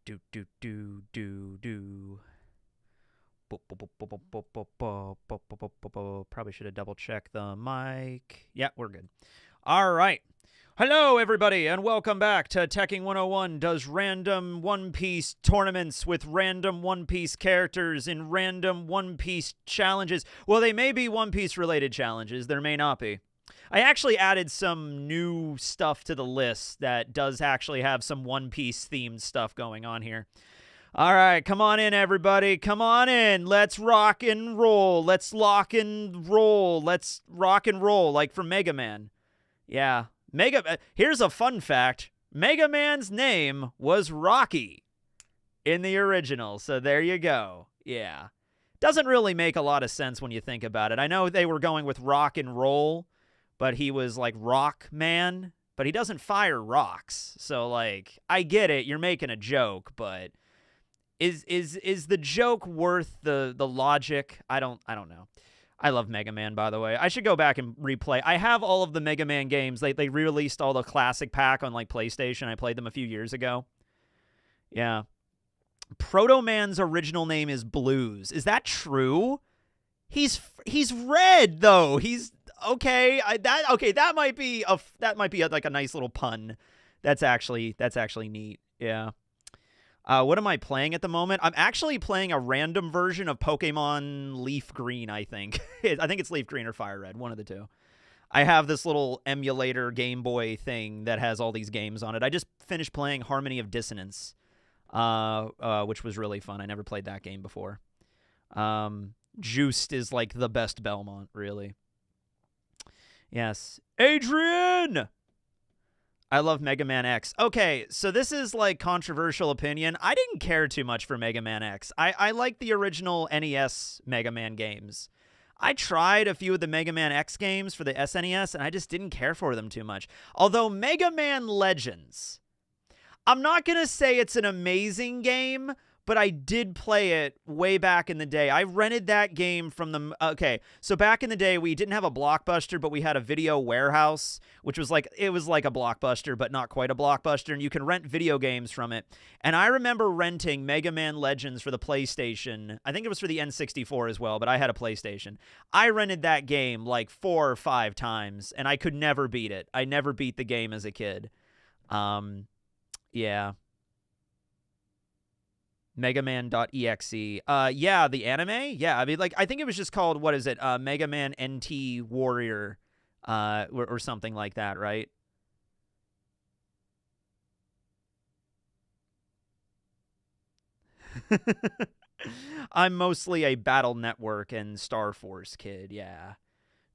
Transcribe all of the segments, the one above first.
do do do do do. Probably should have double checked the mic. Yeah, we're good. All right. Hello, everybody, and welcome back to Teching 101 does random One Piece tournaments with random One Piece characters in random One Piece challenges. Well, they may be One Piece related challenges. There may not be. I actually added some new stuff to the list that does actually have some One Piece themed stuff going on here. All right, come on in, everybody. Come on in. Let's rock and roll. Let's lock and roll. Let's rock and roll, like from Mega Man. Yeah. Here's a fun fact. Mega Man's name was Rocky in the original, so there you go. Yeah. Doesn't really make a lot of sense when you think about it. I know they were going with rock and roll, but he was like Rock Man, but he doesn't fire rocks. So, like, I get it. You're making a joke, but is the joke worth the logic? I don't know. I love Mega Man, by the way. I should go back and replay. I have all of the Mega Man games. They re-released all the classic pack on like PlayStation. I played them a few years ago. Yeah. Proto Man's original name is Blues. Is that true? He's red though. He's okay. That might be like a nice little pun. That's actually neat. Yeah. What am I playing at the moment? I'm actually playing a random version of Pokemon Leaf Green, I think. I think it's Leaf Green or Fire Red, one of the two. I have this little emulator Game Boy thing that has all these games on it. I just finished playing Harmony of Dissonance, which was really fun. I never played that game before. Juiced is like the best Belmont, really. Yes. Adrian! I love Mega Man X. Okay, so this is like controversial opinion. I didn't care too much for Mega Man X. I like the original NES Mega Man games. I tried a few of the Mega Man X games for the SNES, and I just didn't care for them too much. Although Mega Man Legends, I'm not going to say it's an amazing game, but I did play it way back in the day. I rented that game from the... Okay, so back in the day, we didn't have a Blockbuster, but we had a video warehouse, which was like... It was like a Blockbuster, but not quite a Blockbuster, and you can rent video games from it. And I remember renting Mega Man Legends for the PlayStation. I think it was for the N64 as well, but I had a PlayStation. I rented that game like 4 or 5 times, and I could never beat it. I never beat the game as a kid. Yeah. Mega Man.exe. Yeah, the anime? Yeah, I mean, like, I think it was just called, what is it? Mega Man NT Warrior, or something like that, right? I'm mostly a Battle Network and Star Force kid, yeah.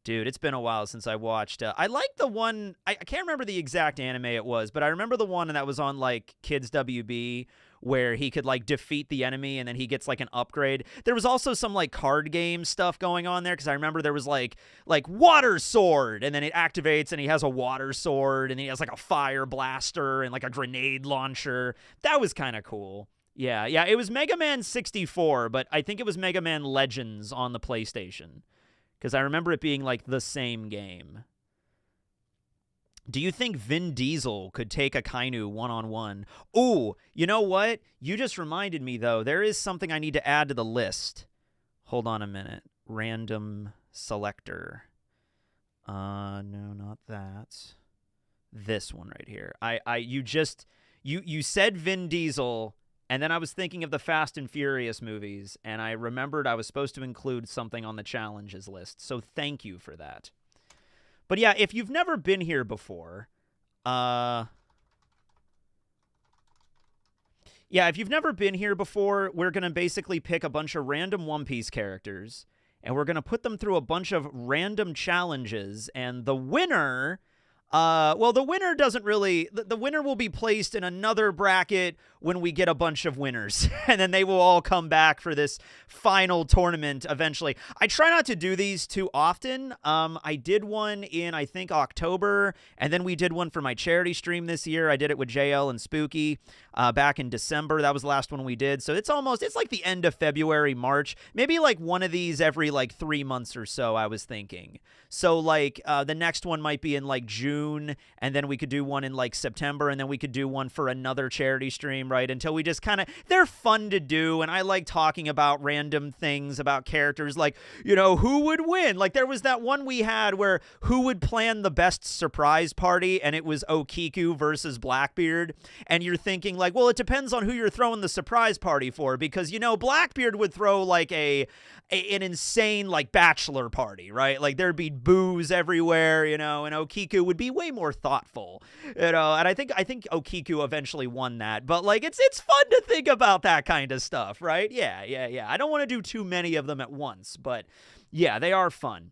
Dude, it's been a while since I watched. I like the one, I can't remember the exact anime it was, but I remember the one that was on, like, Kids WB, where he could, like, defeat the enemy and then he gets, like, an upgrade. There was also some, like, card game stuff going on there, because I remember there was, like water sword, and then it activates and he has a water sword, and he has, like, a fire blaster and, like, a grenade launcher. That was kind of cool. Yeah, it was Mega Man 64, but I think it was Mega Man Legends on the PlayStation, because I remember it being, like, the same game. Do you think Vin Diesel could take a Kainu one-on-one? Ooh, you know what? You just reminded me, though. There is something I need to add to the list. Hold on a minute. Random selector. No, not that. This one right here. You said Vin Diesel, and then I was thinking of the Fast and Furious movies, and I remembered I was supposed to include something on the challenges list. So thank you for that. But yeah, if you've never been here before, we're going to basically pick a bunch of random One Piece characters, and we're going to put them through a bunch of random challenges, and the winner... the winner doesn't really... The winner will be placed in another bracket when we get a bunch of winners. And then they will all come back for this final tournament eventually. I try not to do these too often. I did one in, I think, October. And then we did one for my charity stream this year. I did it with JL and Spooky back in December. That was the last one we did. So it's like the end of February, March. Maybe like one of these every like 3 months or so, I was thinking. So like the next one might be in like June June, and then we could do one in like September, and then we could do one for another charity stream, right? Until we just kind of, they're fun to do, and I like talking about random things about characters, like, you know, who would win? Like, there was that one we had where who would plan the best surprise party, and it was Okiku versus Blackbeard, and you're thinking like, well, it depends on who you're throwing the surprise party for, because, you know, Blackbeard would throw like an insane like bachelor party, right? Like there'd be booze everywhere, you know, and Okiku would be way more thoughtful, you know. And I think Okiku eventually won that, but like it's fun to think about that kind of stuff, right? Yeah. I don't want to do too many of them at once, but yeah, they are fun.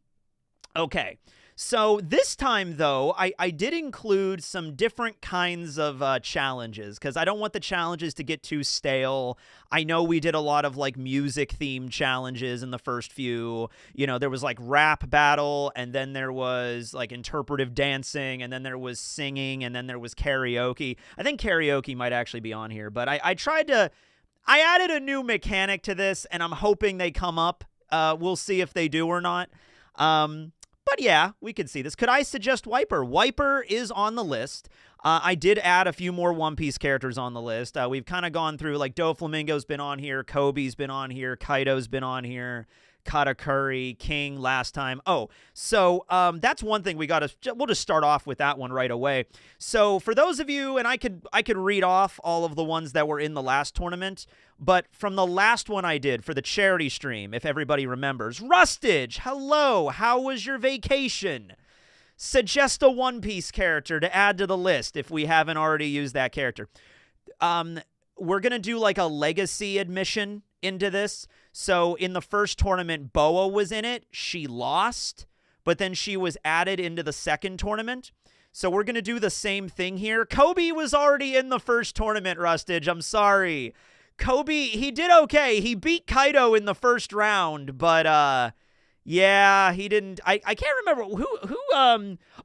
Okay. So this time, though, I did include some different kinds of challenges, because I don't want the challenges to get too stale. I know we did a lot of, like, music-themed challenges in the first few. You know, there was, like, rap battle, and then there was, like, interpretive dancing, and then there was singing, and then there was karaoke. I think karaoke might actually be on here, but I tried to... I added a new mechanic to this, and I'm hoping they come up. We'll see if they do or not. But yeah, we could see this. Could I suggest Wiper? Wiper is on the list. I did add a few more One Piece characters on the list. We've kind of gone through, like, Doflamingo's been on here, Kobe's been on here, Kaido's been on here, Katakuri, King last time. Oh, so that's one thing we'll just start off with that one right away. So for those of you, and I could read off all of the ones that were in the last tournament, but from the last one I did for the charity stream, if everybody remembers, Rustage, hello, how was your vacation? Suggest a One Piece character to add to the list if we haven't already used that character. We're going to do like a legacy admission into this. So in the first tournament, Boa was in it. She lost, but then she was added into the second tournament. So we're going to do the same thing here. Kobe was already in the first tournament, Rustage. I'm sorry. Kobe, he did okay. He beat Kaido in the first round, but yeah, he didn't. I can't remember who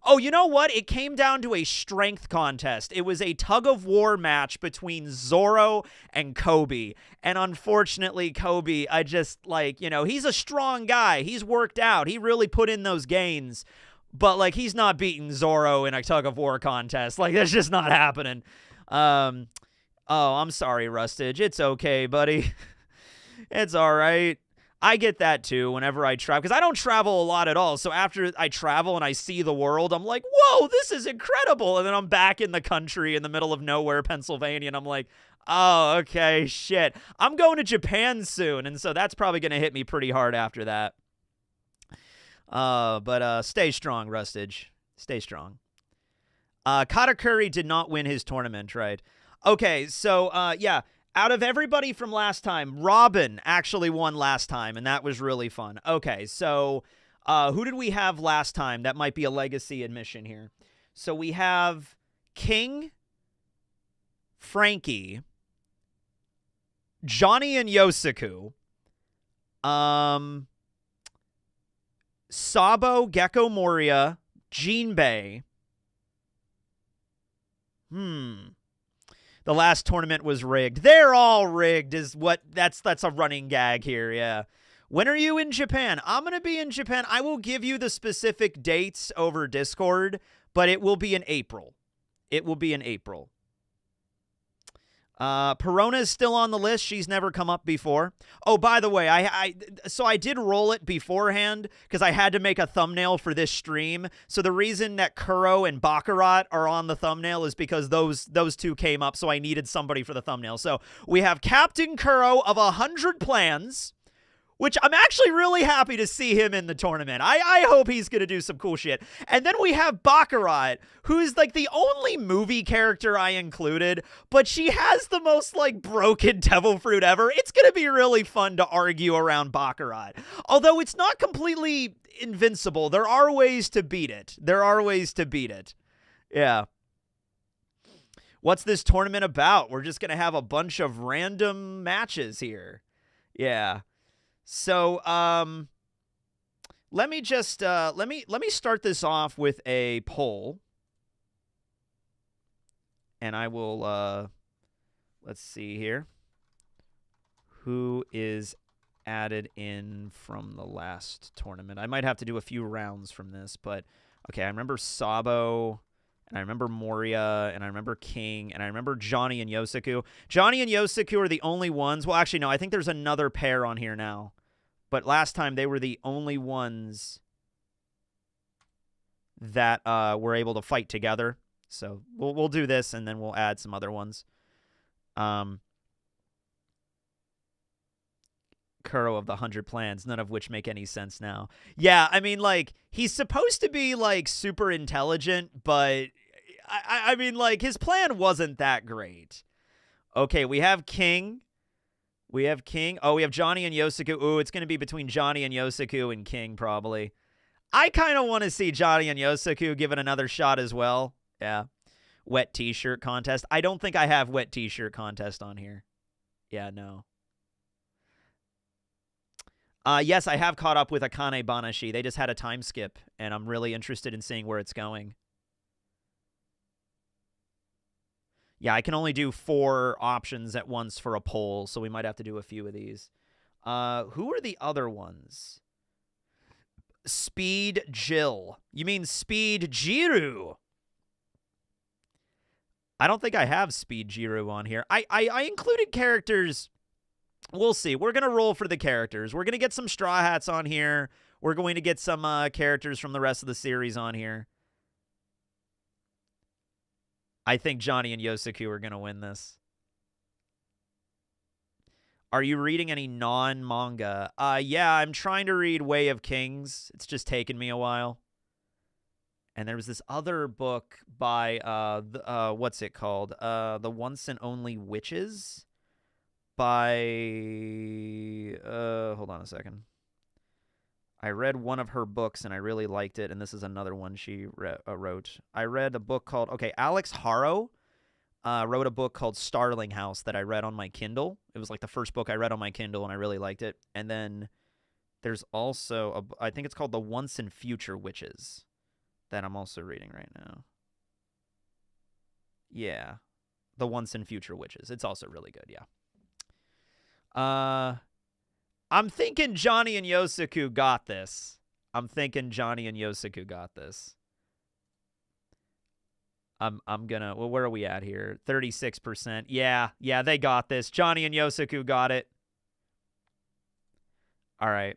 oh, you know what? It came down to a strength contest. It was a tug of war match between Zoro and Kobe. And unfortunately, Kobe, I just, like, you know, he's a strong guy. He's worked out. He really put in those gains. But, like, he's not beating Zoro in a tug of war contest. Like, that's just not happening. Oh, I'm sorry, Rustage. It's okay, buddy. It's all right. I get that too whenever I travel, because I don't travel a lot at all. So after I travel and I see the world, I'm like, whoa, this is incredible. And then I'm back in the country in the middle of nowhere, Pennsylvania, and I'm like, oh, okay, shit. I'm going to Japan soon, and so that's probably going to hit me pretty hard after that. But stay strong, Rustage. Stay strong. Katakuri did not win his tournament, right? Okay, so, yeah. Out of everybody from last time, Robin actually won last time, and that was really fun. Okay, so who did we have last time? That might be a legacy admission here. So we have King, Frankie, Johnny and Yosaku, Sabo, Gecko Moria, Jinbei. The last tournament was rigged. They're all rigged is what, that's a running gag here, yeah. When are you in Japan? I'm going to be in Japan. I will give you the specific dates over Discord, but it will be in April. It will be in April. Perona is still on the list. She's never come up before. Oh, by the way, so I did roll it beforehand because I had to make a thumbnail for this stream. So the reason that Kuro and Baccarat are on the thumbnail is because those two came up, so I needed somebody for the thumbnail. So we have Captain Kuro of 100 Plans, which I'm actually really happy to see him in the tournament. I hope he's going to do some cool shit. And then we have Baccarat, who's like the only movie character I included, but she has the most like broken devil fruit ever. It's going to be really fun to argue around Baccarat. Although it's not completely invincible. There are ways to beat it. Yeah. What's this tournament about? We're just going to have a bunch of random matches here. Yeah. So, let me just, let me start this off with a poll. And I will, let's see here. Who is added in from the last tournament? I might have to do a few rounds from this, but, okay, I remember Sabo And I remember Moria, and I remember King, and I remember Johnny and Yosaku. Johnny and Yosaku are the only ones. Well, actually, no, I think there's another pair on here now. But last time, they were the only ones that were able to fight together. So we'll do this, and then we'll add some other ones. Kuro of the 100 Plans, none of which make any sense now. Yeah, I mean, like, he's supposed to be, like, super intelligent, but, I mean, like, his plan wasn't that great. Okay, we have King. We have King. Oh, we have Johnny and Yosaku. Ooh, it's going to be between Johnny and Yosaku and King, probably. I kind of want to see Johnny and Yosaku give it another shot as well. Yeah. Wet T-shirt contest. I don't think I have Wet T-shirt contest on here. Yeah, no. Yes, I have caught up with Akane Banashi. They just had a time skip, and I'm really interested in seeing where it's going. Yeah, I can only do 4 options at once for a poll, so we might have to do a few of these. Who are the other ones? Speed Jill. You mean Speed Jiru? I don't think I have Speed Jiru on here. I included characters. We'll see. We're going to roll for the characters. We're going to get some Straw Hats on here. We're going to get some characters from the rest of the series on here. I think Johnny and Yosaku are going to win this. Are you reading any non-manga? Yeah, I'm trying to read Way of Kings. It's just taken me a while. And there was this other book by, what's it called? The Once and Only Witches by, hold on a second. I read one of her books and I really liked it, and this is another one she wrote. I read a book called, Alex Haro wrote a book called Starling House that I read on my Kindle. It was like the first book I read on my Kindle, and I really liked it. And then there's also, I think it's called The Once and Future Witches that I'm also reading right now. Yeah, The Once and Future Witches. It's also really good, yeah. I'm thinking Johnny and Yosaku got this. I'm gonna, well, where are we at here? 36%. Yeah, they got this. Johnny and Yosaku got it. All right.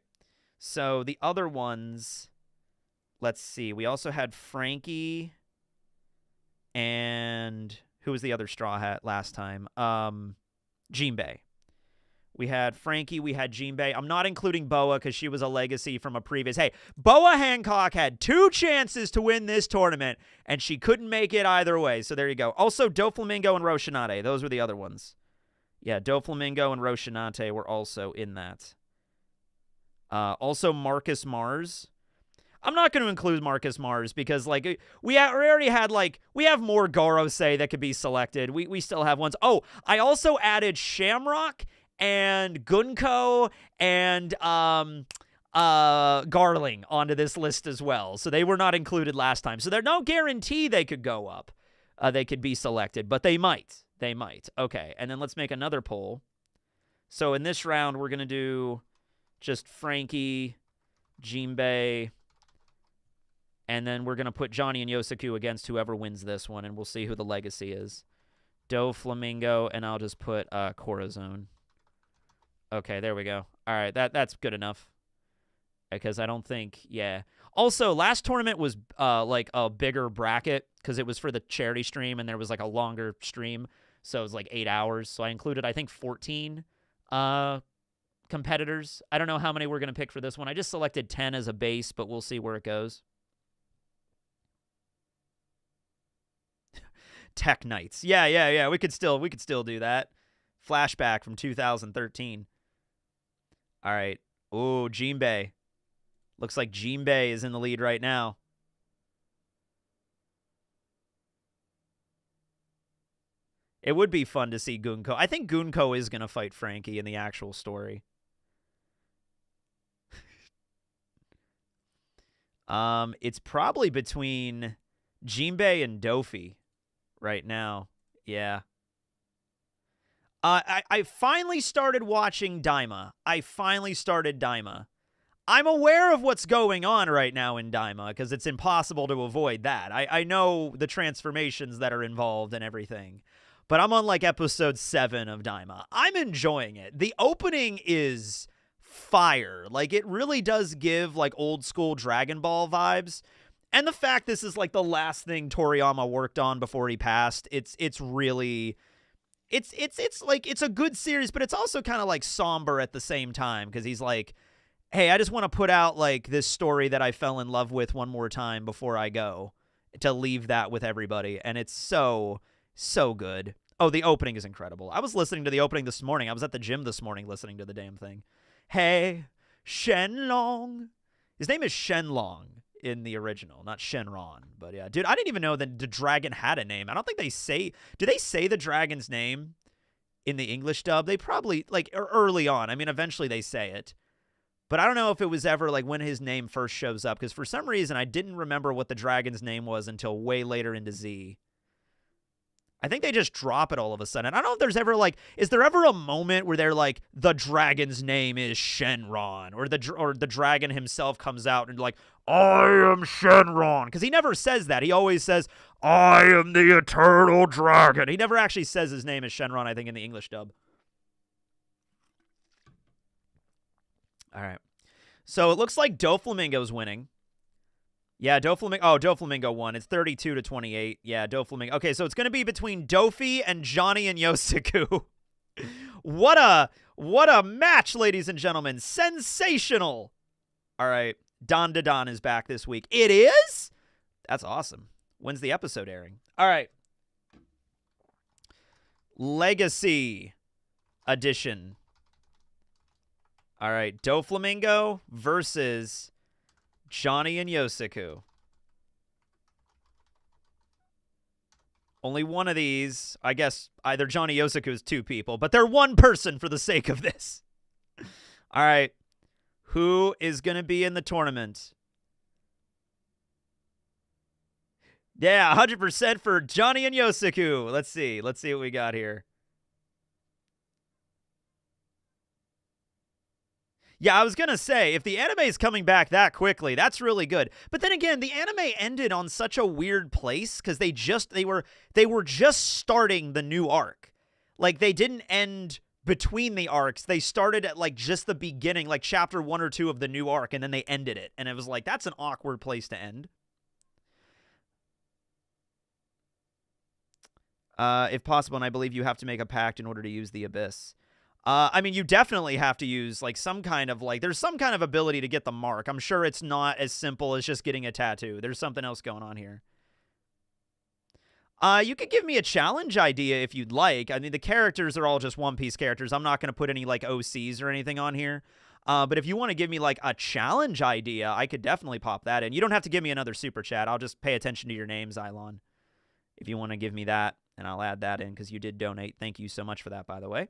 So the other ones, let's see. We also had Frankie and who was the other Straw Hat last time? Jinbei. We had Frankie, we had Jinbei. I'm not including Boa because she was a legacy from a previous. Hey, Boa Hancock had 2 chances to win this tournament, and she couldn't make it either way. So there you go. Also, Doflamingo and Roshinate. Those were the other ones. Yeah, Doflamingo and Roshinate were also in that. Also, Marcus Mars. I'm not going to include Marcus Mars because, like, we already had, like, we have more Gorosei that could be selected. We still have ones. Oh, I also added Shamrock and Gunko and Garling onto this list as well. So they were not included last time. So there's no guarantee they could go up. They could be selected, but they might. They might. Okay, and then let's make another poll. So in this round, we're going to do just Frankie, Jinbei, and then we're going to put Johnny and Yosaku against whoever wins this one, and we'll see who the legacy is. Doflamingo, and I'll just put Corazon. Okay, there we go. All right, that's good enough. Because I don't think, yeah. Also, last tournament was like a bigger bracket because it was for the charity stream, and there was like a longer stream, so it was like 8 hours. So I included, I think, 14 competitors. I don't know how many we're going to pick for this one. I just selected 10 as a base, but we'll see where it goes. Tech Knights. Yeah. We could still do that. Flashback from 2013. All right. Ooh, Jinbei. Looks like Jinbei is in the lead right now. It would be fun to see Gunko. I think Gunko is going to fight Frankie in the actual story. It's probably between Jinbei and Dofi right now. Yeah. I finally started watching Daima. I finally started Daima. I'm aware of what's going on right now in Daima because it's impossible to avoid that. I know the transformations that are involved and everything. But I'm on like episode 7 of Daima. I'm enjoying it. The opening is fire. Like it really does give like old school Dragon Ball vibes. And the fact this is like the last thing Toriyama worked on before he passed, it's really it's like it's a good series, but it's also kind of like somber at the same time because he's like, hey, I just want to put out like this story that I fell in love with one more time before I go, to leave that with everybody. And it's so good. Oh, the opening is incredible. I was listening to the opening this morning. I was at the gym this morning listening to the damn thing. Hey, Shenlong. His name is Shenlong in the original, not Shenron. But yeah, dude, I didn't even know that the dragon had a name. I don't think they say, do they say the dragon's name in the English dub? They probably, like, early on. I mean, eventually they say it. But I don't know if it was ever, like, when his name first shows up, because for some reason I didn't remember what the dragon's name was until way later into Z. I think they just drop it all of a sudden. I don't know if there's ever, like, is there ever a moment where they're like, the dragon's name is Shenron, or the dragon himself comes out and like, I am Shenron, because he never says that. He always says, I am the eternal dragon. He never actually says his name is Shenron, I think, in the English dub. All right. So it looks like Doflamingo's winning. Yeah, Doflamingo won. It's 32-28. Yeah, Doflamingo. Okay, so it's going to be between Dofi and Johnny and Yosuku. What a match, ladies and gentlemen. Sensational. All right. Don Don is back this week. It is? That's awesome. When's the episode airing? All right. Legacy Edition. All right. Doflamingo versus Johnny and Yosuku. Only one of these, I guess either Johnny Yosuku is 2 people, but they're 1 person for the sake of this. All right. Who is going to be in the tournament? Yeah, 100% for Johnny and Yosuku. Let's see. Let's see what we got here. Yeah, I was going to say, if the anime is coming back that quickly, that's really good. But then again, the anime ended on such a weird place because they were just starting the new arc. Like, they didn't end between the arcs. They started at, like, just the beginning, like, chapter 1 or 2 of the new arc, and then they ended it. And it was like, that's an awkward place to end. If possible, and I believe you have to make a pact in order to use the Abyss. I mean, you definitely have to use, like, some kind of, like, there's some kind of ability to get the mark. I'm sure it's not as simple as just getting a tattoo. There's something else going on here. You could give me a challenge idea if you'd like. I mean, the characters are all just One Piece characters. I'm not going to put any, like, OCs or anything on here. But if you want to give me, like, a challenge idea, I could definitely pop that in. You don't have to give me another super chat. I'll just pay attention to your name, Xylon, if you want to give me that, and I'll add that in because you did donate. Thank you so much for that, by the way.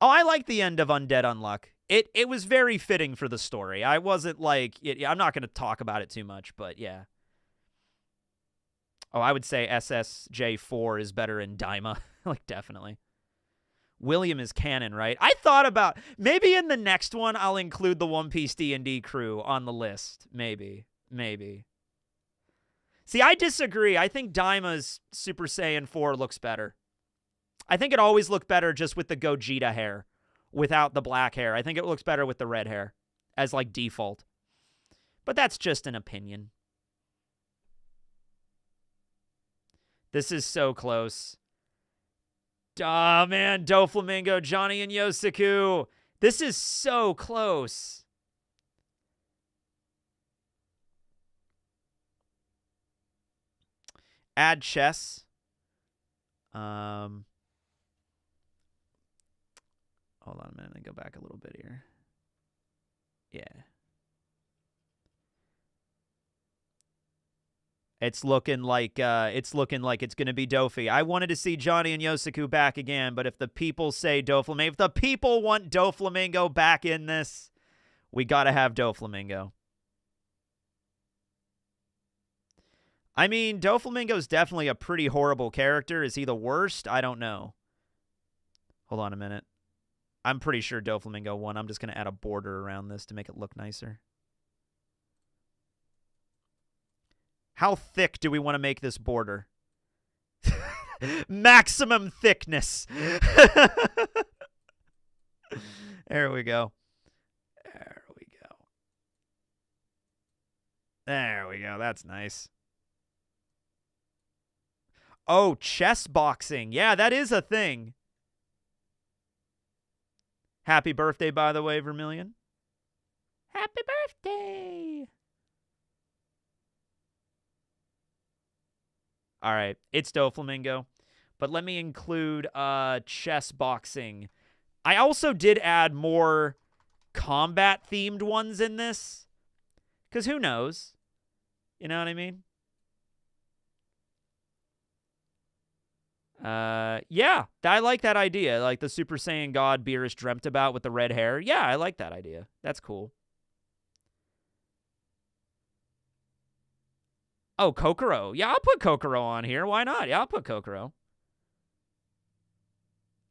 Oh, I like the end of Undead Unluck. It was very fitting for the story. I wasn't like, I'm not going to talk about it too much, but yeah. Oh, I would say SSJ4 is better in Daima. Like, definitely. William is canon, right? I thought about, maybe in the next one, I'll include the One Piece D&D crew on the list. Maybe. See, I disagree. I think Daima's Super Saiyan 4 looks better. I think it always looked better just with the Gogeta hair, without the black hair. I think it looks better with the red hair as, like, default. But that's just an opinion. This is so close. Ah, man, Doflamingo, Johnny and Yosuku. This is so close. Add chess. Hold on a minute. Let me go back a little bit here. Yeah. It's looking like it's going to be Dofi. I wanted to see Johnny and Yosuku back again, but if the people say Doflamingo, if the people want Doflamingo back in this, we got to have Doflamingo. I mean, Doflamingo's definitely a pretty horrible character. Is he the worst? I don't know. Hold on a minute. I'm pretty sure Doflamingo won. I'm just going to add a border around this to make it look nicer. How thick do we want to make this border? Maximum thickness. There we go. There we go. There we go. That's nice. Oh, chess boxing. Yeah, that is a thing. Happy birthday, by the way, Vermilion. Happy birthday. All right, it's Doflamingo. But let me include chess boxing. I also did add more combat-themed ones in this. Because who knows? You know what I mean? Yeah, I like that idea. Like the Super Saiyan God Beerus dreamt about with the red hair. Yeah, I like that idea. That's cool. Oh, Kokoro. Yeah, I'll put Kokoro on here. Why not? Yeah, I'll put Kokoro.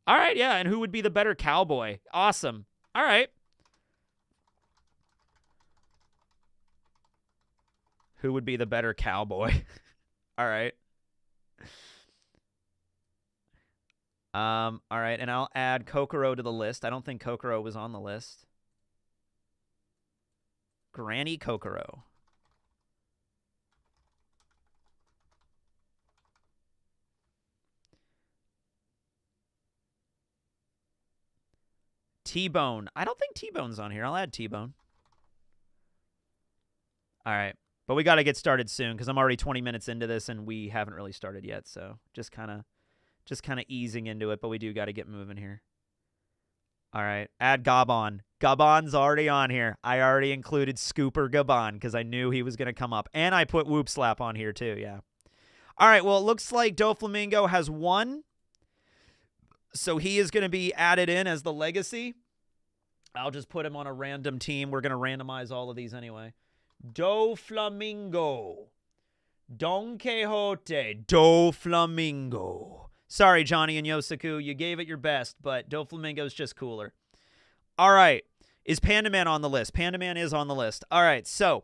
All right, yeah, and who would be the better cowboy? Awesome. All right. Who would be the better cowboy? All right. All right, and I'll add Kokoro to the list. I don't think Kokoro was on the list. Granny Kokoro. T-Bone. I don't think T-Bone's on here. I'll add T-Bone. All right. But we got to get started soon because I'm already 20 minutes into this and we haven't really started yet. So just kind of easing into it, but we do got to get moving here. All right. Add Gabon. Gabon's already on here. I already included Scooper Gabon because I knew he was going to come up. And I put Whoop Slap on here too, yeah. All right. Well, it looks like Doflamingo has won. So he is going to be added in as the legacy. I'll just put him on a random team. We're going to randomize all of these anyway. Doflamingo. Don Quixote. Doflamingo. Sorry, Johnny and Yosaku. You gave it your best, but Doflamingo's just cooler. All right. Is Panda Man on the list? Panda Man is on the list. All right. So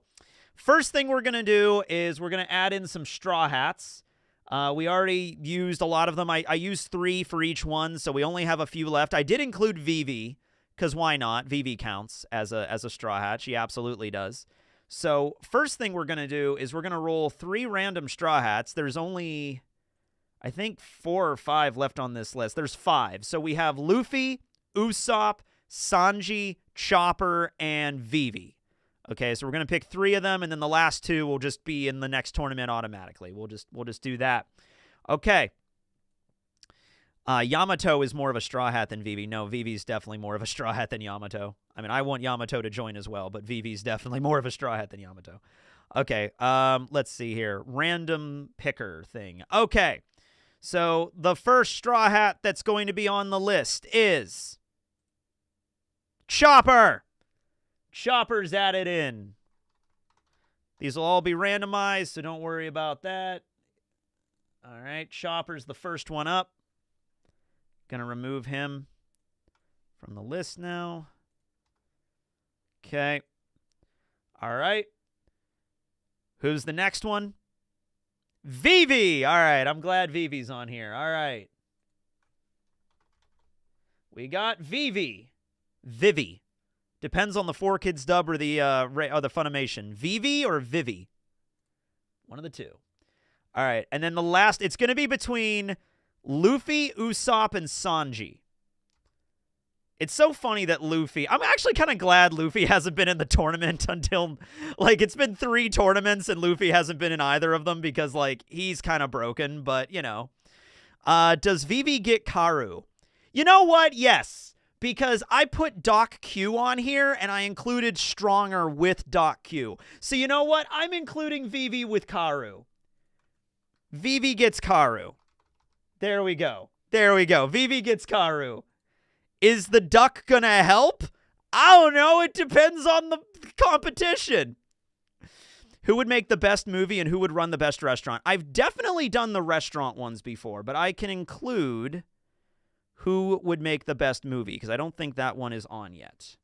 first thing we're going to do is we're going to add in some straw hats. We already used a lot of them. I used 3 for each one, so we only have a few left. I did include Vivi, because why not? Vivi counts as a straw hat. She absolutely does. So first thing we're going to do is we're going to roll 3 random straw hats. There's only, I think, 4 or 5 left on this list. There's 5. So we have Luffy, Usopp, Sanji, Chopper, and Vivi. Okay, so we're going to pick 3 of them, and then the last 2 will just be in the next tournament automatically. We'll just do that. Okay. Yamato is more of a straw hat than Vivi. No, Vivi's definitely more of a straw hat than Yamato. I mean, I want Yamato to join as well, but Vivi's definitely more of a straw hat than Yamato. Okay, let's see here. Random picker thing. Okay, so the first straw hat that's going to be on the list is Chopper. Chopper's added in. These will all be randomized, so don't worry about that. All right, Chopper's the first one up. Gonna remove him from the list now. Okay. All right. Who's the next one? Vivi. All right, I'm glad Vivi's on here. All right. We got Vivi. Vivi. Depends on the 4Kids dub or the Funimation. Vivi or Vivi? One of the two. All right, and then the last, it's going to be between Luffy, Usopp, and Sanji. It's so funny that Luffy... I'm actually kind of glad Luffy hasn't been in the tournament until... Like, it's been 3 tournaments and Luffy hasn't been in either of them because, like, he's kind of broken, but, you know. Does Vivi get Karu? You know what? Yes. Because I put Doc Q on here, and I included Stronger with Doc Q. So you know what? I'm including Vivi with Karu. Vivi gets Karu. There we go. There we go. Vivi gets Karu. Is the duck gonna help? I don't know. It depends on the competition. Who would make the best movie and who would run the best restaurant? I've definitely done the restaurant ones before, but I can include... who would make the best movie? Because I don't think that one is on yet.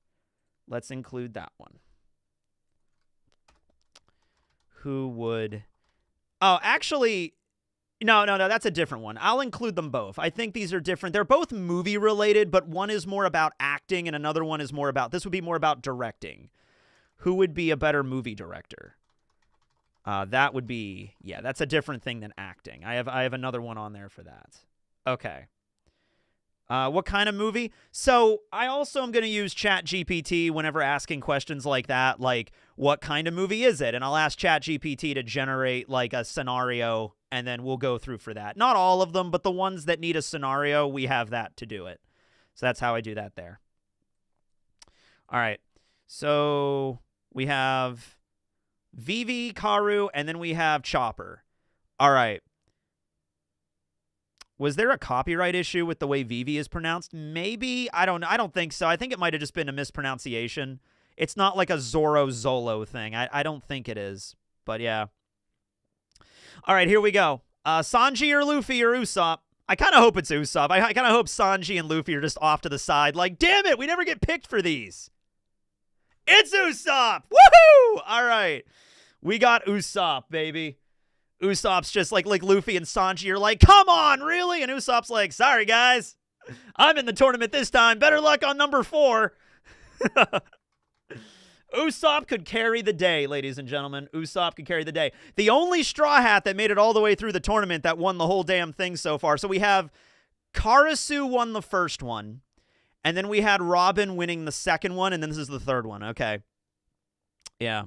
Let's include that one. Who would... Oh, actually... No, that's a different one. I'll include them both. I think these are different. They're both movie-related, but one is more about acting and another one is more about... This would be more about directing. Who would be a better movie director? That would be... Yeah, that's a different thing than acting. I have another one on there for that. Okay. What kind of movie? So I also am going to use ChatGPT whenever asking questions like that, like, what kind of movie is it? And I'll ask ChatGPT to generate, like, a scenario, and then we'll go through for that. Not all of them, but the ones that need a scenario, we have that to do it. So that's how I do that there. All right. So we have Vivi, Karu, and then we have Chopper. All right. Was there a copyright issue with the way Vivi is pronounced? Maybe. I don't think so. I think it might have just been a mispronunciation. It's not like a Zoro Zolo thing. I don't think it is. But yeah. All right, here we go. Sanji or Luffy or Usopp? I kind of hope it's Usopp. I kind of hope Sanji and Luffy are just off to the side. Like, damn it, we never get picked for these. It's Usopp! Woohoo! All right. We got Usopp, baby. Usopp's just like Luffy and Sanji are like, come on, really? And Usopp's like, sorry, guys. I'm in the tournament this time. Better luck on number 4. Usopp could carry the day, ladies and gentlemen. Usopp could carry the day. The only Straw Hat that made it all the way through the tournament that won the whole damn thing so far. So we have Karasu won the first one. And then we had Robin winning the second one. And then this is the third one. Okay. Yeah.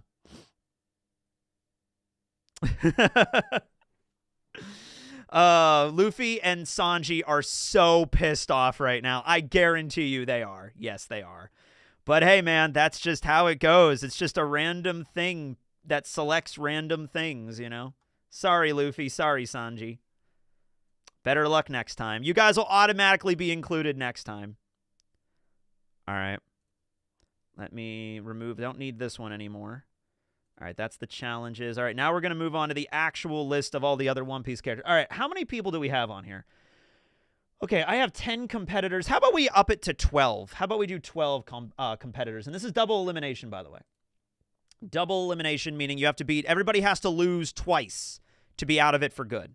Luffy and Sanji are so pissed off right now. I guarantee you they are. Yes, they are. But hey, man, that's just how it goes. It's just a random thing that selects random things, you know? Sorry, Luffy. Sorry, Sanji. Better luck next time. You guys will automatically be included next time. All right. Let me remove. Don't need this one anymore. All right, that's the challenges. All right, now we're going to move on to the actual list of all the other One Piece characters. All right, how many people do we have on here? Okay, I have 10 competitors. How about we up it to 12? How about we do 12 competitors? And this is double elimination, by the way. Double elimination, meaning you have to beat... Everybody has to lose twice to be out of it for good.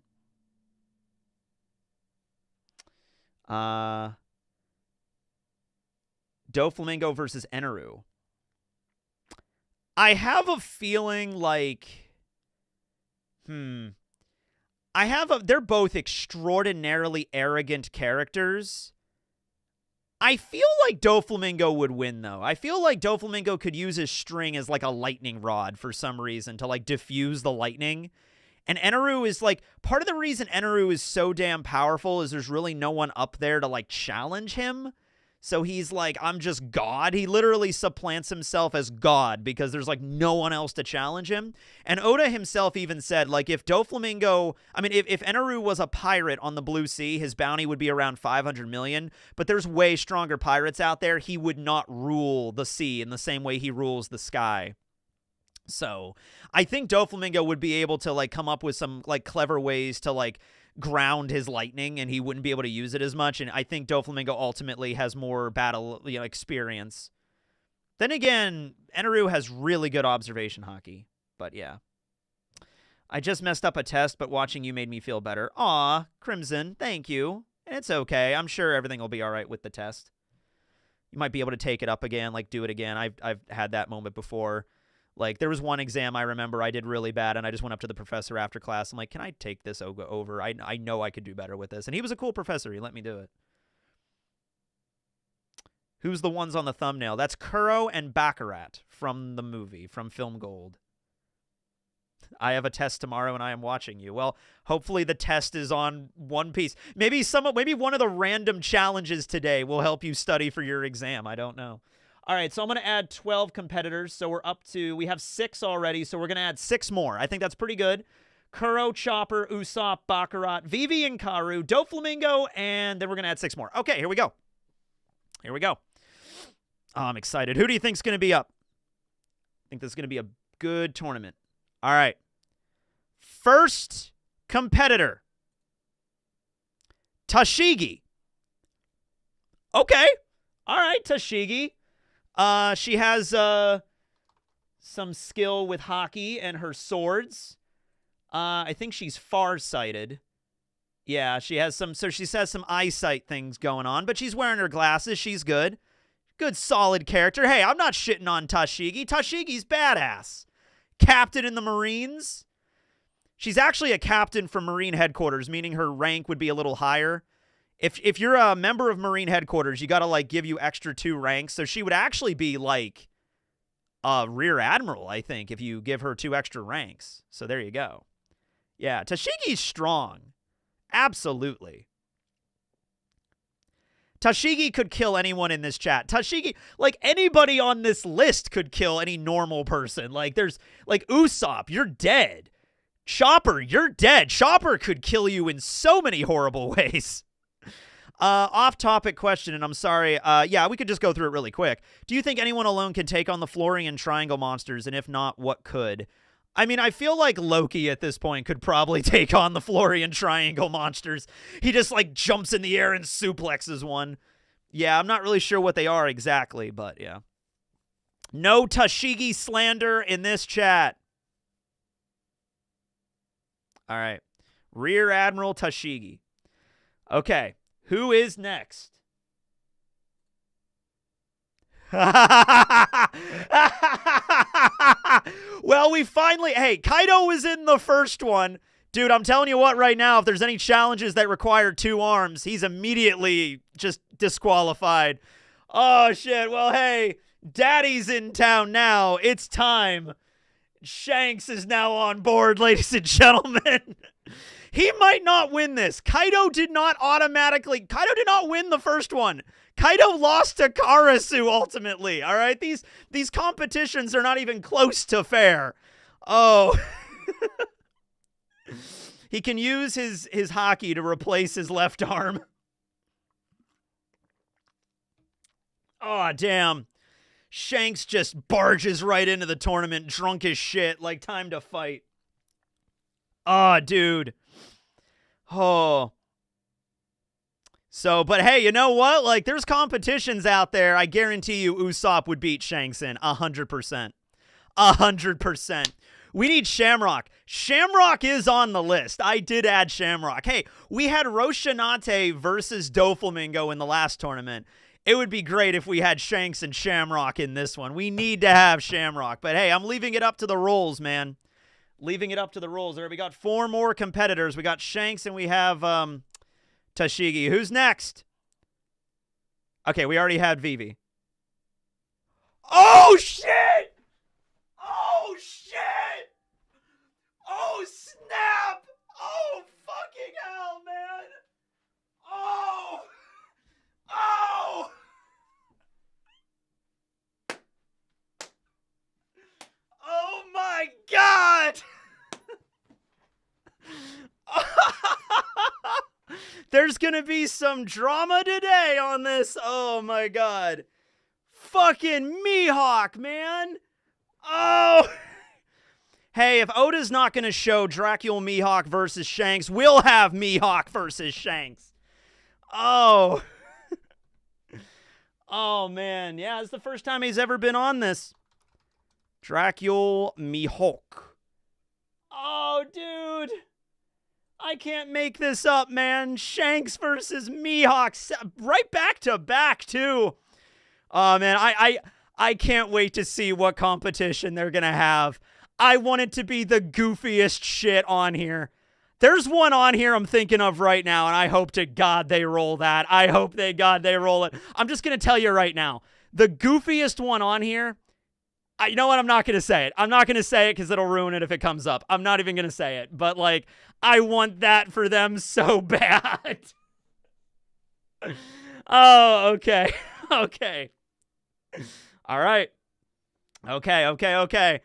Doflamingo versus Eneru. I have a feeling like... They're both extraordinarily arrogant characters. I feel like Doflamingo would win, though. I feel like Doflamingo could use his string as like a lightning rod for some reason to like diffuse the lightning. And Eneru is like... Part of the reason Eneru is so damn powerful is there's really no one up there to like challenge him. So he's like, I'm just God. He literally supplants himself as God because there's like no one else to challenge him. And Oda himself even said, like, if Doflamingo, I mean, if Eneru was a pirate on the Blue Sea, his bounty would be around 500 million. But there's way stronger pirates out there. He would not rule the sea in the same way he rules the sky. So I think Doflamingo would be able to like come up with some like clever ways to like ground his lightning, and he wouldn't be able to use it as much. And I think Doflamingo ultimately has more battle, experience. Then again, Eneru has really good observation hockey. But yeah. I just messed up a test, but watching you made me feel better. Aw, Crimson, thank you. And it's okay. I'm sure everything will be all right with the test. You might be able to take it up again, like do it again. I've had that moment before. Like, there was one exam I remember I did really bad, and I just went up to the professor after class. I'm like, can I take this over? I know I could do better with this. And he was a cool professor. He let me do it. Who's the ones on the thumbnail? That's Kuro and Baccarat from the movie, from Film Gold. I have a test tomorrow, and I am watching you. Well, hopefully the test is on One Piece. Maybe one of the random challenges today will help you study for your exam. I don't know. All right, so I'm going to add 12 competitors. So we have 6 already, so we're going to add 6 more. I think that's pretty good. Kuro, Chopper, Usopp, Baccarat, Vivi and Karu, Doflamingo, and then we're going to add 6 more. Okay, here we go. Here we go. Oh, I'm excited. Who do you think's going to be up? I think this is going to be a good tournament. All right. First competitor. Tashigi. Okay. All right, Tashigi. She has some skill with hockey and her swords. I think she's farsighted. Yeah, she has some eyesight things going on, but she's wearing her glasses. She's good. Good, solid character. Hey, I'm not shitting on Tashigi. Tashigi's badass. Captain in the Marines. She's actually a captain for Marine headquarters, meaning her rank would be a little higher. If you're a member of Marine headquarters, you got to, like, give you extra 2 ranks. So she would actually be, like, a rear admiral, I think, if you give her 2 extra ranks. So there you go. Yeah, Tashigi's strong. Absolutely. Tashigi could kill anyone in this chat. Tashigi, like, anybody on this list could kill any normal person. Like, there's, like, Usopp, you're dead. Chopper, you're dead. Chopper could kill you in so many horrible ways. Off-topic question, and I'm sorry. Yeah, we could just go through it really quick. Do you think anyone alone can take on the Florian Triangle monsters? And if not, what could? I mean, I feel like Loki at this point could probably take on the Florian Triangle monsters. He just, like, jumps in the air and suplexes one. Yeah, I'm not really sure what they are exactly, but yeah. No Tashigi slander in this chat. All right. Rear Admiral Tashigi. Okay. Who is next? Well, we finally... Hey, Kaido was in the first one. Dude, I'm telling you what right now, if there's any challenges that require 2 arms, he's immediately just disqualified. Oh, shit. Well, hey, Daddy's in town now. It's time. Shanks is now on board, ladies and gentlemen. He might not win this. Kaido did not win the first one. Kaido lost to Karasu ultimately, all right? These competitions are not even close to fair. Oh. He can use his hockey to replace his left arm. Oh, damn. Shanks just barges right into the tournament, drunk as shit, like time to fight. Oh, dude. Oh. So, but hey, you know what? Like, there's competitions out there. I guarantee you Usopp would beat Shanks in 100%. 100%. We need Shamrock. Shamrock is on the list. I did add Shamrock. Hey, we had Roshinate versus Doflamingo in the last tournament. It would be great if we had Shanks and Shamrock in this one. We need to have Shamrock. But hey, I'm leaving it up to the rules, man. Leaving it up to the rules. There, we got 4 more competitors. We got Shanks and we have Tashigi. Who's next? Okay, we already had Vivi. Oh, shit! Oh, shit! Oh, snap! Oh, fucking hell, man! Oh! Oh! Oh my God! There's gonna be some drama today on this. Oh my God. Fucking Mihawk, man. Oh. Hey, if Oda's not gonna show Dracula Mihawk versus Shanks, we'll have Mihawk versus Shanks. Oh. Oh, man. Yeah, it's the first time he's ever been on this. Dracula Mihawk. Oh, dude. I can't make this up, man. Shanks versus Mihawk. Right back to back, too. Oh, man. I can't wait to see what competition they're going to have. I want it to be the goofiest shit on here. There's one on here I'm thinking of right now, and I hope to God they roll that. I hope to God they roll it. I'm just going to tell you right now. The goofiest one on here, you know what? I'm not going to say it. I'm not going to say it because it'll ruin it if it comes up. I'm not even going to say it. But, like, I want that for them so bad. Oh, okay. Okay. All right. Okay.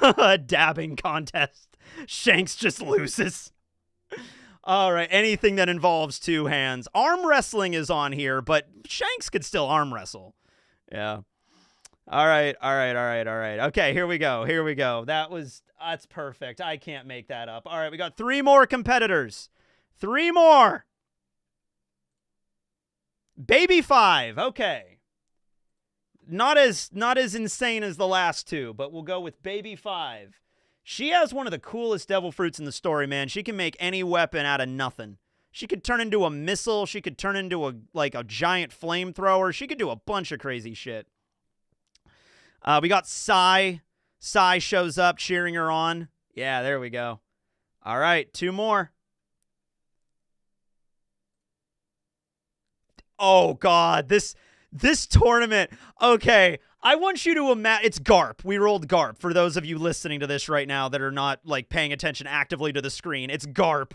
A dabbing contest. Shanks just loses. All right, anything that involves 2 hands. Arm wrestling is on here, but Shanks could still arm wrestle. Yeah. All right. Okay, here we go. That's perfect. I can't make that up. All right, we got 3 more competitors. 3 more. Baby 5. Okay. Not as insane as the last two, but we'll go with Baby 5. She has one of the coolest devil fruits in the story, man. She can make any weapon out of nothing. She could turn into a missile. She could turn into a giant flamethrower. She could do a bunch of crazy shit. We got Sai. Sai shows up, cheering her on. Yeah, there we go. All right, 2 more. Oh, God. This tournament. Okay, I want you to imagine. It's GARP. We rolled GARP. For those of you listening to this right now that are not, like, paying attention actively to the screen, it's GARP.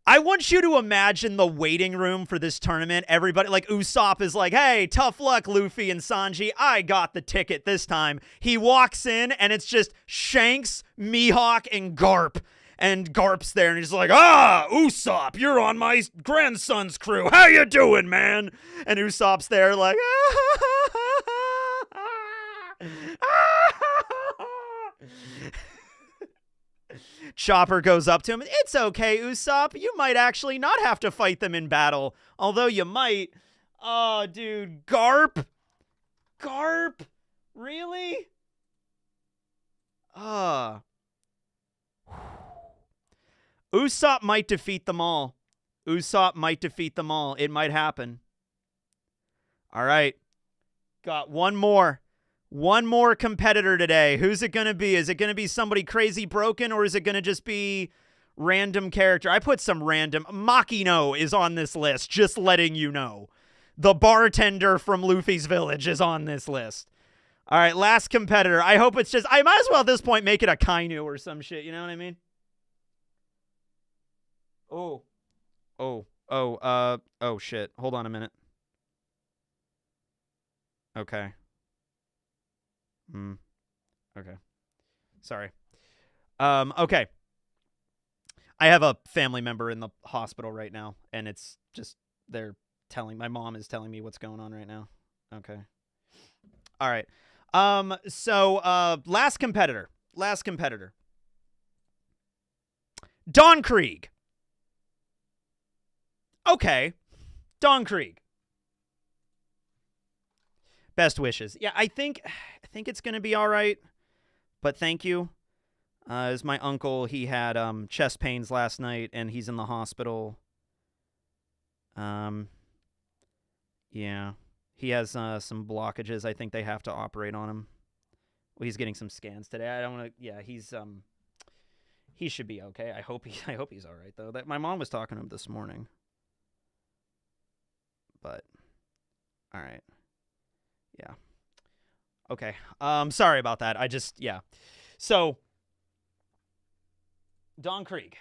I want you to imagine the waiting room for this tournament. Everybody, like, Usopp is like, hey, tough luck, Luffy and Sanji. I got the ticket this time. He walks in, and it's just Shanks, Mihawk, and Garp. And Garp's there, and he's like, Usopp, you're on my grandson's crew. How you doing, man? And Usopp's there like, Chopper goes up to him. It's okay, Usopp. You might actually not have to fight them in battle. Although you might. Oh, dude. Garp? Garp? Really? Usopp might defeat them all. Usopp might defeat them all. It might happen. All right. Got one more. One more competitor today. Who's it going to be? Is it going to be somebody crazy broken, or is it going to just be random character? I put some random. Makino is on this list, just letting you know. The bartender from Luffy's village is on this list. All right, last competitor. I hope it's just... I might as well at this point make it a Kainu or some shit, you know what I mean? Oh, shit. Hold on a minute. Okay. Okay. Sorry. Okay. I have a family member in the hospital right now, and it's just, my mom is telling me what's going on right now. Okay. All right. Last competitor. Don Krieg. Okay. Don Krieg. Best wishes. Yeah, I think it's going to be all right, but thank you. As my uncle, he had chest pains last night, and he's in the hospital. Yeah. He has some blockages. I think they have to operate on him. Well, he's getting some scans today. I don't want to... Yeah, he should be okay. I hope he's all right, though. My mom was talking to him this morning. But, all right. Yeah. Okay. Sorry about that. Yeah. So, Don Krieg.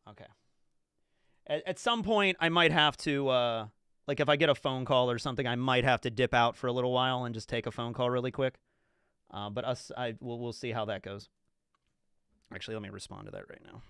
Okay. At some point, I might have to, like, if I get a phone call or something, I might have to dip out for a little while and just take a phone call really quick. But we'll see how that goes. Actually, let me respond to that right now.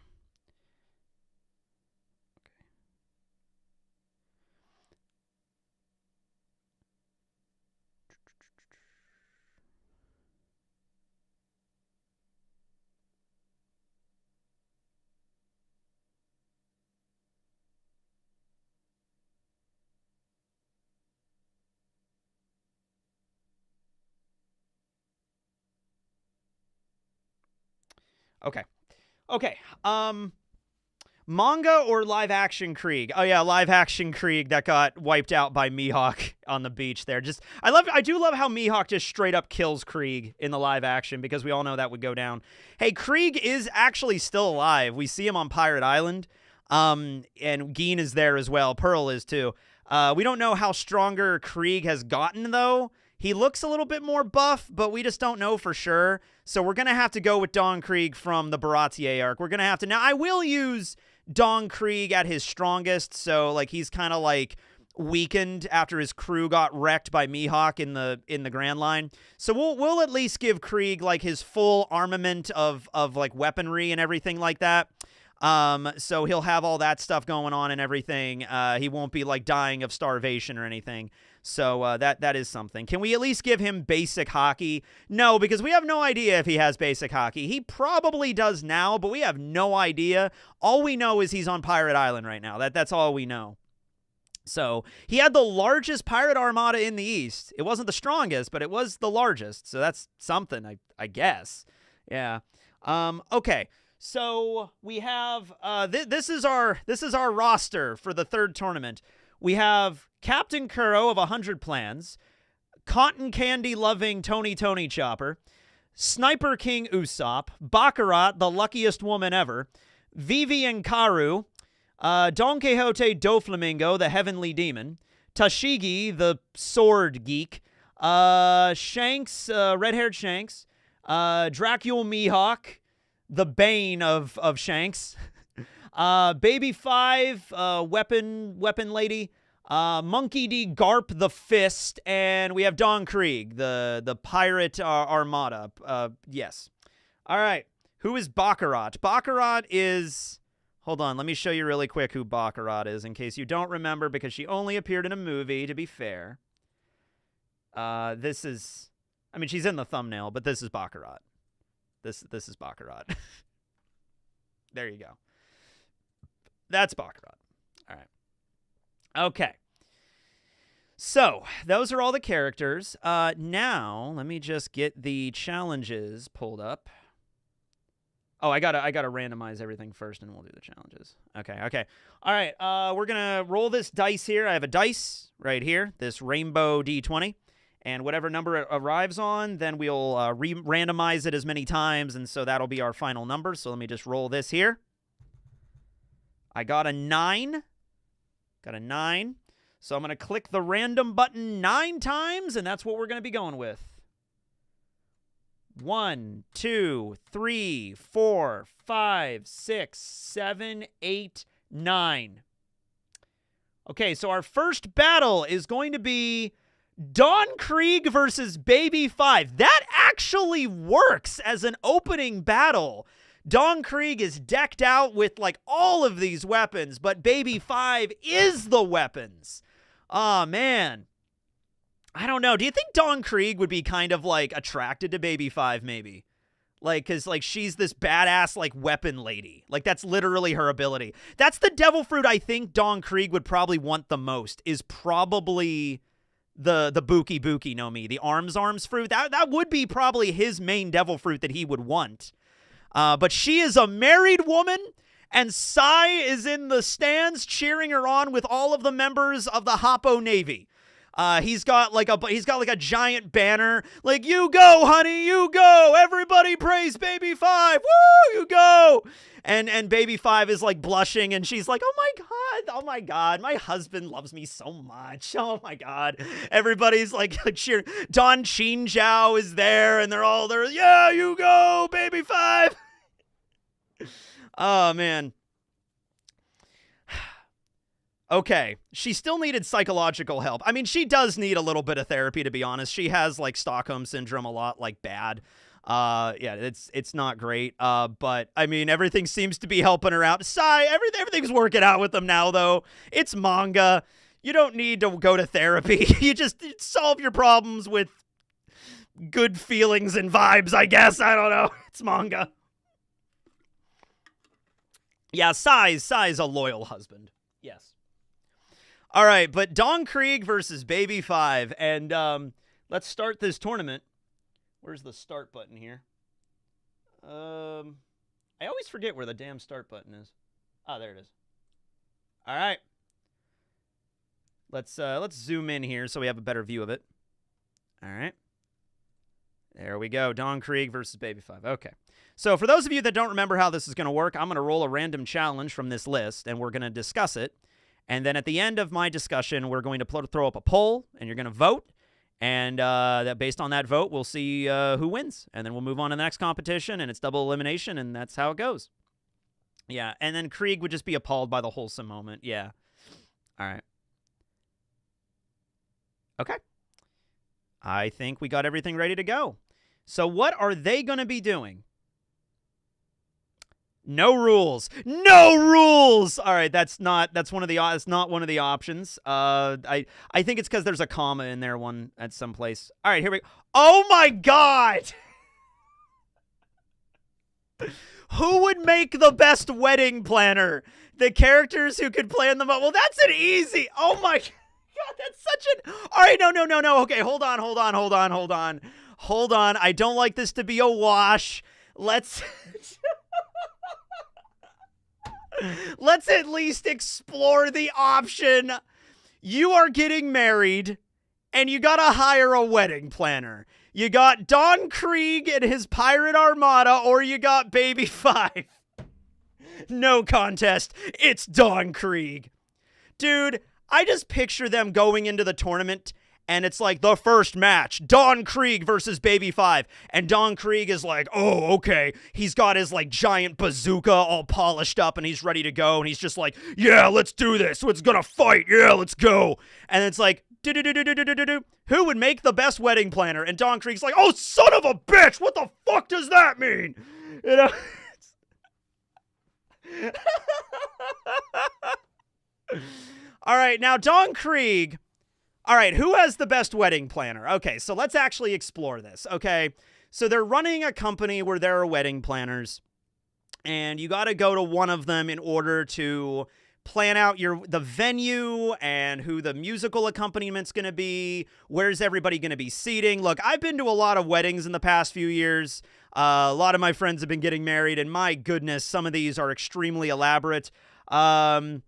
Okay. Manga or live action Krieg? Oh yeah, live action Krieg that got wiped out by Mihawk on the beach there. I do love how Mihawk just straight up kills Krieg in the live action, because we all know that would go down. Hey, Krieg is actually still alive. We see him on Pirate Island. And Geen is there as well. Pearl is too. We don't know how stronger Krieg has gotten though. He looks a little bit more buff, but we just don't know for sure. So we're going to have to go with Don Krieg from the Baratier arc. We're going to have to... Now, I will use Don Krieg at his strongest. So, like, he's kind of, like, weakened after his crew got wrecked by Mihawk in the Grand Line. So we'll at least give Krieg, like, his full armament of like, weaponry and everything like that. So he'll have all that stuff going on and everything. He won't be like dying of starvation or anything. So that is something. Can we at least give him basic hockey? No, because we have no idea if he has basic hockey. He probably does now, but we have no idea. All we know is he's on Pirate Island right now. That's all we know. So he had the largest pirate armada in the East. It wasn't the strongest, but it was the largest. So that's something, I guess. Yeah. Okay. So we have this is our roster for the third tournament. We have Captain Kuro of 100 Plans, Cotton Candy loving Tony Chopper, Sniper King Usopp, Baccarat, the luckiest woman ever, Vivi and Karu, Don Quixote Doflamingo, the heavenly demon, Tashigi, the sword geek, Shanks, red-haired Shanks, Dracule Mihawk, the bane of Shanks, Baby Five, weapon lady, Monkey D. Garp, the fist, and we have Don Krieg, the pirate armada. Yes. All right. Who is Baccarat? Baccarat is... Hold on, let me show you really quick who Baccarat is, in case you don't remember, because she only appeared in a movie, to be fair. This is... I mean, she's in the thumbnail, but this is Baccarat. This is Baccarat. There you go. That's Baccarat. All right. Okay. So, those are all the characters. Now, let me just get the challenges pulled up. Oh, I gotta randomize everything first, and we'll do the challenges. Okay. All right, we're gonna roll this dice here. I have a dice right here, this rainbow D20, and whatever number it arrives on, then we'll randomize it as many times, and so that'll be our final number. So let me just roll this here. I got a 9. Got a 9. So I'm gonna click the random button 9 times, and that's what we're gonna be going with. 1, 2, 3, 4, 5, 6, 7, 8, 9. Okay, so our first battle is going to be Don Krieg versus Baby 5. That actually works as an opening battle. Don Krieg is decked out with like all of these weapons, but Baby 5 is the weapons. Oh, man. I don't know. Do you think Don Krieg would be kind of, like, attracted to Baby 5, maybe? Like, because, like, she's this badass, like, weapon lady. Like, that's literally her ability. That's the devil fruit I think Don Krieg would probably want the most, is probably the Buki no Mi, the arms fruit. That would be probably his main devil fruit that he would want. But she is a married woman, and Sai is in the stands cheering her on with all of the members of the Hoppo Navy. He's got like a giant banner, like, you go, honey, you go. Everybody praise Baby 5. Woo, you go. And Baby 5 is like blushing, and she's like, oh my God, my husband loves me so much. Oh my God. Everybody's like cheering. Don Chin Zhao is there, and they're all there. Yeah, you go, Baby 5. Oh, man. Okay, she still needed psychological help. I mean, she does need a little bit of therapy, to be honest. She has, like, Stockholm Syndrome a lot, like, bad. Yeah, it's not great. But, I mean, everything seems to be helping her out. Sai, everything's working out with them now, though. It's manga. You don't need to go to therapy. You just solve your problems with good feelings and vibes, I guess. I don't know. It's manga. Yeah, Sai's a loyal husband. Yes. All right, but Don Krieg versus Baby 5, and let's start this tournament. Where's the start button here? I always forget where the damn start button is. Oh, there it is. All right. Let's zoom in here so we have a better view of it. All right. There we go. Don Krieg versus Baby 5. Okay. So for those of you that don't remember how this is going to work, I'm going to roll a random challenge from this list, and we're going to discuss it. And then at the end of my discussion, we're going to throw up a poll, and you're going to vote. And based on that vote, we'll see who wins. And then we'll move on to the next competition, and it's double elimination, and that's how it goes. Yeah, and then Krieg would just be appalled by the wholesome moment. Yeah. All right. Okay. I think we got everything ready to go. So what are they going to be doing? No rules. No rules. All right, that's not one of the options. I think it's because there's a comma in there at some place. All right, here we go. Oh my God. Who would make the best wedding planner? The characters who could plan them up. Well, that's an easy. Oh my God, that's such an. All right, no. Okay, hold on. I don't like this to be a wash. Let's at least explore the option. You are getting married, and you gotta hire a wedding planner. You got Don Krieg and his pirate armada, or you got Baby 5. No contest. It's Don Krieg. Dude, I just picture them going into the tournament, and it's like the first match, Don Krieg versus Baby 5. And Don Krieg is like, oh, okay. He's got his like giant bazooka all polished up, and he's ready to go. And he's just like, yeah, let's do this. It's gonna fight. Yeah, let's go. And it's like, who would make the best wedding planner? And Don Krieg's like, oh, son of a bitch. What the fuck does that mean? You know? All right, now Don Krieg. All right, who has the best wedding planner? Okay, so let's actually explore this, okay? So they're running a company where there are wedding planners, and you got to go to one of them in order to plan out the venue and who the musical accompanist's going to be, where's everybody going to be seating. Look, I've been to a lot of weddings in the past few years. A lot of my friends have been getting married, and my goodness, some of these are extremely elaborate. But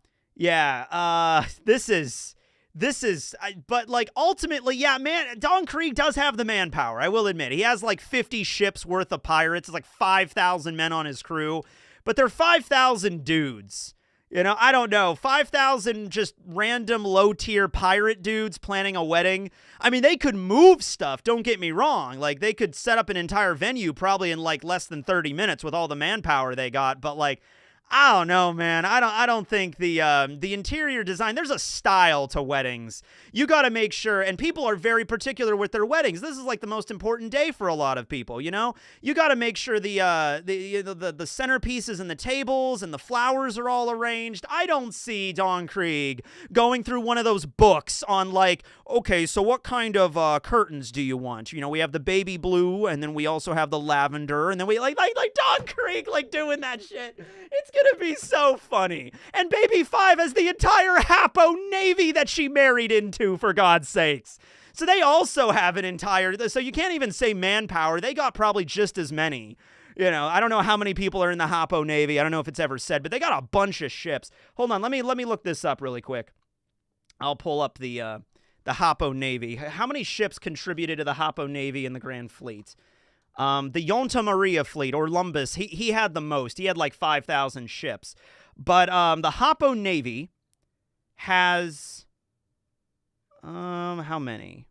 like ultimately, yeah, man, Don Krieg does have the manpower. I will admit, he has like 50 ships worth of pirates. It's like 5,000 men on his crew, but they're 5,000 dudes. You know, I don't know, 5,000 just random low-tier pirate dudes planning a wedding. I mean, they could move stuff, don't get me wrong. Like, they could set up an entire venue probably in, like, less than 30 minutes with all the manpower they got. But, like, I don't know, man. I don't think the interior design, there's a style to weddings. You got to make sure, and people are very particular with their weddings. This is like the most important day for a lot of people, you know? You got to make sure the centerpieces and the tables and the flowers are all arranged. I don't see Don Krieg going through one of those books on like, okay, so what kind of curtains do you want? You know, we have the baby blue, and then we also have the lavender, and then we like Don Krieg like doing that shit. It's gonna be so funny. And Baby 5 has the entire Hapo Navy that she married into, for God's sakes. So they also have an entire, so you can't even say manpower. They got probably just as many. You know, I don't know how many people are in the Hapo Navy. I don't know if it's ever said, but they got a bunch of ships. Hold on, let me look this up really quick. I'll pull up the Hapo Navy. How many ships contributed to the Hapo Navy in the Grand Fleet? The Yonta Maria fleet, or Lumbus, he had the most. He had like 5,000 ships. But the Hapo Navy has, how many?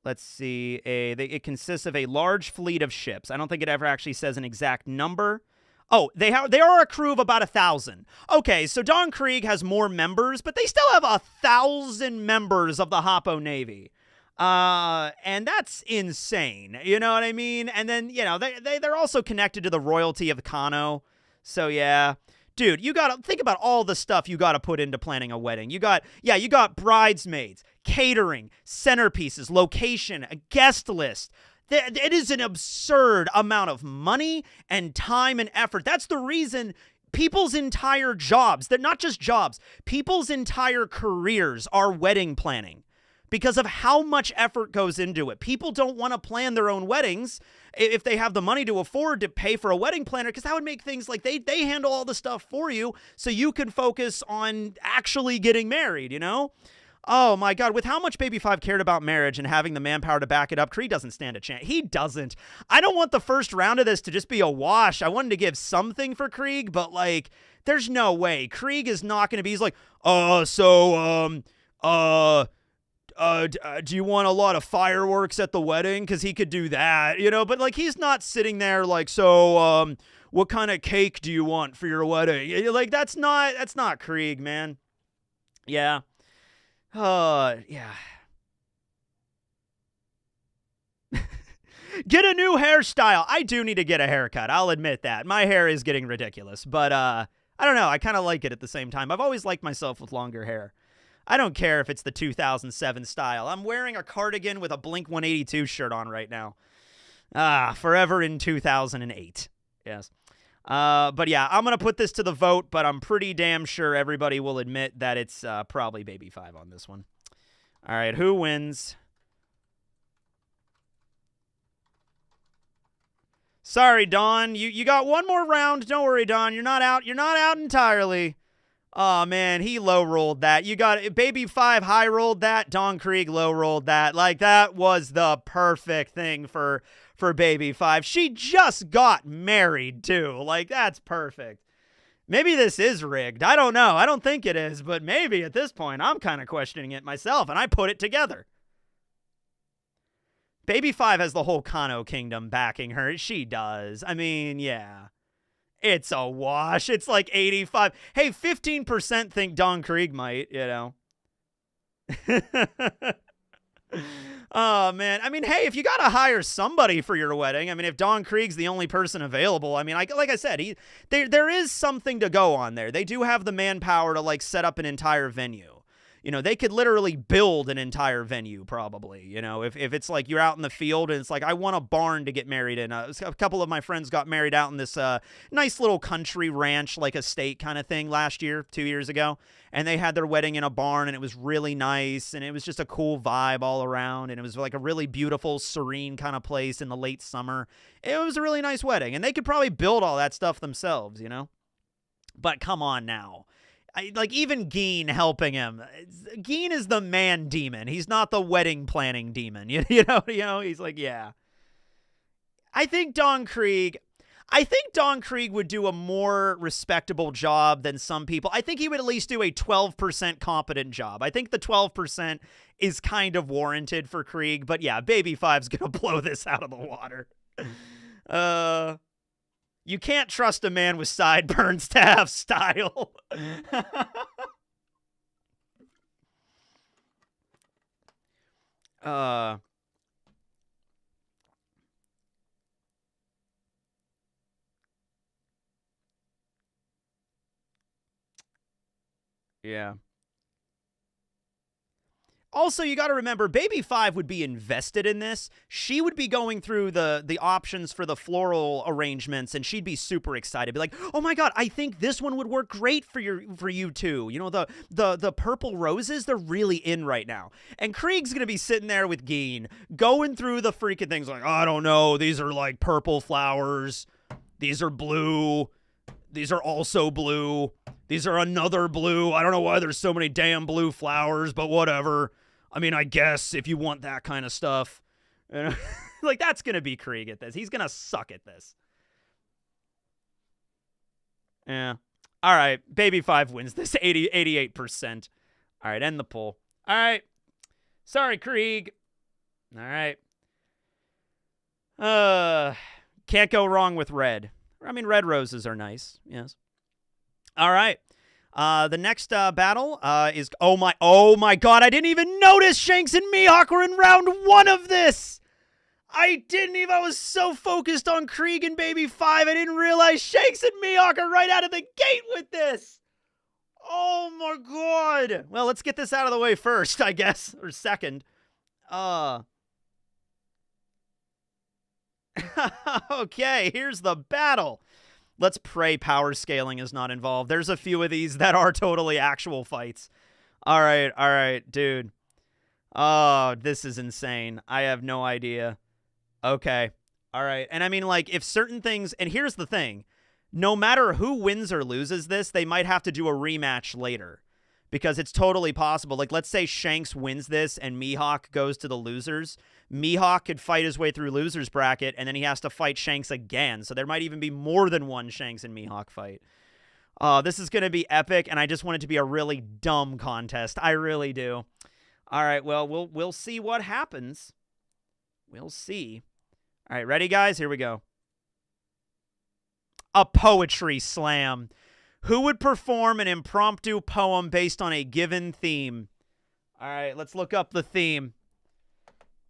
Let's see. It consists of a large fleet of ships. I don't think it ever actually says an exact number. Oh, they are a crew of about 1,000. Okay, so Don Krieg has more members, but they still have 1,000 members of the Hapo Navy. And that's insane. You know what I mean? And then, you know, they're also connected to the royalty of Kano. So yeah, dude, you gotta think about all the stuff you gotta put into planning a wedding. You got bridesmaids, catering, centerpieces, location, a guest list. It is an absurd amount of money and time and effort. That's the reason people's entire jobs, they're not just jobs, people's entire careers are wedding planning. Because of how much effort goes into it. People don't want to plan their own weddings if they have the money to afford to pay for a wedding planner, because that would make things like they handle all the stuff for you so you can focus on actually getting married, you know? Oh my God, with how much Baby 5 cared about marriage and having the manpower to back it up, Krieg doesn't stand a chance. He doesn't. I don't want the first round of this to just be a wash. I wanted to give something for Krieg, but like, there's no way. Krieg is not going to be, he's like, do you want a lot of fireworks at the wedding? Because he could do that, you know, but like he's not sitting there like, so what kind of cake do you want for your wedding? Like that's not Krieg, man. Yeah. Yeah. Get a new hairstyle. I do need to get a haircut. I'll admit that. My hair is getting ridiculous, but I don't know. I kind of like it at the same time. I've always liked myself with longer hair. I don't care if it's the 2007 style. I'm wearing a cardigan with a Blink-182 shirt on right now. Forever in 2008. Yes. But yeah, I'm going to put this to the vote, but I'm pretty damn sure everybody will admit that it's probably Baby 5 on this one. All right, who wins? Sorry, Don. You got one more round. Don't worry, Don. You're not out. You're not out entirely. Oh, man, he low-rolled that. You got Baby 5 high-rolled that. Don Krieg low-rolled that. Like, that was the perfect thing for Baby 5. She just got married, too. Like, that's perfect. Maybe this is rigged. I don't know. I don't think it is, but maybe at this point, I'm kind of questioning it myself, and I put it together. Baby 5 has the whole Kano kingdom backing her. She does. I mean, yeah. It's a wash. It's like 85. Hey, 15% think Don Krieg might, you know. Oh, man. I mean, hey, if you got to hire somebody for your wedding, I mean, if Don Krieg's the only person available, I mean, like I said, there is something to go on there. They do have the manpower to, like, set up an entire venue. You know, they could literally build an entire venue, probably. You know, if it's like you're out in the field and it's like, I want a barn to get married in. A couple of my friends got married out in this nice little country ranch, like estate kind of thing last year, 2 years ago. And they had their wedding in a barn, and it was really nice. And it was just a cool vibe all around. And it was like a really beautiful, serene kind of place in the late summer. It was a really nice wedding. And they could probably build all that stuff themselves, you know. But come on now. Like, even Geen helping him. Geen is the man demon. He's not the wedding planning demon. You know, he's like, yeah. I think Don Krieg would do a more respectable job than some people. I think he would at least do a 12% competent job. I think the 12% is kind of warranted for Krieg. But yeah, Baby 5's going to blow this out of the water. You can't trust a man with sideburns to have style. Yeah. Also, you got to remember, Baby 5 would be invested in this. She would be going through the options for the floral arrangements, and she'd be super excited. Be like, oh my god, I think this one would work great for you two. You know, the purple roses, they're really in right now. And Krieg's gonna be sitting there with Geen, going through the freaking things like, I don't know, these are like purple flowers. These are blue. These are also blue. These are another blue. I don't know why there's so many damn blue flowers, but whatever. I mean, I guess if you want that kind of stuff. Like, that's going to be Krieg at this. He's going to suck at this. Yeah. All right. Baby 5 wins this 88%. All right. End the poll. All right. Sorry, Krieg. All right. Can't go wrong with red. I mean, red roses are nice. Yes. All right. The next battle is... Oh my god, I didn't even notice Shanks and Mihawk were in round 1 of this! I was so focused on Krieg and Baby 5, I didn't realize Shanks and Mihawk are right out of the gate with this! Oh my god! Well, let's get this out of the way first, I guess. Or second. Okay, here's the battle. Let's pray power scaling is not involved. There's a few of these that are totally actual fights. All right, dude. Oh, this is insane. I have no idea. Okay. All right. And I mean, like, if certain things... And here's the thing. No matter who wins or loses this, they might have to do a rematch later. Because it's totally possible. Like, let's say Shanks wins this and Mihawk goes to the losers. Mihawk could fight his way through losers bracket, and then he has to fight Shanks again. So there might even be more than one Shanks and Mihawk fight. This is going to be epic, and I just want it to be a really dumb contest. I really do. All right, well, we'll see what happens. We'll see. All right, ready, guys? Here we go. A poetry slam. Who would perform an impromptu poem based on a given theme? All right, let's look up the theme.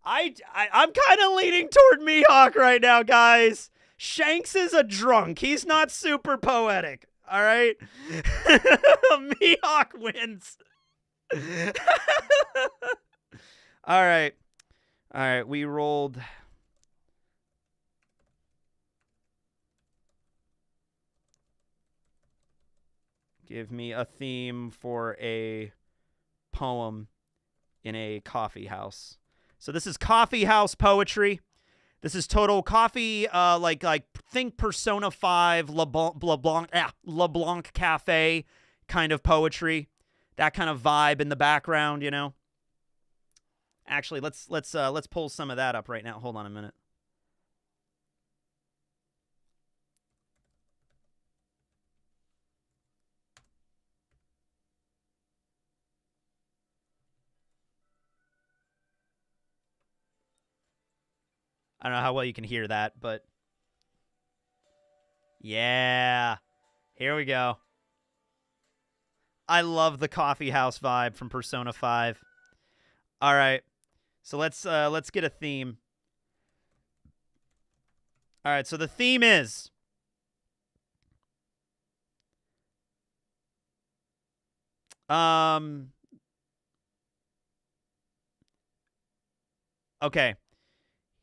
I'm kind of leaning toward Mihawk right now, guys. Shanks is a drunk. He's not super poetic. All right? Mihawk wins. All right. All right, we rolled. Give me a theme for a poem in a coffee house. So this is coffee house poetry. This is total coffee, like think Persona 5, LeBlanc Cafe kind of poetry. That kind of vibe in the background, you know. Actually, let's pull some of that up right now. Hold on a minute. I don't know how well you can hear that, but yeah, here we go. I love the coffee house vibe from Persona 5. All right, so let's get a theme. All right, so the theme is okay.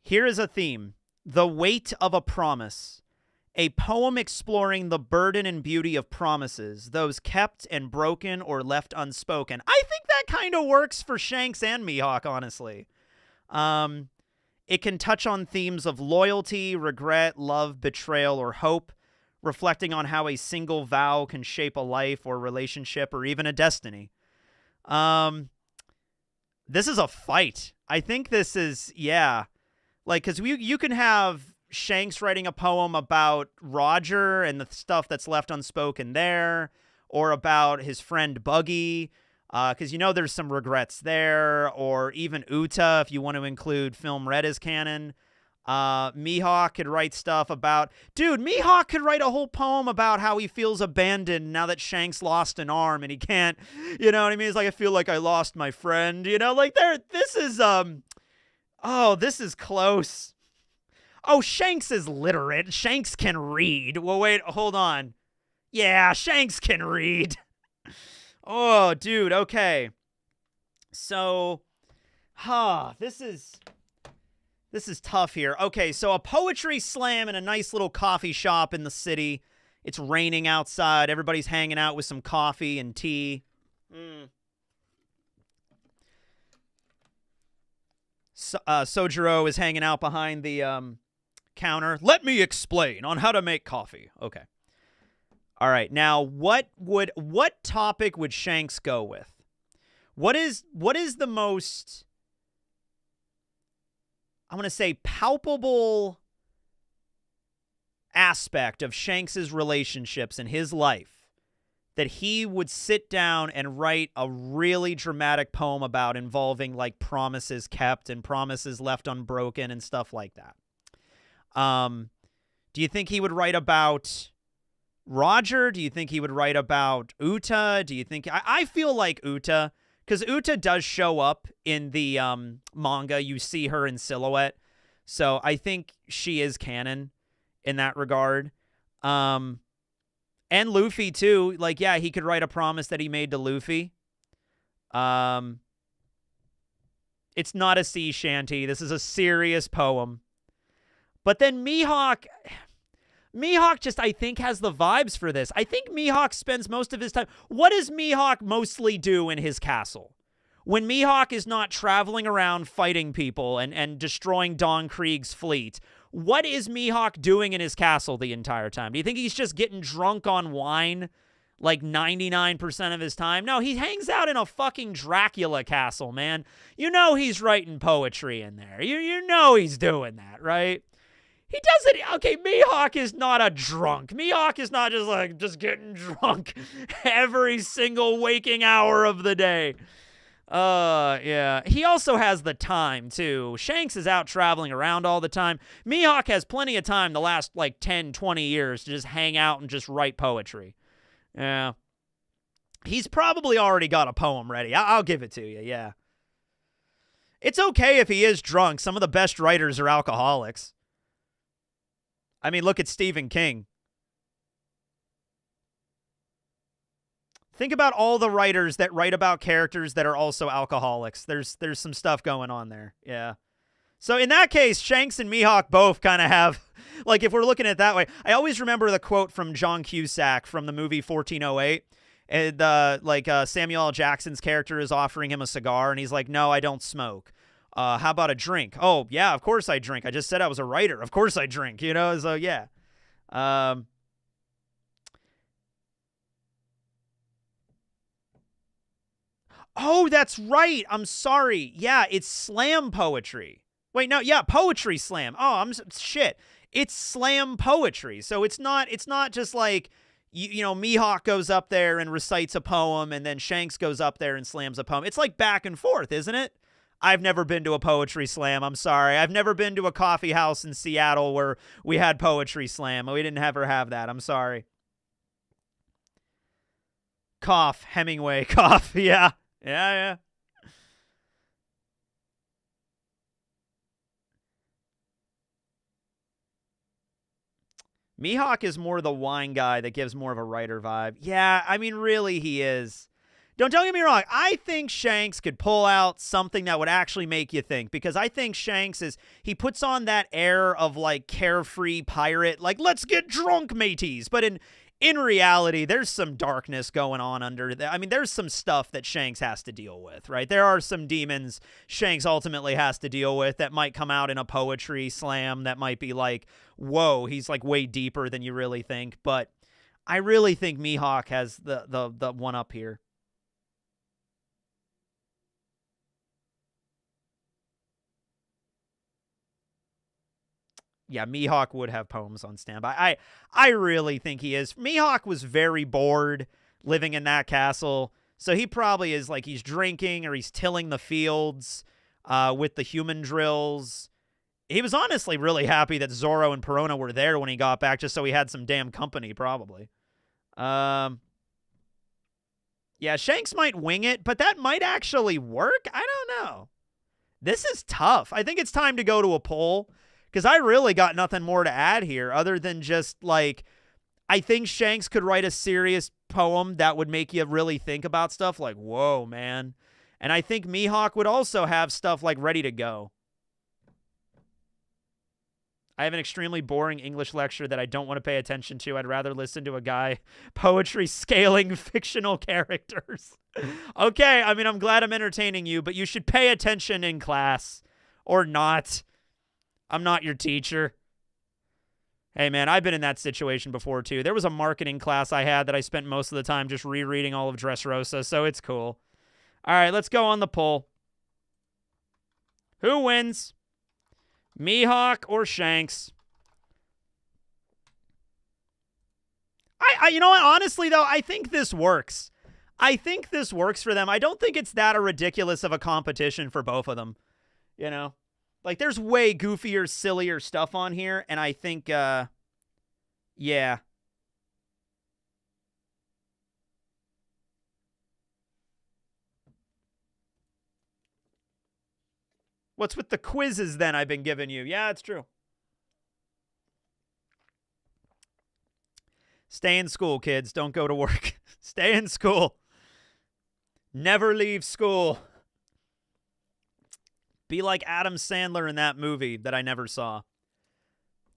Here is a theme. The Weight of a Promise. A poem exploring the burden and beauty of promises, those kept and broken or left unspoken. I think that kind of works for Shanks and Mihawk, honestly. It can touch on themes of loyalty, regret, love, betrayal, or hope, reflecting on how a single vow can shape a life or relationship or even a destiny. This is a fight. I think this is, yeah. Like, because you can have Shanks writing a poem about Roger and the stuff that's left unspoken there, or about his friend Buggy, because you know there's some regrets there, or even Uta, if you want to include Film Red as canon. Mihawk could write stuff about... Dude, Mihawk could write a whole poem about how he feels abandoned now that Shanks lost an arm and he can't... You know what I mean? It's like, I feel like I lost my friend. You know, like, this is... Oh, this is close. Oh, Shanks is literate. Shanks can read. Well, wait, hold on. Yeah, Shanks can read. Oh, dude, okay. So, this is tough here. Okay, so a poetry slam in a nice little coffee shop in the city. It's raining outside. Everybody's hanging out with some coffee and tea. Sojiro is hanging out behind the counter. Let me explain on how to make coffee. Okay. All right. Now, what topic would Shanks go with? What is the most, I'm going to say, palpable aspect of Shanks's relationships in his life that he would sit down and write a really dramatic poem about, involving like promises kept and promises left unbroken and stuff like that? Do you think he would write about Roger? Do you think he would write about Uta? Do you think... I feel like Uta, because Uta does show up in the manga. You see her in silhouette. So I think she is canon in that regard. And Luffy, too. Like, yeah, he could write a promise that he made to Luffy. It's not a sea shanty. This is a serious poem. But then Mihawk just, I think, has the vibes for this. I think Mihawk spends most of his time... What does Mihawk mostly do in his castle? When Mihawk is not traveling around fighting people and destroying Don Krieg's fleet, what is Mihawk doing in his castle the entire time? Do you think he's just getting drunk on wine like 99% of his time? No, he hangs out in a fucking Dracula castle, man. You know he's writing poetry in there. You know he's doing that, right? He does it. Okay, Mihawk is not a drunk. Mihawk is not just getting drunk every single waking hour of the day. Yeah. He also has the time, too. Shanks is out traveling around all the time. Mihawk has plenty of time the last, 10, 20 years to just hang out and just write poetry. Yeah. He's probably already got a poem ready. I'll give it to you, yeah. It's okay if he is drunk. Some of the best writers are alcoholics. I mean, look at Stephen King. Think about all the writers that write about characters that are also alcoholics. There's some stuff going on there. Yeah. So in that case, Shanks and Mihawk both kind of have, like, if we're looking at it that way, I always remember the quote from John Cusack from the movie 1408. And Samuel L. Jackson's character is offering him a cigar, and he's like, "No, I don't smoke. How about a drink?" "Oh, yeah, of course I drink. I just said I was a writer. Of course I drink." You know, so yeah. Oh, that's right. I'm sorry. Yeah, it's slam poetry. Wait, no, yeah, poetry slam. Oh, shit. It's slam poetry. So it's not just like you know, Mihawk goes up there and recites a poem and then Shanks goes up there and slams a poem. It's like back and forth, isn't it? I've never been to a poetry slam. I'm sorry. I've never been to a coffee house in Seattle where we had poetry slam. We didn't ever have that. I'm sorry. Cough, Hemingway, cough. Yeah. Yeah. Mihawk is more the wine guy that gives more of a writer vibe. Yeah, I mean, really, he is. Don't get me wrong. I think Shanks could pull out something that would actually make you think, because I think Shanks he puts on that air of like carefree pirate, like, let's get drunk, mateys. But in reality, there's some darkness going on under that. I mean, there's some stuff that Shanks has to deal with, right? There are some demons Shanks ultimately has to deal with that might come out in a poetry slam that might be like, whoa, he's like way deeper than you really think. But I really think Mihawk has the one up here. Yeah, Mihawk would have poems on standby. I really think he is. Mihawk was very bored living in that castle, so he probably is like he's drinking or he's tilling the fields with the human drills. He was honestly really happy that Zoro and Perona were there when he got back, just so he had some damn company, probably. Yeah, Shanks might wing it, but that might actually work. I don't know. This is tough. I think it's time to go to a poll, because I really got nothing more to add here other than just, like, I think Shanks could write a serious poem that would make you really think about stuff like, whoa, man. And I think Mihawk would also have stuff, like, ready to go. I have an extremely boring English lecture that I don't want to pay attention to. I'd rather listen to a guy poetry scaling fictional characters. Okay, I mean, I'm glad I'm entertaining you, but you should pay attention in class. Or not. I'm not your teacher. Hey, man, I've been in that situation before, too. There was a marketing class I had that I spent most of the time just rereading all of Dressrosa, so it's cool. All right, let's go on the poll. Who wins? Mihawk or Shanks? You know what? Honestly, though, I think this works. I think this works for them. I don't think it's that ridiculous of a competition for both of them. You know? Like, there's way goofier, sillier stuff on here, and I think, yeah. What's with the quizzes, then, I've been giving you? Yeah, it's true. Stay in school, kids. Don't go to work. Stay in school. Never leave school. Be like Adam Sandler in that movie that I never saw.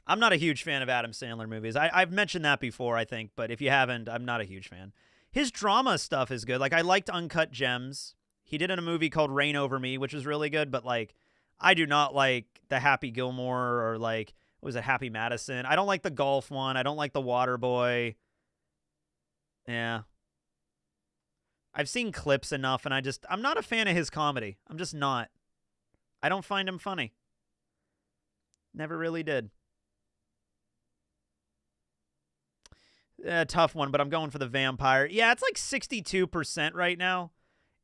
I'm not a huge fan of Adam Sandler movies. I've mentioned that before, I think, but if you haven't, I'm not a huge fan. His drama stuff is good. Like, I liked Uncut Gems. He did in a movie called Reign Over Me, which was really good, but, like, I do not like the Happy Gilmore or, like, what was it, Happy Madison? I don't like the golf one. I don't like the Waterboy. Yeah. I've seen clips enough, and I'm not a fan of his comedy. I'm just not. I don't find him funny. Never really did. Tough one, but I'm going for the vampire. Yeah, it's like 62% right now.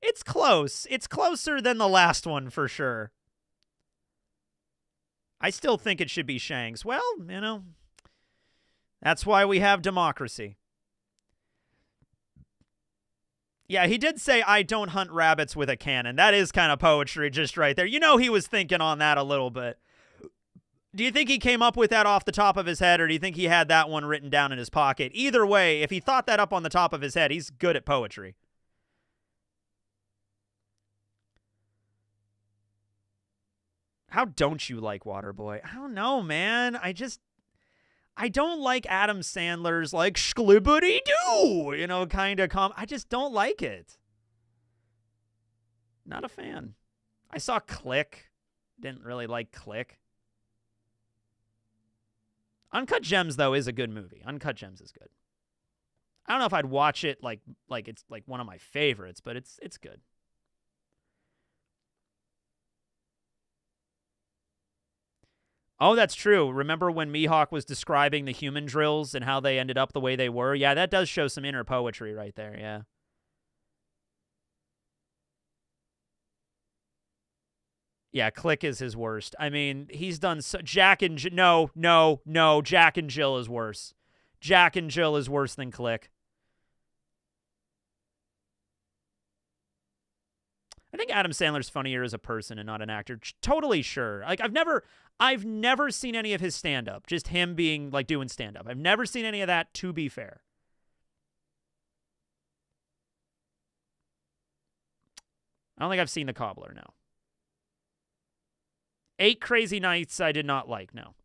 It's close. It's closer than the last one for sure. I still think it should be Shanks. Well, you know, that's why we have democracy. Yeah, he did say, I don't hunt rabbits with a cannon. That is kind of poetry just right there. You know he was thinking on that a little bit. Do you think he came up with that off the top of his head, or do you think he had that one written down in his pocket? Either way, if he thought that up on the top of his head, he's good at poetry. How don't you like Waterboy? I don't know, man. I don't like Adam Sandler's, like, schlibbity-doo, you know, kind of I just don't like it. Not a fan. I saw Click. Didn't really like Click. Uncut Gems, though, is a good movie. Uncut Gems is good. I don't know if I'd watch it like it's like one of my favorites, but it's good. Oh, that's true. Remember when Mihawk was describing the human drills and how they ended up the way they were? Yeah, that does show some inner poetry right there, yeah. Yeah, Click is his worst. I mean, he's done so... Jack and Jill... No. Jack and Jill is worse. Jack and Jill is worse than Click. I think Adam Sandler's funnier as a person and not an actor. Totally sure. Like, I've never seen any of his stand-up. Just him being, like, doing stand-up. I've never seen any of that, to be fair. I don't think I've seen The Cobbler, no. 8 Crazy Nights I did not like, no.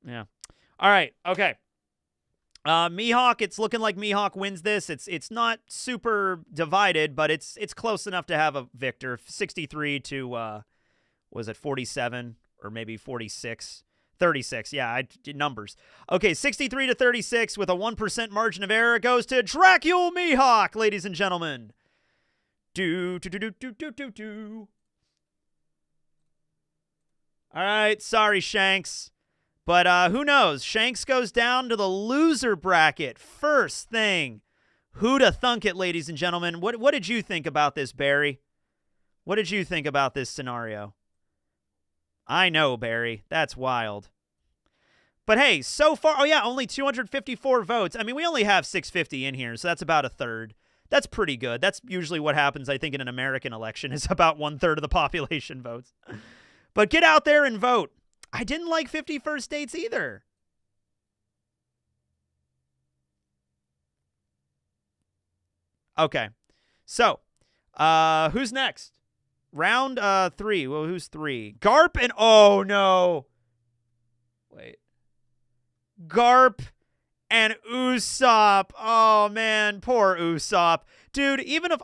Yeah. All right, okay. Mihawk, it's looking like Mihawk wins this. It's not super divided, but it's close enough to have a victor. 63 to, was it 47 or maybe 46? 36, yeah, I did numbers. Okay, 63 to 36 with a 1% margin of error goes to Dracule Mihawk, ladies and gentlemen. Do. All right, sorry, Shanks. But who knows? Shanks goes down to the loser bracket. First thing. Who'da thunk it, ladies and gentlemen? What did you think about this, Barry? What did you think about this scenario? I know, Barry. That's wild. But hey, so far, oh yeah, only 254 votes. I mean, we only have 650 in here, so that's about a third. That's pretty good. That's usually what happens, I think, in an American election, is about 1/3 of the population votes. But get out there and vote. I didn't like 50 First Dates either. Okay. So, who's next? Round 3. Well, who's 3? Garp and... Oh, no. Wait. Garp and Usopp. Oh, man. Poor Usopp. Dude, even if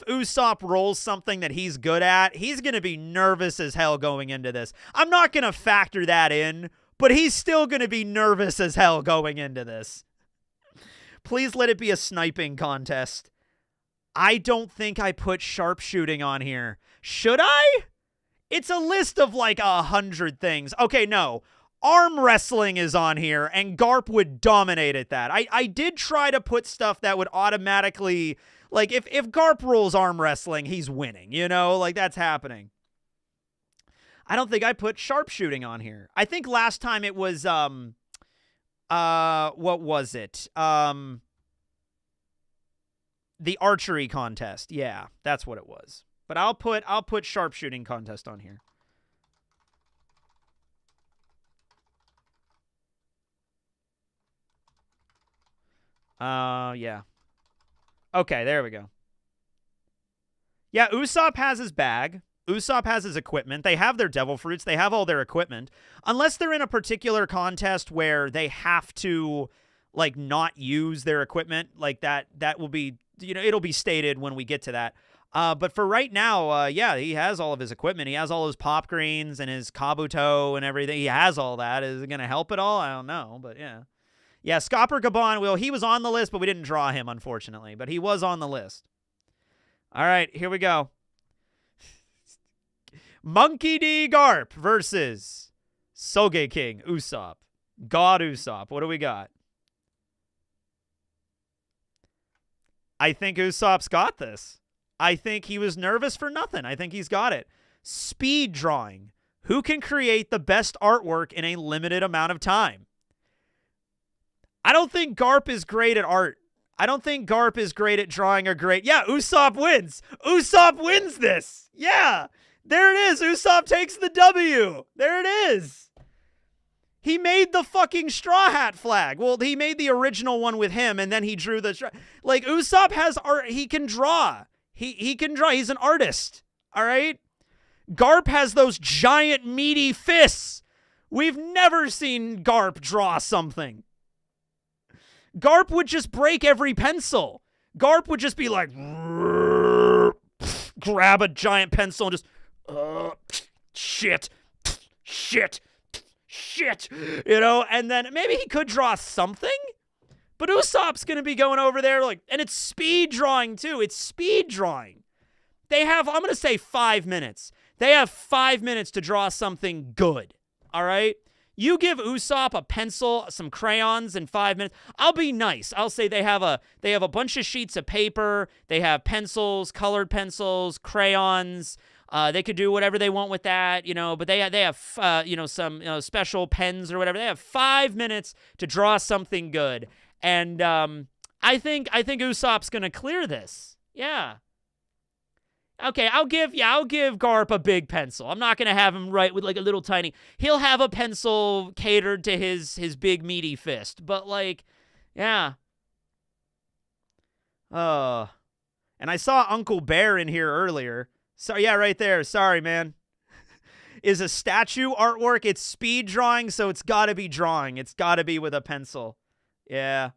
Usopp rolls something that he's good at, he's going to be nervous as hell going into this. I'm not going to factor that in, but he's still going to be nervous as hell going into this. Please let it be a sniping contest. I don't think I put sharpshooting on here. Should I? It's a list of like 100 things. Okay, no. Arm wrestling is on here, and Garp would dominate at that. I did try to put stuff that would automatically... Like, if Garp rolls arm wrestling, he's winning, you know? Like, that's happening. I don't think I put sharpshooting on here. I think last time it was, what was it? The archery contest. Yeah, that's what it was. But I'll put sharpshooting contest on here. Yeah. Okay, there we go. Yeah, Usopp has his bag. Usopp has his equipment. They have their devil fruits. They have all their equipment. Unless they're in a particular contest where they have to, like, not use their equipment. Like, that will be, you know, it'll be stated when we get to that. But for right now, yeah, he has all of his equipment. He has all his pop greens and his kabuto and everything. He has all that. Is it going to help at all? I don't know, but yeah. Yeah, Scopper Gabon, well, he was on the list, but we didn't draw him, unfortunately. But he was on the list. All right, here we go. Monkey D. Garp versus Sogeking Usopp. God Usopp. What do we got? I think Usopp's got this. I think he was nervous for nothing. I think he's got it. Speed drawing. Who can create the best artwork in a limited amount of time? I don't think Garp is great at art. I don't think Garp is great at drawing or great. Yeah, Usopp wins. Usopp wins this. Yeah. There it is. Usopp takes the W. There it is. He made the fucking Straw Hat flag. Well, he made the original one with him, and then he drew the... Like, Usopp has art. He can draw. He can draw. He's an artist. All right? Garp has those giant, meaty fists. We've never seen Garp draw something. Garp would just break every pencil. Garp would just be like... grab a giant pencil and just... shit. You know, and then maybe he could draw something, but Usopp's going to be going over there like, and it's speed drawing too. It's speed drawing. They have, I'm going to say 5 minutes. They have 5 minutes to draw something good. All right. You give Usopp a pencil, some crayons in 5 minutes. I'll be nice. I'll say they have a bunch of sheets of paper. They have pencils, colored pencils, crayons. They could do whatever they want with that, you know, but they have, you know, some special pens or whatever. They have 5 minutes to draw something good. And I think Usopp's going to clear this. Yeah. Okay, I'll give Garp a big pencil. I'm not going to have him write with like a little tiny. He'll have a pencil catered to his big meaty fist. But like, yeah. And I saw Uncle Bear in here earlier. So yeah, right there. Sorry, man. Is a statue artwork. It's speed drawing, so it's got to be drawing. It's got to be with a pencil. Yeah.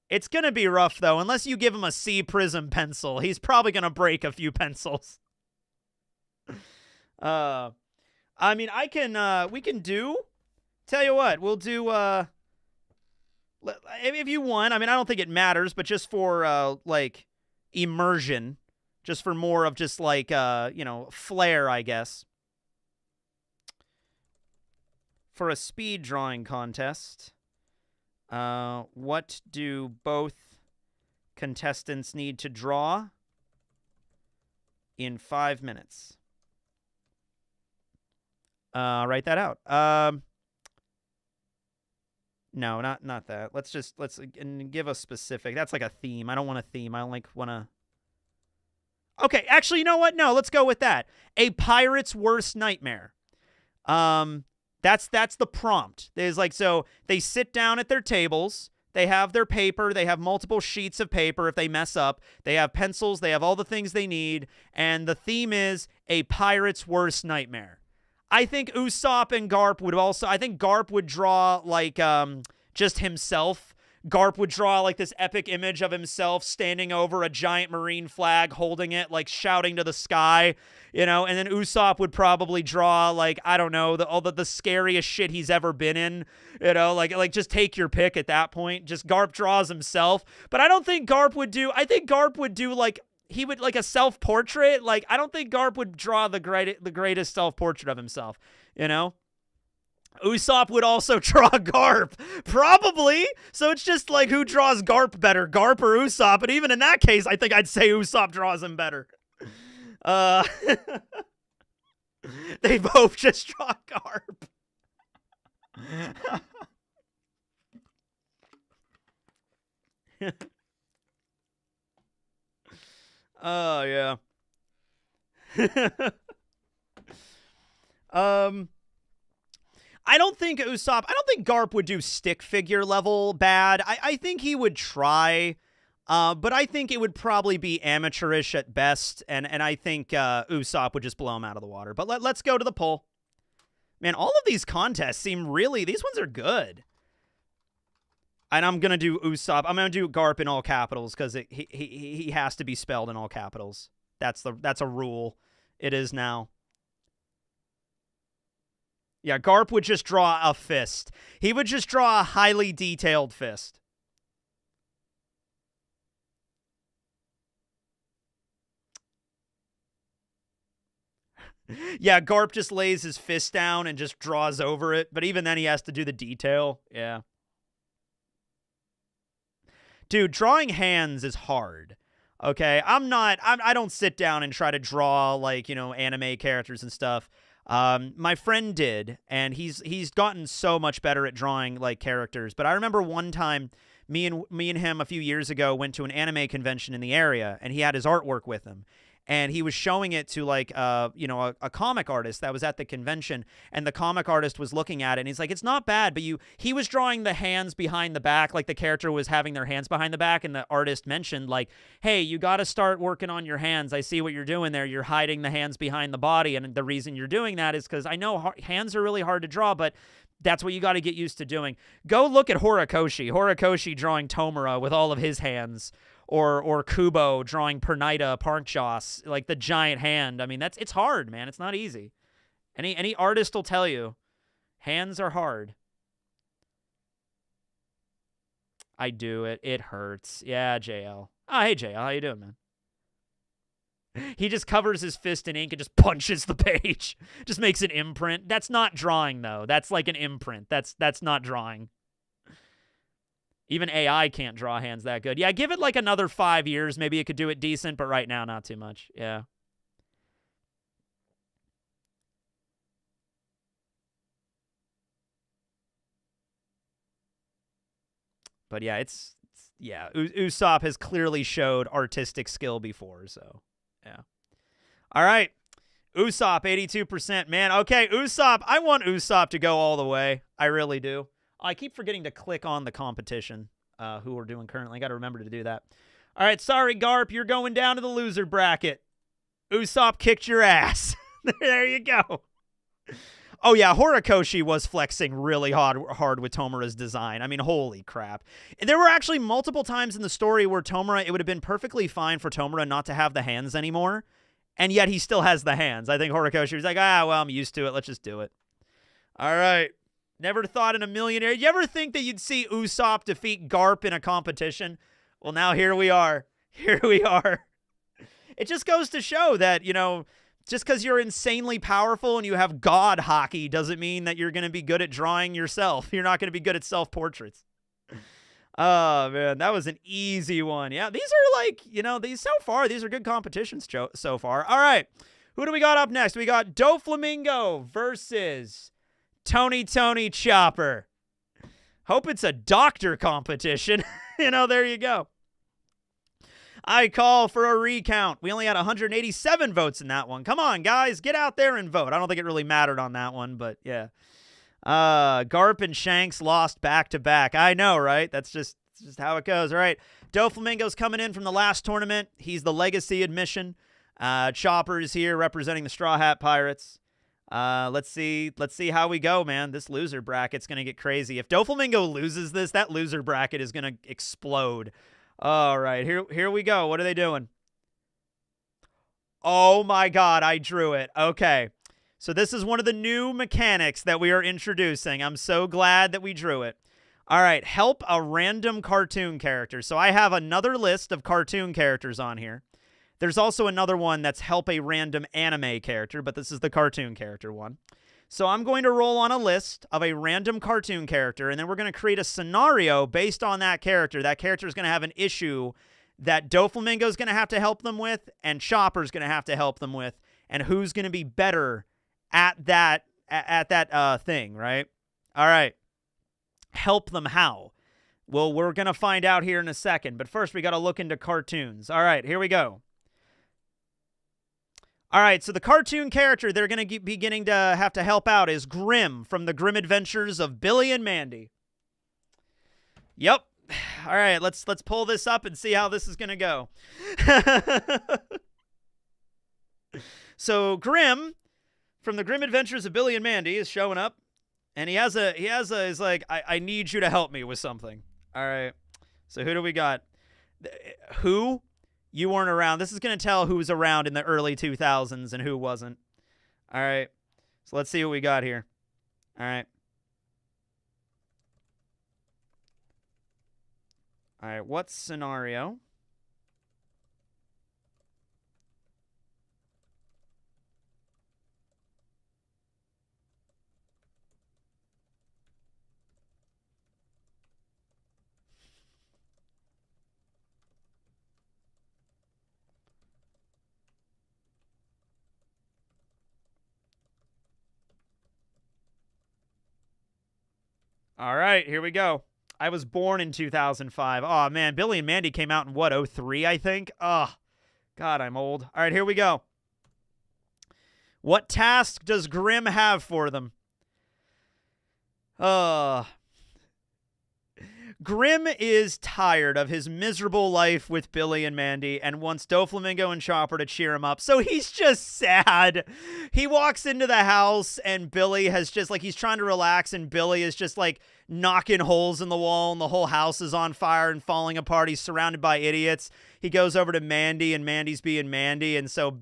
It's going to be rough, though. Unless you give him a C Prism pencil. He's probably going to break a few pencils. I mean, we can do... Tell you what, we'll do... if you want, I mean, I don't think it matters, but just for, like, immersion... Just for more of just like, you know, flair, I guess. For a speed drawing contest, what do both contestants need to draw in 5 minutes? Write that out. No, not that. Let's give a specific. That's like a theme. I don't want a theme. I don't like want to... Okay, actually, you know what? No, let's go with that. A pirate's worst nightmare. That's the prompt. There's like, so they sit down at their tables. They have their paper. They have multiple sheets of paper if they mess up. They have pencils. They have all the things they need. And the theme is a pirate's worst nightmare. I think Usopp and Garp would also, I think Garp would draw like just himself. Garp would draw like this epic image of himself standing over a giant marine flag, holding it, like shouting to the sky, you know, and then Usopp would probably draw like, I don't know, all the scariest shit he's ever been in, you know, like just take your pick at that point. Just Garp draws himself. But I don't think Garp would do, I think Garp would do like, he would like a self-portrait. Like, I don't think Garp would draw the greatest self-portrait of himself, you know? Usopp would also draw Garp. Probably. So it's just like who draws Garp better, Garp or Usopp? And even in that case, I think I'd say Usopp draws him better. They both just draw Garp. Oh, yeah. I don't think Garp would do stick figure level bad. I think he would try, but I think it would probably be amateurish at best, and I think Usopp would just blow him out of the water. But let's go to the poll. Man, all of these contests seem really, these ones are good. And I'm going to do Usopp. I'm going to do Garp in all capitals because he has to be spelled in all capitals. That's a rule. It is now. Yeah, Garp would just draw a fist. He would just draw a highly detailed fist. Yeah, Garp just lays his fist down and just draws over it. But even then, he has to do the detail. Yeah. Dude, drawing hands is hard. Okay, I don't sit down and try to draw, like, you know, anime characters and stuff. My friend did, and he's gotten so much better at drawing like characters. But I remember one time, me and him a few years ago went to an anime convention in the area, and he had his artwork with him. And he was showing it to like a comic artist that was at the convention, and the comic artist was looking at it, and he's like, it's not bad, but he was drawing the hands behind the back, like the character was having their hands behind the back, and the artist mentioned like, hey, you got to start working on your hands. I see what you're doing there. You're hiding the hands behind the body, and the reason you're doing that is because I know hands are really hard to draw, but that's what you got to get used to doing. Go look at Horikoshi drawing Tomura with all of his hands. Or Kubo drawing Pernita Parkjoss, like the giant hand. I mean, it's hard, man. It's not easy. Any artist will tell you, hands are hard. I do it. It hurts. Yeah, JL. Oh, hey, JL. How you doing, man? He just covers his fist in ink and just punches the page. Just makes an imprint. That's not drawing, though. That's like an imprint. That's not drawing. Even AI can't draw hands that good. Yeah, give it like another 5 years. Maybe it could do it decent, but right now, not too much. Yeah. But yeah, yeah. Usopp has clearly showed artistic skill before, so yeah. All right. Usopp, 82%. Man, okay, Usopp. I want Usopp to go all the way. I really do. I keep forgetting to click on the competition, who we're doing currently. Got to remember to do that. All right, sorry, Garp. You're going down to the loser bracket. Usopp kicked your ass. There you go. Oh, yeah, Horikoshi was flexing really hard with Tomura's design. I mean, holy crap. There were actually multiple times in the story where Tomura, it would have been perfectly fine for Tomura not to have the hands anymore, and yet he still has the hands. I think Horikoshi was like, well, I'm used to it. Let's just do it. All right. Never thought in a million years. You ever think that you'd see Usopp defeat Garp in a competition? Well, now here we are. Here we are. It just goes to show that, just because you're insanely powerful and you have god hockey doesn't mean that you're going to be good at drawing yourself. You're not going to be good at self-portraits. Oh, man, that was an easy one. Yeah, these are like, these are good competitions so far. All right, who do we got up next? We got Doflamingo versus Tony Chopper. Hope it's a doctor competition. There you go. I call for a recount. We only had 187 votes in that one. Come on, guys. Get out there and vote. I don't think it really mattered on that one, but yeah. Garp and Shanks lost back-to-back. I know, right? That's just how it goes. All right. Doflamingo's coming in from the last tournament. He's the legacy admission. Chopper is here representing the Straw Hat Pirates. Let's see how we go, man. This loser bracket's going to get crazy. If Doflamingo loses this, that loser bracket is going to explode. All right, here we go. What are they doing? Oh my God, I drew it. Okay. So this is one of the new mechanics that we are introducing. I'm so glad that we drew it. All right, help a random cartoon character. So I have another list of cartoon characters on here. There's also another one that's help a random anime character, but this is the cartoon character one. So I'm going to roll on a list of a random cartoon character, and then we're going to create a scenario based on that character. That character is going to have an issue that Doflamingo is going to have to help them with, and Chopper's going to have to help them with, and who's going to be better at that thing, right? All right. Help them how? Well, we're going to find out here in a second, but first we got to look into cartoons. All right, here we go. All right, so the cartoon character they're going to be beginning to have to help out is Grim from the Grim Adventures of Billy and Mandy. Yep. All right, let's pull this up and see how this is going to go. So Grim from the Grim Adventures of Billy and Mandy is showing up, and he's like, I need you to help me with something. All right. So who do we got? Who? You weren't around. This is going to tell who was around in the early 2000s and who wasn't. All right. So let's see what we got here. All right. All right. What scenario? All right, here we go. I was born in 2005. Oh, man. Billy and Mandy came out in, what, '03, I think? Oh, God, I'm old. All right, here we go. What task does Grimm have for them? Grimm is tired of his miserable life with Billy and Mandy and wants Doflamingo and Chopper to cheer him up. So he's just sad. He walks into the house and Billy has just like, he's trying to relax and Billy is just like knocking holes in the wall and the whole house is on fire and falling apart. He's surrounded by idiots. He goes over to Mandy and Mandy's being Mandy. And so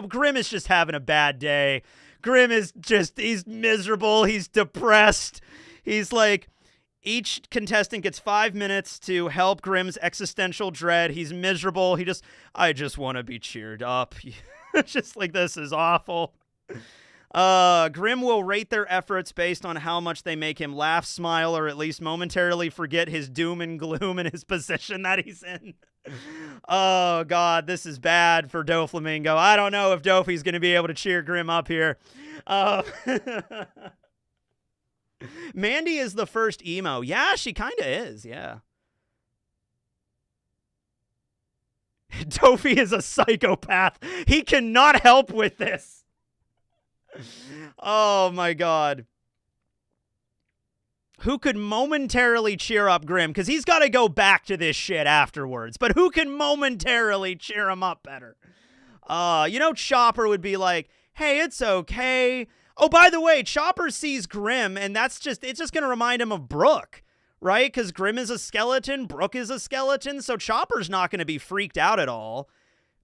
Grimm is just having a bad day. Grimm is just, he's miserable. He's depressed. He's like, each contestant gets 5 minutes to help Grimm's existential dread. He's miserable. I just want to be cheered up. Just like, this is awful. Grimm will rate their efforts based on how much they make him laugh, smile, or at least momentarily forget his doom and gloom and his position that he's in. Oh, God, this is bad for Doflamingo. I don't know if Dofi's going to be able to cheer Grimm up here. Mandy is the first emo. Yeah, she kind of is, yeah. Dofi is a psychopath. He cannot help with this. Oh, my God. Who could momentarily cheer up Grimm? Because he's got to go back to this shit afterwards. But who can momentarily cheer him up better? Chopper would be like, hey, it's okay. Oh, by the way, Chopper sees Grimm, and it's just going to remind him of Brooke, right? Because Grimm is a skeleton, Brooke is a skeleton, so Chopper's not going to be freaked out at all.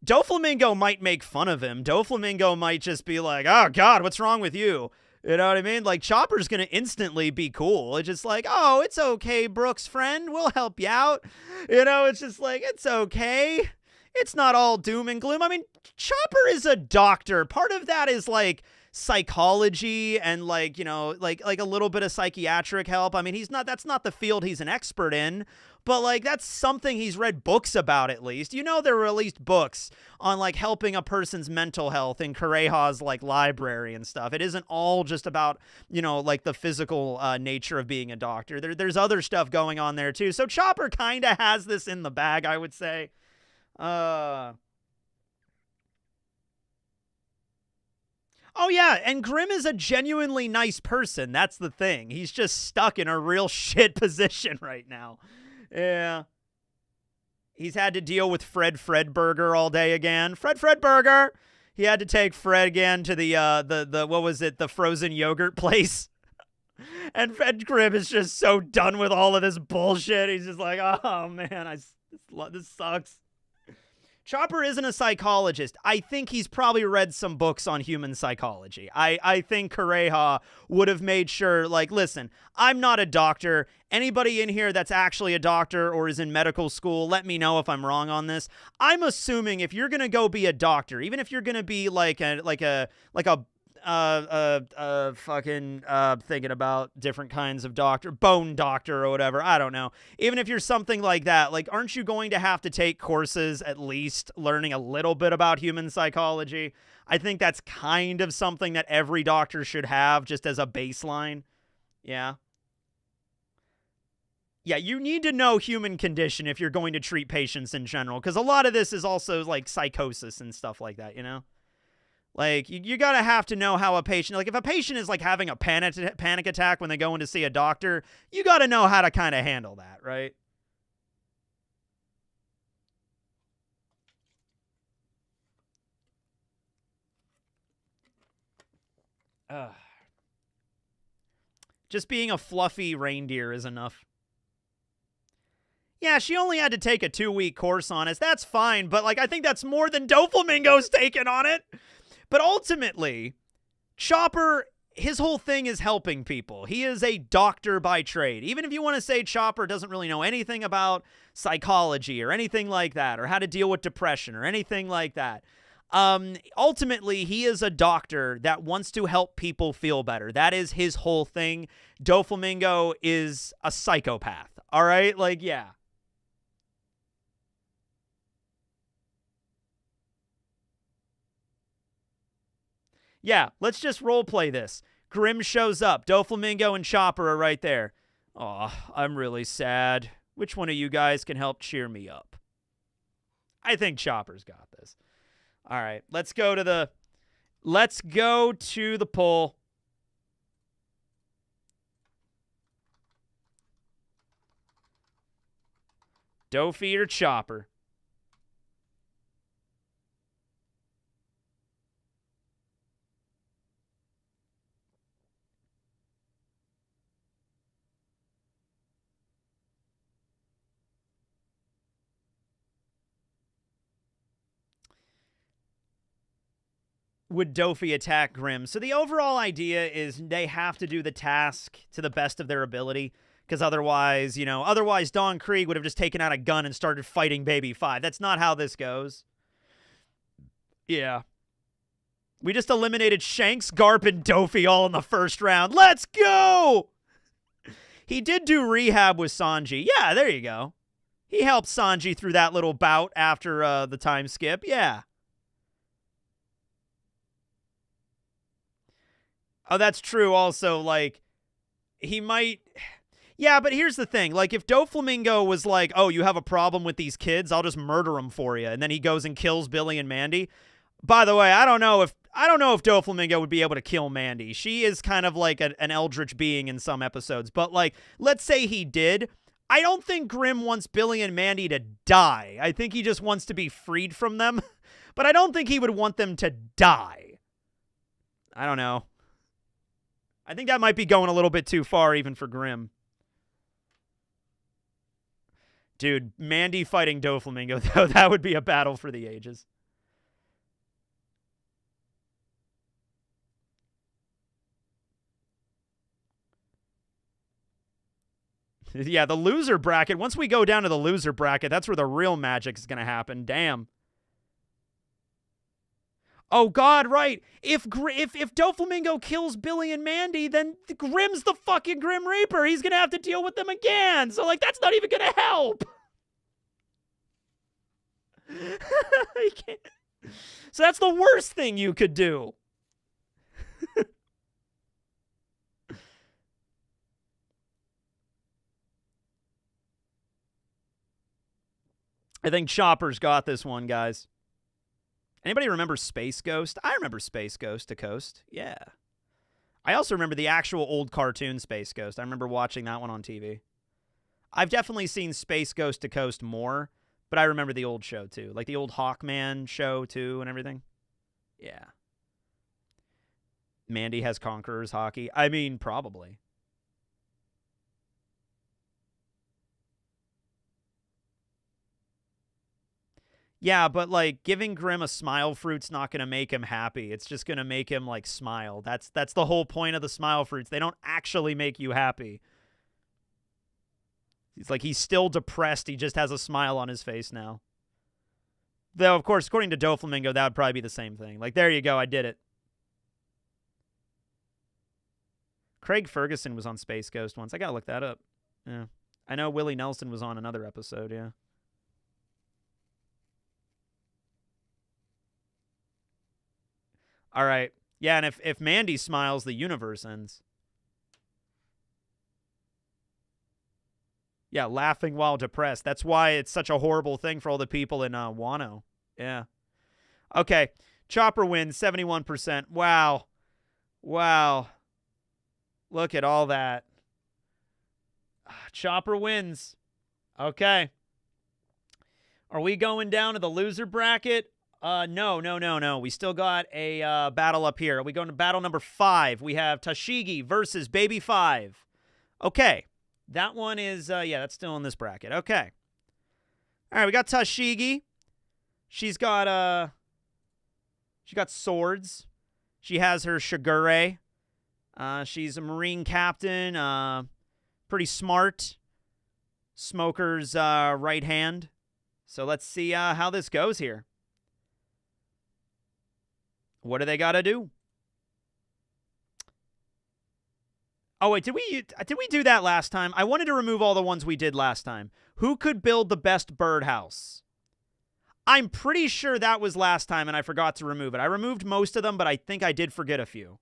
Doflamingo might make fun of him. Doflamingo might just be like, oh, God, what's wrong with you? You know what I mean? Like, Chopper's going to instantly be cool. It's just like, oh, it's okay, Brooke's friend. We'll help you out. It's just like, it's okay. It's not all doom and gloom. I mean, Chopper is a doctor. Part of that is, like, psychology and like a little bit of psychiatric help. I mean, that's not the field he's an expert in, but like that's something he's read books about at least. There were released books on like helping a person's mental health in Kureha's like library and stuff. It isn't all just about, like the physical nature of being a doctor. There's other stuff going on there too. So Chopper kind of has this in the bag, I would say. Oh, yeah, and Grimm is a genuinely nice person. That's the thing. He's just stuck in a real shit position right now. Yeah. He's had to deal with Fredburger all day again. Fredburger! He had to take Fred again to the what was it, the frozen yogurt place. And Fred Grimm is just so done with all of this bullshit. He's just like, oh, man, this sucks. Chopper isn't a psychologist. I think he's probably read some books on human psychology. I think Kureha would have made sure, like, listen, I'm not a doctor. Anybody in here that's actually a doctor or is in medical school, let me know if I'm wrong on this. I'm assuming if you're going to go be a doctor, even if you're going to be thinking about different kinds of doctor, bone doctor or whatever, I don't know. Even if you're something like that, like, aren't you going to have to take courses at least learning a little bit about human psychology? I think that's kind of something that every doctor should have just as a baseline. Yeah. Yeah, you need to know human condition if you're going to treat patients in general, because a lot of this is also like psychosis and stuff like that, Like, you gotta have to know how a patient, like if a patient is like having a panic attack when they go in to see a doctor, you gotta know how to kind of handle that, right? Just being a fluffy reindeer is enough. Yeah, she only had to take a 2-week course on us. That's fine, but like I think that's more than Doflamingo's taken on it. But ultimately, Chopper, his whole thing is helping people. He is a doctor by trade. Even if you want to say Chopper doesn't really know anything about psychology or anything like that, or how to deal with depression or anything like that, ultimately, he is a doctor that wants to help people feel better. That is his whole thing. Doflamingo is a psychopath. All right? Like, yeah. Yeah, let's just role play this. Grimm shows up. Doflamingo and Chopper are right there. Aw, I'm really sad. Which one of you guys can help cheer me up? I think Chopper's got this. All right, let's go to the poll. Dofi or Chopper? Would Dofi attack Grimm? So the overall idea is they have to do the task to the best of their ability, because otherwise Don Krieg would have just taken out a gun and started fighting Baby 5. That's not how this goes. Yeah. We just eliminated Shanks, Garp, and Dofi all in the first round. Let's go! He did do rehab with Sanji. Yeah, there you go. He helped Sanji through that little bout after the time skip. Yeah. Oh, that's true also. Like, he might... Yeah, but here's the thing. Like, if Doflamingo was like, oh, you have a problem with these kids, I'll just murder them for you. And then he goes and kills Billy and Mandy. By the way, I don't know if Doflamingo would be able to kill Mandy. She is kind of like an eldritch being in some episodes. But, like, let's say he did. I don't think Grimm wants Billy and Mandy to die. I think he just wants to be freed from them. But I don't think he would want them to die. I don't know. I think that might be going a little bit too far even for Grimm. Dude, Mandy fighting Doflamingo, though, that would be a battle for the ages. Yeah, the loser bracket. Once we go down to the loser bracket, that's where the real magic is going to happen. Damn. Oh, God, right. If Doflamingo kills Billy and Mandy, then Grimm's the fucking Grim Reaper. He's going to have to deal with them again. So, like, that's not even going to help. So that's the worst thing you could do. I think Chopper's got this one, guys. Anybody remember Space Ghost? I remember Space Ghost to Coast. Yeah. I also remember the actual old cartoon Space Ghost. I remember watching that one on TV. I've definitely seen Space Ghost to Coast more, but I remember the old show too. Like the old Hawkman show too and everything. Yeah. Mandy has Conqueror's Hockey. I mean, probably. Yeah, but, like, giving Grimm a smile fruit's not going to make him happy. It's just going to make him, like, smile. That's the whole point of the smile fruits. They don't actually make you happy. It's like he's still depressed. He just has a smile on his face now. Though, of course, according to Doflamingo, that would probably be the same thing. Like, there you go. I did it. Craig Ferguson was on Space Ghost once. I got to look that up. Yeah. I know Willie Nelson was on another episode, yeah. All right. Yeah, and if Mandy smiles, the universe ends. Yeah, laughing while depressed. That's why it's such a horrible thing for all the people in Wano. Yeah. Okay. Chopper wins, 71%. Wow. Wow. Look at all that. Chopper wins. Okay. Are we going down to the loser bracket? No. We still got a battle up here. Are we going to battle number 5? We have Tashigi versus Baby 5. Okay. That one is, yeah, that's still in this bracket. Okay. All right, we got Tashigi. She got swords. She has her Shigure. She's a Marine captain. Pretty smart. Smoker's right hand. So let's see how this goes here. What do they got to do? Oh, wait, did we do that last time? I wanted to remove all the ones we did last time. Who could build the best birdhouse? I'm pretty sure that was last time, and I forgot to remove it. I removed most of them, but I think I did forget a few.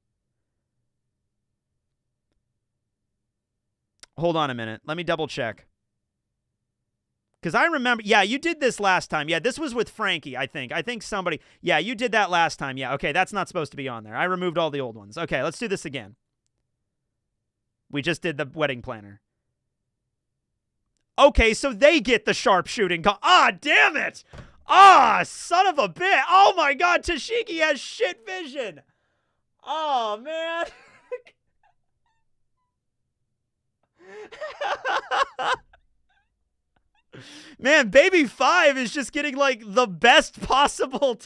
Hold on a minute. Let me double check. Because I remember, yeah, you did this last time. Yeah, this was with Frankie, I think. I think somebody, yeah, you did that last time. Yeah, okay, that's not supposed to be on there. I removed all the old ones. Okay, let's do this again. We just did the wedding planner. Okay, so they get the sharpshooting. Ah, damn it! Ah, son of a bitch! Oh my god, Tashigi has shit vision! Oh, man. Man, Baby 5 is just getting, like, the best possible...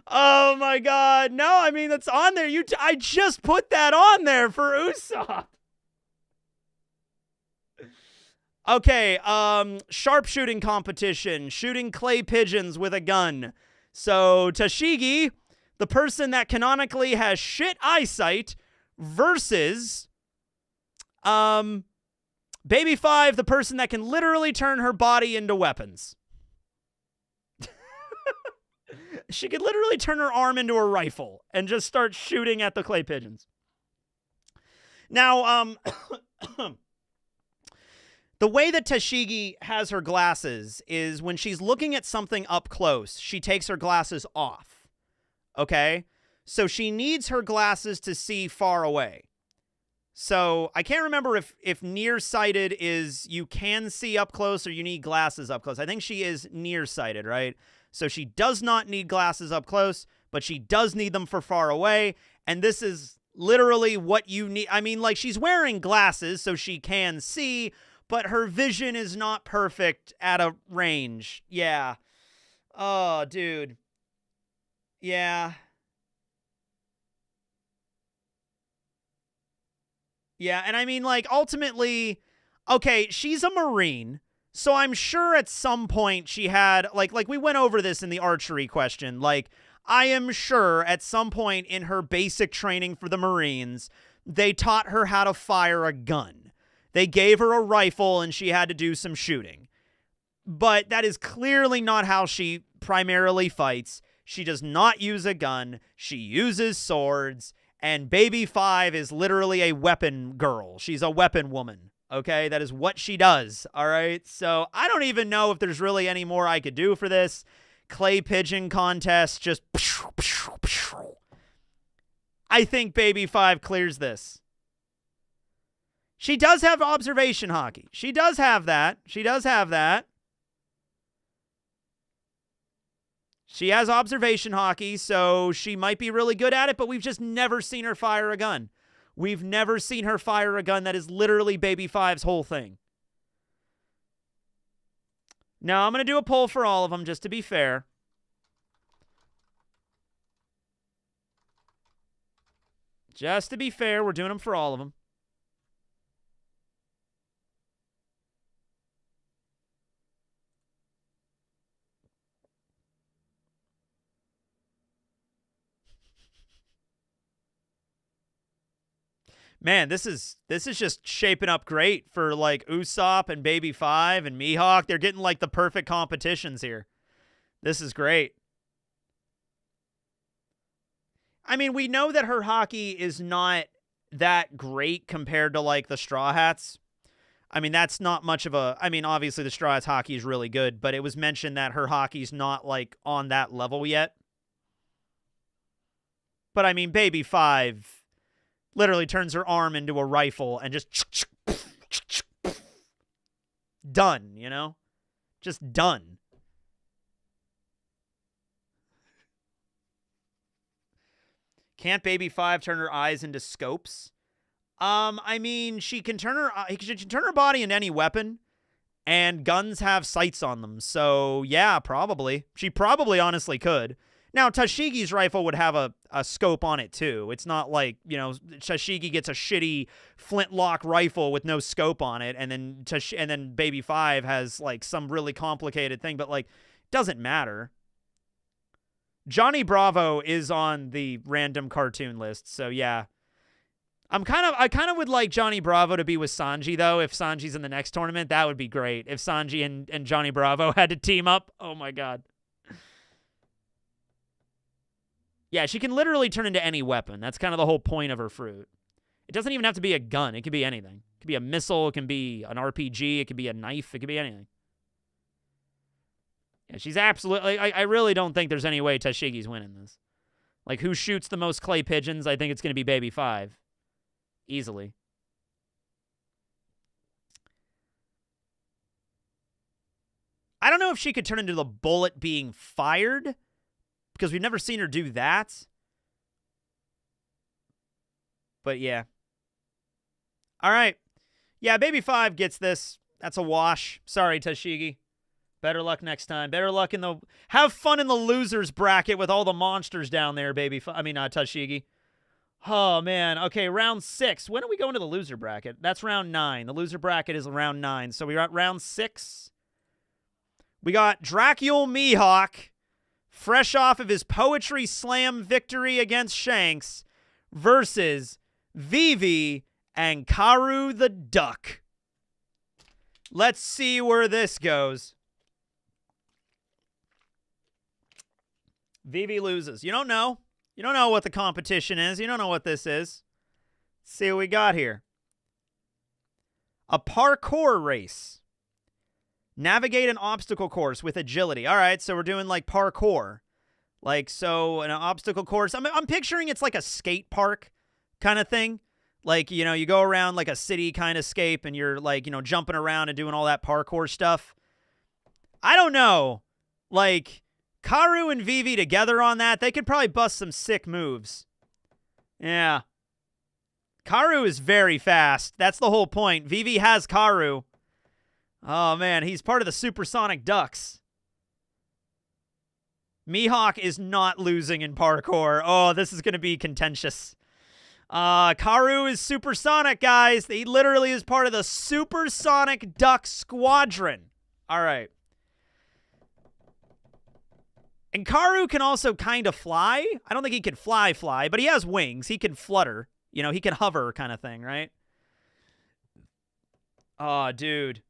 Oh, my God. No, I mean, that's on there. I just put that on there for Usopp. Okay, sharpshooting competition. Shooting clay pigeons with a gun. So, Tashigi, the person that canonically has shit eyesight, versus... Baby 5, the person that can literally turn her body into weapons. She could literally turn her arm into a rifle and just start shooting at the clay pigeons. Now, the way that Tashigi has her glasses is when she's looking at something up close, she takes her glasses off. Okay? So she needs her glasses to see far away. So I can't remember if nearsighted is you can see up close or you need glasses up close. I think she is nearsighted, right? So she does not need glasses up close, but she does need them for far away. And this is literally what you need. I mean, like, she's wearing glasses so she can see, but her vision is not perfect at a range. Yeah. Oh, dude. Yeah. Yeah, and I mean, like, ultimately, okay, she's a Marine, so I'm sure at some point she had, like we went over this in the archery question, like, I am sure at some point in her basic training for the Marines, they taught her how to fire a gun. They gave her a rifle and she had to do some shooting. But that is clearly not how she primarily fights. She does not use a gun. She uses swords. And Baby 5 is literally a weapon girl. She's a weapon woman, okay? That is what she does, all right? So I don't even know if there's really any more I could do for this. Clay pigeon contest, just... I think Baby 5 clears this. She does have observation hockey. She does have that. She does have that. She has observation hockey, so she might be really good at it, but we've just never seen her fire a gun. We've never seen her fire a gun. That is literally Baby 5's whole thing. Now, I'm going to do a poll for all of them, just to be fair. Just to be fair, we're doing them for all of them. Man, this is just shaping up great for, like, Usopp and Baby 5 and Mihawk. They're getting, like, the perfect competitions here. This is great. I mean, we know that her hockey is not that great compared to, like, the Straw Hats. I mean, that's not much of a... I mean, obviously the Straw Hats hockey is really good, but it was mentioned that her hockey's not, like, on that level yet. But, I mean, Baby 5... literally turns her arm into a rifle and just done, you know? Just done. Can't Baby 5 turn her eyes into scopes? I mean, she can turn her body into any weapon, and guns have sights on them. So, yeah, probably. She probably honestly could. Now, Tashigi's rifle would have a scope on it, too. It's not like, you know, Tashigi gets a shitty flintlock rifle with no scope on it, and then Baby 5 has, like, some really complicated thing, but, like, doesn't matter. Johnny Bravo is on the random cartoon list, so, yeah. I kind of would like Johnny Bravo to be with Sanji, though. If Sanji's in the next tournament, that would be great. If Sanji and Johnny Bravo had to team up, oh, my God. Yeah, she can literally turn into any weapon. That's kind of the whole point of her fruit. It doesn't even have to be a gun. It could be anything. It could be a missile. It can be an RPG. It could be a knife. It could be anything. Yeah, she's absolutely... I really don't think there's any way Tashigi's winning this. Like, who shoots the most clay pigeons? I think it's going to be Baby 5. Easily. I don't know if she could turn into the bullet being fired, because we've never seen her do that. But yeah. All right. Yeah, Baby 5 gets this. That's a wash. Sorry, Tashigi. Better luck next time. Better luck in the... Have fun in the losers bracket with all the monsters down there, Tashigi. Oh, man. Okay, round 6. When are we going to the loser bracket? That's round 9. The loser bracket is round 9. So we're at round 6. We got Dracule Mihawk, fresh off of his Poetry Slam victory against Shanks, versus Vivi and Karu the Duck. Let's see where this goes. Vivi loses. You don't know. You don't know what the competition is. You don't know what this is. Let's see what we got here. A parkour race. Navigate an obstacle course with agility. All right, so we're doing like parkour. Like, so an obstacle course. I'm picturing it's like a skate park kind of thing. Like, you know, you go around like a city kind of scape and you're like, you know, jumping around and doing all that parkour stuff. I don't know. Like, Karu and Vivi together on that, they could probably bust some sick moves. Yeah. Karu is very fast. That's the whole point. Vivi has Karu. Oh, man, he's part of the Supersonic Ducks. Mihawk is not losing in parkour. Oh, this is going to be contentious. Karu is supersonic, guys. He literally is part of the Supersonic Duck Squadron. All right. And Karu can also kind of fly. I don't think he can fly, but he has wings. He can flutter. You know, he can hover kind of thing, right? Oh, dude.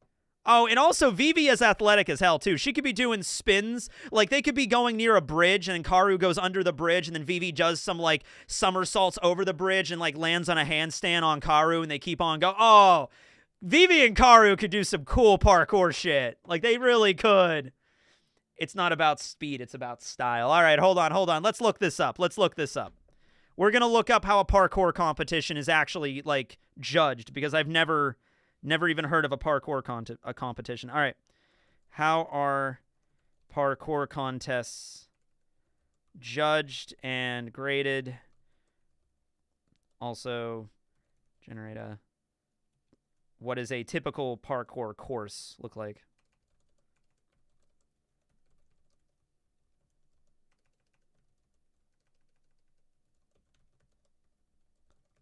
Oh, and also Vivi is athletic as hell, too. She could be doing spins. Like, they could be going near a bridge, and then Karu goes under the bridge, and then Vivi does some, like, somersaults over the bridge and, like, lands on a handstand on Karu, and they keep on going. Oh, Vivi and Karu could do some cool parkour shit. Like, they really could. It's not about speed. It's about style. All right, hold on. Let's look this up. We're going to look up how a parkour competition is actually, like, judged, because I've never even heard of a parkour competition. All right. How are parkour contests judged and graded? Also, generate a... What does a typical parkour course look like?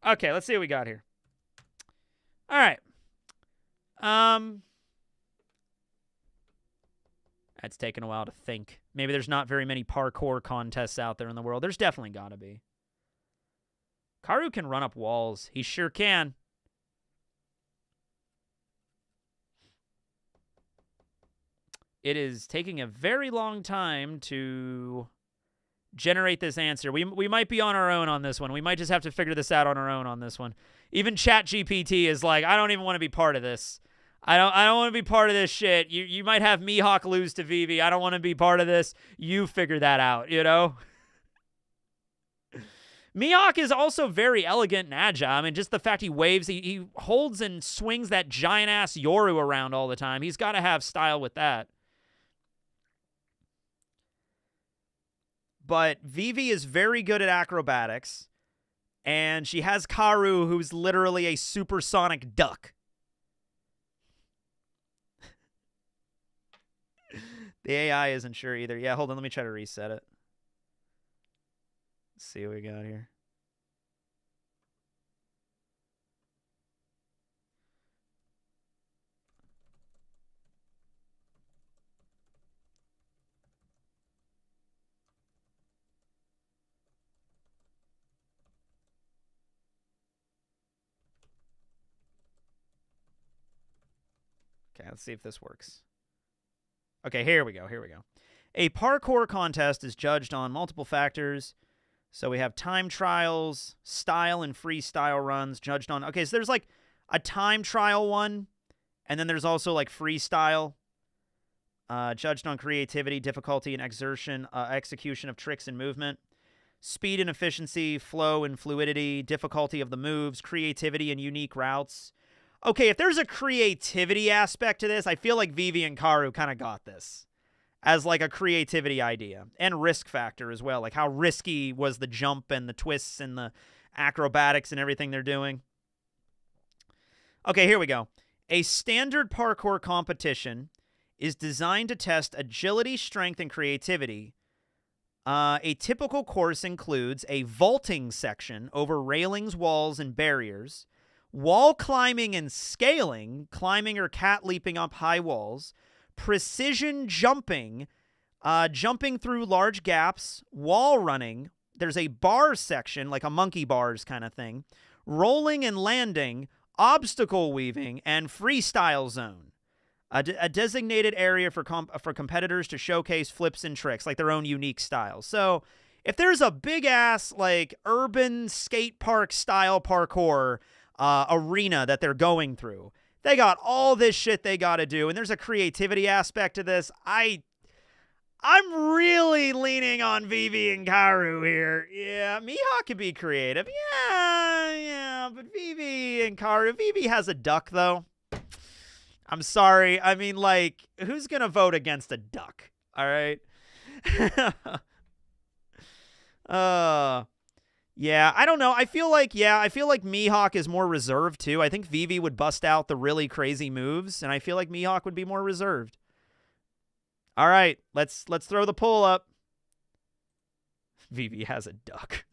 Okay, let's see what we got here. All right. It's taken a while to think. Maybe there's not very many parkour contests out there in the world. There's definitely got to be. Karu can run up walls. He sure can. It is taking a very long time to generate this answer. We might be on our own on this one. We might just have to figure this out on our own on this one. Even ChatGPT is like, I don't even want to be part of this. I don't want to be part of this shit. You might have Mihawk lose to Vivi. I don't want to be part of this. You figure that out, you know? Mihawk is also very elegant and agile. I mean, just the fact he waves, he holds and swings that giant-ass Yoru around all the time. He's got to have style with that. But Vivi is very good at acrobatics, and she has Karu, who's literally a supersonic duck. The AI isn't sure either. Yeah, hold on. Let me try to reset it. Let's see what we got here. Okay, let's see if this works. Okay, here we go. A parkour contest is judged on multiple factors, So we have time trials, style and freestyle runs judged on. Okay, so there's like a time trial one, and then there's also like freestyle, judged on creativity, difficulty, and execution of tricks and movement. Speed and efficiency, flow and fluidity, difficulty of the moves, creativity and unique routes. Okay, if there's a creativity aspect to this, I feel like Vivi and Karu kind of got this as like a creativity idea, and risk factor as well. Like how risky was the jump and the twists and the acrobatics and everything they're doing. Okay, here we go. A standard parkour competition is designed to test agility, strength, and creativity. A typical course includes a vaulting section over railings, walls, and barriers, wall climbing and scaling, climbing or cat leaping up high walls, precision jumping, jumping through large gaps, wall running. There's a bar section, like a monkey bars kind of thing, rolling and landing, obstacle weaving, and freestyle zone. A designated area for competitors to showcase flips and tricks, like their own unique styles. So if there's a big-ass, like, urban skate park style parkour arena that they're going through, they got all this shit they got to do, and there's a creativity aspect to this. I'm really leaning on Vivi and Karu here. Yeah, Mihawk could be creative. Yeah, but Vivi and Karu. Vivi has a duck, though. I'm sorry. I mean, like, who's going to vote against a duck? All right? Yeah, I don't know. I feel like Mihawk is more reserved, too. I think Vivi would bust out the really crazy moves, and I feel like Mihawk would be more reserved. All right, let's throw the poll up. Vivi has a duck.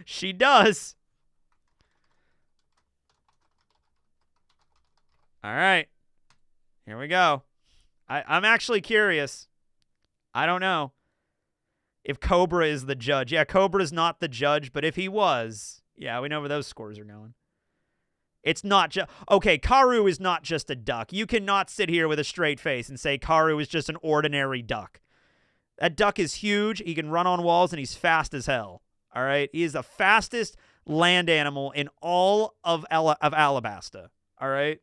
She does. All right. Here we go. I'm actually curious. I don't know if Cobra is the judge. Yeah, Cobra's not the judge, but if he was, yeah, we know where those scores are going. It's not just... Okay, Karu is not just a duck. You cannot sit here with a straight face and say Karu is just an ordinary duck. That duck is huge. He can run on walls, and he's fast as hell. All right? He is the fastest land animal in all of Alabasta. All right?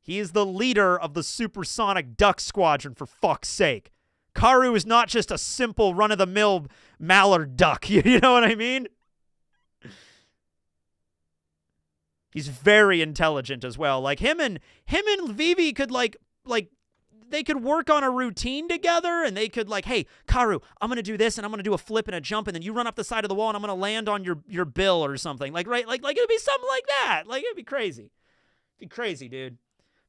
He is the leader of the supersonic duck squadron, for fuck's sake. Karu is not just a simple run-of-the-mill mallard duck. You know what I mean? He's very intelligent as well. Like him and Vivi could like they could work on a routine together, and they could like, hey, Karu, I'm gonna do this, and I'm gonna do a flip and a jump, and then you run up the side of the wall, and I'm gonna land on your bill or something. Like right, like it'd be something like that. Like it'd be crazy. It'd be crazy, dude.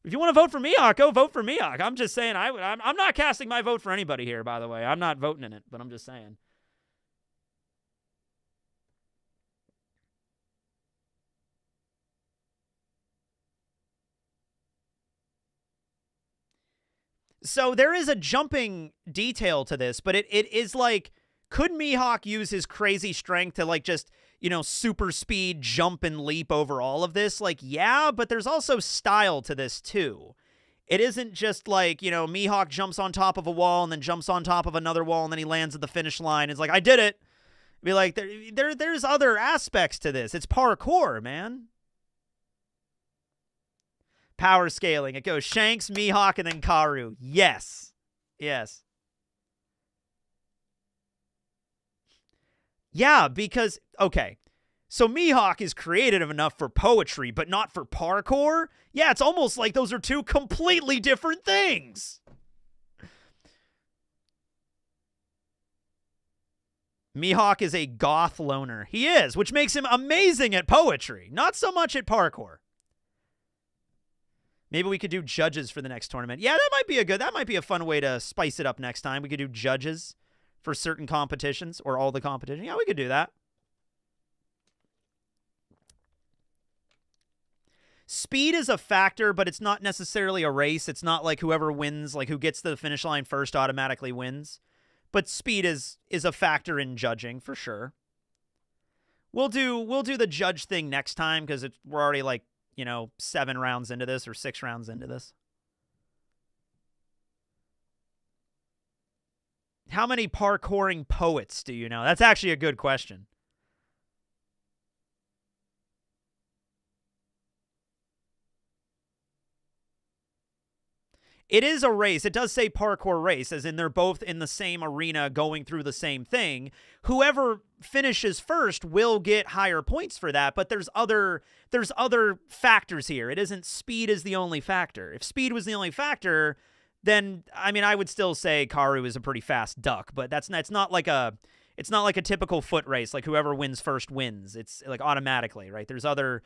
If you want to vote for Mihawk, go vote for Mihawk. I'm just saying, I'm not casting my vote for anybody here, by the way. I'm not voting in it, but I'm just saying. So there is a jumping detail to this, but it is like, could Mihawk use his crazy strength to like just, you know, super speed jump and leap over all of this? Like, yeah, but there's also style to this too. It isn't just like, you know, Mihawk jumps on top of a wall and then jumps on top of another wall and then he lands at the finish line. It's like, I did it. Be like, there's other aspects to this. It's parkour, man. Power scaling. It goes Shanks, Mihawk, and then Karu. Yes. Yes. Yeah, because, okay, so Mihawk is creative enough for poetry, but not for parkour? Yeah, it's almost like those are two completely different things. Mihawk is a goth loner. He is, which makes him amazing at poetry, not so much at parkour. Maybe we could do judges for the next tournament. Yeah, that might be a fun way to spice it up next time. We could do judges for certain competitions or all the competition. Yeah, we could do that. Speed is a factor, but it's not necessarily a race. It's not like whoever wins, like who gets to the finish line first automatically wins. But speed is a factor in judging for sure. We'll do the judge thing next time because we're already like, you know, 7 rounds into this or 6 rounds into this. How many parkouring poets do you know? That's actually a good question. It is a race. It does say parkour race, as in they're both in the same arena going through the same thing. Whoever finishes first will get higher points for that, but there's other factors here. It isn't speed is the only factor. If speed was the only factor, then I mean I would still say Karu is a pretty fast duck, but it's not like a typical foot race, like whoever wins first wins. It's like automatically, right? There's other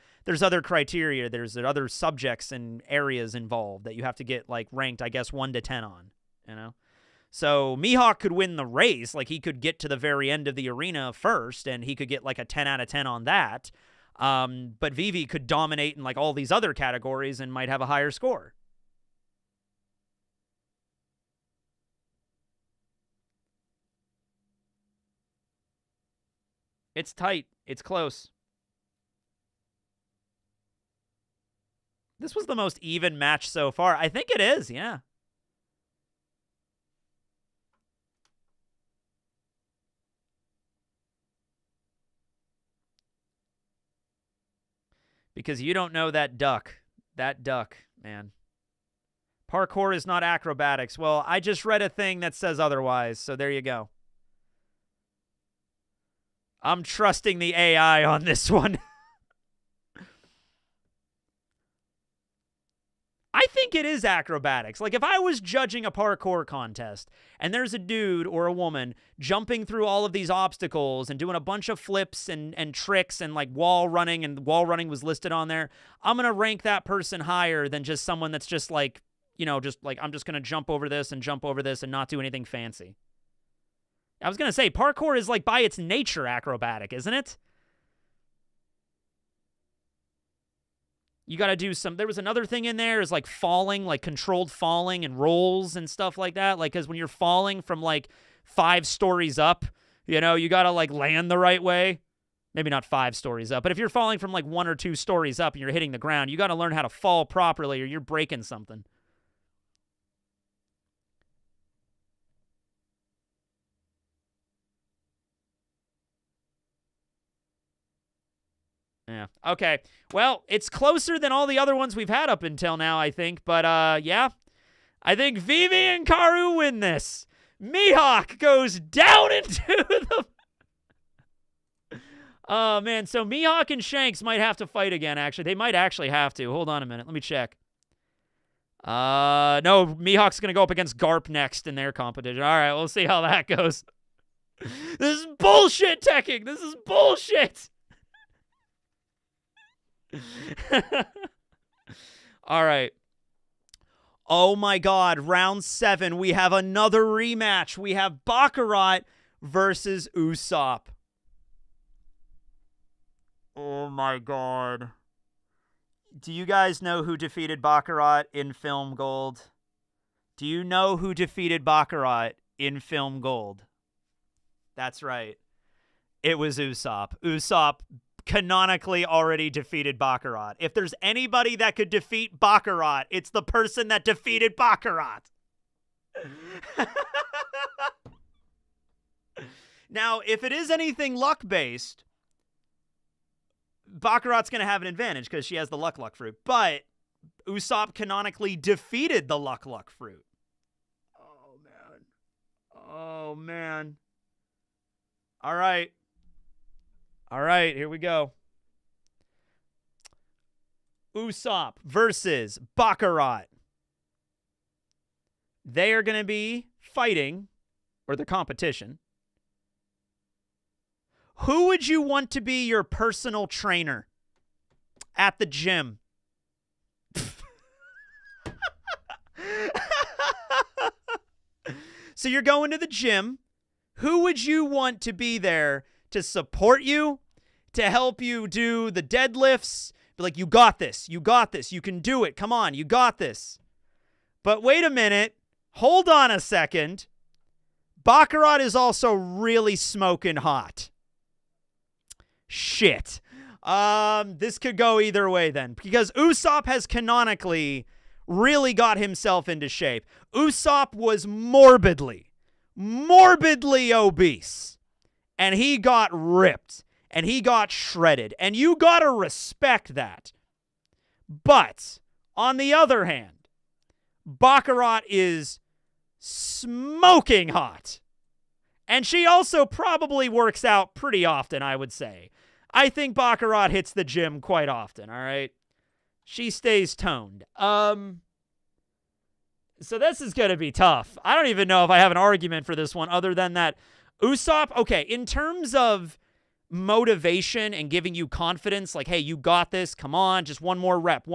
criteria. There's other subjects and areas involved that you have to get like ranked, I guess, 1 to 10 on, you know? So Mihawk could win the race. Like he could get to the very end of the arena first and he could get like a 10 out of 10 on that. But Vivi could dominate in like all these other categories and might have a higher score. It's tight. It's close. This was the most even match so far. I think it is, yeah. Because you don't know that duck. That duck, man. Parkour is not acrobatics. Well, I just read a thing that says otherwise, so there you go. I'm trusting the AI on this one. I think it is acrobatics. Like, if I was judging a parkour contest, and there's a dude or a woman jumping through all of these obstacles and doing a bunch of flips and tricks and, like, wall running, and wall running was listed on there, I'm going to rank that person higher than just someone that's just, like, you know, just, like, I'm just going to jump over this and not do anything fancy. I was going to say, parkour is, like, by its nature acrobatic, isn't it? You got to do some... There was another thing in there, is, like, falling, like, controlled falling and rolls and stuff like that. Like, because when you're falling from, like, 5 stories up, you know, you got to, like, land the right way. Maybe not 5 stories up, but if you're falling from, like, 1 or 2 stories up and you're hitting the ground, you got to learn how to fall properly or you're breaking something. Yeah. Okay. Well, it's closer than all the other ones we've had up until now, I think. But, yeah. I think Vivi and Karu win this. Mihawk goes down into the... Oh, man. So Mihawk and Shanks might have to fight again, actually. They might actually have to. Hold on a minute. Let me check. No, Mihawk's going to go up against Garp next in their competition. All right, we'll see how that goes. This is bullshit, Tekking. This is bullshit. All right. Oh my god, round 7. We have another rematch. We have Baccarat versus Usopp. Oh my god. Do you guys know who defeated Baccarat in Film Gold? Do you know who defeated Baccarat in Film Gold? That's right. It was Usopp. Usopp canonically already defeated Baccarat. If there's anybody that could defeat Baccarat, it's the person that defeated Baccarat. Now, if it is anything luck-based, Baccarat's going to have an advantage because she has the luck fruit. But Usopp canonically defeated the luck fruit. Oh, man. Oh, man. All right. All right, here we go. Usopp versus Baccarat. They are going to be fighting, or the competition. Who would you want to be your personal trainer at the gym? So you're going to the gym. Who would you want to be there to support you, to help you do the deadlifts? Be like, you got this. You got this. You can do it. Come on. You got this. But wait a minute. Hold on a second. Baccarat is also really smoking hot. Shit. This could go either way then, because Usopp has canonically really got himself into shape. Usopp was morbidly morbidly obese. And he got ripped. And he got shredded. And you gotta respect that. But, on the other hand, Baccarat is smoking hot. And she also probably works out pretty often, I would say. I think Baccarat hits the gym quite often, all right? She stays toned. So this is going to be tough. I don't even know if I have an argument for this one other than that Usopp, okay, in terms of motivation and giving you confidence, like, hey, you got this, come on, just one more rep,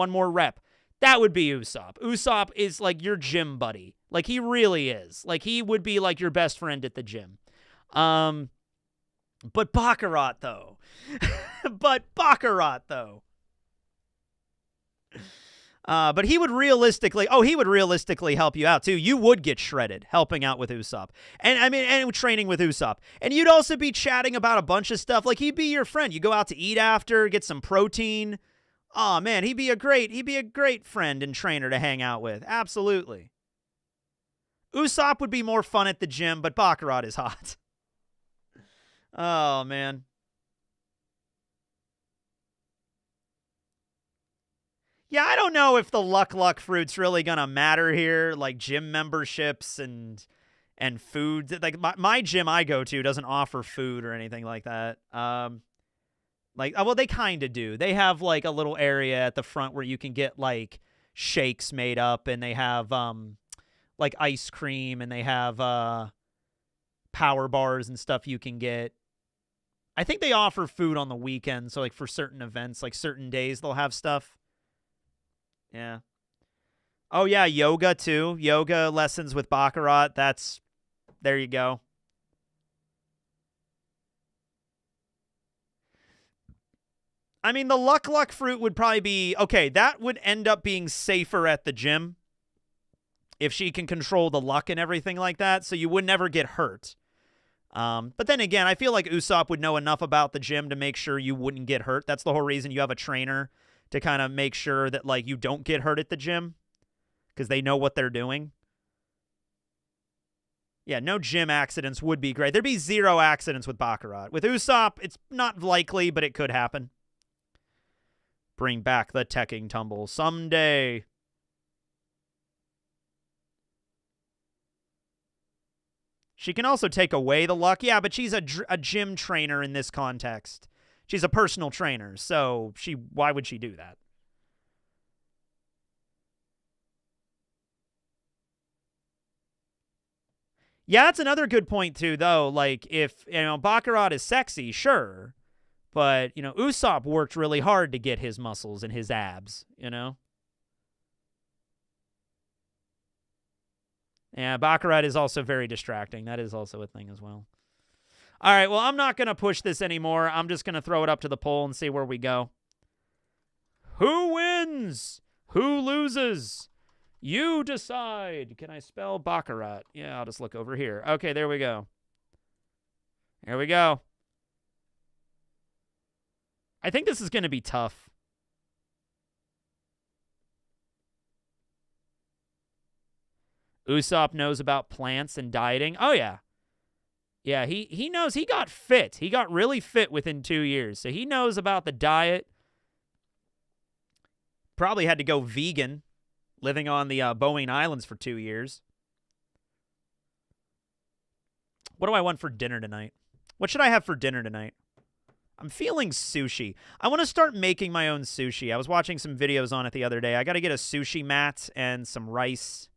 that would be Usopp. Usopp is like your gym buddy. Like, he really is. Like, he would be like your best friend at the gym. But Baccarat, though. But he would realistically help you out, too. You would get shredded helping out with Usopp. And training with Usopp. And you'd also be chatting about a bunch of stuff. Like, he'd be your friend. You go out to eat after, get some protein. Oh, man, he'd be a great friend and trainer to hang out with. Absolutely. Usopp would be more fun at the gym, but Baccarat is hot. Oh, man. Yeah, I don't know if the luck fruit's really gonna matter here, like gym memberships and food. Like my gym I go to doesn't offer food or anything like that. Well, they kind of do. They have like a little area at the front where you can get like shakes made up, and they have like ice cream, and they have power bars and stuff you can get. I think they offer food on the weekend, so like for certain events, like certain days they'll have stuff. Yeah. Oh, yeah, yoga, too. Yoga lessons with Baccarat. There you go. I mean, the luck fruit would probably be, okay, that would end up being safer at the gym if she can control the luck and everything like that, so you would never get hurt. But then again, I feel like Usopp would know enough about the gym to make sure you wouldn't get hurt. That's the whole reason you have a trainer, to kind of make sure that, like, you don't get hurt at the gym, because they know what they're doing. Yeah, no gym accidents would be great. There'd be 0 accidents with Baccarat. With Usopp, it's not likely, but it could happen. Bring back the teching tumble someday. She can also take away the luck. Yeah, but she's a gym trainer in this context. She's a personal trainer, so why would she do that? Yeah, that's another good point, too, though. Like, if, Baccarat is sexy, sure. But, Usopp worked really hard to get his muscles and his abs, Yeah, Baccarat is also very distracting. That is also a thing as well. All right, well, I'm not going to push this anymore. I'm just going to throw it up to the poll and see where we go. Who wins? Who loses? You decide. Can I spell Baccarat? Yeah, I'll just look over here. Okay, there we go. There we go. I think this is going to be tough. Usopp knows about plants and dieting. Oh, yeah. Yeah, he knows. He got fit. He got really fit within 2 years. So he knows about the diet. Probably had to go vegan, living on the Boeing Islands for 2 years. What do I want for dinner tonight? What should I have for dinner tonight? I'm feeling sushi. I want to start making my own sushi. I was watching some videos on it the other day. I got to get a sushi mat and some rice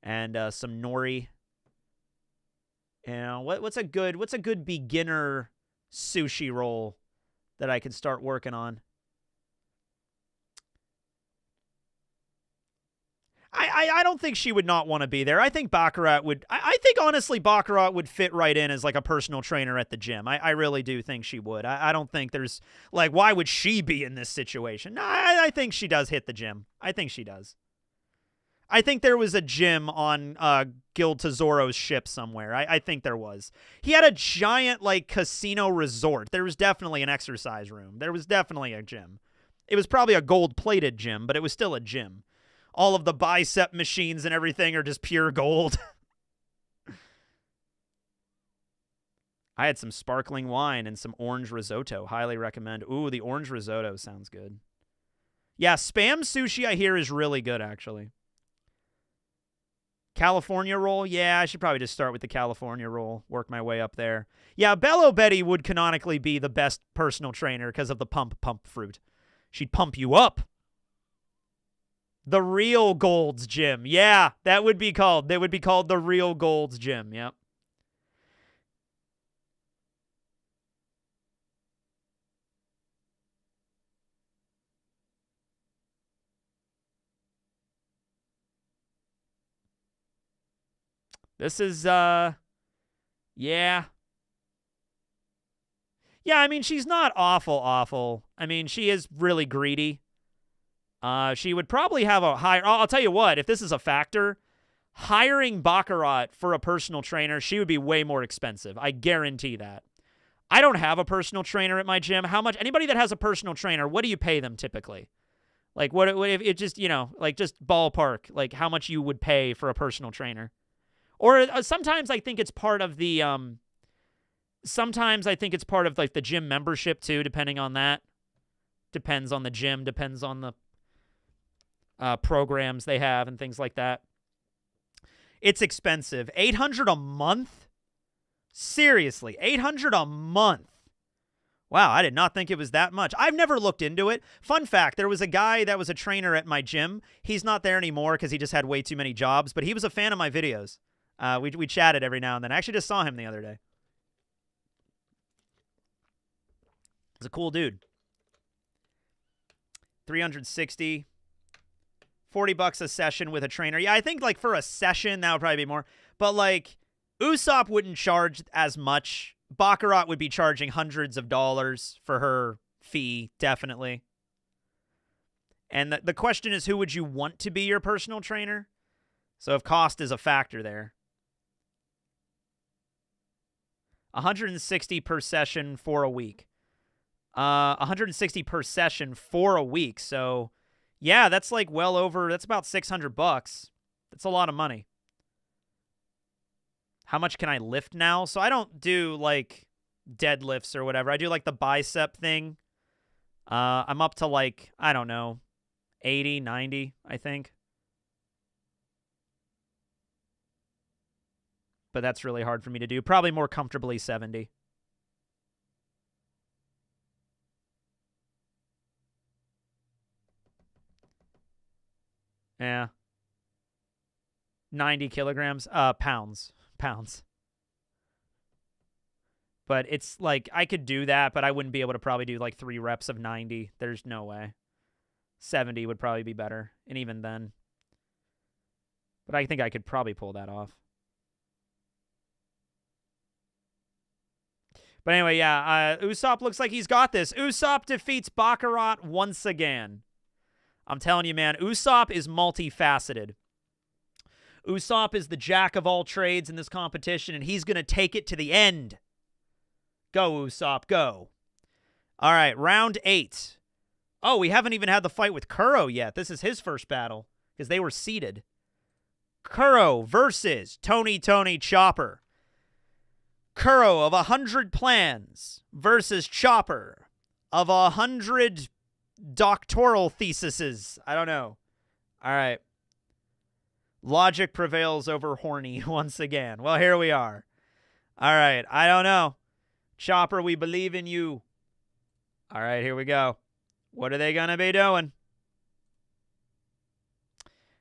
and some nori. What's a good beginner sushi roll that I can start working on? I don't think she would not want to be there. I think Baccarat would. I think, honestly, Baccarat would fit right in as, like, a personal trainer at the gym. I really do think she would. I don't think there's, like, why would she be in this situation? No, I think she does hit the gym. I think she does. I think there was a gym on Gil Tesoro's ship somewhere. I think there was. He had a giant, like, casino resort. There was definitely an exercise room. There was definitely a gym. It was probably a gold-plated gym, but it was still a gym. All of the bicep machines and everything are just pure gold. I had some sparkling wine and some orange risotto. Highly recommend. Ooh, the orange risotto sounds good. Yeah, Spam sushi I hear is really good, actually. California roll? Yeah, I should probably just start with the California roll, work my way up there. Yeah, Bello Betty would canonically be the best personal trainer because of the pump fruit. She'd pump you up. The Real Gold's Gym. Yeah, that would be called. They would be called the Real Gold's Gym. Yep. This is, yeah. Yeah, I mean, she's not awful. I mean, she is really greedy. She would probably have a higher... I'll tell you what, if this is a factor, hiring Baccarat for a personal trainer, she would be way more expensive. I guarantee that. I don't have a personal trainer at my gym. How much... Anybody that has a personal trainer, what do you pay them typically? Like, what if it just, you know, like just ballpark, like how much you would pay for a personal trainer? Or sometimes I think it's part of the... Sometimes I think it's part of like the gym membership too, depending on that. Depends on the gym, depends on the programs they have and things like that. It's expensive. $800 a month? Seriously, $800 a month. Wow, I did not think it was that much. I've never looked into it. Fun fact, there was a guy that was a trainer at my gym. He's not there anymore because he just had way too many jobs, but he was a fan of my videos. We chatted every now and then. I actually just saw him the other day. He's a cool dude. 360. $40 a session with a trainer. Yeah, I think like for a session, that would probably be more. But like, Usopp wouldn't charge as much. Baccarat would be charging hundreds of dollars for her fee, definitely. And the question is, who would you want to be your personal trainer? So if cost is a factor there. 160 per session for a week. 160 per session for a week. So... yeah, that's like well over, that's about $600. That's a lot of money. How much can I lift now? So I don't do like deadlifts or whatever. I do like the bicep thing. I'm up to like, I don't know, 80, 90, I think. But that's really hard for me to do. Probably more comfortably 70. Yeah. 90 kilograms. Pounds. But it's like, I could do that, but I wouldn't be able to probably do like 3 reps of 90. There's no way. 70 would probably be better. And even then. But I think I could probably pull that off. But anyway, yeah. Usopp looks like he's got this. Usopp defeats Baccarat once again. I'm telling you, man, Usopp is multifaceted. Usopp is the jack of all trades in this competition, and he's going to take it to the end. Go, Usopp, go. All right, round 8. Oh, we haven't even had the fight with Kuro yet. This is his first battle, because they were seeded. Kuro versus Tony Chopper. Kuro of 100 plans versus Chopper of 100... doctoral theses. I don't know. All right. Logic prevails over horny once again. Well, here we are. All right. I don't know. Chopper, we believe in you. All right, here we go. What are they going to be doing?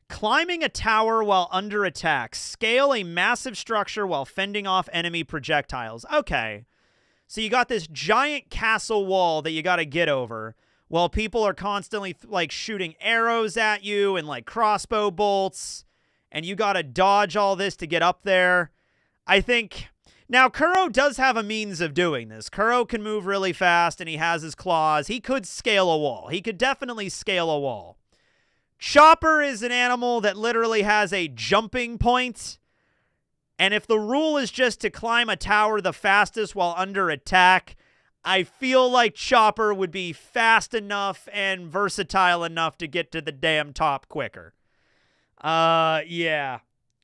Climbing a tower while under attack. Scale a massive structure while fending off enemy projectiles. Okay. So you got this giant castle wall that you got to get over. While people are constantly, like, shooting arrows at you and, like, crossbow bolts, and you gotta dodge all this to get up there. I think... Now, Kuro does have a means of doing this. Kuro can move really fast, and he has his claws. He could scale a wall. He could definitely scale a wall. Chopper is an animal that literally has a jumping point, and if the rule is just to climb a tower the fastest while under attack... I feel like Chopper would be fast enough and versatile enough to get to the damn top quicker. Yeah.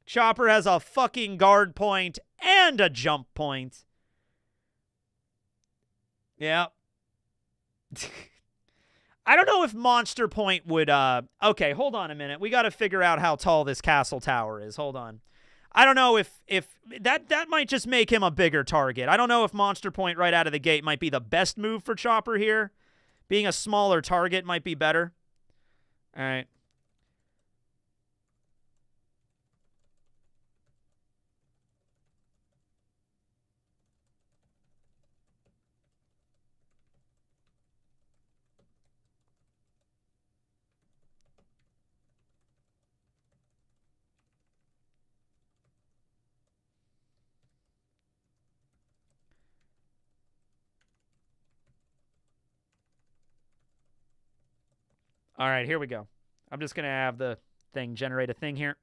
Chopper has a fucking guard point and a jump point. Yeah. I don't know if Monster Point would, okay, hold on a minute. We got to figure out how tall this castle tower is. Hold on. I don't know if that might just make him a bigger target. I don't know if Monster Point right out of the gate might be the best move for Chopper here. Being a smaller target might be better. All right. All right, here we go. I'm just going to have the thing generate a thing here.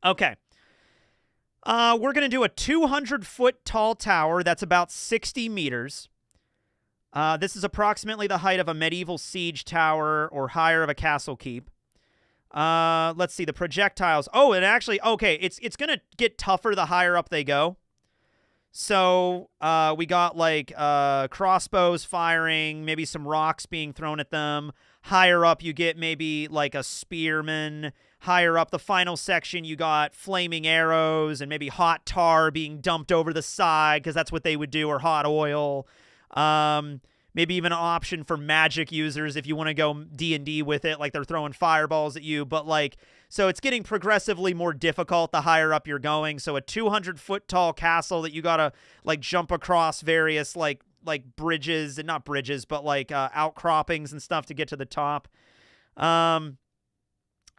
Okay. We're going to do a 200-foot tall tower that's about 60 meters. This is approximately the height of a medieval siege tower or higher of a castle keep. Let's see, the projectiles. Oh, it actually, okay, it's going to get tougher the higher up they go. So we got like crossbows firing, maybe some rocks being thrown at them. Higher up, you get maybe like a spearman. Higher up, the final section, you got flaming arrows and maybe hot tar being dumped over the side because that's what they would do, or hot oil. Maybe even an option for magic users if you want to go D&D with it, like they're throwing fireballs at you. But like, so it's getting progressively more difficult the higher up you're going. So a 200-foot tall castle that you gotta like jump across various like bridges, and not bridges, but like outcroppings and stuff to get to the top. I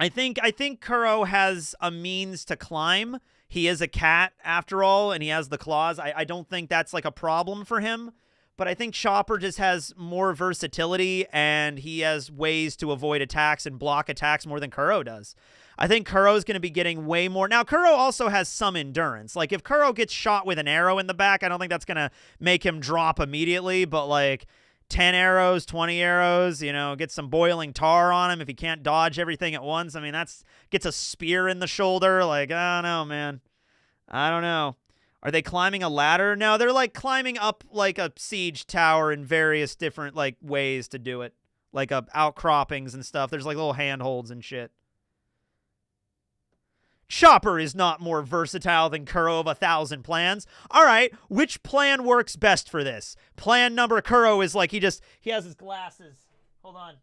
think Kuro has a means to climb. He is a cat after all, and he has the claws. I don't think that's like a problem for him. But I think Chopper just has more versatility, and he has ways to avoid attacks and block attacks more than Kuro does. I think Kuro's going to be getting way more. Now, Kuro also has some endurance. Like, if Kuro gets shot with an arrow in the back, I don't think that's going to make him drop immediately. But, like, 10 arrows, 20 arrows, you know, get some boiling tar on him if he can't dodge everything at once. I mean, that's gets a spear in the shoulder. Like, I don't know, man. I don't know. Are they climbing a ladder? No, they're like climbing up like a siege tower in various different like ways to do it. Like outcroppings and stuff. There's like little handholds and shit. Chopper is not more versatile than Kuro of 1,000 plans. All right, which plan works best for this? Plan number Kuro is like he has his glasses. Hold on.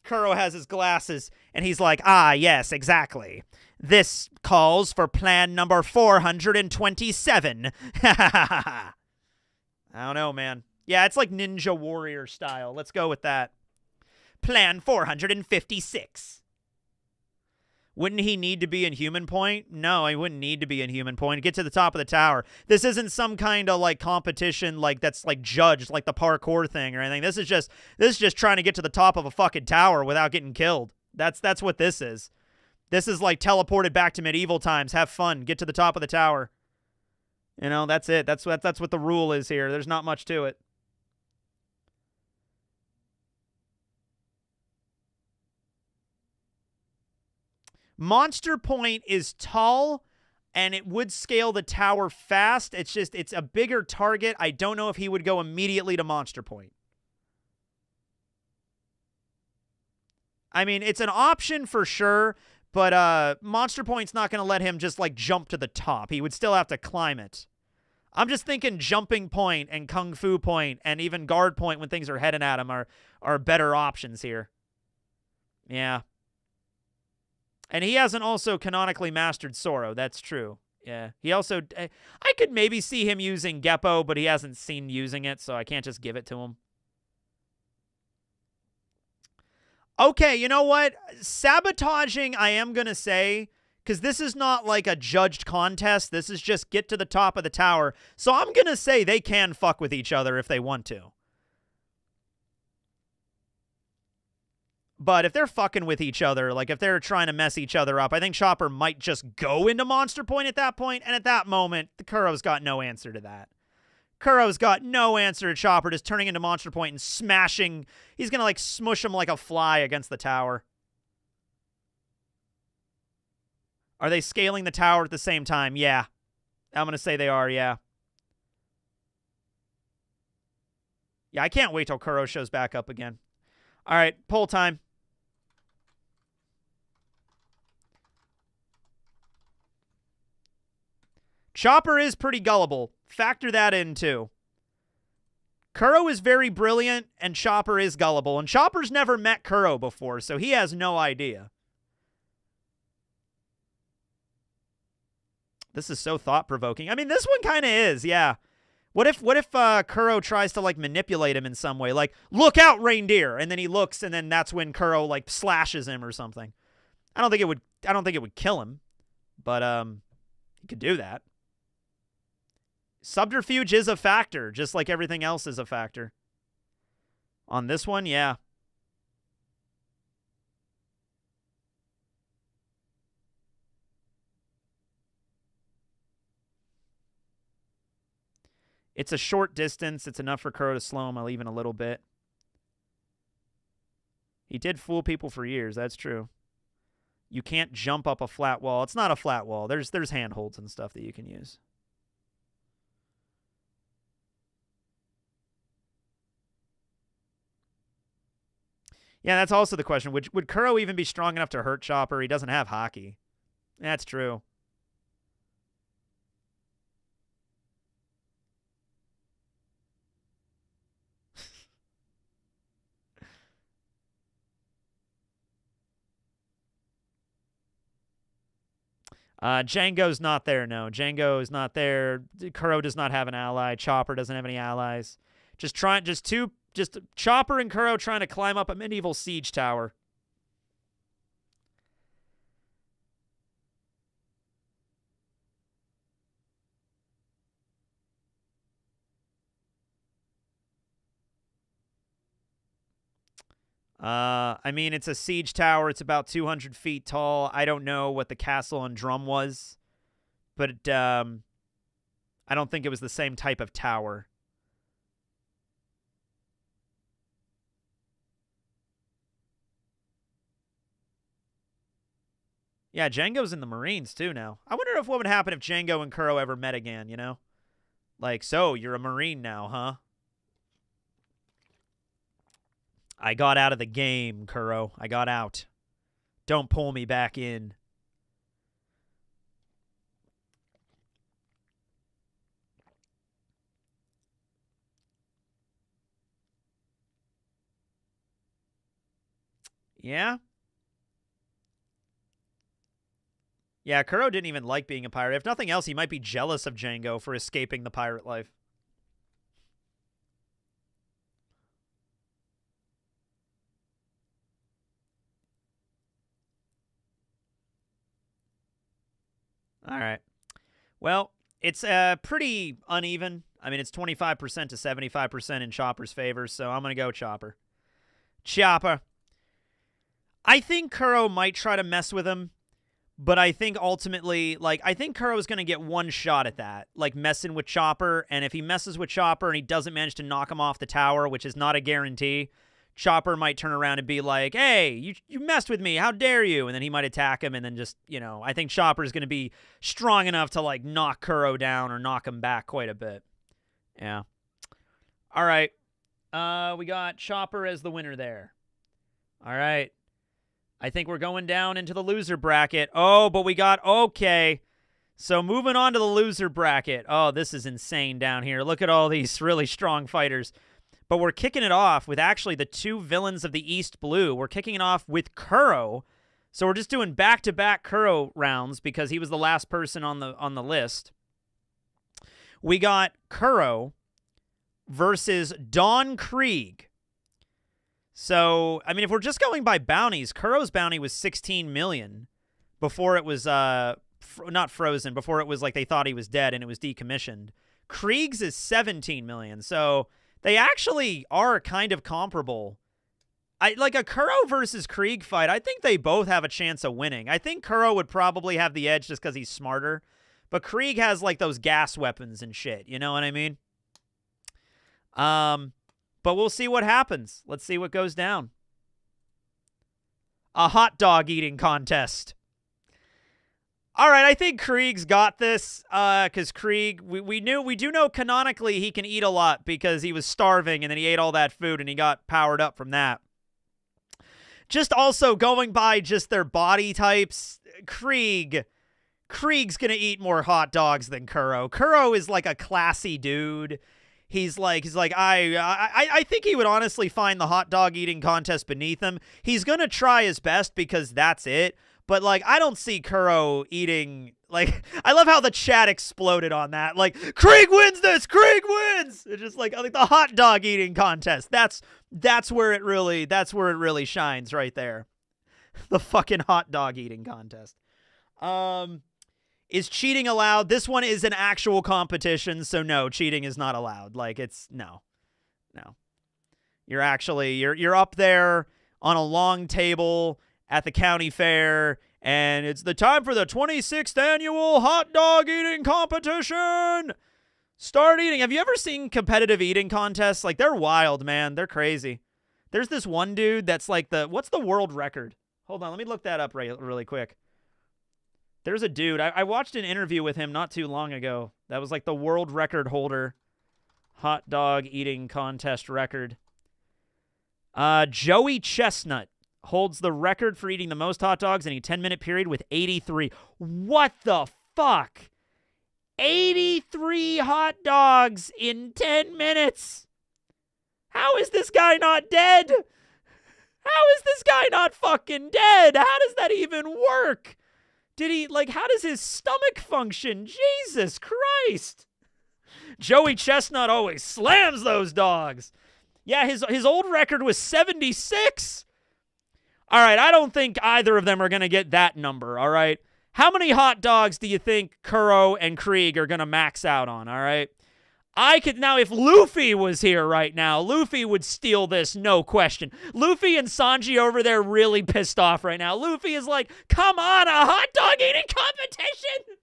Kuro has his glasses, and he's like, ah, yes, exactly. This calls for plan number 427. I don't know, man. Yeah, it's like Ninja Warrior style. Let's go with that. Plan 456. Wouldn't he need to be in human point? No, he wouldn't need to be in human point. Get to the top of the tower. This isn't some kind of like competition like that's like judged like the parkour thing or anything. This is just trying to get to the top of a fucking tower without getting killed. That's what this is. This is like teleported back to medieval times. Have fun. Get to the top of the tower. You know, that's it. That's what the rule is here. There's not much to it. Monster Point is tall, and it would scale the tower fast. It's a bigger target. I don't know if he would go immediately to Monster Point. I mean, it's an option for sure, but Monster Point's not going to let him just, like, jump to the top. He would still have to climb it. I'm just thinking Jumping Point and Kung Fu Point and even Guard Point when things are heading at him are better options here. Yeah. And he hasn't also canonically mastered Soro. That's true. Yeah. He also... I could maybe see him using Geppo, but he hasn't seen using it, so I can't just give it to him. Okay, you know what? Sabotaging, I am going to say, because this is not like a judged contest. This is just get to the top of the tower. So I'm going to say they can fuck with each other if they want to. But if they're fucking with each other, like if they're trying to mess each other up, I think Chopper might just go into Monster Point at that point. And at that moment, the Kuro's got no answer to that. Kuro's got no answer to Chopper just turning into Monster Point and smashing. He's going to like smush him like a fly against the tower. Are they scaling the tower at the same time? Yeah. I'm going to say they are, yeah. Yeah, I can't wait till Kuro shows back up again. All right, poll time. Chopper is pretty gullible. Factor that in, too. Kuro is very brilliant, and Chopper is gullible. And Chopper's never met Kuro before, so he has no idea. This is so thought-provoking. I mean, this one kind of is, yeah. What if Kuro tries to, like, manipulate him in some way? Like, look out, reindeer! And then he looks, and then that's when Kuro, like, slashes him or something. I don't think it would kill him. But, he could do that. Subterfuge is a factor, just like everything else is a factor. On this one, yeah. It's a short distance. It's enough for Kuro to slow him even a little bit. He did fool people for years. That's true. You can't jump up a flat wall. It's not a flat wall. There's handholds and stuff that you can use. Yeah, that's also the question. Would Kuro even be strong enough to hurt Chopper? He doesn't have hockey. That's true. Django's not there, no. Django is not there. Kuro does not have an ally. Chopper doesn't have any allies. Just Chopper and Kuro trying to climb up a medieval siege tower. I mean, it's a siege tower. It's about 200 feet tall. I don't know what the castle on Drum was, but I don't think it was the same type of tower. Yeah, Django's in the Marines, too, now. I wonder what would happen if Django and Kuro ever met again, you know? Like, so, you're a Marine now, huh? I got out of the game, Kuro. I got out. Don't pull me back in. Yeah? Yeah, Kuro didn't even like being a pirate. If nothing else, he might be jealous of Django for escaping the pirate life. All right. Well, it's pretty uneven. I mean, it's 25% to 75% in Chopper's favor, so I'm going to go Chopper. Chopper. I think Kuro might try to mess with him, but I think ultimately, like, I think Kuro's going to get one shot at that, like messing with Chopper, and if he messes with Chopper and he doesn't manage to knock him off the tower, which is not a guarantee, Chopper might turn around and be like, hey, you messed with me, how dare you? And then he might attack him, and then just, you know, I think Chopper's going to be strong enough to, like, knock Kuro down or knock him back quite a bit. Yeah. All right. We got Chopper as the winner there. All right. I think we're going down into the loser bracket. Oh, but we got, okay. So moving on to the loser bracket. Oh, this is insane down here. Look at all these really strong fighters. But we're kicking it off with actually the two villains of the East Blue. We're kicking it off with Kuro. So we're just doing back-to-back Kuro rounds because he was the last person on the list. We got Kuro versus Don Krieg. So, I mean, if we're just going by bounties, Kuro's bounty was 16 million before it was not frozen, before it was like they thought he was dead and it was decommissioned. Krieg's is 17 million. So they actually are kind of comparable. Like a Kuro versus Krieg fight, I think they both have a chance of winning. I think Kuro would probably have the edge just because he's smarter. But Krieg has like those gas weapons and shit. You know what I mean? But we'll see what happens. Let's see what goes down. A hot dog eating contest. All right, I think Krieg's got this, because Krieg, we do know canonically he can eat a lot because he was starving and then he ate all that food and he got powered up from that. Just also going by just their body types, Krieg's gonna eat more hot dogs than Kuro. Kuro is like a classy dude. He's like I think he would honestly find the hot dog eating contest beneath him. He's gonna try his best because that's it. But like I don't see Kuro eating. Like I love how the chat exploded on that. Like Krieg wins this. Krieg wins. It's just like the hot dog eating contest. That's where it really shines right there. The fucking hot dog eating contest. Is cheating allowed? This one is an actual competition, so no, cheating is not allowed. Like it's no. You're up there on a long table at the county fair, and it's the time for the 26th annual hot dog eating competition. Start eating. Have you ever seen competitive eating contests? Like they're wild, man. They're crazy. There's this one dude that's like what's the world record? Hold on, let me look that up really quick. There's a dude. I watched an interview with him not too long ago. That was like the world record holder. Hot dog eating contest record. Joey Chestnut holds the record for eating the most hot dogs in a 10-minute period with 83. What the fuck? 83 hot dogs in 10 minutes. How is this guy not dead? How is this guy not fucking dead? How does that even work? How does his stomach function? Jesus Christ. Joey Chestnut always slams those dogs. Yeah, his old record was 76. All right, I don't think either of them are going to get that number, all right? How many hot dogs do you think Kuro and Krieg are going to max out on, all right? If Luffy was here right now, Luffy would steal this, no question. Luffy and Sanji over there really pissed off right now. Luffy is like, come on, a hot dog eating competition!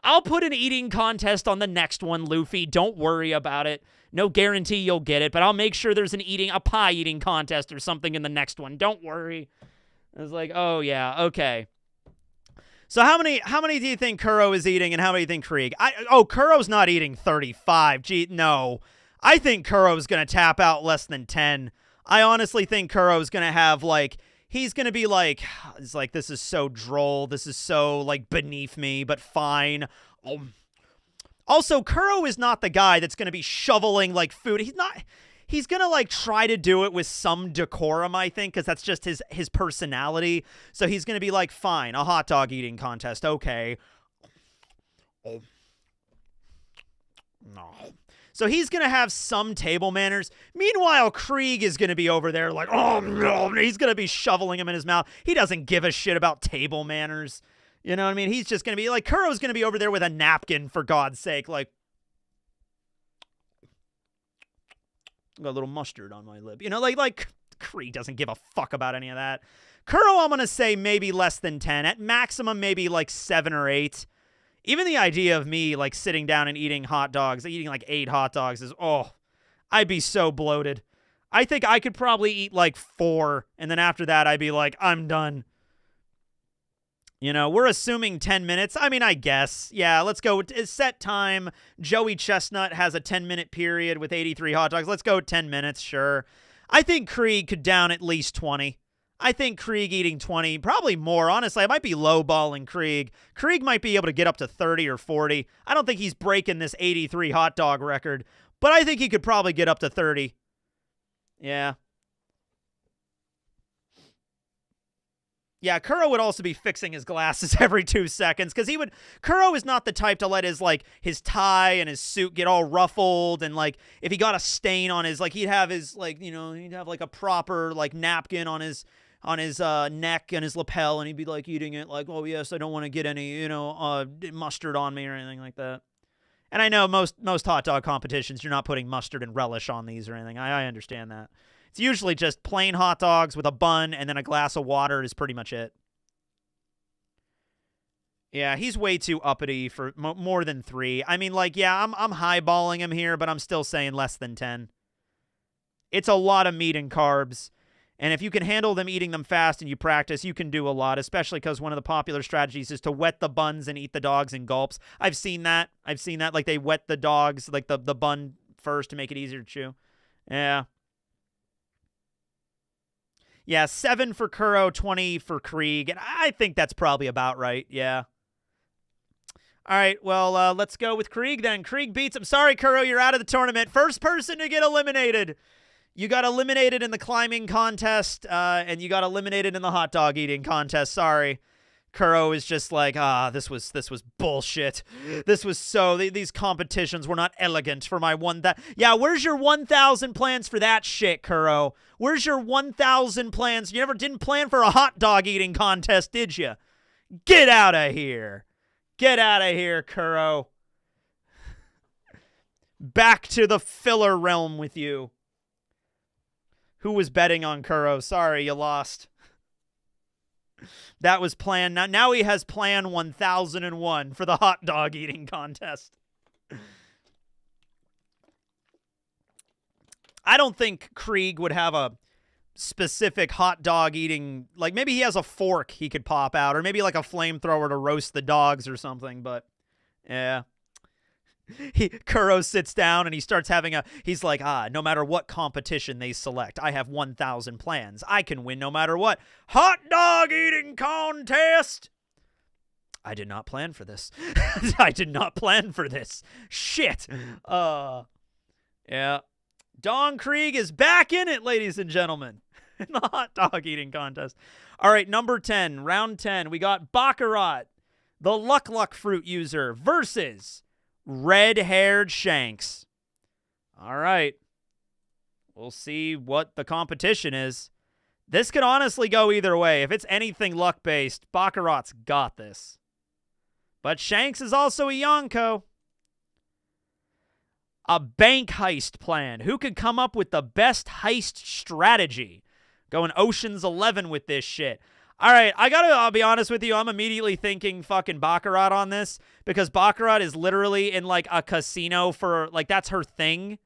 I'll put an eating contest on the next one, Luffy. Don't worry about it. No guarantee you'll get it, but I'll make sure there's a pie eating contest or something in the next one. Don't worry. I was like, oh yeah, okay. So how many do you think Kuro is eating, and how many do you think Krieg? Kuro's not eating 35. Gee, no. I think Kuro's going to tap out less than 10. I honestly think Kuro's going to have, he's going to be it's like, this is so droll. This is so, beneath me, but fine. Also, Kuro is not the guy that's going to be shoveling, food. He's not... He's going to, try to do it with some decorum, I think, because that's just his personality. So he's going to be fine, a hot dog eating contest, okay. Oh. No. So he's going to have some table manners. Meanwhile, Krieg is going to be over there oh, no. He's going to be shoveling him in his mouth. He doesn't give a shit about table manners. You know what I mean? He's just going to be, Kuro's going to be over there with a napkin, for God's sake, got a little mustard on my lip. You know, Krieg doesn't give a fuck about any of that. Kuro, I'm going to say maybe less than 10. At maximum, maybe 7 or 8. Even the idea of me, sitting down and eating hot dogs, eating 8 hot dogs is, I'd be so bloated. I think I could probably eat 4, and then after that, I'd be I'm done. You know, we're assuming 10 minutes. I mean, I guess. Yeah, let's go. Set time. Joey Chestnut has a 10-minute period with 83 hot dogs. Let's go 10 minutes, sure. I think Krieg could down at least 20. I think Krieg eating 20, probably more. Honestly, I might be lowballing Krieg. Krieg might be able to get up to 30 or 40. I don't think he's breaking this 83 hot dog record, but I think he could probably get up to 30. Yeah. Yeah, Kuro would also be fixing his glasses every 2 seconds, because Kuro is not the type to let his tie and his suit get all ruffled, and if he got a stain on his, he'd have his he'd have a proper napkin on his neck and his lapel, and he'd be eating it oh yes, I don't want to get any mustard on me or anything like that. And I know most hot dog competitions, you're not putting mustard and relish on these or anything. I understand that. It's usually just plain hot dogs with a bun and then a glass of water is pretty much it. Yeah, he's way too uppity for more than 3. I mean, yeah, I'm highballing him here, but I'm still saying less than 10. It's a lot of meat and carbs. And if you can handle them eating them fast and you practice, you can do a lot, especially because one of the popular strategies is to wet the buns and eat the dogs in gulps. I've seen that. Like, they wet the dogs, like the bun first to make it easier to chew. Yeah. Yeah, 7 for Kuro, 20 for Krieg. And I think that's probably about right. Yeah. All right, well, let's go with Krieg then. Krieg beats him. Sorry, Kuro, you're out of the tournament. First person to get eliminated. You got eliminated in the climbing contest, and you got eliminated in the hot dog eating contest. Sorry. Kuro is just like, this was bullshit. This was these competitions were not elegant for my yeah, where's your 1,000 plans for that shit, Kuro? Where's your 1,000 plans? You never didn't plan for a hot dog eating contest, did you? Get out of here. Get out of here, Kuro. Back to the filler realm with you. Who was betting on Kuro? Sorry, you lost. That was plan. Now he has plan 1001 for the hot dog eating contest. I don't think Krieg would have a specific hot dog eating, like maybe he has a fork he could pop out, or maybe like a flamethrower to roast the dogs or something, but yeah. Kuro sits down and he starts having he's like, no matter what competition they select, I have 1,000 plans. I can win no matter what. Hot dog eating contest! I did not plan for this. I did not plan for this. Shit. Yeah. Don Krieg is back in it, ladies and gentlemen, in the hot dog eating contest. All right, number 10, round 10. We got Baccarat, the Luck fruit user, versus red-haired Shanks. All right. We'll see what the competition is. This could honestly go either way. If it's anything luck-based, Baccarat's got this. But Shanks is also a Yonko. A bank heist plan. Who could come up with the best heist strategy? Going Ocean's 11 with this shit. All right, I'll be honest with you. I'm immediately thinking fucking Baccarat on this because Baccarat is literally in like a casino for like that's her thing.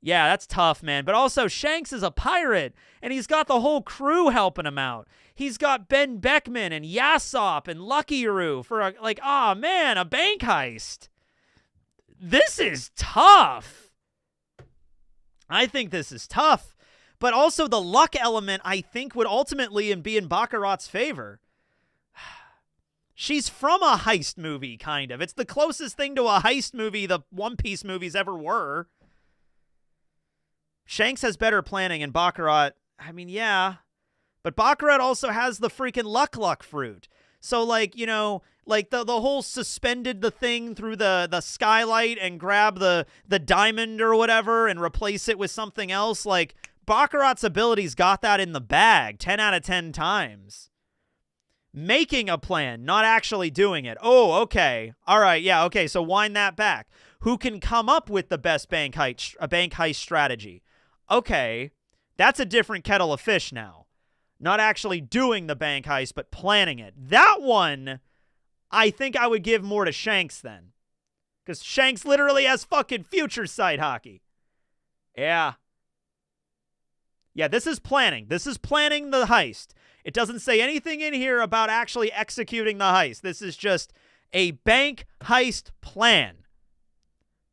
Yeah, that's tough, man. But also Shanks is a pirate and he's got the whole crew helping him out. He's got Ben Beckman and Yasop and Lucky Roo for a bank heist. This is tough. I think this is tough. But also the luck element, I think, would ultimately be in Baccarat's favor. She's from a heist movie, kind of. It's the closest thing to a heist movie the One Piece movies ever were. Shanks has better planning, and Baccarat, I mean, yeah. But Baccarat also has the freaking luck fruit. So, like, you know, like the whole suspended the thing through the skylight and grab the diamond or whatever and replace it with something else, like, Baccarat's abilities got that in the bag 10 out of 10 times. Making a plan, not actually doing it. Oh, okay. All right, yeah, okay, so wind that back. Who can come up with the best bank heist strategy? Okay, that's a different kettle of fish now. Not actually doing the bank heist, but planning it. That one, I think I would give more to Shanks then. Because Shanks literally has fucking future sight hockey. Yeah. Yeah, this is planning. This is planning the heist. It doesn't say anything in here about actually executing the heist. This is just a bank heist plan.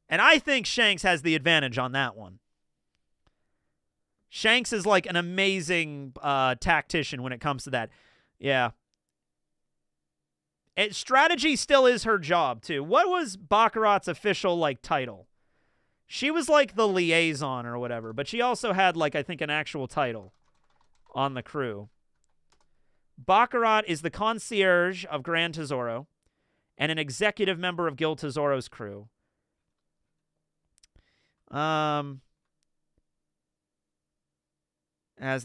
And I think Shanks has the advantage on that one. Shanks is like an amazing tactician when it comes to that. Yeah. Strategy still is her job, too. What was Baccarat's official, like, title? She was like the liaison or whatever, but she also had like, I think, an actual title on the crew. Baccarat is the concierge of Grand Tesoro and an executive member of Guild Tesoro's crew. As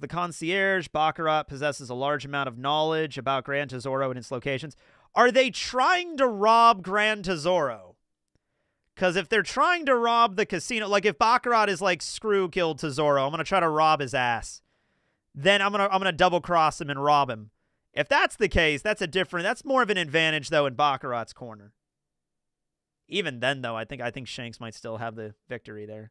the concierge, Baccarat possesses a large amount of knowledge about Grand Tesoro and its locations. Are they trying to rob Grand Tesoro? Because if they're trying to rob the casino, like if Baccarat is like, screw Guild Tesoro, I'm going to try to rob his ass. Then I'm gonna double cross him and rob him. If that's the case, that's more of an advantage though in Baccarat's corner. Even then though, I think Shanks might still have the victory there.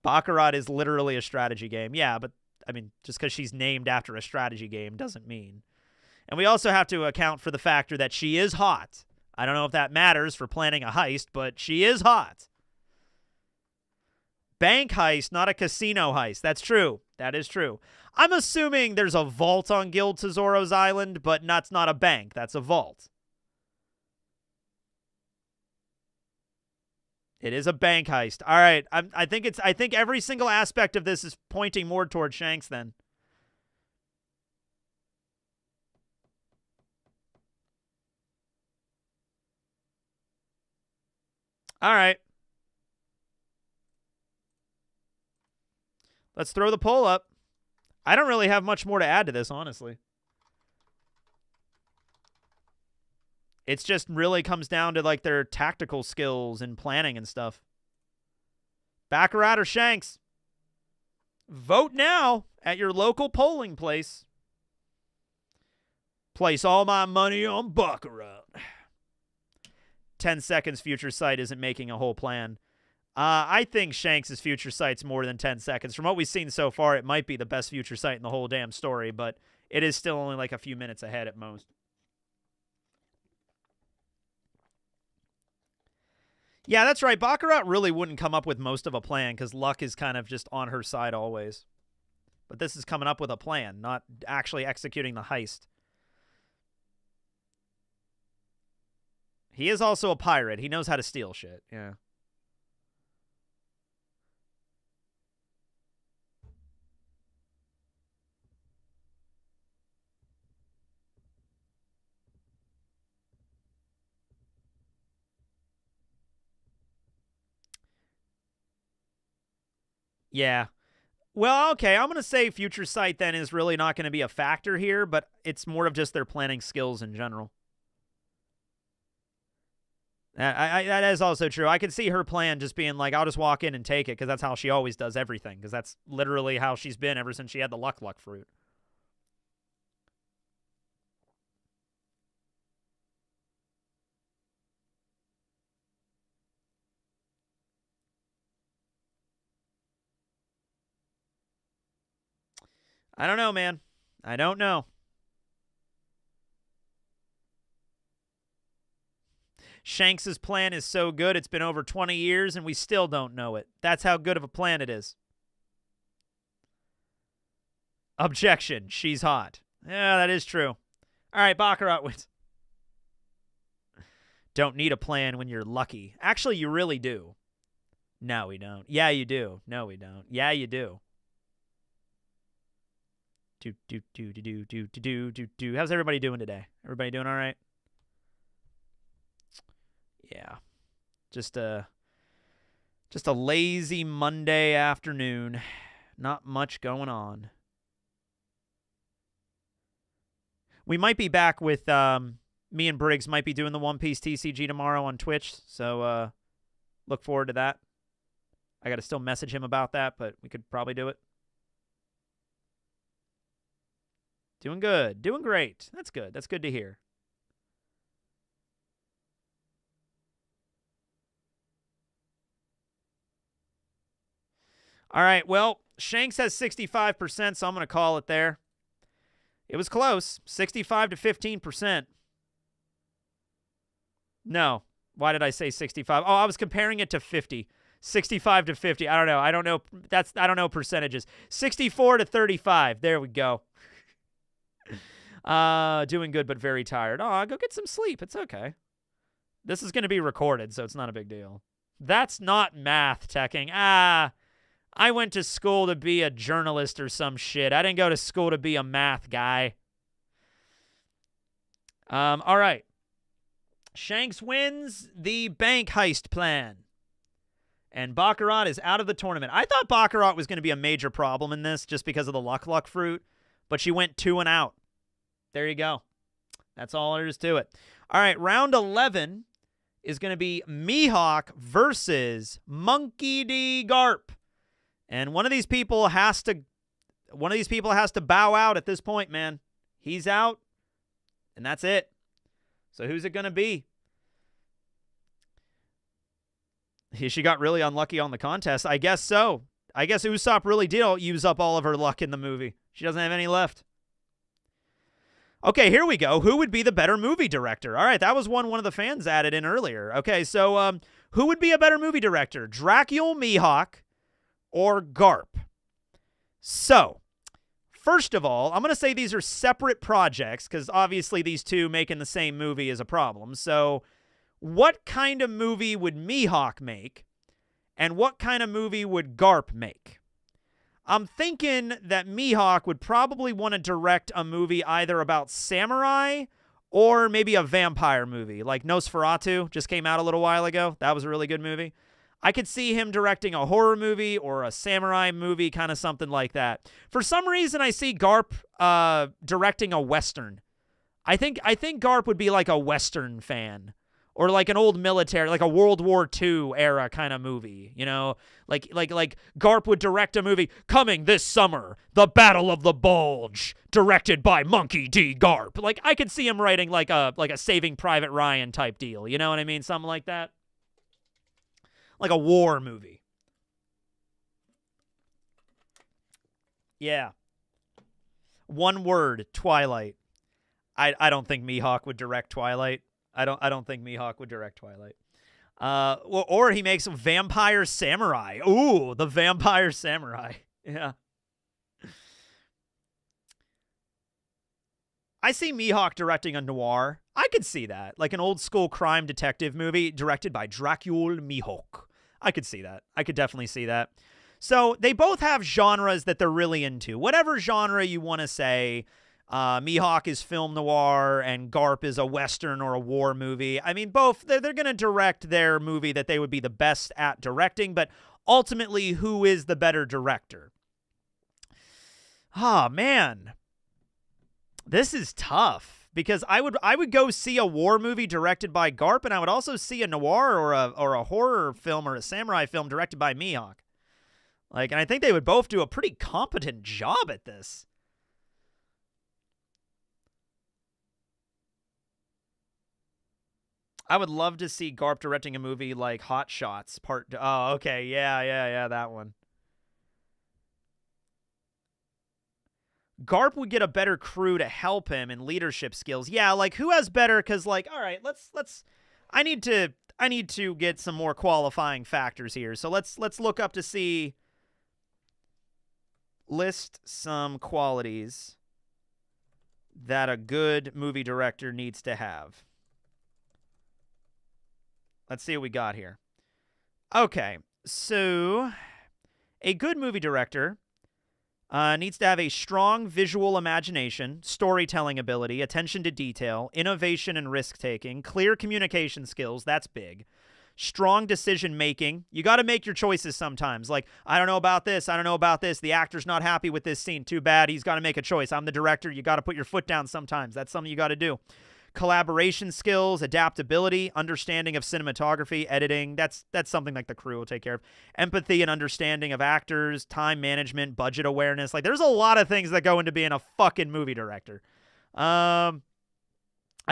Baccarat is literally a strategy game. Yeah, but, I mean, just because she's named after a strategy game doesn't mean. And we also have to account for the factor that she is hot. I don't know if that matters for planning a heist, but she is hot. Bank heist, not a casino heist. That's true. That is true. I'm assuming there's a vault on Guild Tesoro's Island, but that's not a bank. That's a vault. It is a bank heist. All right. I think every single aspect of this is pointing more toward Shanks then. All right. Let's throw the poll up. I don't really have much more to add to this, honestly. It's just really comes down to like their tactical skills and planning and stuff. Baccarat or Shanks? Vote now at your local polling place. Place all my money on Baccarat. 10 seconds future sight isn't making a whole plan. I think Shanks' future sight's more than 10 seconds. From what we've seen so far, it might be the best future sight in the whole damn story, but it is still only like a few minutes ahead at most. Yeah, that's right. Baccarat really wouldn't come up with most of a plan because luck is kind of just on her side always. But this is coming up with a plan, not actually executing the heist. He is also a pirate. He knows how to steal shit. Yeah. Yeah. Well, okay, I'm going to say future sight then is really not going to be a factor here, but it's more of just their planning skills in general. That is also true. I could see her plan just being like, I'll just walk in and take it because that's how she always does everything because that's literally how she's been ever since she had the luck fruit. I don't know, man. I don't know. Shanks' plan is so good, it's been over 20 years, and we still don't know it. That's how good of a plan it is. Objection. She's hot. Yeah, that is true. All right, Baccarat wins. Don't need a plan when you're lucky. Actually, you really do. No, we don't. Yeah, you do. No, we don't. Yeah, you do. How's everybody doing today? Everybody doing all right? Yeah. Just a lazy Monday afternoon. Not much going on. We might be back with me and Briggs might be doing the One Piece TCG tomorrow on Twitch, so look forward to that. I got to still message him about that, but we could probably do it. Doing good. Doing great. That's good. That's good to hear. All right, well, Shanks has 65%, so I'm going to call it there. It was close, 65 to 15%. No. Why did I say 65? Oh, I was comparing it to 50. 65 to 50. I don't know. I don't know percentages. 64 to 35. There we go. Doing good but very tired. Oh, go get some sleep. It's okay. This is going to be recorded, so it's not a big deal. That's not math, teching. I went to school to be a journalist or some shit. I didn't go to school to be a math guy. All right. Shanks wins the bank heist plan. And Baccarat is out of the tournament. I thought Baccarat was going to be a major problem in this just because of the luck fruit, but she went 2 and out. There you go. That's all there is to it. All right, round 11 is going to be Mihawk versus Monkey D. Garp. And one of these people has to bow out at this point, man. He's out, and that's it. So who's it going to be? She got really unlucky on the contest. I guess so. I guess Usopp really did use up all of her luck in the movie. She doesn't have any left. Okay, here we go. Who would be the better movie director? All right, that was one of the fans added in earlier. Okay, so who would be a better movie director? Dracule Mihawk or Garp? So, first of all, I'm going to say these are separate projects because obviously these two making the same movie is a problem. So, what kind of movie would Mihawk make and what kind of movie would Garp make? I'm thinking that Mihawk would probably want to direct a movie either about samurai or maybe a vampire movie, like Nosferatu just came out a little while ago. That was a really good movie. I could see him directing a horror movie or a samurai movie, kind of something like that. For some reason, I see Garp directing a Western. I think Garp would be like a Western fan. Or like an old military, like a World War II era kind of movie, you know? Like Garp would direct a movie coming this summer, The Battle of the Bulge, directed by Monkey D. Garp. Like I could see him writing like a Saving Private Ryan type deal, you know what I mean? Something like that. Like a war movie. Yeah. One word, Twilight. I don't think Mihawk would direct Twilight. I don't think Mihawk would direct Twilight. Or he makes Vampire Samurai. Ooh, the Vampire Samurai. Yeah. I see Mihawk directing a noir. I could see that. Like an old school crime detective movie directed by Dracule Mihawk. I could see that. I could definitely see that. So they both have genres that they're really into. Whatever genre you want to say, Mihawk is film noir and Garp is a Western or a war movie. I mean, both, they're going to direct their movie that they would be the best at directing, but ultimately, who is the better director? Oh, man. This is tough because I would go see a war movie directed by Garp, and I would also see a noir or a horror film or a samurai film directed by Mihawk. Like, and I think they would both do a pretty competent job at this. I would love to see Garp directing a movie like Hot Shots Part. Oh, okay, yeah, that one. Garp would get a better crew to help him in leadership skills. Yeah, like who has better? Because like, all right, let's. I need to get some more qualifying factors here. So let's look up to see. List some qualities that a good movie director needs to have. Let's see what we got here. Okay, so a good movie director needs to have a strong visual imagination, storytelling ability, attention to detail, innovation and risk-taking, clear communication skills, that's big, strong decision-making. You got to make your choices sometimes. Like, I don't know about this, the actor's not happy with this scene, too bad, he's got to make a choice. I'm the director, you got to put your foot down sometimes. That's something you got to do. Collaboration skills, adaptability, understanding of cinematography, editing. That's something like the crew will take care of. Empathy and understanding of actors, time management, budget awareness. Like, there's a lot of things that go into being a fucking movie director. I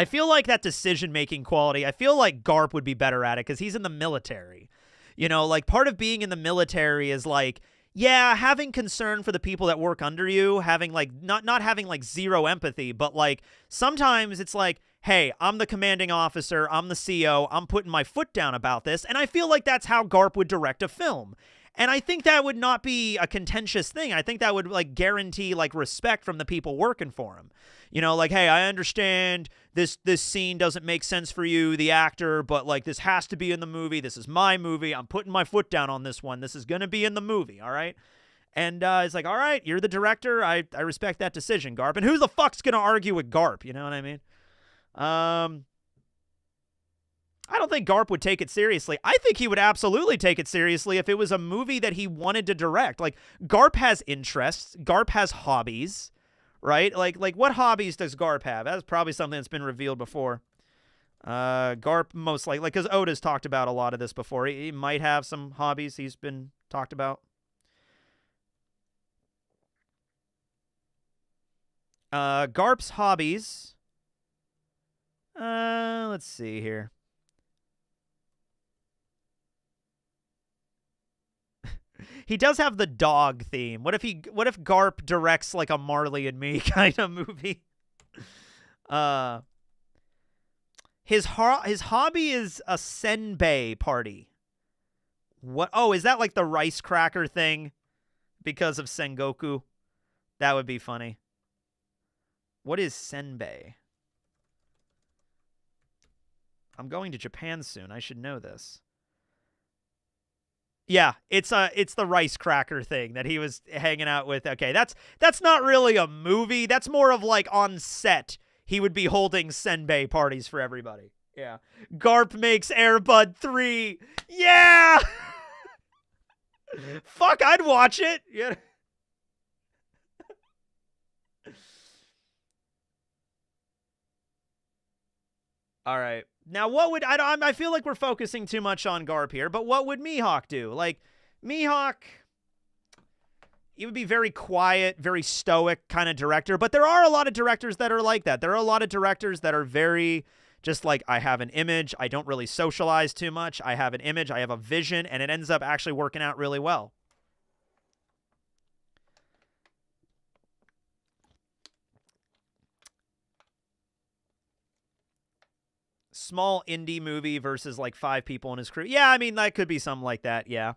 feel like that decision-making quality, I feel like Garp would be better at it because he's in the military. You know, like, part of being in the military is like, yeah, having concern for the people that work under you, having like not having like zero empathy, but like sometimes it's like, hey, I'm the commanding officer, I'm the CO, I'm putting my foot down about this, and I feel like that's how Garp would direct a film. And I think that would not be a contentious thing. I think that would like guarantee like respect from the people working for him. You know, like, hey, I understand this scene doesn't make sense for you, the actor, but like this has to be in the movie. This is my movie. I'm putting my foot down on this one. This is going to be in the movie, all right? And it's like, all right, you're the director. I respect that decision, Garp. And who the fuck's going to argue with Garp? You know what I mean? I don't think Garp would take it seriously. I think he would absolutely take it seriously if it was a movie that he wanted to direct. Like, Garp has interests. Garp has hobbies, right? Like what hobbies does Garp have? That's probably something that's been revealed before. Garp most likely, because Oda's talked about a lot of this before. He might have some hobbies he's been talked about. Garp's hobbies. Let's see here. He does have the dog theme. What if Garp directs like a Marley and Me kind of movie? His hobby is a senbei party. What? Oh, is that like the rice cracker thing because of Sengoku? That would be funny. What is senbei? I'm going to Japan soon. I should know this. Yeah, it's the rice cracker thing that he was hanging out with. Okay, that's not really a movie. That's more of like on set. He would be holding senbei parties for everybody. Yeah. Garp makes Airbud 3. Yeah! Fuck, I'd watch it. Yeah. All right. Now, what would I feel like we're focusing too much on Garp here, but what would Mihawk do? Like, Mihawk, he would be very quiet, very stoic kind of director, but there are a lot of directors that are like that. There are a lot of directors that are very just like, I have an image, I don't really socialize too much, I have an image, I have a vision, and it ends up actually working out really well. Small indie movie versus like 5 people in his crew. Yeah, I mean, that could be something like that, yeah.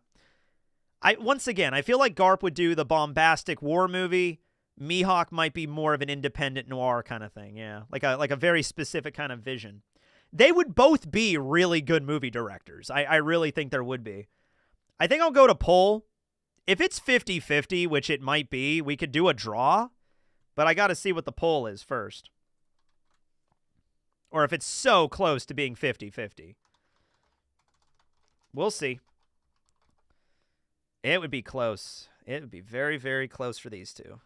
Once again, I feel like Garp would do the bombastic war movie. Mihawk might be more of an independent noir kind of thing, yeah. Like a very specific kind of vision. They would both be really good movie directors. I really think there would be. I think I'll go to poll. If it's 50-50, which it might be, we could do a draw, but I got to see what the poll is first. Or if it's so close to being 50-50. We'll see. It would be close. It would be very, very close for these two.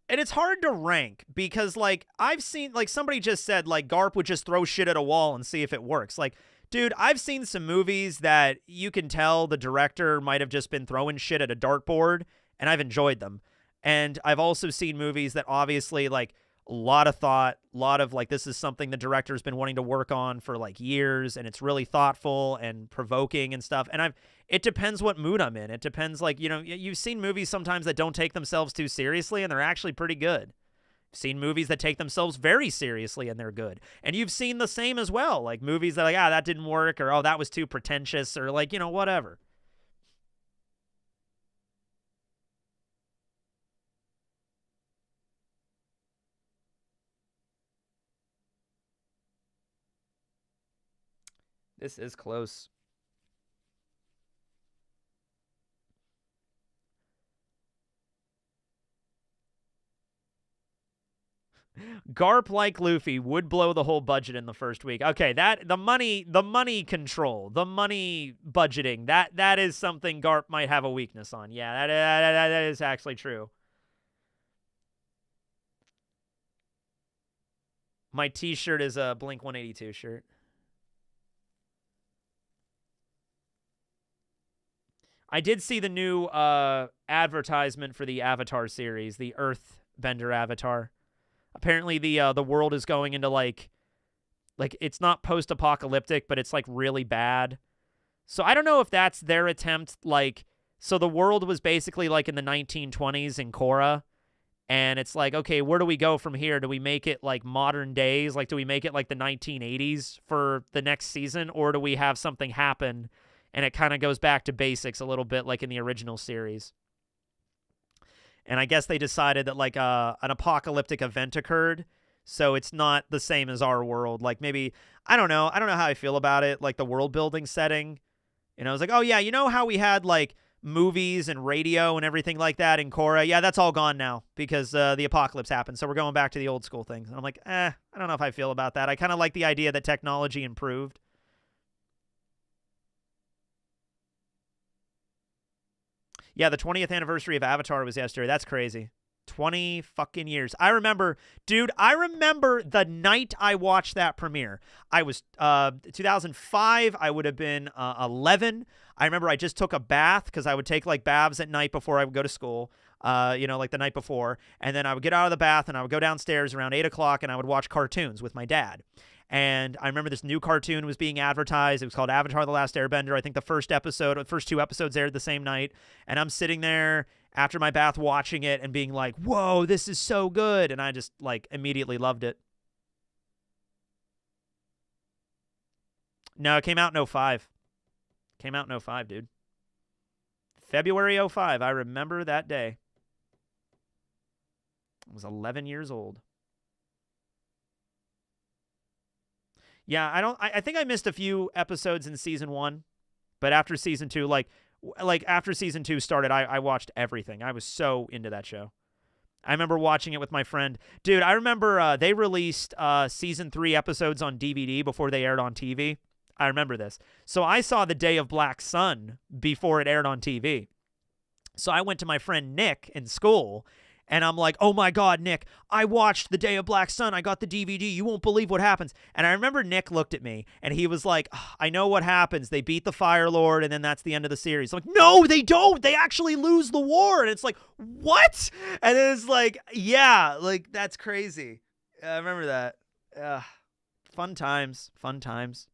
And it's hard to rank because, like, I've seen, like, somebody just said, like, Garp would just throw shit at a wall and see if it works. Like, dude, I've seen some movies that you can tell the director might have just been throwing shit at a dartboard, and I've enjoyed them. And I've also seen movies that obviously, like, a lot of thought, a lot of, like, this is something the director's been wanting to work on for, like, years, and it's really thoughtful and provoking and stuff. And it depends what mood I'm in. It depends, like, you know, you've seen movies sometimes that don't take themselves too seriously, and they're actually pretty good. You've seen movies that take themselves very seriously, and they're good. And you've seen the same as well, like, movies that are like, that didn't work, or, that was too pretentious, or, like, you know, whatever. This is close. Garp, like Luffy, would blow the whole budget in the first week. Okay, the money control, the money budgeting, that is something Garp might have a weakness on. Yeah, that is actually true. My t-shirt is a Blink 182 shirt. I did see the new advertisement for the Avatar series, the Earthbender Avatar. Apparently the world is going into like it's not post-apocalyptic, but it's like really bad. So I don't know if that's their attempt. Like, so the world was basically like in the 1920s in Korra, and it's like, okay, where do we go from here? Do we make it like modern days? Like, do we make it like the 1980s for the next season, or do we have something happen? And it kind of goes back to basics a little bit like in the original series. And I guess they decided that like an apocalyptic event occurred, so it's not the same as our world. Like maybe, I don't know how I feel about it, like the world building setting. You know, it's like, oh yeah, you know how we had like movies and radio and everything like that in Korra? Yeah, that's all gone now because the apocalypse happened, so we're going back to the old school things. And I'm like, I don't know if I feel about that. I kind of like the idea that technology improved. Yeah, the 20th anniversary of Avatar was yesterday. That's crazy. 20 fucking years. I remember the night I watched that premiere. I was 2005. I would have been 11. I remember I just took a bath because I would take like baths at night before I would go to school. You know, like the night before. And then I would get out of the bath and I would go downstairs around 8 o'clock and I would watch cartoons with my dad. And I remember this new cartoon was being advertised. It was called Avatar: The Last Airbender. I think the first 2 episodes aired the same night. And I'm sitting there after my bath watching it and being like, whoa, this is so good. And I just, like, immediately loved it. No, it came out in 05. Came out in 05, dude. February 05. I remember that day. I was 11 years old. Yeah, I think I missed a few episodes in season 1, but after season 2, like after season 2 started, I watched everything. I was so into that show. I remember watching it with my friend. Dude, I remember they released season 3 episodes on DVD before they aired on TV. I remember this. So I saw The Day of Black Sun before it aired on TV. So I went to my friend Nick in school, and I'm like, oh my God, Nick, I watched The Day of Black Sun. I got the DVD. You won't believe what happens. And I remember Nick looked at me, and he was like, I know what happens. They beat the Fire Lord, and then that's the end of the series. I'm like, no, they don't. They actually lose the war. And it's like, what? And it's like, yeah, like, that's crazy. I remember that. Fun times. Fun times.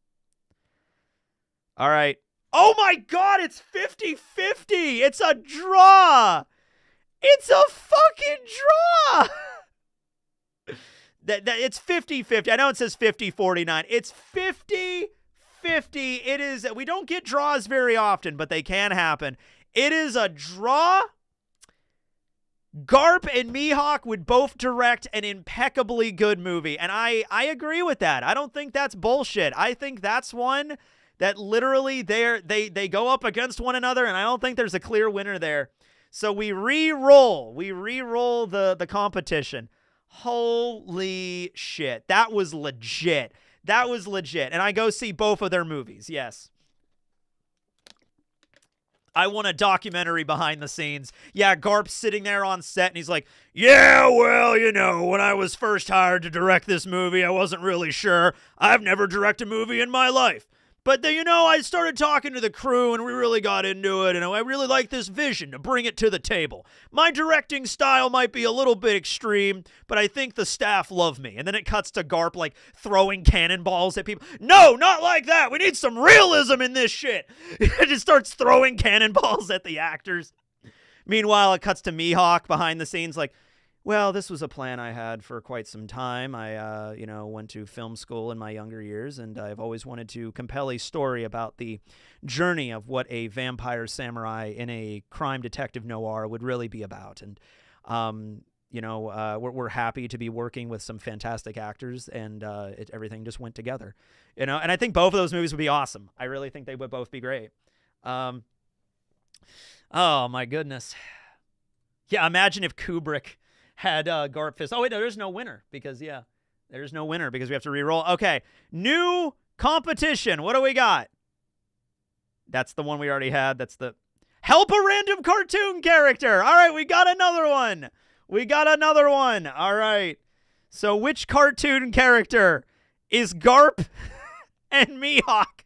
All right. Oh my God, it's 50-50. It's a draw. It's a fucking draw. It's 50-50. I know it says 50-49. It's 50-50. It is. We don't get draws very often, but they can happen. It is a draw. Garp and Mihawk would both direct an impeccably good movie, and I agree with that. I don't think that's bullshit. I think that's one that literally they go up against one another, and I don't think there's a clear winner there. So we re-roll. We re-roll the competition. Holy shit. That was legit. That was legit. And I go see both of their movies. Yes. I want a documentary behind the scenes. Yeah, Garp's sitting there on set, and he's like, yeah, well, you know, when I was first hired to direct this movie, I wasn't really sure. I've never directed a movie in my life. But, you know, I started talking to the crew, and we really got into it, and I really like this vision to bring it to the table. My directing style might be a little bit extreme, but I think the staff love me. And then it cuts to Garp, like, throwing cannonballs at people. No, not like that. We need some realism in this shit. It just starts throwing cannonballs at the actors. Meanwhile, it cuts to Mihawk behind the scenes, like, well, this was a plan I had for quite some time. I, went to film school in my younger years, and I've always wanted to compel a story about the journey of what a vampire samurai in a crime detective noir would really be about. And, we're happy to be working with some fantastic actors, and everything just went together. And I think both of those movies would be awesome. I really think they would both be great. Oh, my goodness. Yeah, imagine if Kubrick had Garp Fist. Oh, wait, no, there's no winner because, there's no winner because we have to re-roll. Okay, new competition. What do we got? That's the one we already had. That's the help a random cartoon character. All right, we got another one. All right. So which cartoon character is Garp and Mihawk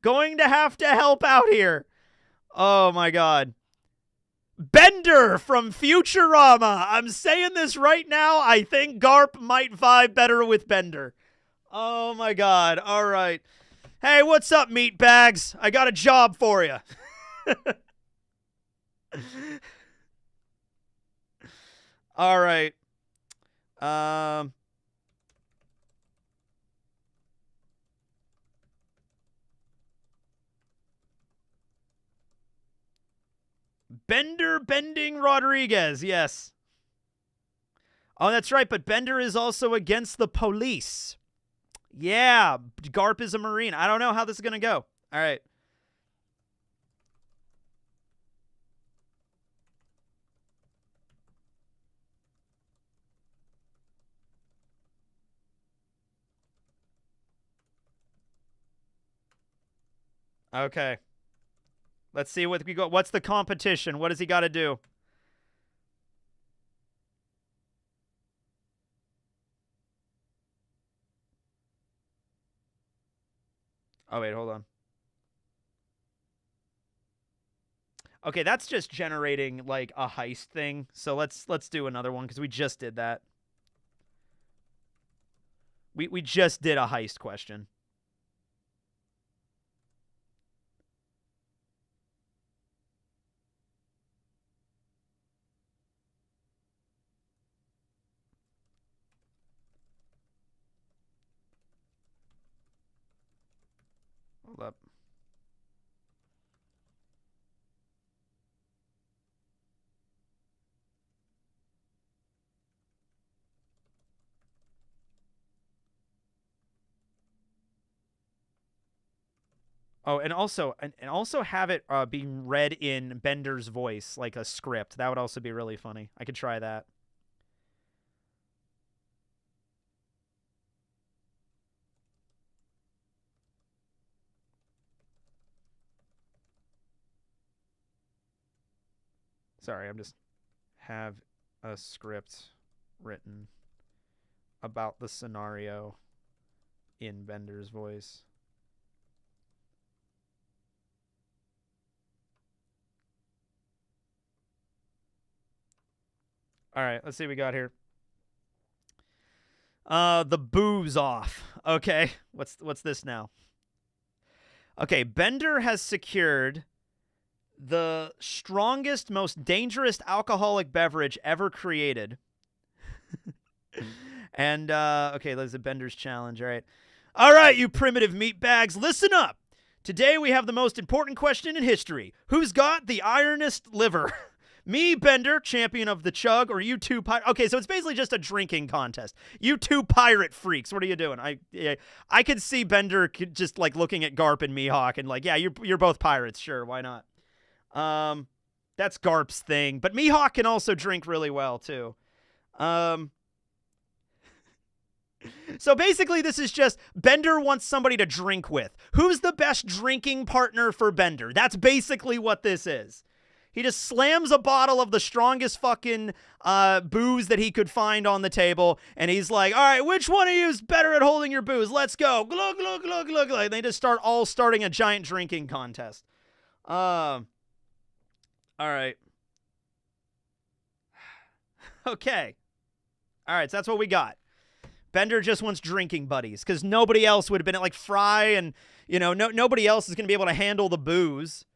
going to have to help out here? Oh, my God. Bender from Futurama. I'm saying this right now. I think Garp might vibe better with Bender. Oh, my God. All right. Hey, what's up, meatbags? I got a job for you. All right. Bender Bending Rodriguez, yes. Oh, that's right, but Bender is also against the police. Yeah, Garp is a Marine. I don't know how this is going to go. All right. Okay. Let's see what we got. What's the competition? What does he got to do? Oh, wait, hold on. Okay, that's just generating like a heist thing. So let's do another one because we just did that. We just did a heist question. Hold up. Oh, and also have it being read in Bender's voice, like a script. That would also be really funny. I could try that. Sorry, I'm just have a script written about the scenario in Bender's voice. All right, let's see what we got here. The booze off. Okay, what's this now? Okay, Bender has secured the strongest, most dangerous alcoholic beverage ever created. And, okay, there's a Bender's challenge, all right. All right, you primitive meat bags, listen up. Today we have the most important question in history. Who's got the ironest liver? Me, Bender, champion of the chug, or you two pirate? Okay, so it's basically just a drinking contest. You two pirate freaks, what are you doing? I could see Bender just like looking at Garp and Mihawk and like, yeah, you're both pirates, sure, why not? That's Garp's thing, but Mihawk can also drink really well too. So basically, this is just Bender wants somebody to drink with. Who's the best drinking partner for Bender? That's basically what this is. He just slams a bottle of the strongest fucking booze that he could find on the table, and he's like, all right, which one of you is better at holding your booze? Let's go. Glug, glug, glug, glug, glug. They just starting a giant drinking contest. All right. Okay. All right, so that's what we got. Bender just wants drinking buddies, because nobody else would have been like Fry, and, you know, nobody else is going to be able to handle the booze.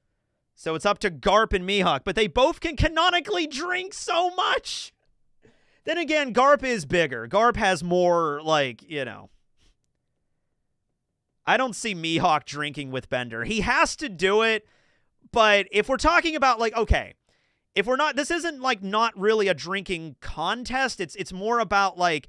So it's up to Garp and Mihawk, but they both can canonically drink so much. Then again, Garp is bigger. Garp has more, like, you know. I don't see Mihawk drinking with Bender. He has to do it, but if we're talking about, like, okay, if we're not, this isn't, like, not really a drinking contest. It's more about, like,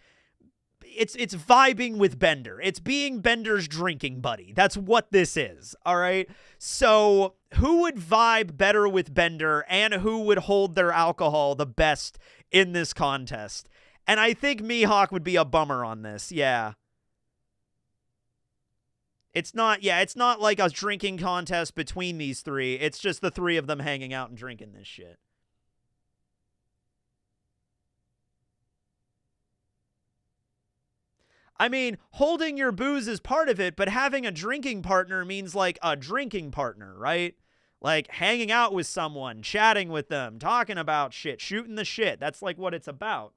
it's vibing with Bender. It's being Bender's drinking buddy. That's what this is, all right? So who would vibe better with Bender and who would hold their alcohol the best in this contest? And I think Mihawk would be a bummer on this, yeah. It's not like a drinking contest between these three. It's just the three of them hanging out and drinking this shit. I mean, holding your booze is part of it, but having a drinking partner means like a drinking partner, right? Like hanging out with someone, chatting with them, talking about shit, shooting the shit. That's like what it's about.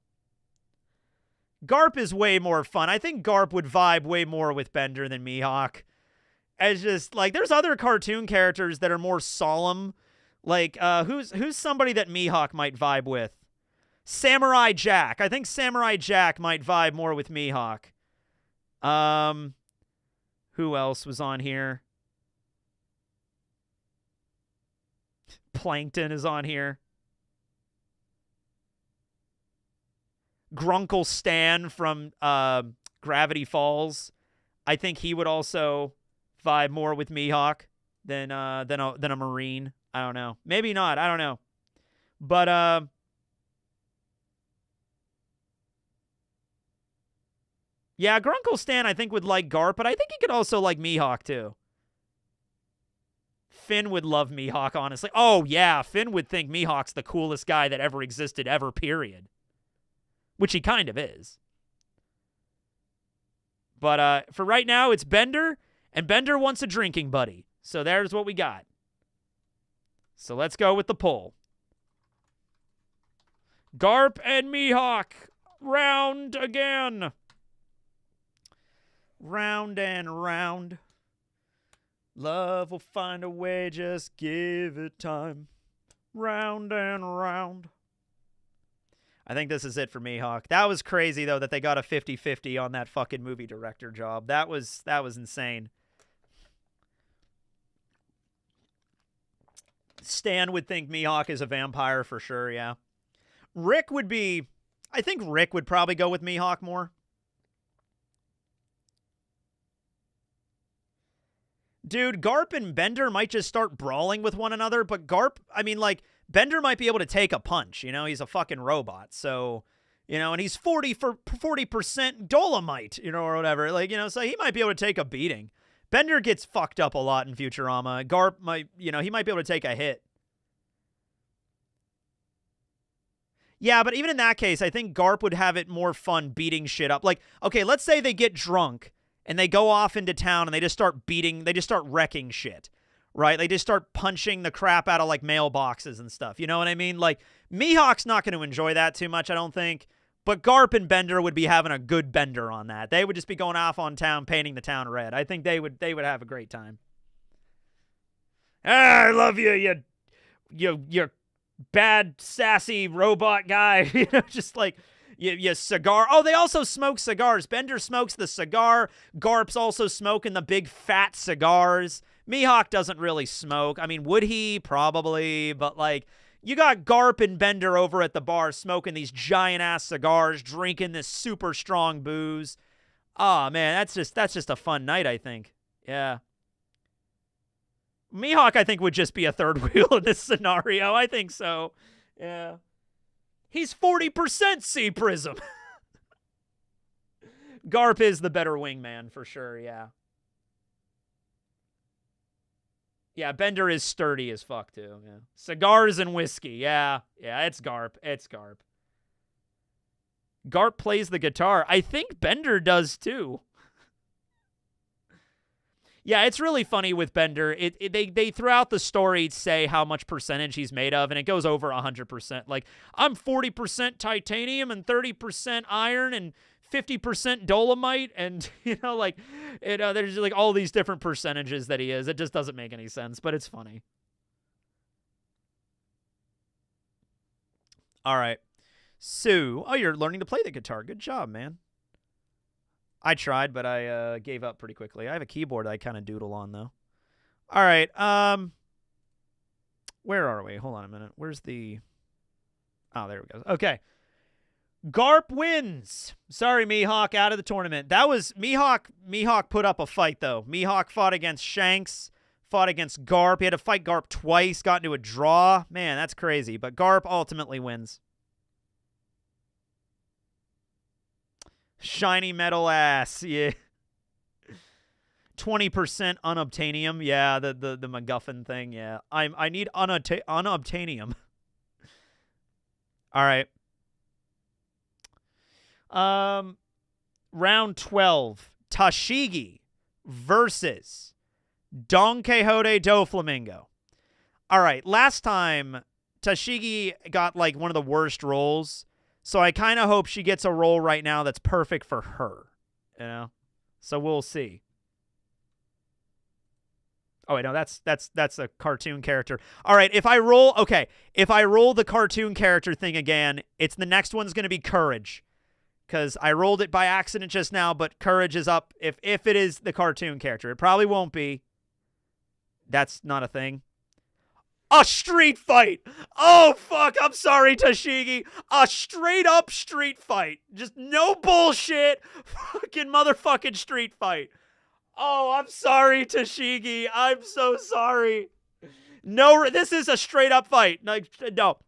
Garp is way more fun. I think Garp would vibe way more with Bender than Mihawk. As just like, there's other cartoon characters that are more solemn. Like, who's somebody that Mihawk might vibe with? Samurai Jack. I think Samurai Jack might vibe more with Mihawk. Who else was on here? Plankton is on here. Grunkle Stan from Gravity Falls. I think he would also vibe more with Mihawk than a Marine. I don't know. Maybe not. I don't know. But yeah, Grunkle Stan I think would like Garp, but I think he could also like Mihawk too. Finn would love Mihawk, honestly. Oh yeah, Finn would think Mihawk's the coolest guy that ever existed ever, period. Which he kind of is. But for right now, it's Bender, and Bender wants a drinking buddy. So there's what we got. So let's go with the poll. Garp and Mihawk, round again. Round and round. Love will find a way, just give it time. Round and round. I think this is it for Mihawk. That was crazy, though, that they got a 50-50 on that fucking movie director job. That was insane. Stan would think Mihawk is a vampire for sure, yeah. Rick would be... I think Rick would probably go with Mihawk more. Dude, Garp and Bender might just start brawling with one another, but Garp, I mean, like, Bender might be able to take a punch, you know? He's a fucking robot, so, you know, and he's 40% Dolomite, you know, or whatever. Like, you know, so he might be able to take a beating. Bender gets fucked up a lot in Futurama. Garp might, you know, he might be able to take a hit. Yeah, but even in that case, I think Garp would have it more fun beating shit up. Like, okay, let's say they get drunk and they go off into town and they just start wrecking shit, right? They just start punching the crap out of, like, mailboxes and stuff. You know what I mean? Like, Mihawk's not going to enjoy that too much, I don't think. But Garp and Bender would be having a good bender on that. They would just be going off on town, painting the town red. I think they would have a great time. I love you, you bad, sassy robot guy. You know, just like, you cigar. Oh, they also smoke cigars. Bender smokes the cigar. Garp's also smoking the big fat cigars. Mihawk doesn't really smoke. I mean, would he? Probably. But, like, you got Garp and Bender over at the bar smoking these giant-ass cigars, drinking this super strong booze. Oh, man, that's just a fun night, I think. Yeah. Mihawk, I think, would just be a third wheel in this scenario. I think so. Yeah. He's 40% Sea Prism. Garp is the better wingman, for sure, yeah. Yeah, Bender is sturdy as fuck, too. Yeah. Cigars and whiskey, yeah. Yeah, it's Garp. It's Garp. Garp plays the guitar. I think Bender does, too. Yeah, it's really funny with Bender. They throughout the story say how much percentage he's made of, and it goes over 100%. Like, I'm 40% titanium and 30% iron and 50% dolomite, and, you know, like, there's like all these different percentages that he is. It just doesn't make any sense, but it's funny. All right. Sue. Oh, you're learning to play the guitar. Good job, man. I tried, but I gave up pretty quickly. I have a keyboard I kind of doodle on, though. All right. Where are we? Hold on a minute. Where's the... Oh, there we go. Okay. Garp wins. Sorry, Mihawk, out of the tournament. That was... Mihawk put up a fight, though. Mihawk fought against Shanks, fought against Garp. He had to fight Garp twice, got into a draw. Man, that's crazy. But Garp ultimately wins. Shiny metal ass, yeah. 20% unobtainium, yeah. The MacGuffin thing, yeah. I need unobtainium. All right. Round 12. Tashigi versus Don Quixote do Flamingo. All right. Last time Tashigi got, like, one of the worst rolls. So I kind of hope she gets a role right now that's perfect for her, you know? So we'll see. Oh, wait, no, that's a cartoon character. All right, if I roll the cartoon character thing again, the next one's going to be Courage. Because I rolled it by accident just now, but Courage is up if it is the cartoon character. It probably won't be. That's not a thing. A street fight. Oh, fuck. I'm sorry, Tashigi. A straight up street fight. Just no bullshit. Fucking motherfucking street fight. Oh, I'm sorry, Tashigi. I'm so sorry. No, this is a straight up fight. No,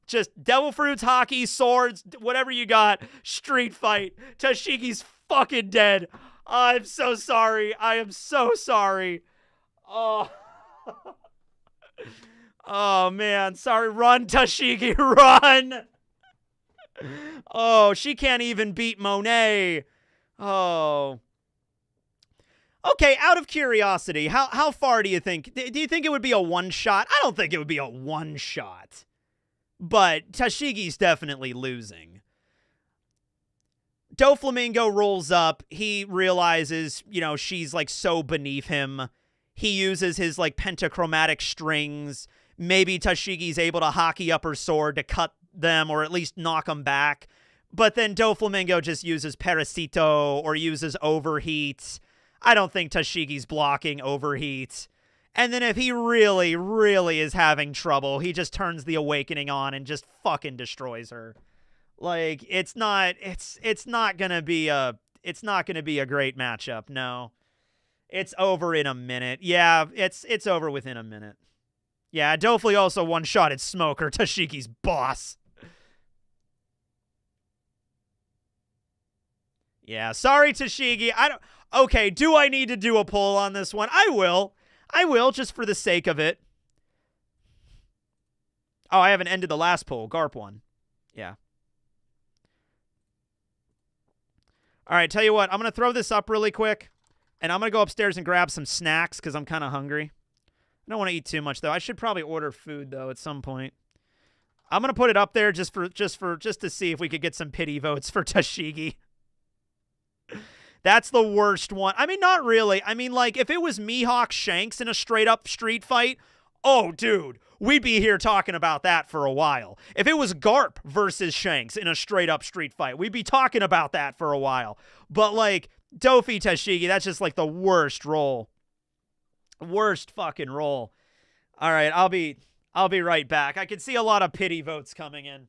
just devil fruits, hockey, swords, whatever you got. Street fight. Tashigi's fucking dead. I'm so sorry. I am so sorry. Oh. Oh, man. Sorry. Run, Tashigi. Run. Oh, she can't even beat Monet. Oh. Okay, out of curiosity, how far do you think? Do you think it would be a one-shot? I don't think it would be a one-shot. But Tashigi's definitely losing. Doflamingo rolls up. He realizes, you know, she's like so beneath him. He uses his like pentachromatic strings. Maybe Tashigi's able to hockey up her sword to cut them or at least knock them back. But then Doflamingo just uses Parasito or uses Overheat. I don't think Tashigi's blocking Overheat. And then if he really, really is having trouble, he just turns the Awakening on and just fucking destroys her. Like, it's not gonna be a great matchup, no. It's over in a minute. Yeah, it's over within a minute. Yeah, Dofli also one-shotted Smoker, Tashigi's boss. Yeah, sorry, Tashigi. Okay, do I need to do a poll on this one? I will. I will, just for the sake of it. Oh, I haven't ended the last poll. Garp one. Yeah. All right, tell you what. I'm going to throw this up really quick, and I'm going to go upstairs and grab some snacks because I'm kind of hungry. I don't want to eat too much, though. I should probably order food, though, at some point. I'm going to put it up there just to see if we could get some pity votes for Tashigi. That's the worst one. I mean, not really. I mean, like, if it was Mihawk Shanks in a straight-up street fight, oh, dude, we'd be here talking about that for a while. If it was Garp versus Shanks in a straight-up street fight, we'd be talking about that for a while. But, like, Dofi Tashigi, that's just, like, the worst roll. Worst fucking roll. All right, I'll be right back. I can see a lot of pity votes coming in.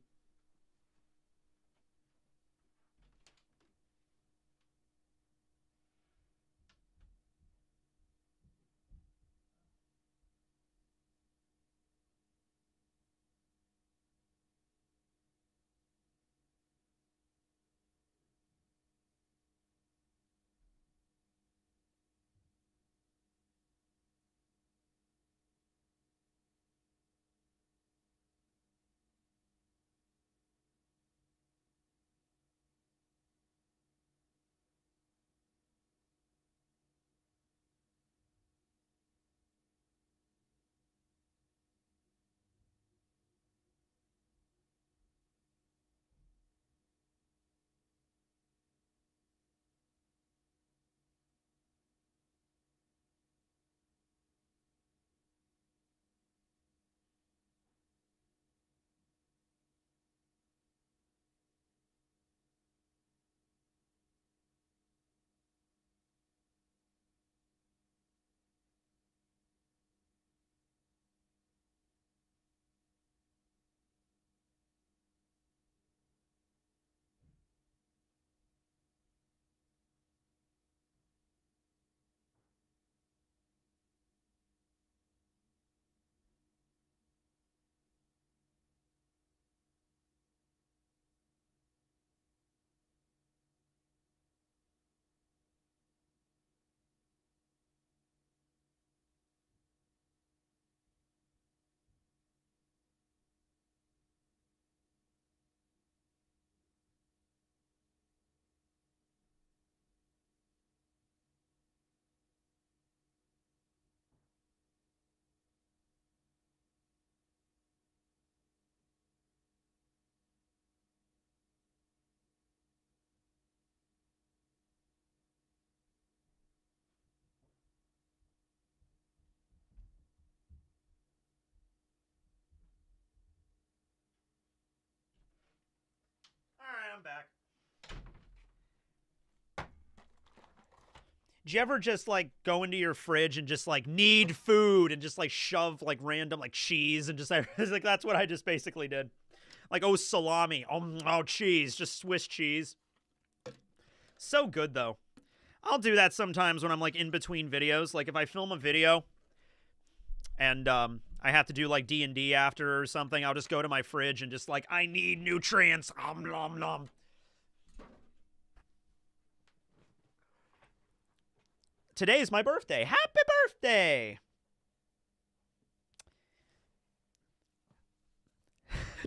I'm back. Did you ever just like go into your fridge and just like need food and just like shove like random like cheese and just like that's what I just basically did. Like, oh, salami, oh cheese, just Swiss cheese. So good though. I'll do that sometimes when I'm like in between videos. Like if I film a video and I have to do like D&D after or something, I'll just go to my fridge and just like, I need nutrients. Nom nom. Today is my birthday. Happy birthday!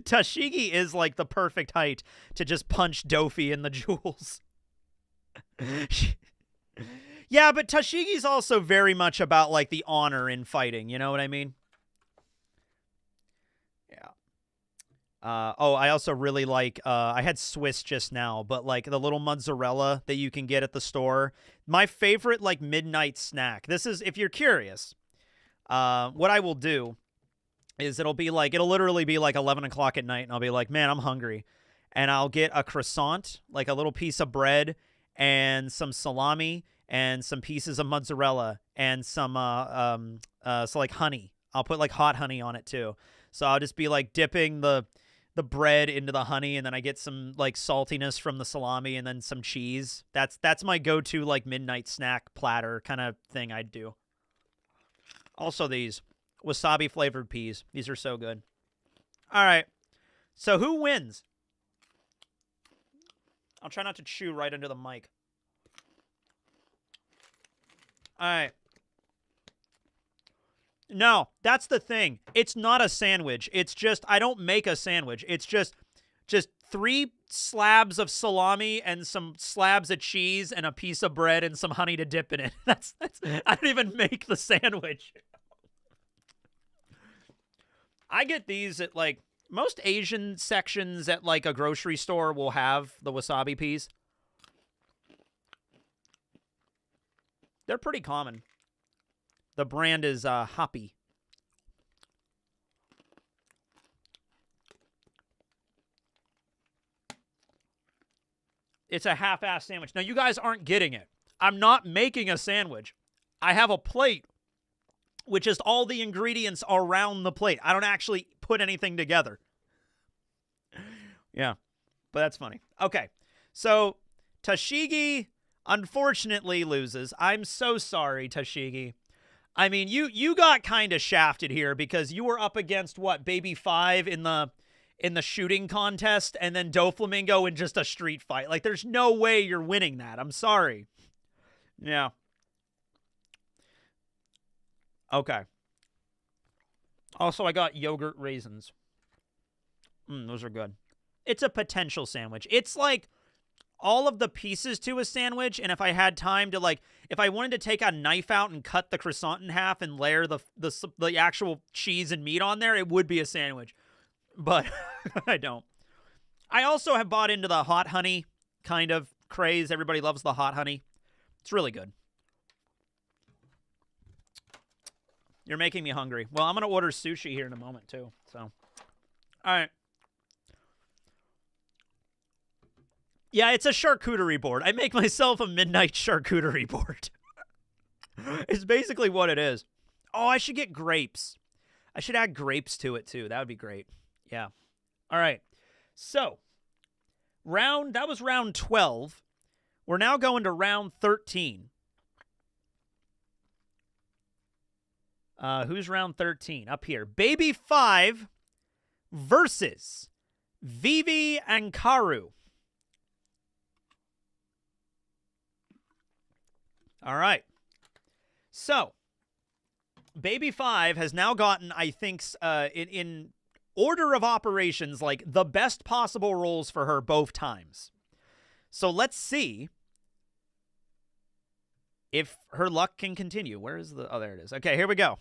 Tashigi is like the perfect height to just punch Dofi in the jewels. Yeah, but Tashigi's also very much about like the honor in fighting, you know what I mean? Yeah. Oh, I also really like, I had Swiss just now, but like the little mozzarella that you can get at the store. My favorite like midnight snack. This is, if you're curious, what I will do is it'll literally be like 11 o'clock at night and I'll be like, man, I'm hungry. And I'll get a croissant, like a little piece of bread and some salami and some pieces of mozzarella and some, so like honey. I'll put like hot honey on it too. So I'll just be like dipping the bread into the honey, and then I get some like saltiness from the salami and then some cheese. That's my go-to like midnight snack platter kind of thing I'd do. Also these wasabi flavored peas. These are so good. All right. So who wins? I'll try not to chew right into the mic. All right. No, that's the thing. It's not a sandwich. It's just, I don't make a sandwich. It's just 3 slabs of salami and some slabs of cheese and a piece of bread and some honey to dip in it. That's I don't even make the sandwich. I get these at like, most Asian sections at like a grocery store will have the wasabi peas. They're pretty common. The brand is Hoppy. It's a half-ass sandwich. Now, you guys aren't getting it. I'm not making a sandwich. I have a plate with just all the ingredients around the plate. I don't actually put anything together. Yeah, but that's funny. Okay, so Tashigi unfortunately loses. I'm so sorry, Tashigi. I mean, you got kind of shafted here because you were up against what, Baby 5 in the shooting contest, and then Doflamingo in just a street fight. Like, there's no way you're winning that. I'm sorry. Yeah. Okay. Also, I got yogurt raisins. Those are good. It's a potential sandwich. It's like all of the pieces to a sandwich, and if I had time to, like, if I wanted to take a knife out and cut the croissant in half and layer the actual cheese and meat on there, it would be a sandwich. But I don't. I also have bought into the hot honey kind of craze. Everybody loves the hot honey. It's really good. You're making me hungry. Well, I'm going to order sushi here in a moment, too. So, all right. Yeah, it's a charcuterie board. I make myself a midnight charcuterie board. It's basically what it is. Oh, I should get grapes. I should add grapes to it, too. That would be great. Yeah. All right. So, that was round 12. We're now going to round 13. Who's round 13? Up here. Baby 5 versus Vivi and Karu. All right. So, Baby 5 has now gotten, I think, in order of operations, like, the best possible rolls for her both times. So, let's see if her luck can continue. Where is the... Oh, there it is. Okay, here we go.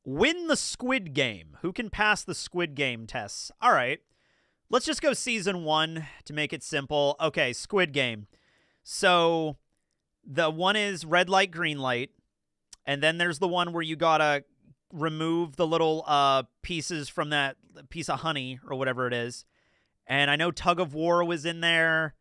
Win the Squid Game. Who can pass the Squid Game tests? All right. Let's just go Season 1 to make it simple. Okay, Squid Game. So, the one is red light, green light. And then there's the one where you gotta remove the little pieces from that piece of honey or whatever it is. And I know Tug of War was in there.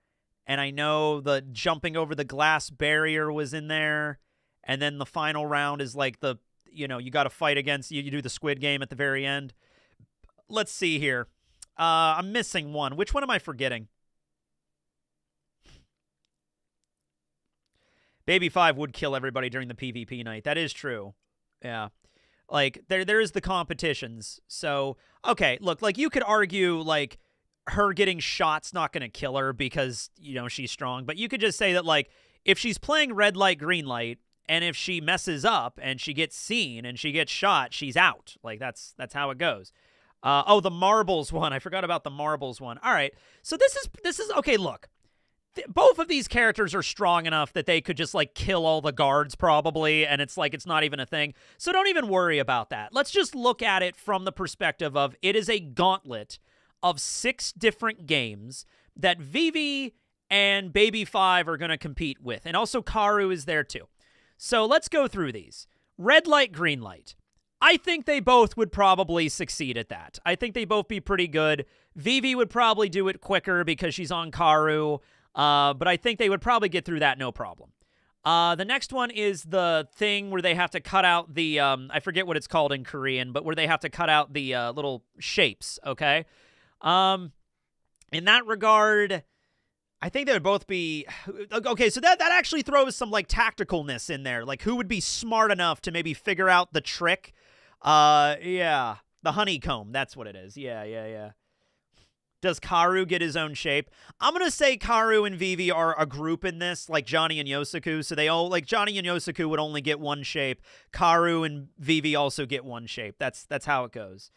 And I know the jumping over the glass barrier was in there. And then the final round is like the, you know, you got to fight against, you do the Squid Game at the very end. Let's see here. I'm missing one. Which one am I forgetting? Baby 5 would kill everybody during the PvP night. That is true. Yeah. Like, there is the competitions. So, okay, look, like, you could argue, like, her getting shot's not going to kill her because, you know, she's strong. But you could just say that, like, if she's playing red light, green light, and if she messes up and she gets seen and she gets shot, she's out. Like, that's how it goes. Oh, the marbles one. I forgot about the marbles one. All right. So this is okay, look. both of these characters are strong enough that they could just, like, kill all the guards, probably, and it's like, it's not even a thing. So don't even worry about that. Let's just look at it from the perspective of it is a gauntlet of 6 different games that Vivi and Baby 5 are going to compete with. And also Karu is there, too. So let's go through these. Red light, green light. I think they both would probably succeed at that. I think they both be pretty good. Vivi would probably do it quicker because she's on Karu, but I think they would probably get through that no problem. The next one is the thing where they have to cut out the, I forget what it's called in Korean, but where they have to cut out the little shapes, okay? In that regard, I think they would both be... Okay, so that actually throws some, like, tacticalness in there. Like, who would be smart enough to maybe figure out the trick? Yeah. The honeycomb, that's what it is. Yeah. Does Karu get his own shape? I'm going to say Karu and Vivi are a group in this, like Johnny and Yosuku. So they all... Like, Johnny and Yosuku would only get one shape. Karu and Vivi also get one shape. That's how it goes.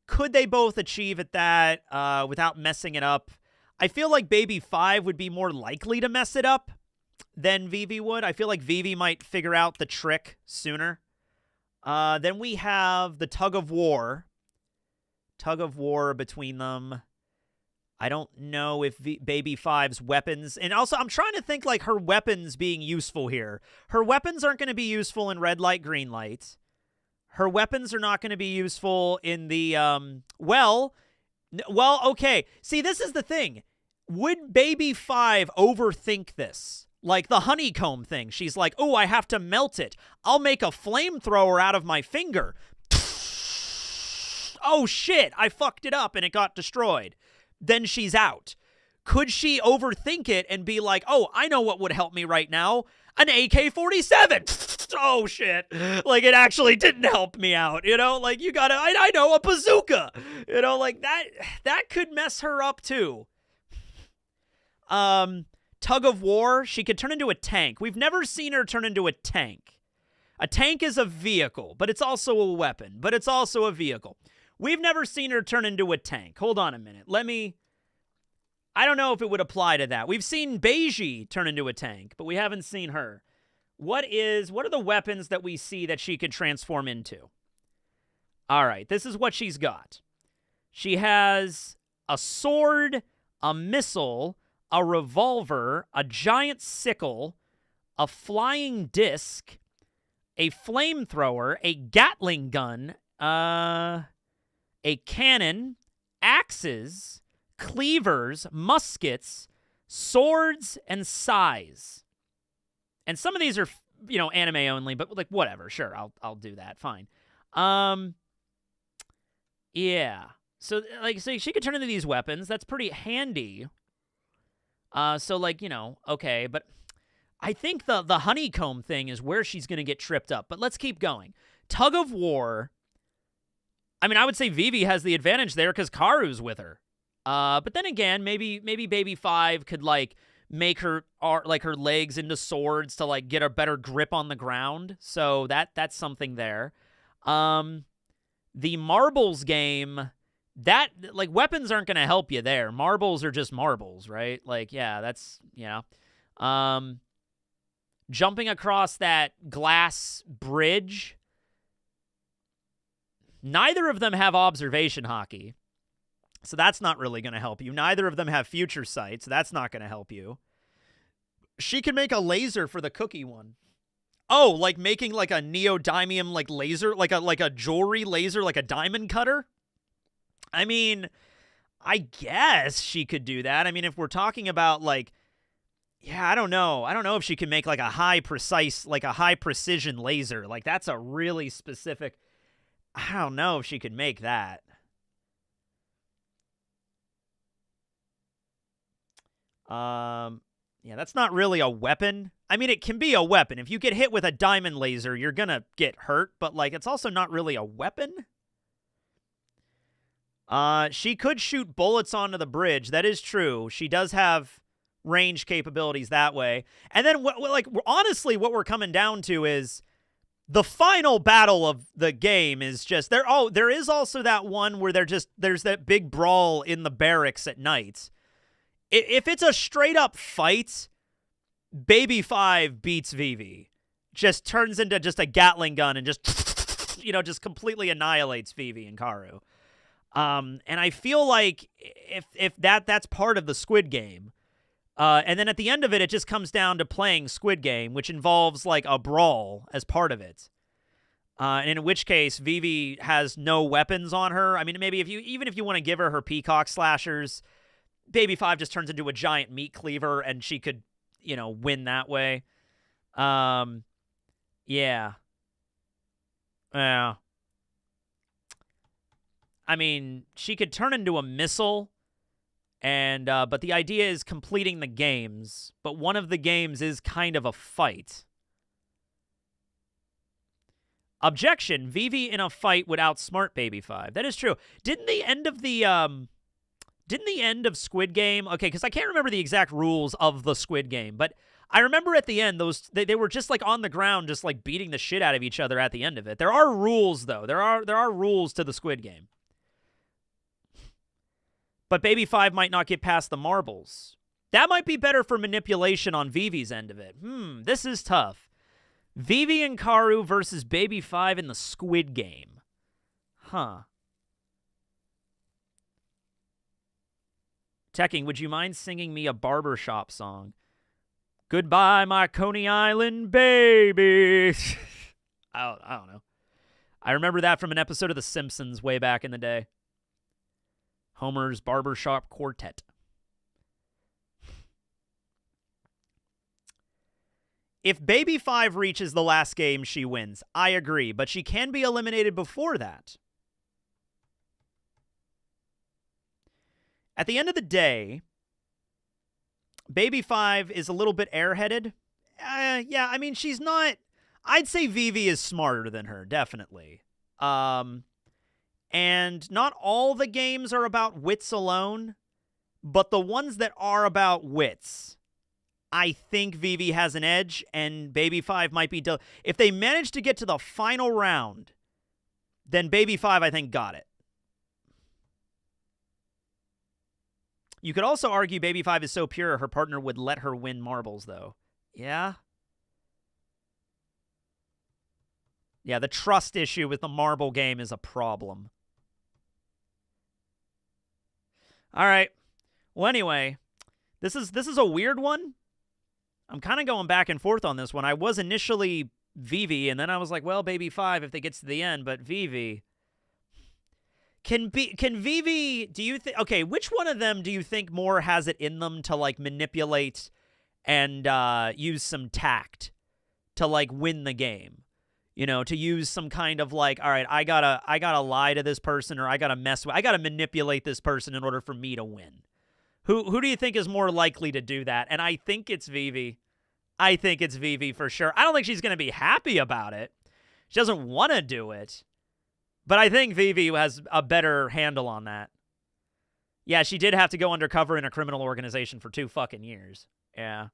Could they both achieve at that without messing it up? I feel like Baby 5 would be more likely to mess it up than Vivi would. I feel like Vivi might figure out the trick sooner. Then we have the tug of war. Tug of war between them. I don't know if Baby 5's weapons... And also, I'm trying to think, like, her weapons being useful here. Her weapons aren't going to be useful in red light, green light. Her weapons are not going to be useful in the... Well, okay. See, this is the thing. Would Baby 5 overthink this? Like the honeycomb thing. She's like, oh, I have to melt it. I'll make a flamethrower out of my finger. Oh, shit. I fucked it up and it got destroyed. Then she's out. Could she overthink it and be like, oh, I know what would help me right now? An AK-47. Oh, shit. Like, it actually didn't help me out, you know? Like, you gotta, I know, a bazooka. You know, like, that could mess her up, too. Tug of war, she could turn into a tank. We've never seen her turn into a tank. A tank is a vehicle, but it's also a weapon, but it's also a vehicle. We've never seen her turn into a tank. Hold on a minute. I don't know if it would apply to that. We've seen Beiji turn into a tank, but we haven't seen her. What are the weapons that we see that she could transform into? All right, this is what she's got. She has a sword, a missile, a revolver, a giant sickle, a flying disc, a flamethrower, a Gatling gun, a cannon, axes, cleavers, muskets, swords, and sais. And some of these are, you know, anime only, but like whatever, sure, I'll do that, fine. Yeah. So she could turn into these weapons. That's pretty handy. So like, you know, okay, but I think the honeycomb thing is where she's going to get tripped up. But let's keep going. Tug of war. I mean, I would say Vivi has the advantage there because Karu's with her. But then again, maybe Baby 5 could like make her legs into swords to like get a better grip on the ground. So that's something there. The marbles game, that like weapons aren't going to help you there. Marbles are just marbles, right? Like, yeah, that's, yeah. Jumping across that glass bridge. Neither of them have observation hockey. So that's not really going to help you. Neither of them have future sight, so that's not going to help you. She can make a laser for the cookie one. Oh, like making like a neodymium like laser, like a jewelry laser, like a diamond cutter? I mean, I guess she could do that. I mean, if we're talking about like, yeah, I don't know. I don't know if she can make like a high precision laser. Like that's a really specific, I don't know if she could make that. Yeah, that's not really a weapon. I mean, it can be a weapon. If you get hit with a diamond laser, you're gonna get hurt, but like it's also not really a weapon. She could shoot bullets onto the bridge. That is true. She does have range capabilities that way. And then honestly, what we're coming down to is the final battle of the game is just there. Oh, there is also that one where there's that big brawl in the barracks at night. If it's a straight up fight, Baby 5 beats Vivi. Just turns into just a Gatling gun and just, just completely annihilates Vivi and Karu. And I feel like if that's part of the Squid Game, and then at the end of it, it just comes down to playing Squid Game, which involves like a brawl as part of it. And in which case, Vivi has no weapons on her. I mean, maybe even if you want to give her peacock slashers, Baby 5 just turns into a giant meat cleaver, and she could, win that way. Yeah. Yeah. I mean, she could turn into a missile, and but the idea is completing the games. But one of the games is kind of a fight. Objection: Vivi in a fight would outsmart Baby 5. That is true. Didn't the end of Squid Game? Okay, because I can't remember the exact rules of the Squid Game, but I remember at the end they were just like on the ground, just like beating the shit out of each other at the end of it. There are rules though. There are rules to the Squid Game. But Baby 5 might not get past the marbles. That might be better for manipulation on Vivi's end of it. This is tough. Vivi and Karu versus Baby 5 in the Squid Game. Huh. Tekking, would you mind singing me a barbershop song? Goodbye, my Coney Island baby. I don't know. I remember that from an episode of The Simpsons way back in the day. Homer's Barbershop Quartet. If Baby 5 reaches the last game, she wins. I agree, but she can be eliminated before that. At the end of the day, Baby 5 is a little bit airheaded. Yeah, I mean, she's not... I'd say Vivi is smarter than her, definitely. And not all the games are about wits alone, but the ones that are about wits, I think Vivi has an edge, and Baby 5 might be... If they manage to get to the final round, then Baby 5, I think, got it. You could also argue Baby 5 is so pure, her partner would let her win marbles, though. Yeah? Yeah, the trust issue with the marble game is a problem. All right. Well, anyway, this is a weird one. I'm kind of going back and forth on this one. I was initially Vivi, and then I was like, well, Baby 5 if they get to the end, but Vivi... Can Vivi, do you think, okay, which one of them do you think more has it in them to, like, manipulate and use some tact to, like, win the game? To use some kind of, like, all right, I gotta lie to this person, or I gotta manipulate this person in order for me to win. Who do you think is more likely to do that? And I think it's Vivi. I think it's Vivi for sure. I don't think she's gonna be happy about it. She doesn't want to do it. But I think Vivi has a better handle on that. Yeah, she did have to go undercover in a criminal organization for 2 fucking years. Yeah.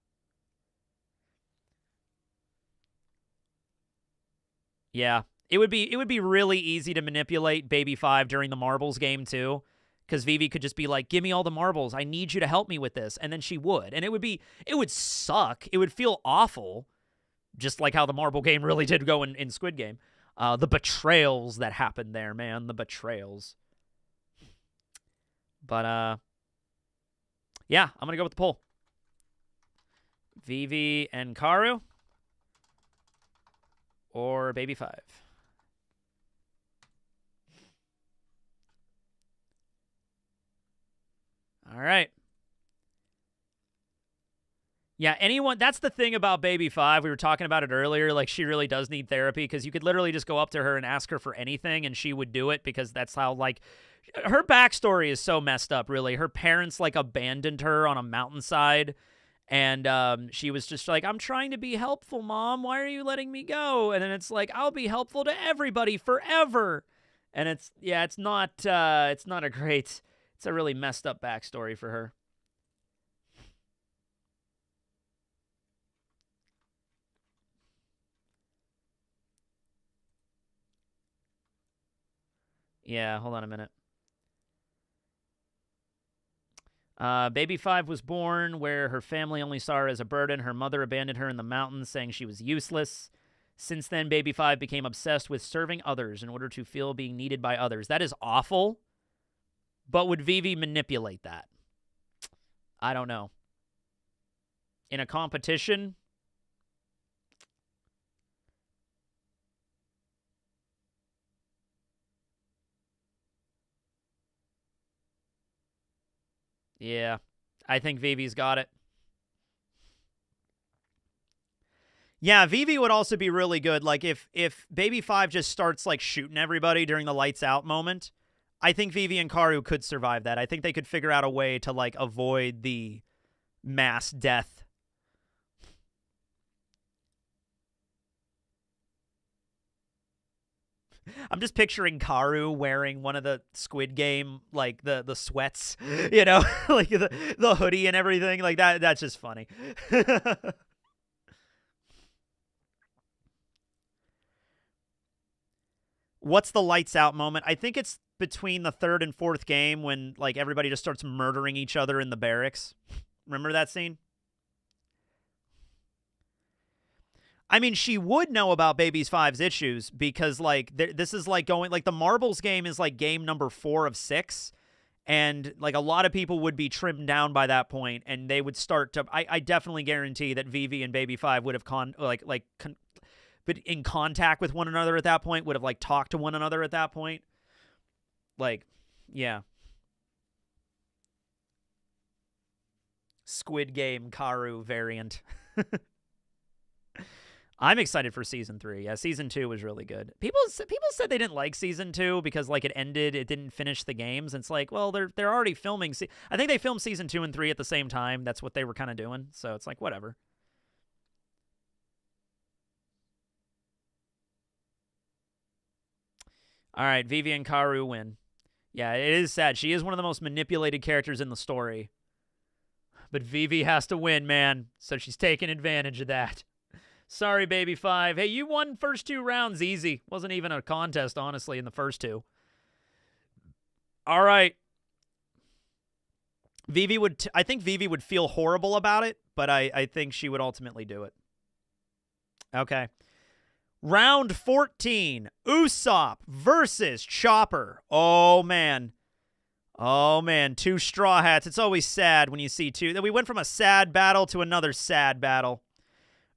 Yeah. It would be really easy to manipulate Baby 5 during the marbles game, too. Because Vivi could just be like, give me all the marbles. I need you to help me with this. And then she would. And it would suck. It would feel awful. Just like how the marble game really did go in Squid Game. The betrayals that happened there, man. The betrayals. But, yeah, I'm going to go with the poll. Vivi and Karu. Or Baby 5. All right. Yeah, that's the thing about Baby 5. We were talking about it earlier. Like, she really does need therapy, because you could literally just go up to her and ask her for anything, and she would do it, because that's how, like, her backstory is so messed up, really. Her parents, like, abandoned her on a mountainside, and she was just like, I'm trying to be helpful, Mom. Why are you letting me go? And then it's like, I'll be helpful to everybody forever. And it's not a great, it's a really messed up backstory for her. Yeah, hold on a minute. Baby 5 was born where her family only saw her as a burden. Her mother abandoned her in the mountains, saying she was useless. Since then, Baby 5 became obsessed with serving others in order to feel being needed by others. That is awful, but would Vivi manipulate that? I don't know. In a competition? Yeah, I think Vivi's got it. Yeah, Vivi would also be really good. Like, if Baby 5 just starts, like, shooting everybody during the lights out moment, I think Vivi and Karu could survive that. I think they could figure out a way to, like, avoid the mass death. I'm just picturing Karu wearing one of the Squid Game, like, the sweats, you know, like the hoodie and everything. Like, that's just funny. What's the lights out moment? I think it's between the third and fourth game when, like, everybody just starts murdering each other in the barracks. Remember that scene? I mean, she would know about Baby 5's issues because, like, this is like going, like, the marbles game is like game number 4 of 6. And, like, a lot of people would be trimmed down by that point, and they would start to. I definitely guarantee that Vivi and Baby 5 would have been in contact with one another at that point, would have, like, talked to one another at that point. Like, yeah. Squid Game Karu variant. I'm excited for season 3. Yeah, season 2 was really good. People said they didn't like season 2 because, like, it didn't finish the games. And it's like, well, they're already filming. I think they filmed season 2 and 3 at the same time. That's what they were kind of doing. So it's like, whatever. All right, Vivi and Karu win. Yeah, it is sad. She is one of the most manipulated characters in the story. But Vivi has to win, man. So she's taking advantage of that. Sorry, Baby 5. Hey, you won first 2 rounds easy. Wasn't even a contest, honestly, in the first 2. All right. I think Vivi would feel horrible about it, but I think she would ultimately do it. Okay. Round 14. Usopp versus Chopper. Oh, man. Oh, man. 2 Straw Hats. It's always sad when you see 2. We went from a sad battle to another sad battle.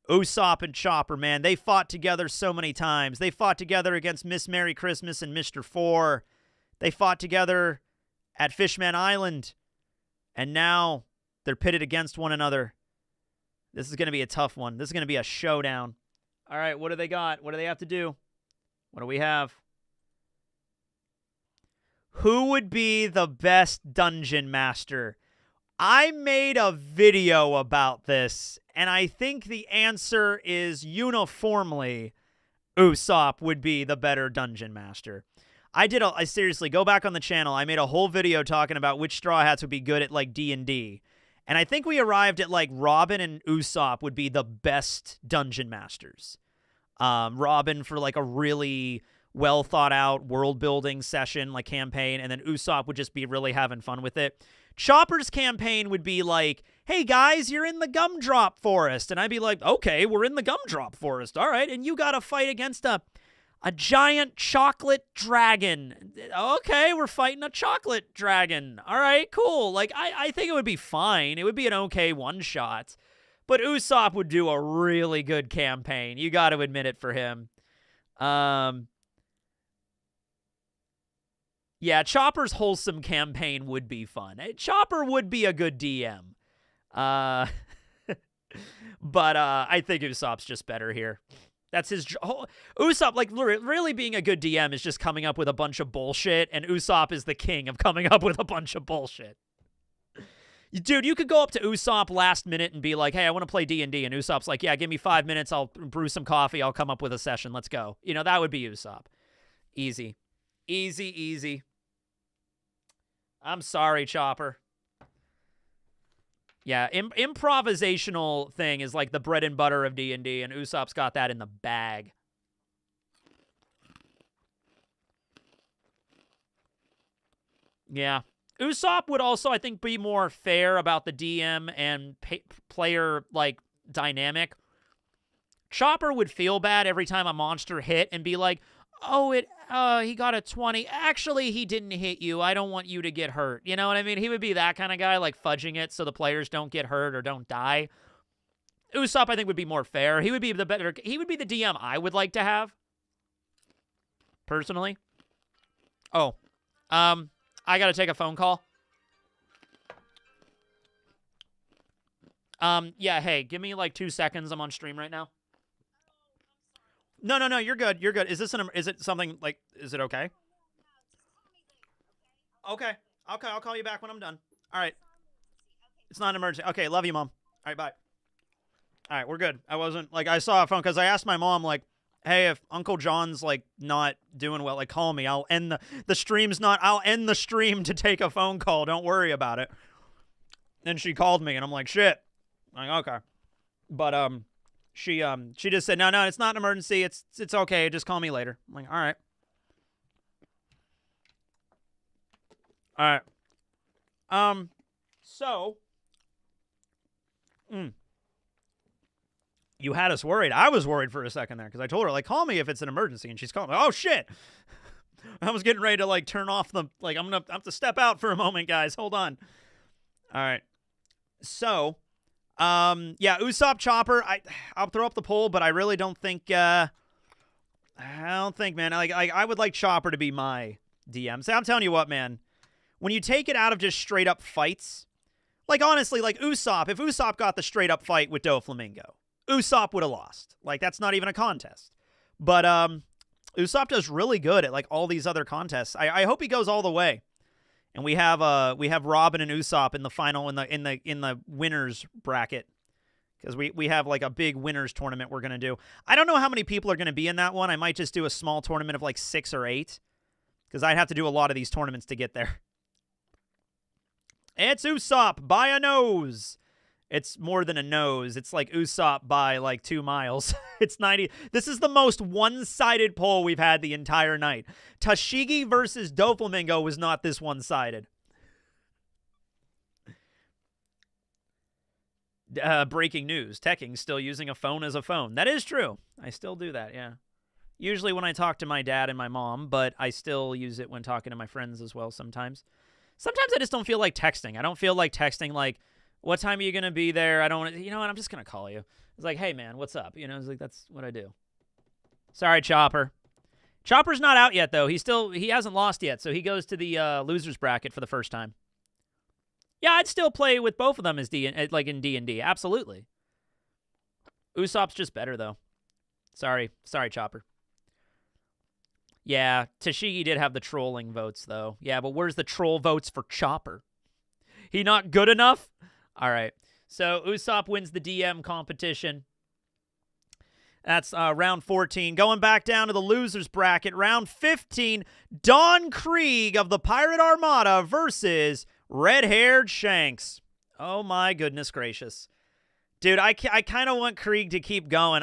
Usopp and Chopper, man, they fought together so many times. They fought together against Miss Merry Christmas and Mr. 4. They fought together at Fishman Island. And now they're pitted against one another. This is going to be a tough one. This is going to be a showdown. All right, what do they got? What do they have to do? What do we have? Who would be the best dungeon master? I made a video about this, and I think the answer is uniformly Usopp would be the better dungeon master. I seriously, go back on the channel. I made a whole video talking about which Straw Hats would be good at, like, D&D. And I think we arrived at, like, Robin and Usopp would be the best dungeon masters. Robin for, like, a really well-thought-out world-building session, like, campaign, and then Usopp would just be really having fun with it. Chopper's campaign would be like, hey, guys, you're in the Gumdrop Forest. And I'd be like, okay, we're in the Gumdrop Forest. All right, and you got to fight against a giant chocolate dragon. Okay, we're fighting a chocolate dragon. All right, cool. Like, I think it would be fine. It would be an okay one-shot. But Usopp would do a really good campaign. You got to admit it for him. Yeah, Chopper's wholesome campaign would be fun. Chopper would be a good DM. But I think Usopp's just better here. That's his... Usopp, like, really being a good DM is just coming up with a bunch of bullshit, and Usopp is the king of coming up with a bunch of bullshit. Dude, you could go up to Usopp last minute and be like, hey, I want to play D&D, and Usopp's like, yeah, give me 5 minutes, I'll brew some coffee, I'll come up with a session, let's go. You know, that would be Usopp. Easy. Easy, easy. I'm sorry, Chopper. Yeah, improvisational thing is like the bread and butter of D&D, and Usopp's got that in the bag. Yeah. Usopp would also, I think, be more fair about the DM and player, like, dynamic. Chopper would feel bad every time a monster hit and be like, oh, he got a 20. Actually, he didn't hit you. I don't want you to get hurt. You know what I mean? He would be that kind of guy, like fudging it so the players don't get hurt or don't die. Usopp, I think, would be more fair. He would be the DM I would like to have, personally. Oh, I gotta take a phone call. Yeah, hey, give me like 2 seconds. I'm on stream right now. No, you're good. You're good. Is it something like, is it okay? Okay. I'll call you back when I'm done. All right. It's not an emergency. Okay, love you, Mom. All right, bye. All right, we're good. I wasn't, like, I saw a phone, because I asked my mom, like, hey, if Uncle John's, like, not doing well, like, call me. I'll end the stream's not, I'll end the stream to take a phone call. Don't worry about it. And she called me, and I'm like, shit. I'm like, okay. But, she just said, no, it's not an emergency. It's okay. Just call me later. I'm like, all right. All right. So, you had us worried. I was worried for a second there, because I told her, like, call me if it's an emergency, and she's calling me. Oh, shit. I was getting ready to, like, turn off the, like, I'm going to have to step out for a moment, guys. Hold on. All right. So, yeah, Usopp, Chopper, I'll throw up the poll, but I really don't think, I don't think, man, like, I would like Chopper to be my DM. So I'm telling you what, man, when you take it out of just straight up fights, like, honestly, like, Usopp, if Usopp got the straight up fight with Doflamingo, Usopp would have lost. Like, that's not even a contest. But, Usopp does really good at, like, all these other contests. I hope he goes all the way. And we have Robin and Usopp in the final in the winners bracket, because we have like a big winners tournament we're gonna do. I don't know how many people are gonna be in that one. I might just do a small tournament of like 6 or 8, because I'd have to do a lot of these tournaments to get there. It's Usopp by a nose. It's more than a nose. It's like Usopp by like 2 miles. It's 90. This is the most one-sided poll we've had the entire night. Tashigi versus Doflamingo was not this one-sided. Breaking news. Tekking's still using a phone as a phone. That is true. I still do that, yeah. Usually when I talk to my dad and my mom, but I still use it when talking to my friends as well sometimes. Sometimes I just don't feel like texting. I don't feel like texting like, what time are you going to be there? I don't, you know what, I'm just going to call you. It's like, hey, man, what's up? You know, it's like, that's what I do. Sorry, Chopper. Chopper's not out yet, though. He hasn't lost yet, so he goes to the losers bracket for the first time. Yeah, I'd still play with both of them as like in D&D. Absolutely. Usopp's just better, though. Sorry, Chopper. Yeah, Tashigi did have the trolling votes, though. Yeah, but where's the troll votes for Chopper? He not good enough? All right. So Usopp wins the DM competition. That's round 14. Going back down to the losers bracket, round 15, Don Krieg of the Pirate Armada versus red-haired Shanks. Oh my goodness gracious. Dude, I kind of want Krieg to keep going.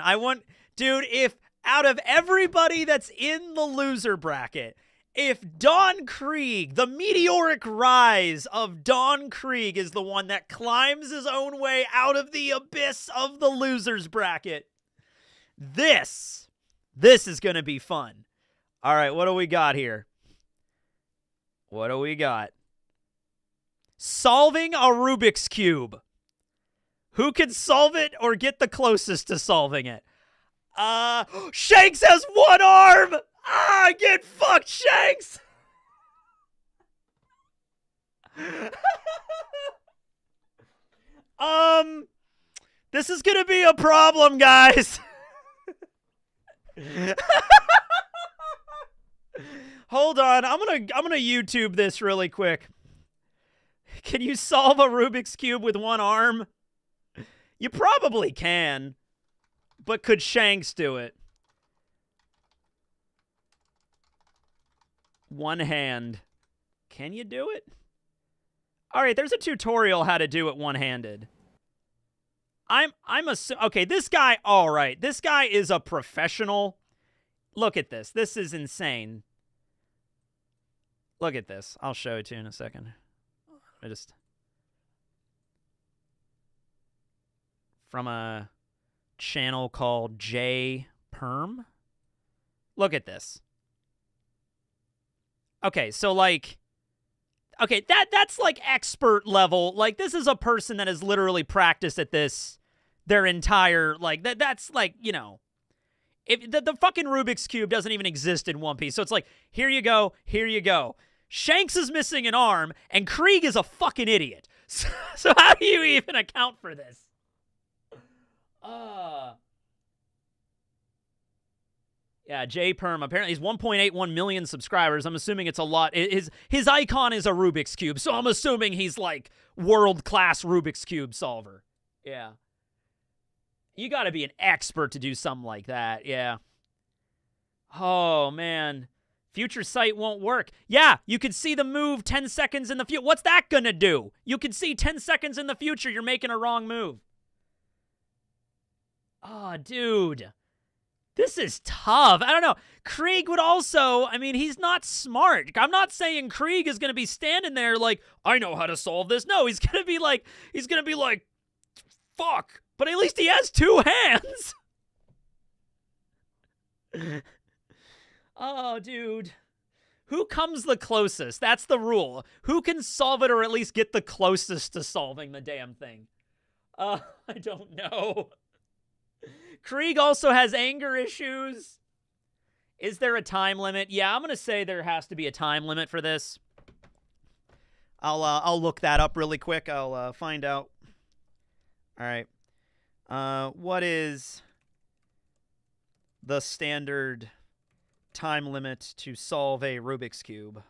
Dude, if out of everybody that's in the loser bracket, if Don Krieg, the meteoric rise of Don Krieg, is the one that climbs his own way out of the abyss of the losers bracket, this is going to be fun. All right, what do we got here? What do we got? Solving a Rubik's Cube. Who can solve it or get the closest to solving it? Shanks has 1 arm! Get fucked, Shanks! This is gonna be a problem, guys. Hold on, I'm gonna YouTube this really quick. Can you solve a Rubik's Cube with 1 arm? You probably can, but could Shanks do it? 1 hand. Can you do it? All right, there's a tutorial how to do it one-handed. Okay, this guy, all right. This guy is a professional. Look at this. This is insane. Look at this. I'll show it to you in a second. I just... From a channel called J Perm. Look at this. Okay, so like... Okay, that's like expert level. Like, this is a person that has literally practiced at this their entire... Like, that's like, you know... If the fucking Rubik's Cube doesn't even exist in One Piece. So it's like, here you go, here you go. Shanks is missing an arm, and Krieg is a fucking idiot. So how do you even account for this? Yeah, J Perm, apparently he's 1.81 million subscribers. I'm assuming it's a lot. His icon is a Rubik's Cube, so I'm assuming he's like world-class Rubik's Cube solver. Yeah. You gotta be an expert to do something like that, yeah. Oh, man. Future sight won't work. Yeah, you could see the move 10 seconds in the future. What's that gonna do? You can see 10 seconds in the future you're making a wrong move. Oh, dude. This is tough. I don't know. Krieg would also, I mean, he's not smart. I'm not saying Krieg is going to be standing there like, I know how to solve this. No, he's going to be like, fuck. But at least he has two hands. Oh, dude. Who comes the closest? That's the rule. Who can solve it or at least get the closest to solving the damn thing? I don't know. Krieg also has anger issues. Is there a time limit? Yeah, I'm going to say there has to be a time limit for this. I'll look that up really quick. I'll find out. All right. What is the standard time limit to solve a Rubik's Cube?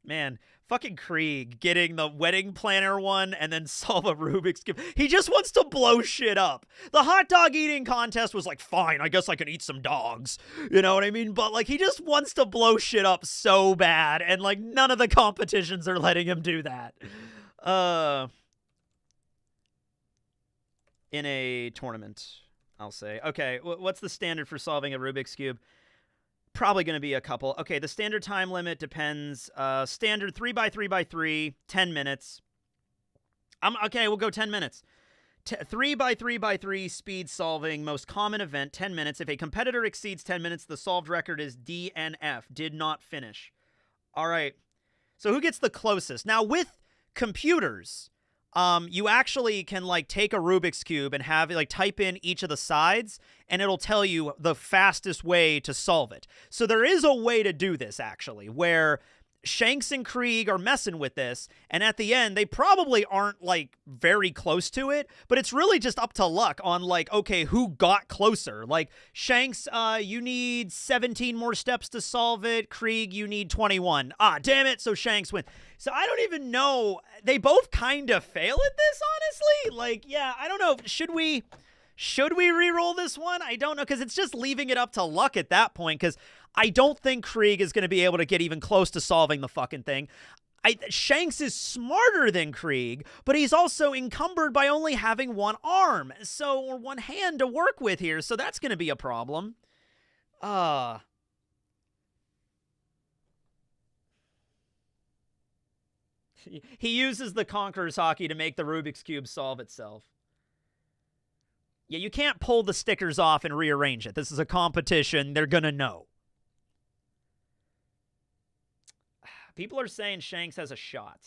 Man, fucking Krieg getting the wedding planner one and then solve a Rubik's Cube. He just wants to blow shit up. The hot dog eating contest was like, fine, I guess I can eat some dogs. You know what I mean? But like, he just wants to blow shit up so bad, and like, none of the competitions are letting him do that. In a tournament, I'll say. Okay, what's the standard for solving a Rubik's Cube? Probably going to be a couple. Okay, the standard time limit depends. Standard 3x3x3, 10 minutes. Okay, we'll go 10 minutes. 3x3x3 speed solving, most common event, 10 minutes. If a competitor exceeds 10 minutes, the solved record is DNF, did not finish. All right, so who gets the closest? Now, with computers, you actually can like take a Rubik's Cube and have like type in each of the sides, and it'll tell you the fastest way to solve it. So there is a way to do this actually, where Shanks and Krieg are messing with this, and at the end, they probably aren't like very close to it, but it's really just up to luck on like, okay, who got closer? Like, Shanks, you need 17 more steps to solve it. Krieg, you need 21. Ah, damn it, so Shanks win. So I don't even know. They both kind of fail at this, honestly. Like, yeah, I don't know. Should we re-roll this one? I don't know, because it's just leaving it up to luck at that point, because I don't think Krieg is going to be able to get even close to solving the fucking thing. Shanks is smarter than Krieg, but he's also encumbered by only having one arm, or one hand to work with here, so that's going to be a problem. He uses the Conqueror's Hockey to make the Rubik's Cube solve itself. Yeah, you can't pull the stickers off and rearrange it. This is a competition. They're going to know. People are saying Shanks has a shot.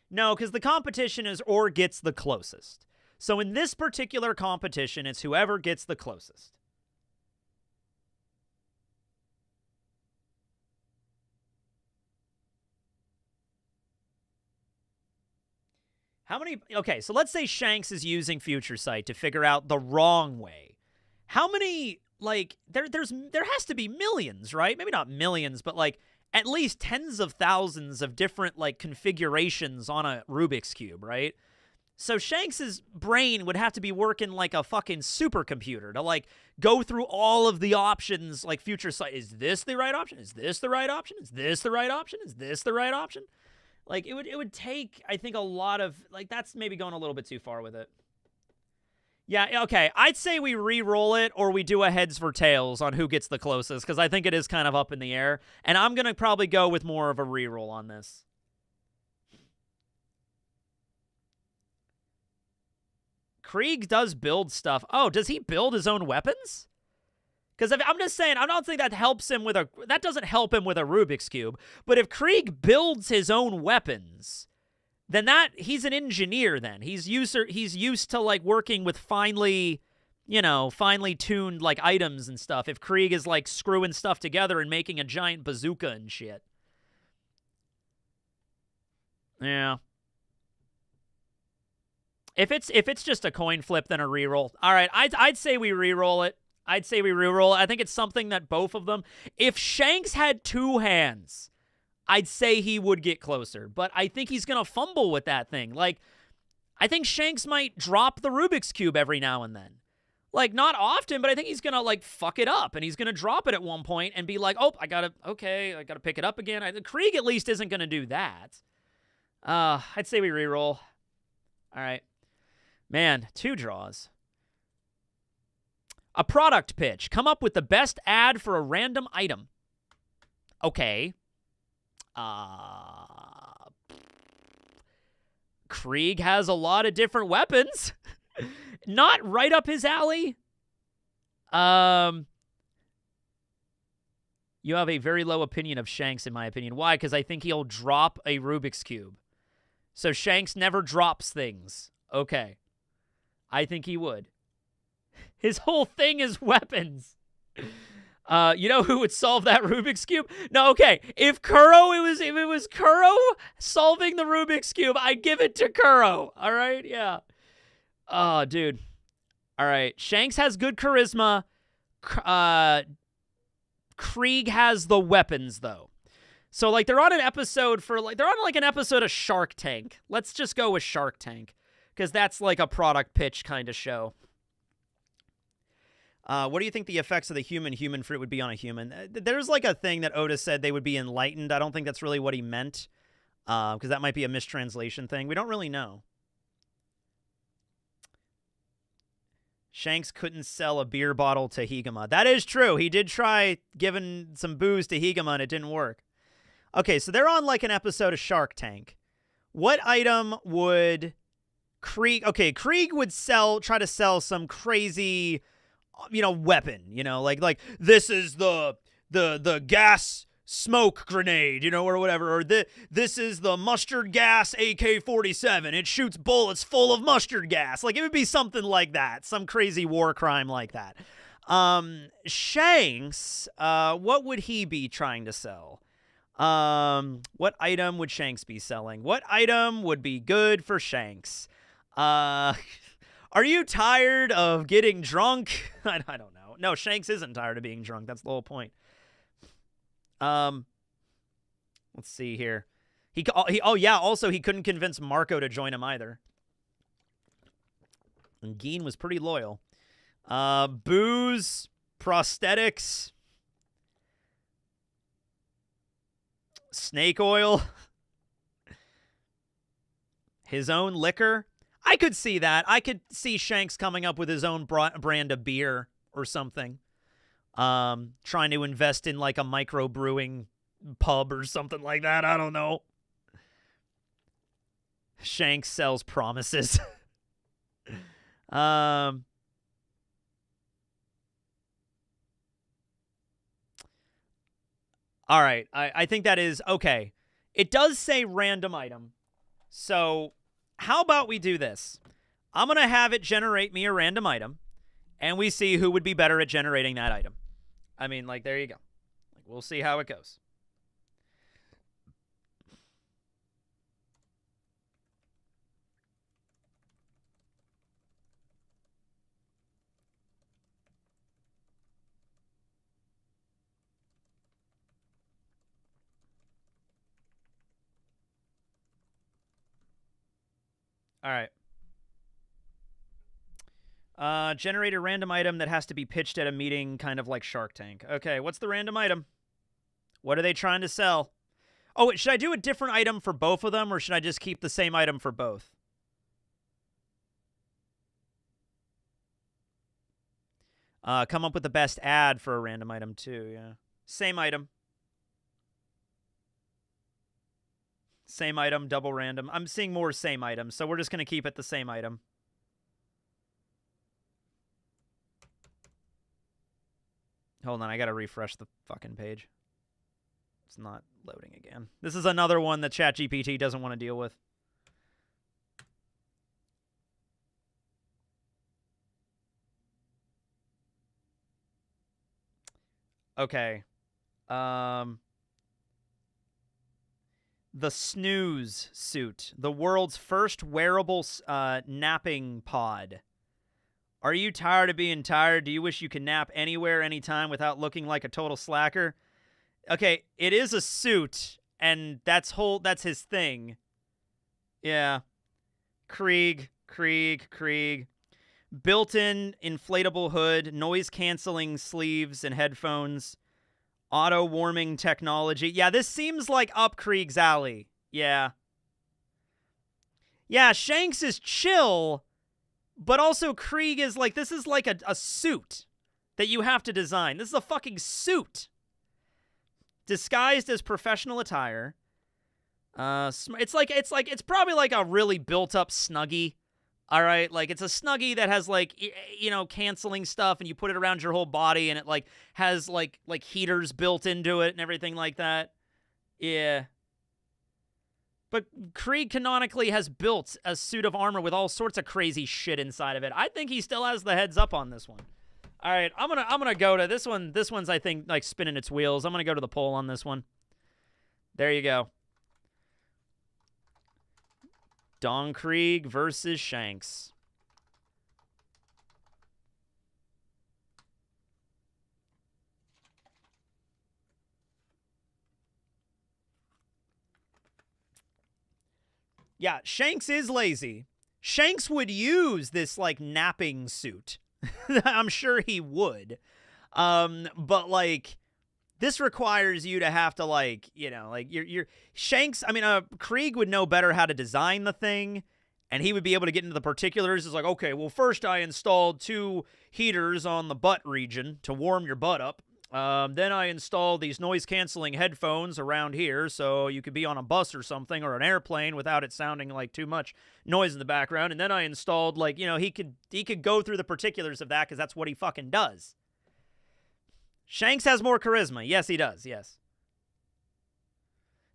No, because the competition is or gets the closest. So in this particular competition, it's whoever gets the closest. How many... Okay, so let's say Shanks is using Future Sight to figure out the wrong way. How many... Like, there has to be millions, right? Maybe not millions, but, like, at least tens of thousands of different, like, configurations on a Rubik's Cube, right? So Shanks's brain would have to be working like a fucking supercomputer to, like, go through all of the options, like, Future Sight. Is this the right option? Is this the right option? Is this the right option? Is this the right option? Like, it would take, I think, a lot of... Like, that's maybe going a little bit too far with it. Yeah, okay. I'd say we re-roll it or we do a heads for tails on who gets the closest, because I think it is kind of up in the air. And I'm going to probably go with more of a re-roll on this. Krieg does build stuff. Oh, does he build his own weapons? Because I'm just saying, I don't think that helps him with a... That doesn't help him with a Rubik's Cube. But if Krieg builds his own weapons... then he's an engineer then. He's used to, like, working with finely tuned, like, items and stuff. If Krieg is, like, screwing stuff together and making a giant bazooka and shit. Yeah. If it's just a coin flip, then a reroll. All right, I'd say we reroll it. I think it's something that both of them... If Shanks had two hands... I'd say he would get closer, but I think he's going to fumble with that thing. Like, I think Shanks might drop the Rubik's Cube every now and then. Like, not often, but I think he's going to, like, fuck it up, and he's going to drop it at one point and be like, oh, I got to pick it up again. Krieg at least isn't going to do that. I'd say we reroll. All right. Man, 2 draws. A product pitch. Come up with the best ad for a random item. Okay. Krieg has a lot of different weapons. Not right up his alley. You have a very low opinion of Shanks, in my opinion. Why? Because I think he'll drop a Rubik's Cube. So Shanks never drops things. Okay. I think he would. His whole thing is weapons. You know who would solve that Rubik's Cube? No, okay. If it was Kuro solving the Rubik's Cube, I'd give it to Kuro. All right? Yeah. Oh, dude. All right. Shanks has good charisma. Krieg has the weapons, though. So, like, they're on an episode an episode of Shark Tank. Let's just go with Shark Tank, because that's like a product pitch kind of show. What do you think the effects of the human fruit would be on a human? There's like a thing that Otis said they would be enlightened. I don't think that's really what he meant, because that might be a mistranslation thing. We don't really know. Shanks couldn't sell a beer bottle to Higama. That is true. He did try giving some booze to Higama, and it didn't work. Okay, so they're on like an episode of Shark Tank. What item would Krieg... Okay, Krieg would try to sell some crazy... weapon, like this is the gas smoke grenade, or whatever, or this is the mustard gas AK-47. It shoots bullets full of mustard gas. Like, it would be something like that, some crazy war crime like that. Shanks, what would he be trying to sell? What item would Shanks be selling? What item would be good for Shanks? Are you tired of getting drunk? I don't know. No, Shanks isn't tired of being drunk. That's the whole point. Let's see here. Also, he couldn't convince Marco to join him either. And Geen was pretty loyal. Booze, prosthetics, snake oil, his own liquor. I could see that. I could see Shanks coming up with his own brand of beer or something. Trying to invest in like a micro-brewing pub or something like that. I don't know. Shanks sells promises. All right. I think that is okay. It does say random item. So... how about we do this? I'm going to have it generate me a random item, and we see who would be better at generating that item. I mean, like, there you go. Like, we'll see how it goes. All right. Generate a random item that has to be pitched at a meeting, kind of like Shark Tank. Okay, what's the random item? What are they trying to sell? Oh, should I do a different item for both of them, or should I just keep the same item for both? Come up with the best ad for a random item, too, yeah. Same item. Same item, double random. I'm seeing more same items, so we're just going to keep it the same item. Hold on, I got to refresh the fucking page. It's not loading again. This is another one that ChatGPT doesn't want to deal with. Okay. The Snooze suit, the world's first wearable napping pod. Are you tired of being tired? Do you wish you could nap anywhere, anytime without looking like a total slacker? Okay, it is a suit, and that's his thing. Yeah. Krieg. Built-in inflatable hood, noise-canceling sleeves and headphones. Auto-warming technology. Yeah, this seems like up Krieg's alley. Yeah. Yeah, Shanks is chill, but also Krieg is like, this is like a suit that you have to design. This is a fucking suit. Disguised as professional attire. It's probably like a really built-up Snuggie. All right, like it's a Snuggie that has like canceling stuff, and you put it around your whole body, and it like has like heaters built into it and everything like that. Yeah. But Krieg canonically has built a suit of armor with all sorts of crazy shit inside of it. I think he still has the heads up on this one. All right, I'm gonna go to this one. This one's, I think, like spinning its wheels. I'm gonna go to the poll on this one. There you go. Don Krieg versus Shanks. Yeah, Shanks is lazy. Shanks would use this, like, napping suit. I'm sure he would. But, like, this requires you to have to, like, you're Shanks, I mean, Krieg would know better how to design the thing, and he would be able to get into the particulars. It's like, okay, well, first I installed 2 heaters on the butt region to warm your butt up. Then I installed these noise-canceling headphones around here so you could be on a bus or something or an airplane without it sounding like too much noise in the background. And then I installed, like, he could go through the particulars of that because that's what he fucking does. Shanks has more charisma. Yes, he does. Yes.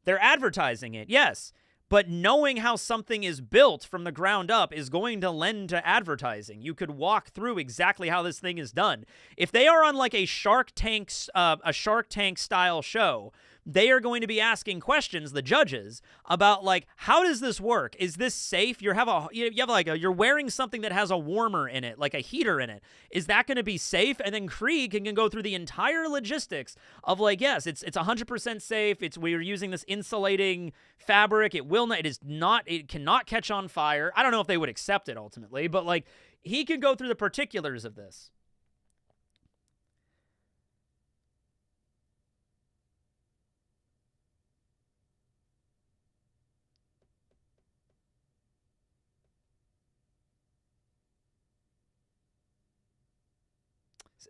They're advertising it. Yes. But knowing how something is built from the ground up is going to lend to advertising. You could walk through exactly how this thing is done. If they are on like a Shark Tank style show, they are going to be asking questions, the judges, about like, how does this work? Is this safe? You're wearing something that has a warmer in it, like a heater in it. Is that going to be safe? And then Krieg can go through the entire logistics of like, yes, it's 100% safe. We're using this insulating fabric. It cannot catch on fire. I don't know if they would accept it ultimately, but like he can go through the particulars of this.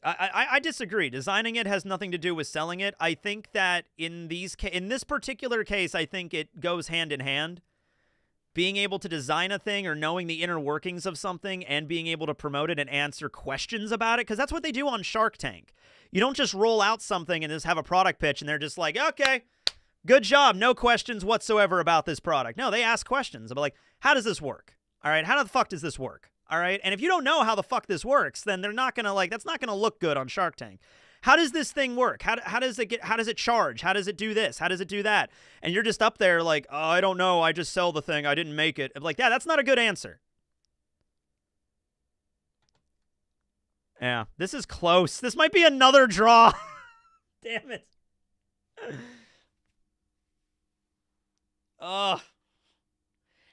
I disagree. Designing it has nothing to do with selling it. I think that in this particular case, I think it goes hand in hand. Being able to design a thing or knowing the inner workings of something and being able to promote it and answer questions about it, because that's what they do on Shark Tank. You don't just roll out something and just have a product pitch and they're just like, okay, good job, no questions whatsoever about this product. No, they ask questions about like, how does this work? All right, how the fuck does this work? All right, and if you don't know how the fuck this works, then they're not gonna that's not gonna look good on Shark Tank. How does this thing work? How does it charge? How does it do this? How does it do that? And you're just up there like, oh, I don't know. I just sell the thing. I didn't make it. Like, yeah, that's not a good answer. Yeah, this is close. This might be another draw. Damn it. Ugh.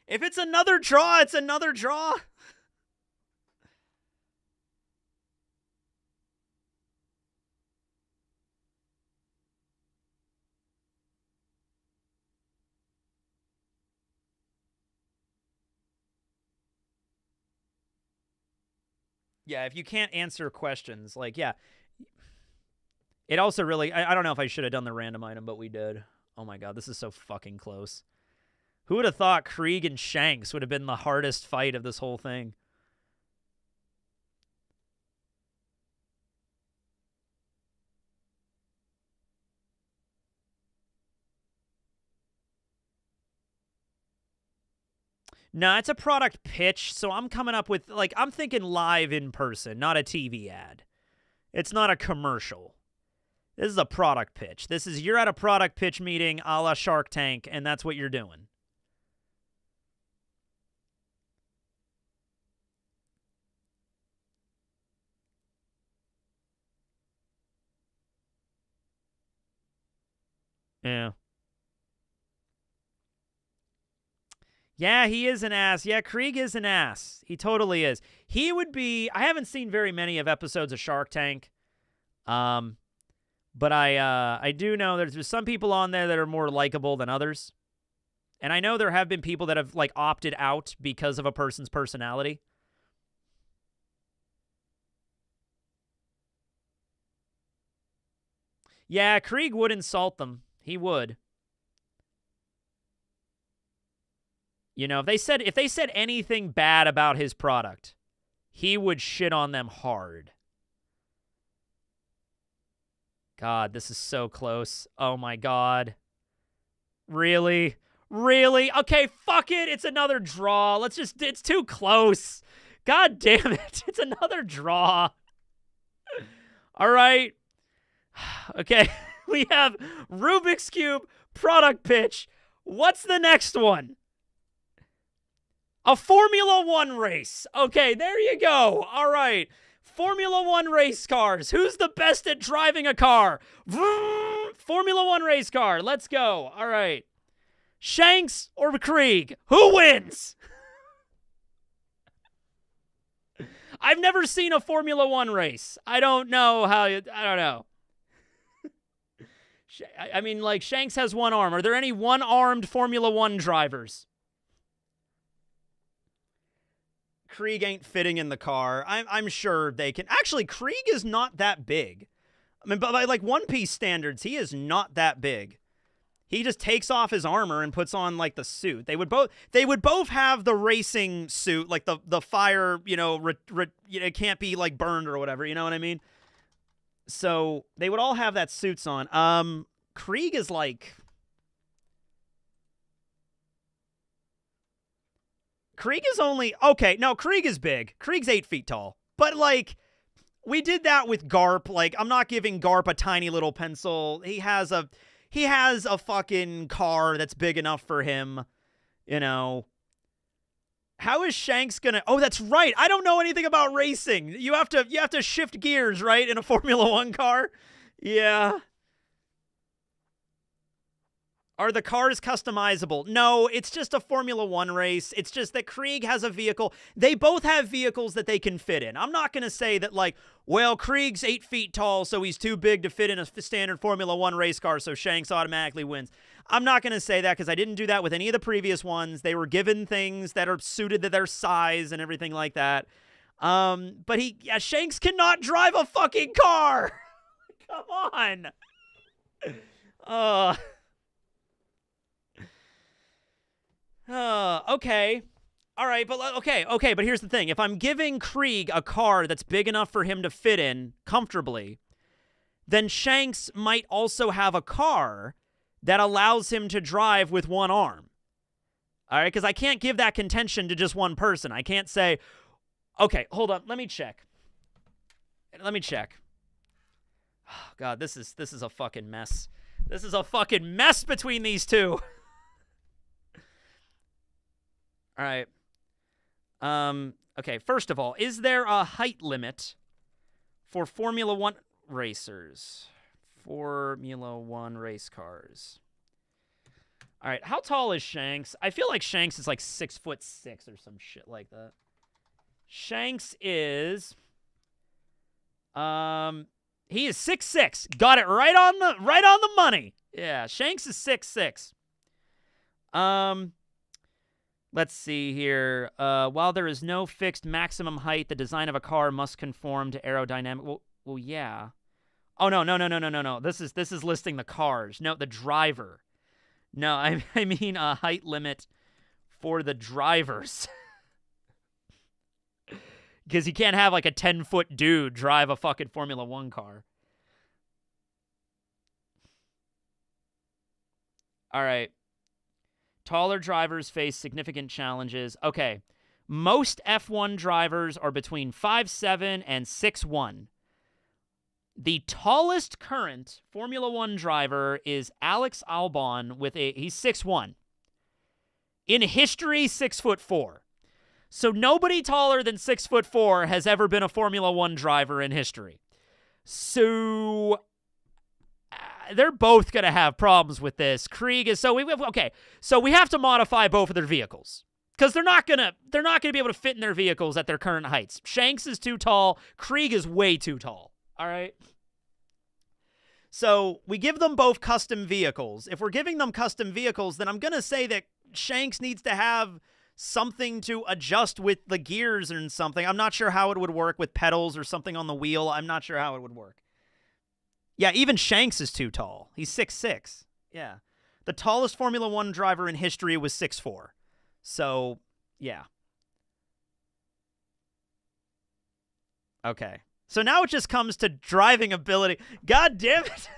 If it's another draw, it's another draw. Yeah, if you can't answer questions, like, yeah. It also really, I don't know if I should have done the random item, but we did. Oh my god, this is so fucking close. Who would have thought Krieg and Shanks would have been the hardest fight of this whole thing? No, it's a product pitch, so I'm coming up with, like, I'm thinking live in person, not a TV ad. It's not a commercial. This is a product pitch. This is, you're at a product pitch meeting a la Shark Tank, and that's what you're doing. Yeah. Yeah, he is an ass. Yeah, Krieg is an ass. He totally is. He would be, I haven't seen very many of episodes of Shark Tank. But I do know there's some people on there that are more likable than others. And I know there have been people that have, like, opted out because of a person's personality. Yeah, Krieg would insult them. He would. You know, if they said anything bad about his product, he would shit on them hard. God, this is so close. Oh my god. Really? Really? Okay, fuck it. It's another draw. It's too close. God damn it. It's another draw. All right. Okay, we have Rubik's Cube product pitch. What's the next one? A Formula One race. Okay, there you go. All right. Formula One race cars. Who's the best at driving a car? Vroom! Formula One race car. Let's go. All right. Shanks or Krieg? Who wins? I've never seen a Formula One race. I don't know how you... I don't know. I mean, like, Shanks has one arm. Are there any one-armed Formula One drivers? Krieg ain't fitting in the car. I'm sure they can. Actually, Krieg is not that big. I mean, but by, like, One Piece standards, he is not that big. He just takes off his armor and puts on, like, the suit. They would both have the racing suit, like the fire, you know, it can't be, like, burned or whatever. You know what I mean? So they would all have that suits on. Krieg is like... Krieg is only... Okay, no, Krieg is big. Krieg's 8 feet tall. But, like, we did that with Garp. Like, I'm not giving Garp a tiny little pencil. He has a fucking car that's big enough for him, you know. How is Shanks gonna... Oh, that's right. I don't know anything about racing. You have to shift gears, right, in a Formula One car? Yeah. Are the cars customizable? No, it's just a Formula One race. It's just that Krieg has a vehicle. They both have vehicles that they can fit in. I'm not going to say that, like, well, Krieg's 8 feet tall, so he's too big to fit in a standard Formula One race car, so Shanks automatically wins. I'm not going to say that because I didn't do that with any of the previous ones. They were given things that are suited to their size and everything like that. But Shanks cannot drive a fucking car. Come on. Okay. All right, but okay, but here's the thing. If I'm giving Krieg a car that's big enough for him to fit in comfortably, then Shanks might also have a car that allows him to drive with one arm. All right, because I can't give that contention to just one person. I can't say, okay, hold on, let me check. Oh, God, this is a fucking mess. This is a fucking mess between these two. All right. Okay, first of all, is there a height limit for Formula One racers? Formula One race cars. All right, how tall is Shanks? I feel like Shanks is like 6'6" or some shit like that. Shanks is... He is 6'6". Got it right on the money. Yeah, Shanks is 6'6". Let's see here. While there is no fixed maximum height, the design of a car must conform to aerodynamic. Well, yeah. Oh no. This is listing the cars. No, the driver. No, I mean a height limit for the drivers. Because you can't have like a 10-foot dude drive a fucking Formula 1 car. All right. Taller drivers face significant challenges. Okay. Most F1 drivers are between 5'7" and 6'1". The tallest current Formula 1 driver is Alex Albon he's 6'1". In history, 6'4". So nobody taller than 6'4" has ever been a Formula 1 driver in history. So they're both going to have problems with this. Krieg is so we have to modify both of their vehicles because they're not going to be able to fit in their vehicles at their current heights. Shanks is too tall. Krieg is way too tall. All right. So we give them both custom vehicles. If we're giving them custom vehicles, then I'm going to say that Shanks needs to have something to adjust with the gears and something. I'm not sure how it would work with pedals or something on the wheel. I'm not sure how it would work. Yeah, even Shanks is too tall. He's 6'6". Yeah. The tallest Formula 1 driver in history was 6'4". So, yeah. Okay. So now it just comes to driving ability. God damn it.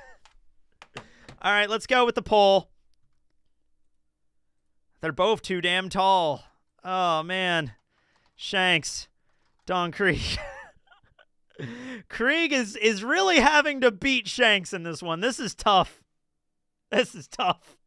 All right, let's go with the poll. They're both too damn tall. Oh, man. Shanks. Don Krieg. Krieg is really having to beat Shanks in this one. This is tough. This is tough.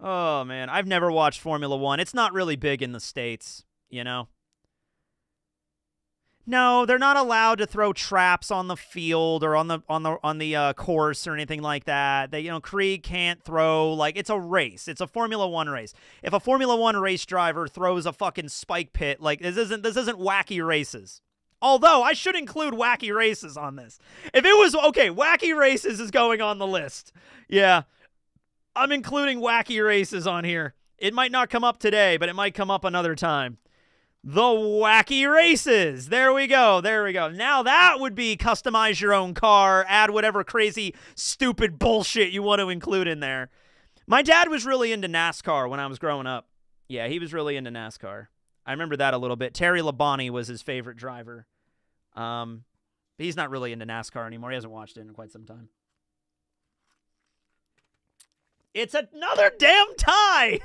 Oh, man. I've never watched Formula 1. It's not really big in the States, you know? No, they're not allowed to throw traps on the field or on the course or anything like that. Krieg can't throw, like, it's a race. It's a Formula 1 race. If a Formula 1 race driver throws a fucking spike pit, like, this isn't wacky races. Although, I should include wacky races on this. If it was, okay, wacky races is going on the list. Yeah. I'm including wacky races on here. It might not come up today, but it might come up another time. The wacky races. There we go. There we go. Now that would be customize your own car, add whatever crazy, stupid bullshit you want to include in there. My dad was really into NASCAR when I was growing up. Yeah, he was really into NASCAR. I remember that a little bit. Terry Labonte was his favorite driver. But he's not really into NASCAR anymore. He hasn't watched it in quite some time. It's another damn tie!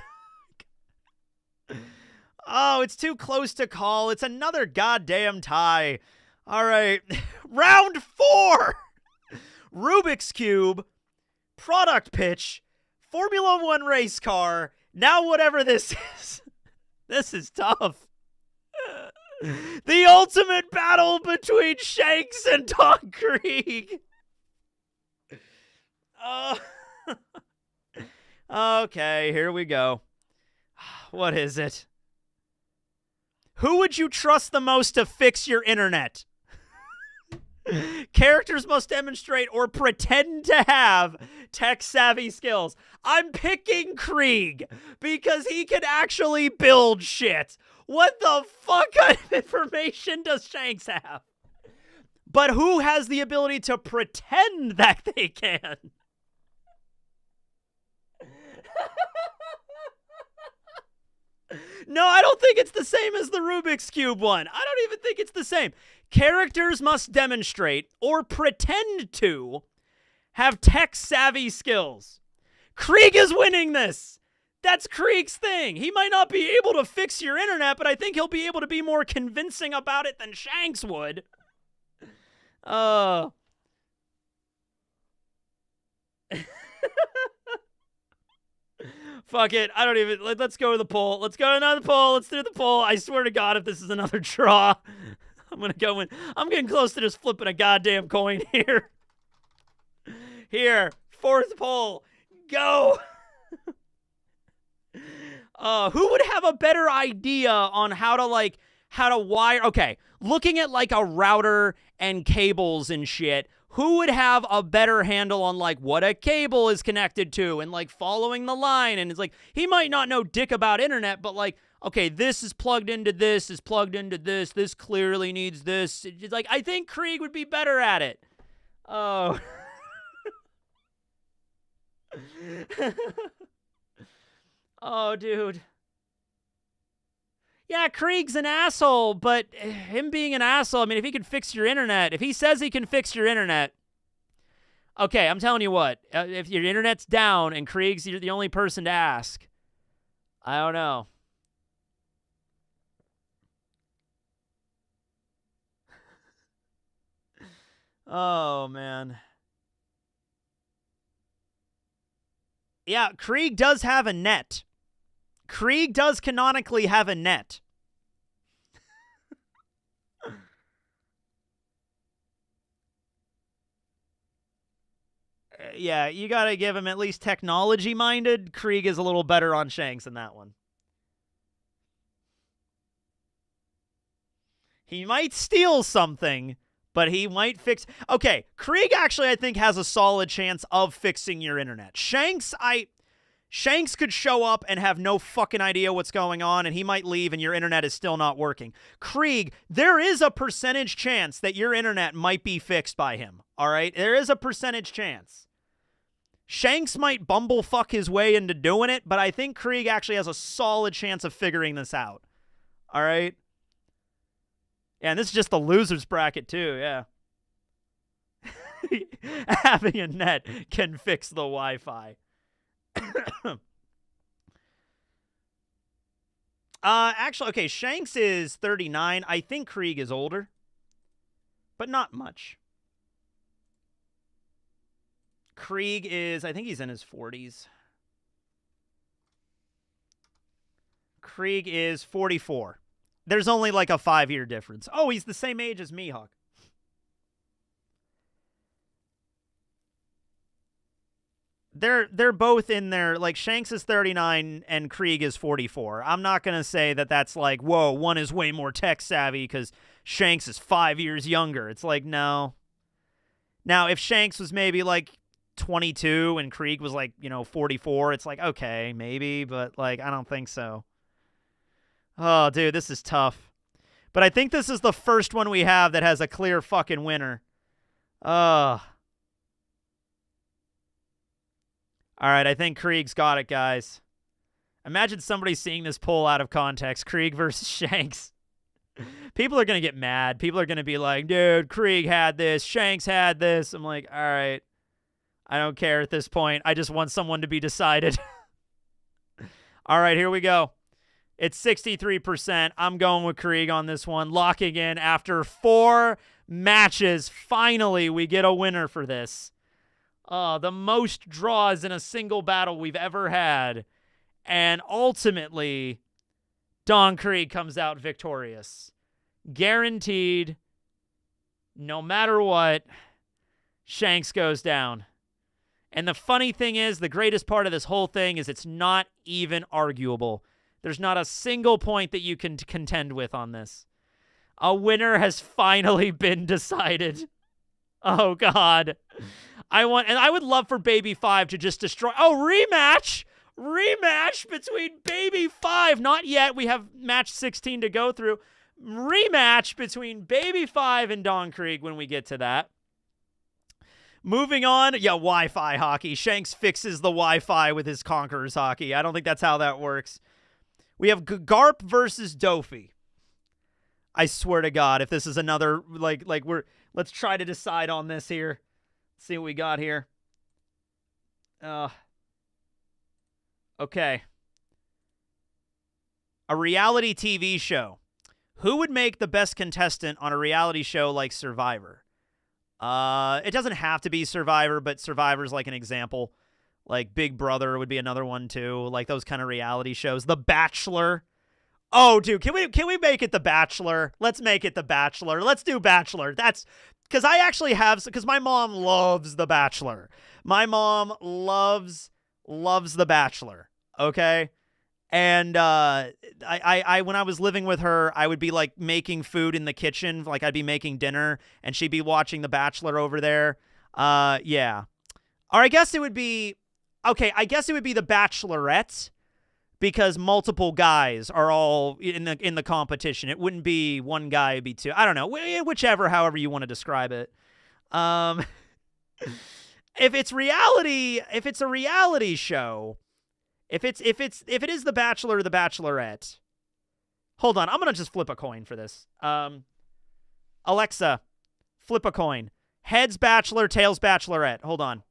Oh, it's too close to call. It's another goddamn tie. All right. Round 4. Rubik's Cube. Product pitch. Formula 1 race car. Now whatever this is. This is tough. The ultimate battle between Shanks and Don Krieg. Okay, here we go. What is it? Who would you trust the most to fix your internet? Characters must demonstrate or pretend to have tech-savvy skills. I'm picking Krieg because he can actually build shit. What the fuck kind of information does Shanks have? But who has the ability to pretend that they can? No, I don't think it's the same as the Rubik's Cube one. I don't even think it's the same. Characters must demonstrate or pretend to have tech-savvy skills. Krieg is winning this. That's Krieg's thing. He might not be able to fix your internet, but I think he'll be able to be more convincing about it than Shanks would. Fuck it. I don't even... Let's go to the poll. Let's go to another poll. Let's do the poll. I swear to God, if this is another draw, I'm going to go in. I'm getting close to just flipping a goddamn coin here. Here. 4th poll. Go. Who would have a better idea on how how to wire. Okay, looking at like a router and cables and shit, who would have a better handle on like what a cable is connected to and like following the line? And it's like, he might not know dick about internet, but like, okay, this is plugged into this, is plugged into this, this clearly needs this. It's like, I think Krieg would be better at it. Oh. Oh, dude. Yeah, Krieg's an asshole, but him being an asshole, I mean, if he could fix your internet, if he says he can fix your internet, okay, I'm telling you what, if your internet's down and Krieg's the only person to ask, I don't know. Oh, man. Yeah, Krieg does have a net. Krieg does canonically have a net. Yeah, you got to give him at least technology-minded. Krieg is a little better on Shanks in that one. He might steal something, but he might fix... Okay, Krieg actually, I think, has a solid chance of fixing your internet. Shanks could show up and have no fucking idea what's going on, and he might leave and your internet is still not working. Krieg, there is a percentage chance that your internet might be fixed by him, all right? There is a percentage chance. Shanks might bumblefuck his way into doing it, but I think Krieg actually has a solid chance of figuring this out, all right? Yeah, and this is just the loser's bracket, too, yeah. Having a net can fix the Wi-Fi. Actually, okay, Shanks is 39. I think Krieg is older, but not much. Krieg is, I think he's in his 40s. Krieg is 44. There's only like a 5-year difference. Oh, he's the same age as Mihawk. They're both in there. Like, Shanks is 39 and Krieg is 44. I'm not going to say that that's like, whoa, one is way more tech savvy because Shanks is 5 years younger. It's like, no. Now, if Shanks was maybe like 22 and Krieg was like, 44, it's like, okay, maybe, but like, I don't think so. Oh, dude, this is tough. But I think this is the first one we have that has a clear fucking winner. All right, I think Krieg's got it, guys. Imagine somebody seeing this poll out of context. Krieg versus Shanks. People are going to get mad. People are going to be like, dude, Krieg had this. Shanks had this. I'm like, all right. I don't care at this point. I just want someone to be decided. All right, here we go. It's 63%. I'm going with Krieg on this one. Locking in after 4 matches. Finally, we get a winner for this. The most draws in a single battle we've ever had. And ultimately, Don Krieg comes out victorious. Guaranteed, no matter what, Shanks goes down. And the funny thing is, the greatest part of this whole thing is it's not even arguable. There's not a single point that you can contend with on this. A winner has finally been decided. Oh, God. I would love for Baby 5 to just destroy... Oh, rematch! Rematch between Baby 5. Not yet. We have match 16 to go through. Rematch between Baby 5 and Don Krieg when we get to that. Moving on. Yeah, Wi-Fi hockey. Shanks fixes the Wi-Fi with his Conqueror's hockey. I don't think that's how that works. We have Garp versus Dofi. I swear to God, if this is another... Let's try to decide on this here. See what we got here. Okay. A reality TV show. Who would make the best contestant on a reality show like Survivor? It doesn't have to be Survivor, but Survivor's like an example. Like Big Brother would be another one too. Like those kind of reality shows. The Bachelor. Oh, dude, can we make it The Bachelor? Let's make it The Bachelor. Let's do Bachelor. That's because I actually have, because my mom loves The Bachelor. My mom loves The Bachelor. Okay, And I when I was living with her, I would be like making food in the kitchen, like I'd be making dinner, and she'd be watching The Bachelor over there. Yeah. Or I guess it would be I guess it would be The Bachelorette, because multiple guys are all in the competition. It wouldn't be one guy, it'd be two. I don't know. Whichever, however you want to describe it. If it's a reality show, if it is The Bachelor or The Bachelorette. Hold on, I'm gonna just flip a coin for this. Alexa, flip a coin. Heads Bachelor, tails Bachelorette. Hold on.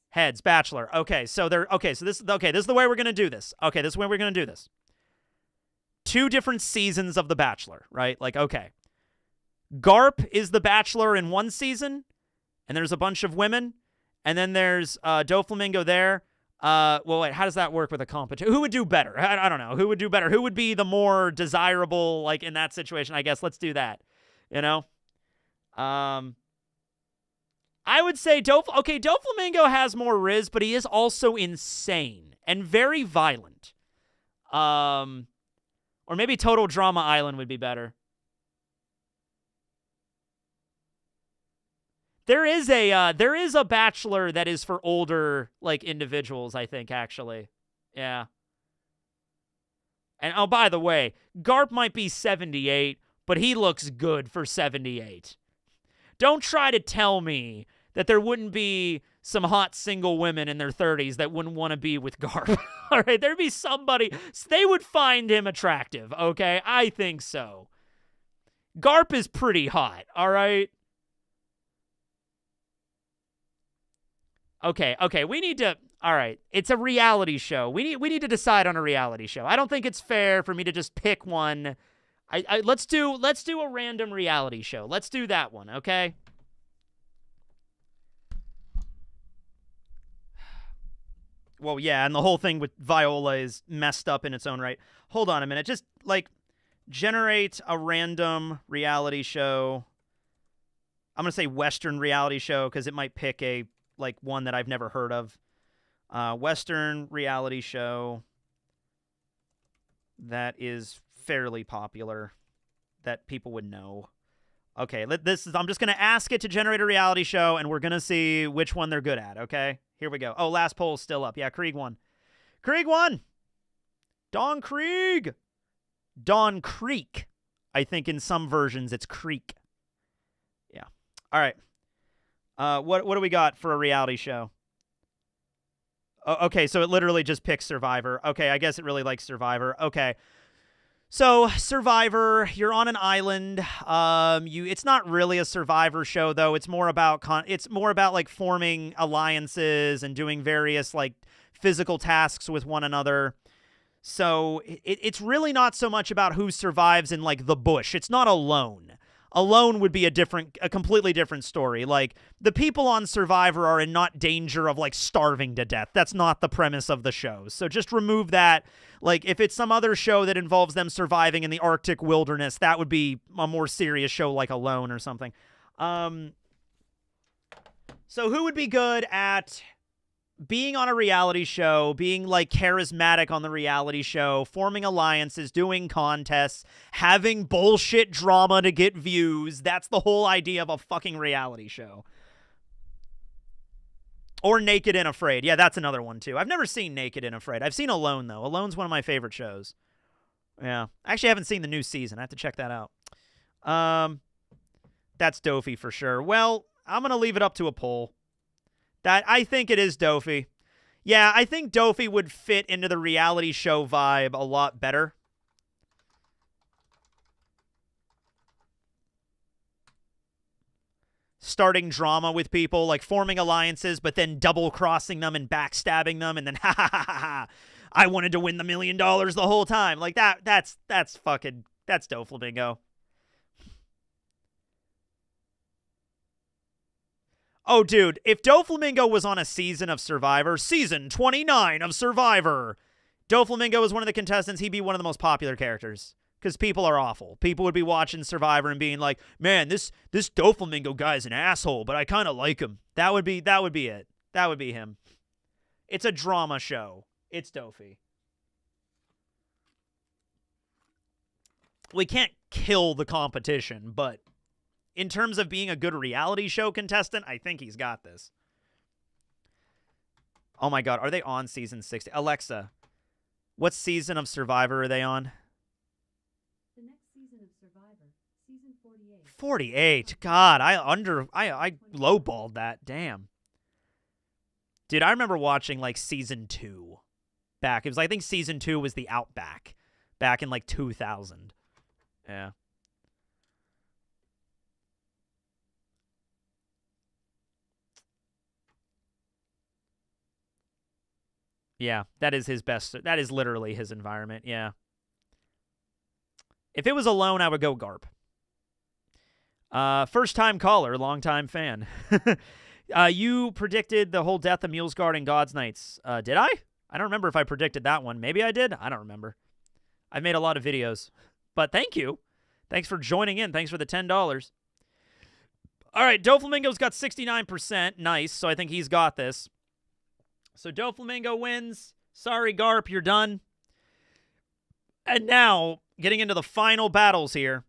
Heads, Bachelor. Okay, so this is the way we're gonna do this. Okay, this is the way we're gonna do this. 2 different seasons of The Bachelor, right? Like, okay. Garp is the Bachelor in one season, and there's a bunch of women, and then there's Doflamingo there. Well, wait, how does that work with a competition? Who would do better? I don't know. Who would do better? Who would be the more desirable, like, in that situation? I guess let's do that, you know? I would say Doflamingo has more riz, but he is also insane and very violent. Or maybe Total Drama Island would be better. There is a Bachelor that is for older, like, individuals, I think, actually. Yeah. And oh, by the way, Garp might be 78, but he looks good for 78. Don't try to tell me that there wouldn't be some hot single women in their 30s that wouldn't want to be with Garp. All right, there'd be somebody, they would find him attractive, okay? I think so. Garp is pretty hot, all right? Okay, we need to, all right, it's a reality show. We need to decide on a reality show. I don't think it's fair for me to just pick one. Let's do a random reality show. Let's do that one, okay? Well, yeah, and the whole thing with Viola is messed up in its own right. Hold on a minute. Just, like, generate a random reality show. I'm going to say Western reality show because it might pick one that I've never heard of. Western reality show that is fairly popular that people would know. Okay, I'm just going to ask it to generate a reality show, and we're going to see which one they're good at, okay? Here we go. Oh, last poll is still up. Yeah, Krieg won. Krieg won! Don Krieg! Don Creek. I think in some versions it's Creek. Yeah. All right. What do we got for a reality show? Oh, okay, so it literally just picks Survivor. Okay, I guess it really likes Survivor. Okay. So, Survivor, you're on an island. It's not really a Survivor show, though. It's more about like forming alliances and doing various like physical tasks with one another. So it's really not so much about who survives in like the bush. It's not Alone. Alone would be a completely different story. Like, the people on Survivor are in not danger of, like, starving to death. That's not the premise of the show. So just remove that. Like, if it's some other show that involves them surviving in the Arctic wilderness, that would be a more serious show like Alone or something. So who would be good at being on a reality show, being, like, charismatic on the reality show, forming alliances, doing contests, having bullshit drama to get views? That's the whole idea of a fucking reality show. Or Naked and Afraid. Yeah, that's another one, too. I've never seen Naked and Afraid. I've seen Alone, though. Alone's one of my favorite shows. Yeah. I actually haven't seen the new season. I have to check that out. That's Dofi for sure. Well, I'm going to leave it up to a poll. I think it is Dofi. Yeah, I think Dofi would fit into the reality show vibe a lot better. Starting drama with people, like forming alliances, but then double-crossing them and backstabbing them, and then I wanted to win the $1 million the whole time. Like, that's Doflamingo. Oh, dude, if Doflamingo was on a season of Survivor, season 29 of Survivor, Doflamingo was one of the contestants, he'd be one of the most popular characters. Because people are awful. People would be watching Survivor and being like, man, this Doflamingo guy's an asshole, but I kind of like him. That would be it. That would be him. It's a drama show. It's Dofi. We can't kill the competition, but in terms of being a good reality show contestant, I think he's got this. Oh my God, are they on season 60? Alexa, what season of Survivor are they on? The next season of Survivor, season 48. 48. God, I lowballed that. Damn. Dude, I remember watching like season 2 back. It was, I think season 2 was the Outback back in like 2000. Yeah. Yeah, that is his best. That is literally his environment. Yeah. If it was alone, I would go Garp. First-time caller, long-time fan. You predicted the whole death of Mulesguard and God's Knights. Did I? I don't remember if I predicted that one. Maybe I did. I don't remember. I've made a lot of videos. But thank you. Thanks for joining in. Thanks for the $10. All right, Doflamingo's got 69%. Nice, so I think he's got this. So Doflamingo wins. Sorry, Garp, you're done. And now, getting into the final battles here.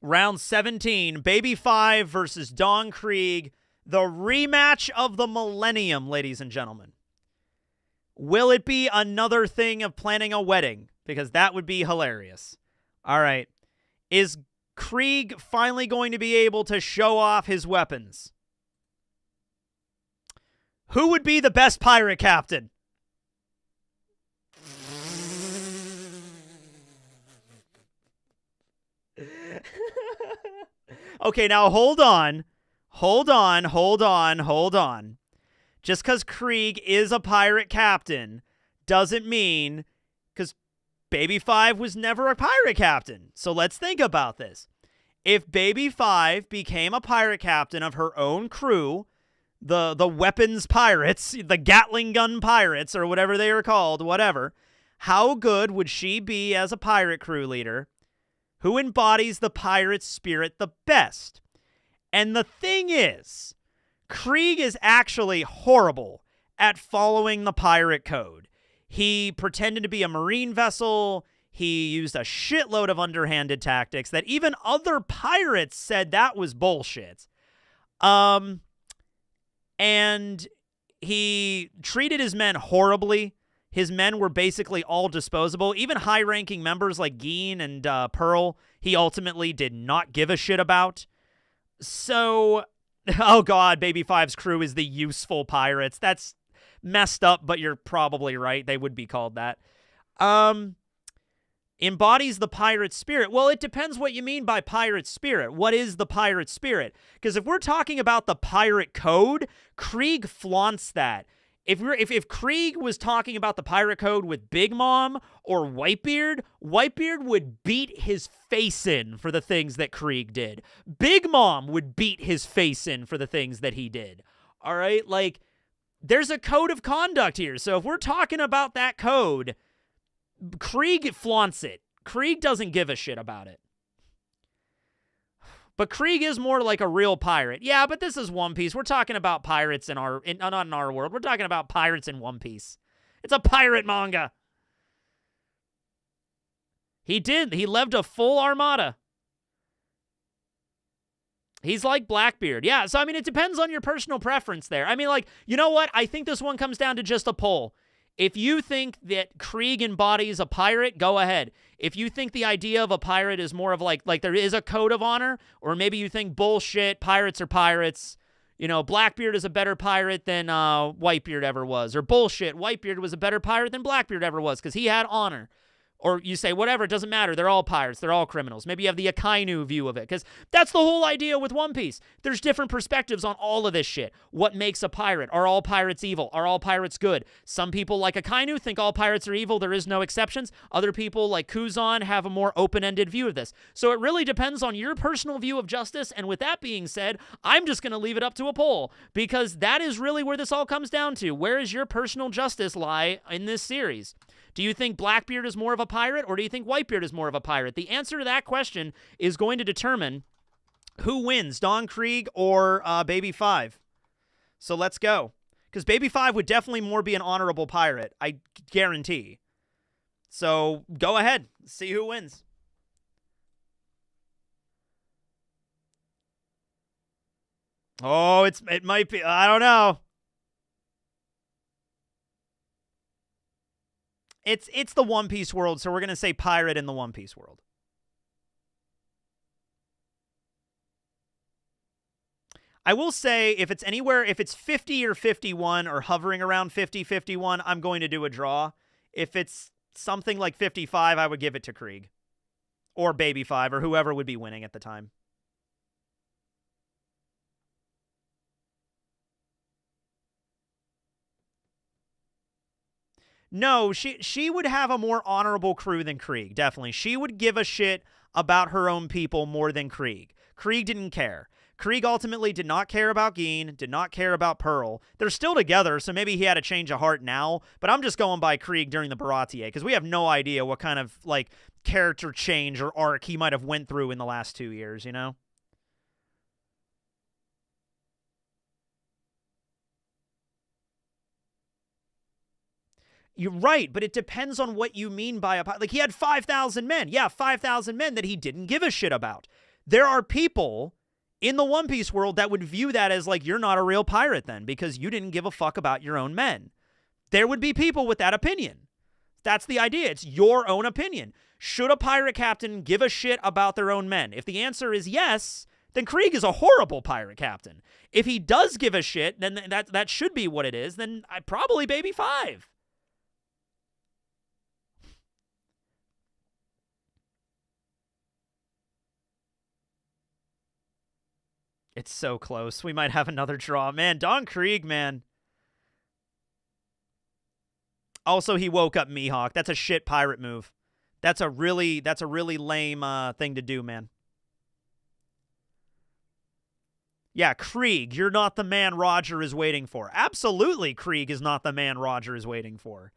Round 17, Baby 5 versus Don Krieg. The rematch of the millennium, ladies and gentlemen. Will it be another thing of planning a wedding? Because that would be hilarious. All right. Is Krieg finally going to be able to show off his weapons? Who would be the best pirate captain? Okay, now hold on. Hold on. Just because Krieg is a pirate captain doesn't mean, because Baby 5 was never a pirate captain. So let's think about this. If Baby 5 became a pirate captain of her own crew, the weapons pirates, the Gatling gun pirates, or whatever they are called, whatever, how good would she be as a pirate crew leader who embodies the pirate spirit the best? And the thing is, Krieg is actually horrible at following the pirate code. He pretended to be a marine vessel. He used a shitload of underhanded tactics that even other pirates said that was bullshit. And he treated his men horribly. His men were basically all disposable. Even high-ranking members like Geen and Pearl, he ultimately did not give a shit about. So, oh God, Baby 5's crew is the useful pirates. That's messed up, but you're probably right. They would be called that. Embodies the pirate spirit. Well, it depends what you mean by pirate spirit. What is the pirate spirit? Because if we're talking about the pirate code, Krieg flaunts that. If Krieg was talking about the pirate code with Big Mom or Whitebeard, Whitebeard would beat his face in for the things that Krieg did. Big Mom would beat his face in for the things that he did. All right? Like, there's a code of conduct here. So if we're talking about that code, Krieg flaunts it. Krieg doesn't give a shit about it. But Krieg is more like a real pirate. Yeah, but this is One Piece. We're talking about pirates not in our world. We're talking about pirates in One Piece. It's a pirate manga. He lived a full armada. He's like Blackbeard. Yeah, so I mean, it depends on your personal preference there. I mean, like, you know what? I think this one comes down to just a poll. If you think that Krieg embodies a pirate, go ahead. If you think the idea of a pirate is more of like there is a code of honor, or maybe you think bullshit, pirates are pirates, you know, Blackbeard is a better pirate than Whitebeard ever was, or bullshit, Whitebeard was a better pirate than Blackbeard ever was because he had honor. Or you say, whatever, it doesn't matter. They're all pirates. They're all criminals. Maybe you have the Akainu view of it, because that's the whole idea with One Piece. There's different perspectives on all of this shit. What makes a pirate? Are all pirates evil? Are all pirates good? Some people, like Akainu, think all pirates are evil. There is no exceptions. Other people, like Kuzan, have a more open-ended view of this. So it really depends on your personal view of justice, and with that being said, I'm just going to leave it up to a poll, because that is really where this all comes down to. Where does your personal justice lie in this series? Do you think Blackbeard is more of a pirate, or do you think Whitebeard is more of a pirate? The answer to that question is going to determine who wins, Don Krieg or Baby 5. So let's go. Because Baby 5 would definitely more be an honorable pirate. I guarantee. So go ahead. See who wins. Oh, it might be. I don't know. It's the One Piece world, so we're going to say pirate in the One Piece world. I will say if it's anywhere, if it's 50 or 51 or hovering around 50, 51, I'm going to do a draw. If it's something like 55, I would give it to Krieg. Or Baby 5 or whoever would be winning at the time. No, she would have a more honorable crew than Krieg, definitely. She would give a shit about her own people more than Krieg. Krieg didn't care. Krieg ultimately did not care about Geen, did not care about Pearl. They're still together, so maybe he had a change of heart now, but I'm just going by Krieg during the Baratier, because we have no idea what kind of, like, character change or arc he might have went through in the last 2 years, you know? You're right, but it depends on what you mean by a... Like, he had 5,000 men. Yeah, 5,000 men that he didn't give a shit about. There are people in the One Piece world that would view that as, like, you're not a real pirate then because you didn't give a fuck about your own men. There would be people with that opinion. That's the idea. It's your own opinion. Should a pirate captain give a shit about their own men? If the answer is yes, then Krieg is a horrible pirate captain. If he does give a shit, then that should be what it is. Then I probably Baby 5. It's so close. We might have another draw. Man, Don Krieg, man. Also, he woke up Mihawk. That's a shit pirate move. That's a really lame thing to do, man. Yeah, Krieg, you're not the man Roger is waiting for. Absolutely, Krieg is not the man Roger is waiting for.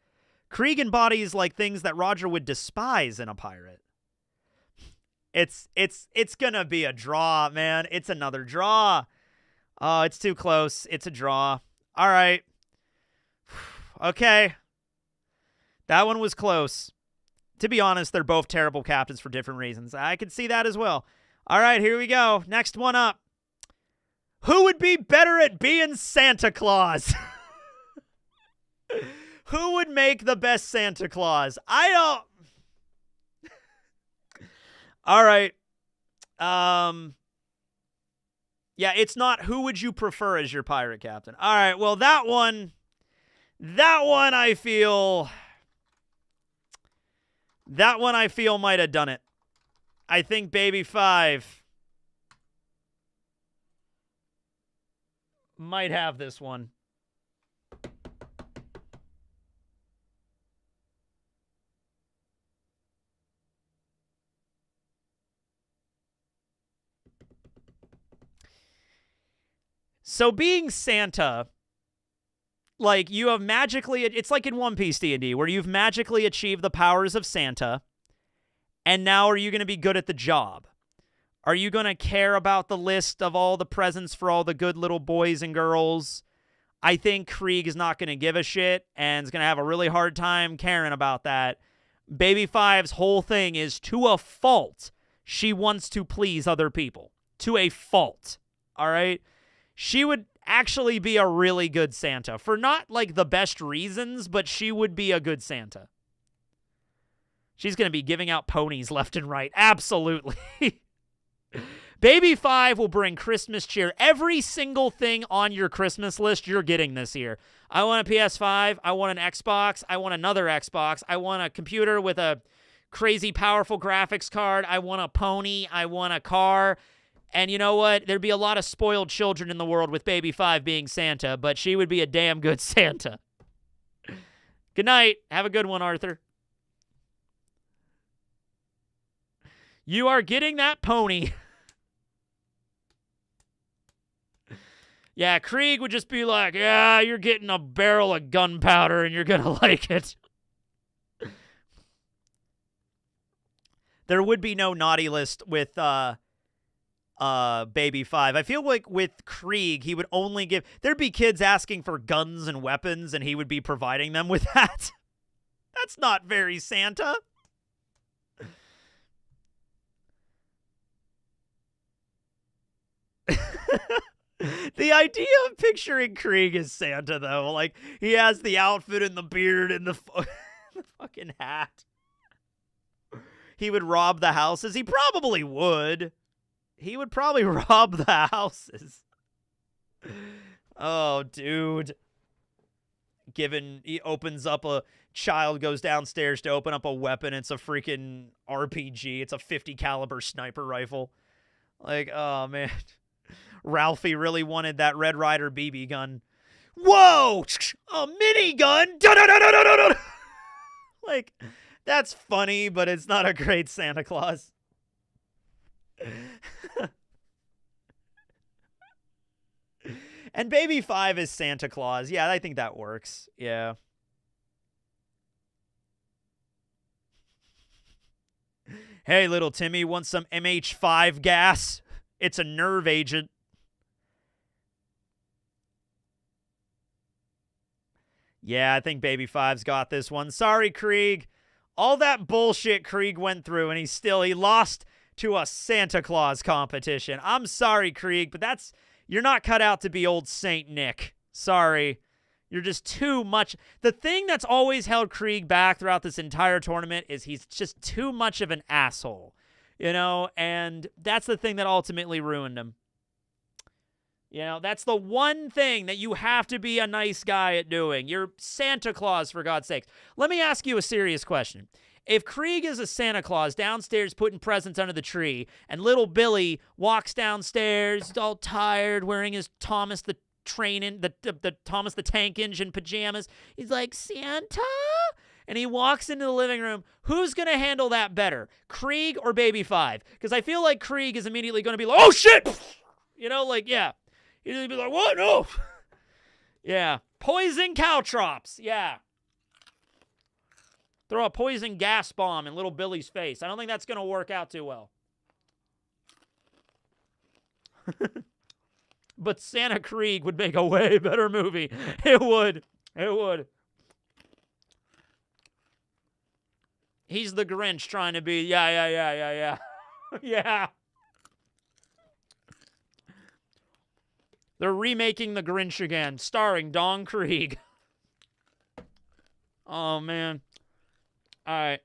Krieg embodies like things that Roger would despise in a pirate. It's gonna be a draw, man. It's another draw. Oh, it's too close. It's a draw. All right. Okay. That one was close. To be honest, they're both terrible captains for different reasons. I can see that as well. All right, here we go. Next one up. Who would be better at being Santa Claus? Who would make the best Santa Claus? I don't... All right. Yeah, it's not who would you prefer as your pirate captain. All right, well, that one I feel might have done it. I think Baby 5 might have this one. So being Santa, like, you have magically... It's like in One Piece D&D, where you've magically achieved the powers of Santa, and now are you going to be good at the job? Are you going to care about the list of all the presents for all the good little boys and girls? I think Krieg is not going to give a shit, and is going to have a really hard time caring about that. Baby 5's whole thing is, to a fault, she wants to please other people. To a fault. All right? She would actually be a really good Santa. For not, like, the best reasons, but she would be a good Santa. She's going to be giving out ponies left and right. Absolutely. Baby 5 will bring Christmas cheer. Every single thing on your Christmas list you're getting this year. I want a PS5. I want an Xbox. I want another Xbox. I want a computer with a crazy powerful graphics card. I want a pony. I want a car. And you know what? There'd be a lot of spoiled children in the world with Baby 5 being Santa, but she would be a damn good Santa. Good night. Have a good one, Arthur. You are getting that pony. Yeah, Krieg would just be like, yeah, you're getting a barrel of gunpowder and you're going to like it. There would be no naughty list with Baby 5. I feel like with Krieg, he would only give... There'd be kids asking for guns and weapons, and he would be providing them with that. That's not very Santa. The idea of picturing Krieg as Santa, though, like, he has the outfit and the beard and the fucking hat. He would rob the houses. He probably would. He would probably rob the houses. Oh, dude. Given he opens up a child goes downstairs to open up a weapon, it's a freaking RPG. It's a 50 caliber sniper rifle. Like, oh man. Ralphie really wanted that Red Ryder BB gun. Whoa! A minigun! Like, that's funny, but it's not a great Santa Claus. And Baby 5 is Santa Claus. Yeah, I think that works. Yeah. Hey, little Timmy, want some MH5 gas? It's a nerve agent. Yeah, I think Baby 5's got this one. Sorry, Krieg. All that bullshit Krieg went through, and he lost to a Santa Claus competition. I'm sorry, Krieg, but you're not cut out to be old Saint Nick. Sorry. You're just too much. The thing that's always held Krieg back throughout this entire tournament is he's just too much of an asshole, you know, and that's the thing that ultimately ruined him. You know, that's the one thing that you have to be a nice guy at doing. You're Santa Claus, for God's sakes. Let me ask you a serious question. If Krieg is a Santa Claus downstairs putting presents under the tree, and little Billy walks downstairs all tired, wearing his Thomas the Thomas the Tank Engine pajamas, he's like, Santa? And he walks into the living room, who's going to handle that better, Krieg or Baby 5? Because I feel like Krieg is immediately going to be like, oh shit! You know, like, yeah. He's going to be like, what? No! Yeah. Poison caltrops. Yeah. Throw a poison gas bomb in little Billy's face. I don't think that's going to work out too well. But Santa Krieg would make a way better movie. It would. It would. He's the Grinch trying to be, yeah. Yeah. They're remaking The Grinch again, starring Don Krieg. Oh, man. All right.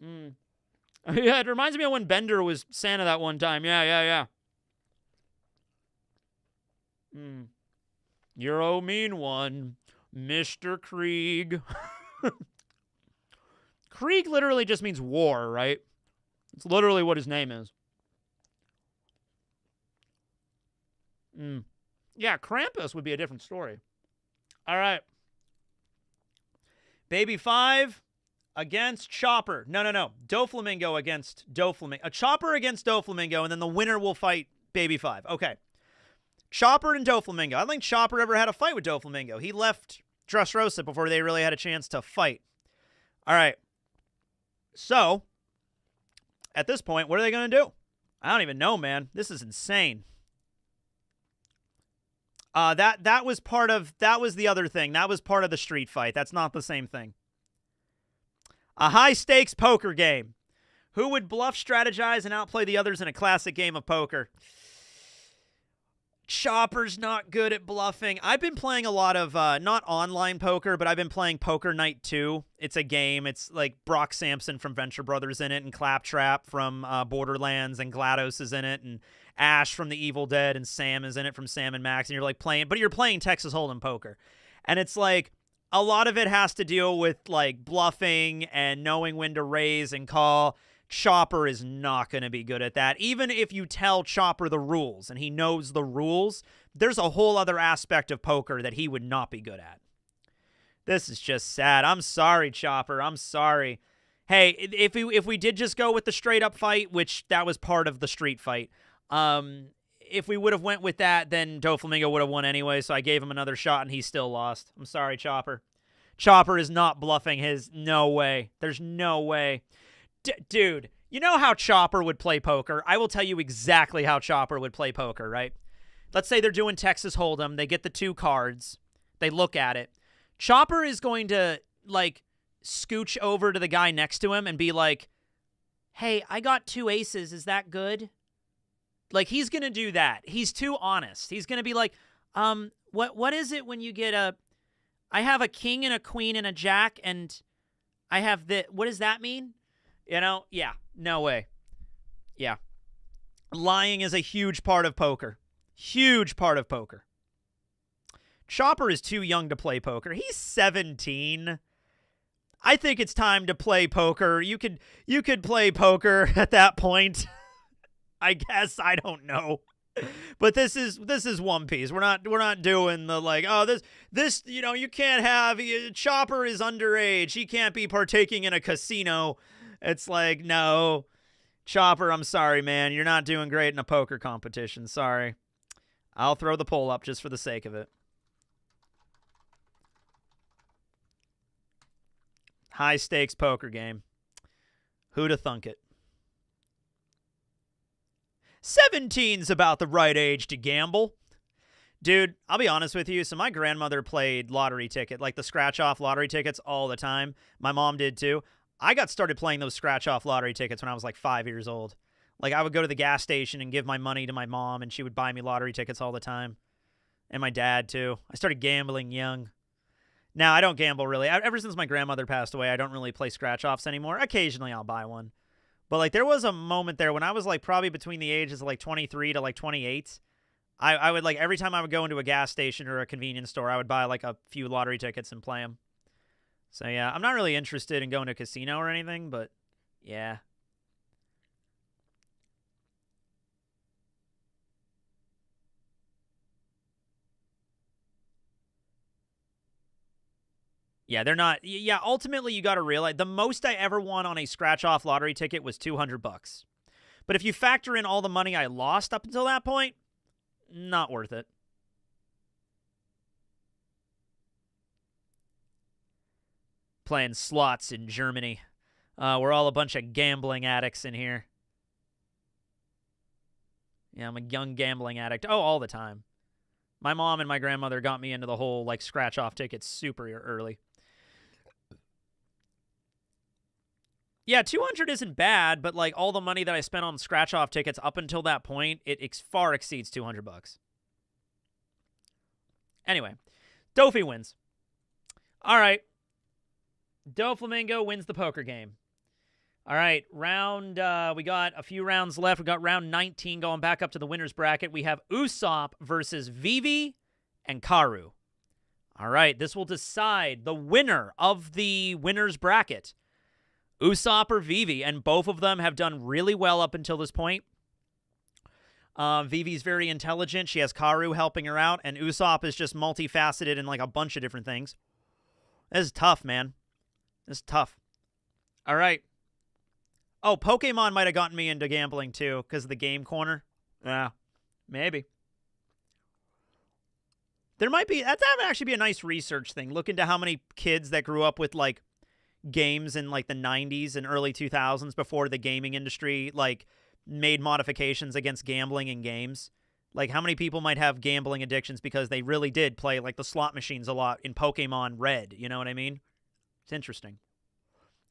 Yeah, it reminds me of when Bender was Santa that one time. Yeah. You're a mean one, Mr. Krieg. Krieg literally just means war, right? It's literally what his name is. Yeah, Krampus would be a different story. All right. Baby 5 against Chopper. No. Doflamingo against Doflamingo. A Chopper against Doflamingo, and then the winner will fight Baby 5. Okay. Chopper and Doflamingo. I don't think Chopper ever had a fight with Doflamingo. He left Dressrosa before they really had a chance to fight. All right. So, at this point, what are they going to do? I don't even know, man. This is insane. That was the other thing. That was part of the street fight. That's not the same thing. A high-stakes poker game. Who would bluff, strategize, and outplay the others in a classic game of poker? Chopper's not good at bluffing. I've been playing a lot of, not online poker, but I've been playing Poker Night 2. It's a game. It's like Brock Sampson from Venture Brothers in it, and Claptrap from Borderlands, and GLaDOS is in it, and Ash from The Evil Dead, and Sam is in it from Sam and Max, and you're like playing, but you're playing Texas Hold'em poker. And it's like, a lot of it has to deal with like bluffing and knowing when to raise and call. Chopper is not going to be good at that. Even if you tell Chopper the rules and he knows the rules, there's a whole other aspect of poker that he would not be good at. This is just sad. I'm sorry, Chopper. I'm sorry. Hey, if we did just go with the straight up fight, which that was part of the street fight, if we would have went with that, then Doflamingo would have won anyway, so I gave him another shot and he still lost. I'm sorry, Chopper. Chopper is not bluffing his... No way. There's no way. Dude, You know how Chopper would play poker? I will tell you exactly how Chopper would play poker, right? Let's say they're doing Texas Hold'em. They get the 2 cards. They look at it. Chopper is going to, like, scooch over to the guy next to him and be like, hey, I got 2 aces. Is that good? Like, he's going to do that. He's too honest. He's going to be like, what is it when you get I have a king and a queen and a jack, and I have what does that mean? You know? Yeah. No way. Yeah. Lying is a huge part of poker. Huge part of poker. Chopper is too young to play poker. He's 17. I think it's time to play poker. You could play poker at that point. I guess. I don't know. But this is One Piece. We're not doing the like, oh, this you know, you can't have Chopper is underage. He can't be partaking in a casino. It's like, no. Chopper, I'm sorry, man. You're not doing great in a poker competition. Sorry. I'll throw the poll up just for the sake of it. High stakes poker game. Who'da thunk it? 17's about the right age to gamble. Dude, I'll be honest with you. So my grandmother played lottery ticket, like the scratch-off lottery tickets all the time. My mom did too. I got started playing those scratch-off lottery tickets when I was like 5 years old. Like, I would go to the gas station and give my money to my mom, and she would buy me lottery tickets all the time. And my dad, too. I started gambling young. Now, I don't gamble, really. Ever since my grandmother passed away, I don't really play scratch-offs anymore. Occasionally, I'll buy one. But, like, there was a moment there when I was, like, probably between the ages of, like, 23 to, like, 28. I would, like, every time I would go into a gas station or a convenience store, I would buy, like, a few lottery tickets and play them. So, yeah, I'm not really interested in going to a casino or anything, but, yeah. Yeah, they're not. Yeah, ultimately, you got to realize the most I ever won on a scratch-off lottery ticket was $200. But if you factor in all the money I lost up until that point, not worth it. Playing slots in Germany. We're all a bunch of gambling addicts in here. Yeah, I'm a young gambling addict. Oh, all the time. My mom and my grandmother got me into the whole, like, scratch-off tickets super early. Yeah, 200 isn't bad, but, like, all the money that I spent on scratch-off tickets up until that point, it far exceeds $200. Anyway, Dofi wins. All right. Doflamingo wins the poker game. All right, we got a few rounds left. We got round 19 going back up to the winner's bracket. We have Usopp versus Vivi and Karu. All right, this will decide the winner of the winner's bracket. Usopp or Vivi, and both of them have done really well up until this point. Vivi's very intelligent. She has Karu helping her out, and Usopp is just multifaceted in like a bunch of different things. This is tough, man. This is tough. All right. Oh, Pokemon might have gotten me into gambling, too, because of the game corner. Yeah, maybe. There might be... That would actually be a nice research thing. Look into how many kids that grew up with, like, games in, like, the 90s and early 2000s before the gaming industry, like, made modifications against gambling in games. Like, how many people might have gambling addictions because they really did play, like, the slot machines a lot in Pokemon Red. You know what I mean? It's interesting.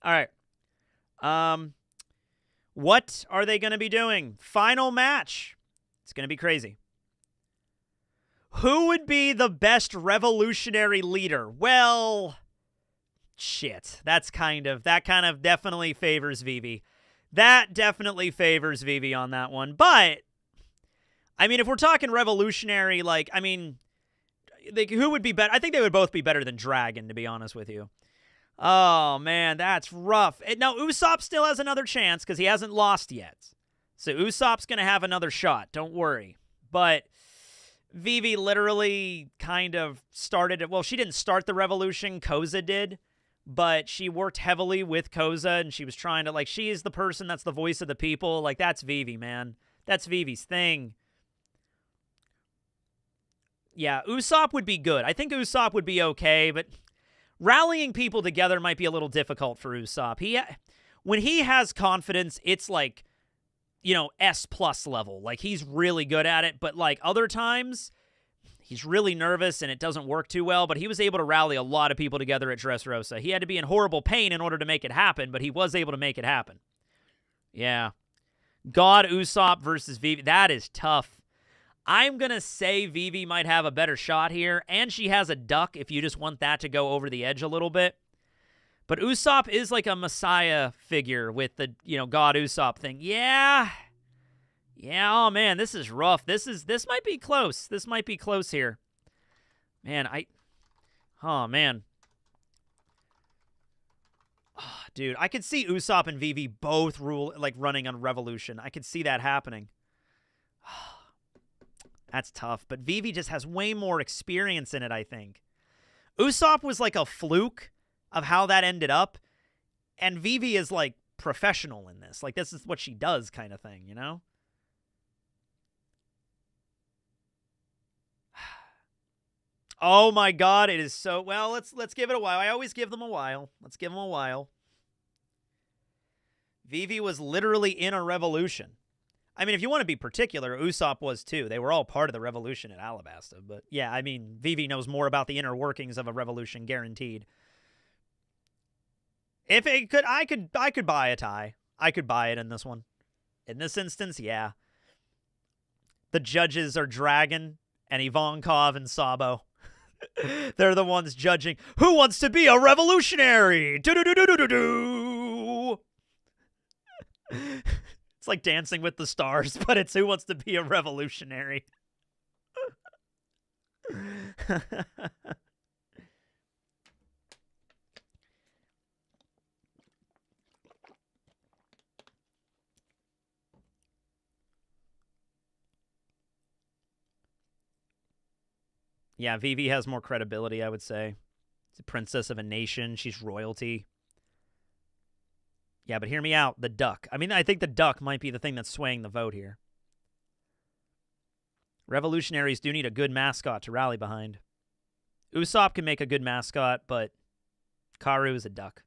All right. What are they going to be doing? Final match. It's going to be crazy. Who would be the best revolutionary leader? Well, shit. That kind of definitely favors Vivi. That definitely favors Vivi on that one. But, I mean, if we're talking revolutionary, like, I mean, who would be better? I think they would both be better than Dragon, to be honest with you. Oh, man, that's rough. Now, Usopp still has another chance because he hasn't lost yet. So Usopp's going to have another shot. Don't worry. But Vivi literally kind of started it. Well, she didn't start the revolution. Koza did. But she worked heavily with Koza, and she was trying to, like, she is the person that's the voice of the people. Like, that's Vivi, man. That's Vivi's thing. Yeah, Usopp would be good. I think Usopp would be okay, but... rallying people together might be a little difficult for Usopp. when he has confidence, it's like, you know, S+ level. Like, he's really good at it, but like other times, he's really nervous and it doesn't work too well, but he was able to rally a lot of people together at Dressrosa. He had to be in horrible pain in order to make it happen, but he was able to make it happen. Yeah. God Usopp versus Vivi. That is tough. I'm going to say Vivi might have a better shot here, and she has a duck if you just want that to go over the edge a little bit. But Usopp is like a messiah figure with the, you know, God Usopp thing. Yeah. Yeah, oh man, this is rough. This might be close. This might be close here. Man, oh man. Oh, dude, I could see Usopp and Vivi both running on Revolution. I could see that happening. That's tough, but Vivi just has way more experience in it, I think. Usopp was like a fluke of how that ended up, and Vivi is like professional in this. Like, this is what she does kind of thing, you know? Oh my God, it is so... Well, let's give it a while. I always give them a while. Let's give them a while. Vivi was literally in a revolution. I mean, if you want to be particular, Usopp was too. They were all part of the revolution at Alabasta. But yeah, I mean, Vivi knows more about the inner workings of a revolution, guaranteed. If it could, I could buy a tie. I could buy it in this one. In this instance, yeah. The judges are Dragon and Ivankov and Sabo. They're the ones judging. Who wants to be a revolutionary? Do-do-do-do-do-do-do. It's like Dancing with the Stars, but it's who wants to be a revolutionary. Yeah, Vivi has more credibility, I would say. She's a princess of a nation. She's royalty. Yeah, but hear me out. The duck. I mean, I think the duck might be the thing that's swaying the vote here. Revolutionaries do need a good mascot to rally behind. Usopp can make a good mascot, but Karu is a duck.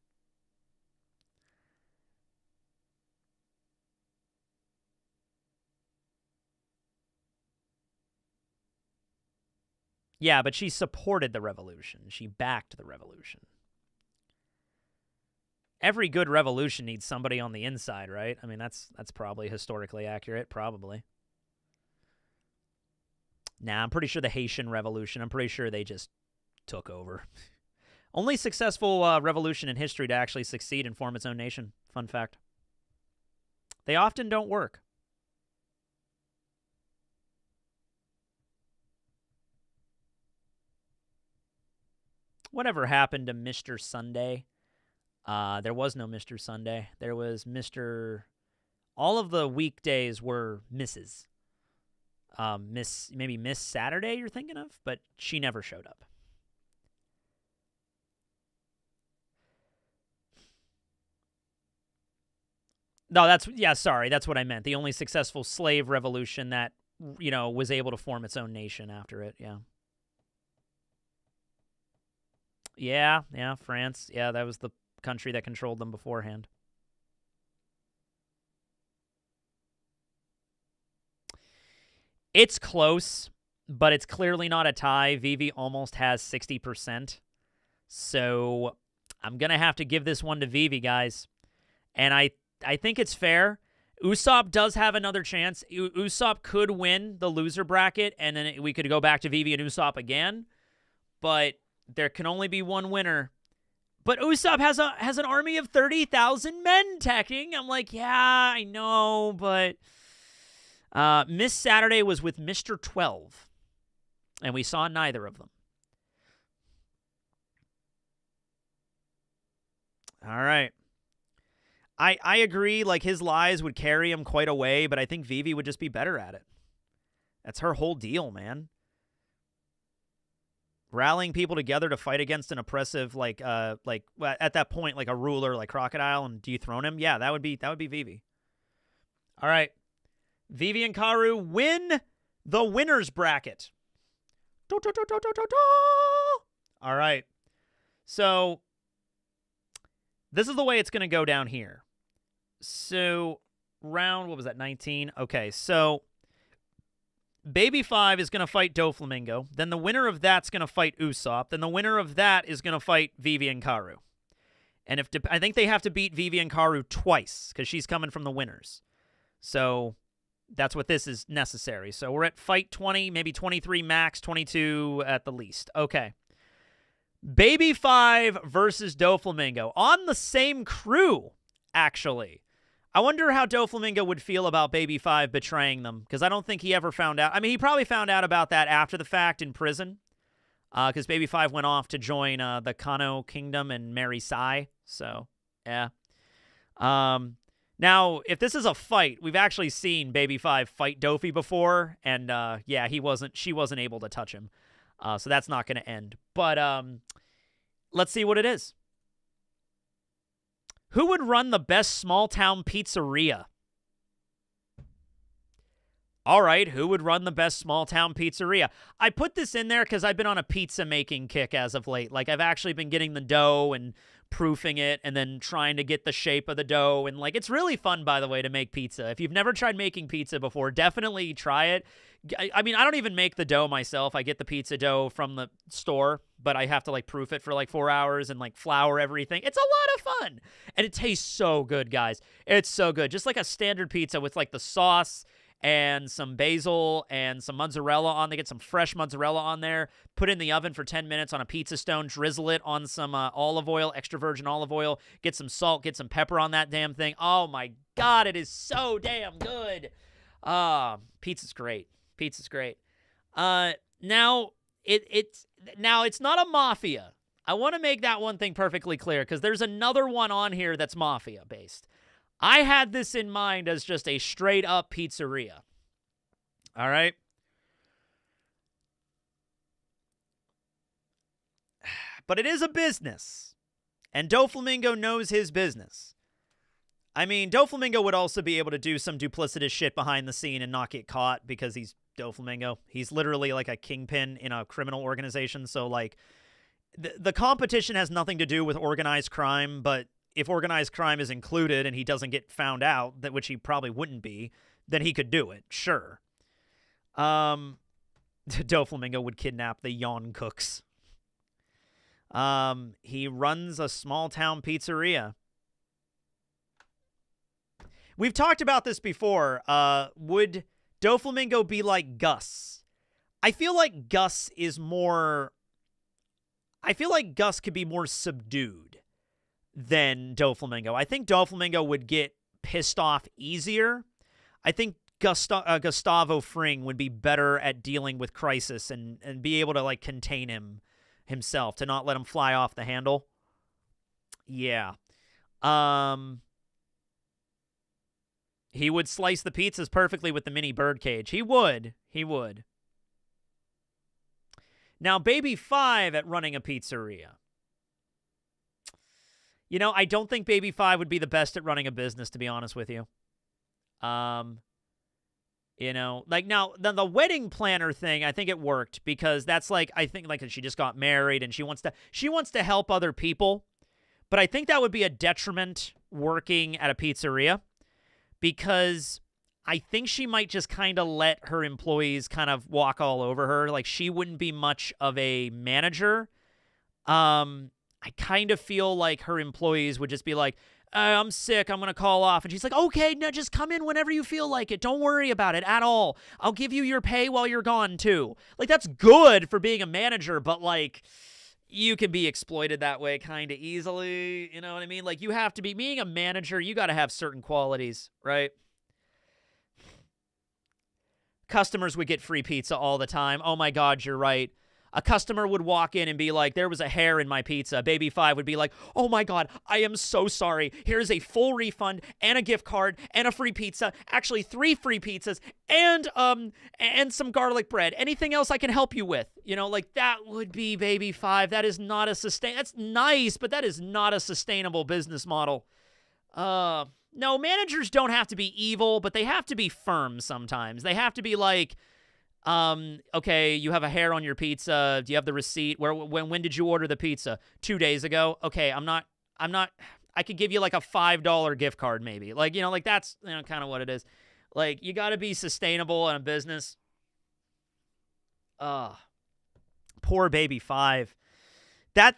Yeah, but she supported the revolution. She backed the revolution. Every good revolution needs somebody on the inside, right? I mean, that's probably historically accurate, probably. Nah, I'm pretty sure the Haitian Revolution, I'm pretty sure they just took over. Only successful revolution in history to actually succeed and form its own nation. Fun fact. They often don't work. Whatever happened to Mr. Sunday? There was no Mr. Sunday. There was Mr. All of the weekdays were Mrs. Maybe Miss Saturday you're thinking of, but she never showed up. No, sorry, that's what I meant. The only successful slave revolution that, you know, was able to form its own nation after it, yeah. Yeah, France. Yeah, that was the country that controlled them beforehand. It's close, but it's clearly not a tie. Vivi almost has 60%. So I'm going to have to give this one to Vivi, guys. And I think it's fair. Usopp does have another chance. Usopp could win the loser bracket, and then we could go back to Vivi and Usopp again. But there can only be one winner. But Usopp has an army of 30,000 men teching. I'm like, yeah, I know, but Miss Saturday was with Mr. 12, and we saw neither of them. All right. I agree, like, his lies would carry him quite a way, but I think Vivi would just be better at it. That's her whole deal, man. Rallying people together to fight against an oppressive, at that point, like a ruler like Crocodile, and dethrone him. Yeah, that would be Vivi. All right. Vivi and Karu win the winner's bracket. All right. So this is the way it's going to go down here. So round, what was that, 19? Okay, so Baby 5 is going to fight Doflamingo. Then the winner of that's going to fight Usopp. Then the winner of that is going to fight Vivi and Karu. And I think they have to beat Vivi and Karu twice because she's coming from the winners. So that's what this is necessary. So we're at fight 20, maybe 23 max, 22 at the least. Okay. Baby 5 versus Doflamingo on the same crew, actually. I wonder how Doflamingo would feel about Baby 5 betraying them, because I don't think he ever found out. I mean, he probably found out about that after the fact in prison, because Baby 5 went off to join the Kano Kingdom and marry Sai. So, yeah. Now, if this is a fight, we've actually seen Baby 5 fight Dofi before, and yeah, she wasn't able to touch him. So that's not going to end. But let's see what it is. Who would run the best small-town pizzeria? All right, who would run the best small-town pizzeria? I put this in there because I've been on a pizza-making kick as of late. Like, I've actually been getting the dough and proofing it and then trying to get the shape of the dough. And, like, it's really fun, by the way, to make pizza. If you've never tried making pizza before, definitely try it. I mean, I don't even make the dough myself. I get the pizza dough from the store, but I have to, like, proof it for, like, 4 hours and, like, flour everything. It's a lot of fun. And it tastes so good, guys. It's so good. Just like a standard pizza with, like, the sauce and some basil and some mozzarella on. They get some fresh mozzarella on there. Put it in the oven for 10 minutes on a pizza stone. Drizzle it on some olive oil, extra virgin olive oil. Get some salt. Get some pepper on that damn thing. Oh, my God. It is so damn good. Pizza's great. Pizza's great. Now it's not a mafia. I want to make that one thing perfectly clear because there's another one on here that's mafia based. I had this in mind as just a straight up pizzeria. All right. But it is a business. And Doflamingo knows his business. I mean, Doflamingo would also be able to do some duplicitous shit behind the scene and not get caught because he's Doflamingo. He's literally like a kingpin in a criminal organization. So, like, the competition has nothing to do with organized crime, but if organized crime is included and he doesn't get found out, that which he probably wouldn't be, then he could do it, sure. Doflamingo would kidnap the Yawn Cooks. He runs a small-town pizzeria. We've talked about this before. Would Doflamingo be like Gus? I feel like Gus is more... I feel like Gus could be more subdued than Doflamingo. I think Doflamingo would get pissed off easier. I think Gustavo Fring would be better at dealing with crisis and be able to, like, contain himself, to not let him fly off the handle. Yeah. He would slice the pizzas perfectly with the mini birdcage. He would. Now, Baby 5 at running a pizzeria. You know, I don't think Baby 5 would be the best at running a business, to be honest with you. You know, like, now, the wedding planner thing, I think it worked because that's, like, I think, like, she just got married and she wants to help other people. But I think that would be a detriment working at a pizzeria because I think she might just kind of let her employees kind of walk all over her. Like, she wouldn't be much of a manager. I kind of feel like her employees would just be like, I'm sick, I'm going to call off. And she's like, okay, no, just come in whenever you feel like it. Don't worry about it at all. I'll give you your pay while you're gone, too. Like, that's good for being a manager, but, like, you can be exploited that way kind of easily. You know what I mean? Like, you have to be, being a manager, you got to have certain qualities, right? Customers would get free pizza all the time. Oh, my God, you're right. A customer would walk in and be like, there was a hair in my pizza. Baby 5 would be like, oh my God, I am so sorry. Here's a full refund and a gift card and a free pizza. Actually, 3 free pizzas and some garlic bread. Anything else I can help you with? You know, like, that would be Baby 5. That is not a that's nice, but that is not a sustainable business model. No, managers don't have to be evil, but they have to be firm sometimes. They have to be like, okay, you have a hair on your pizza. Do you have the receipt? When did you order the pizza? 2 days ago. Okay, I I could give you like a $5 gift card maybe. Like, like that's, kind of what it is. Like, you got to be sustainable in a business. Poor baby 5. That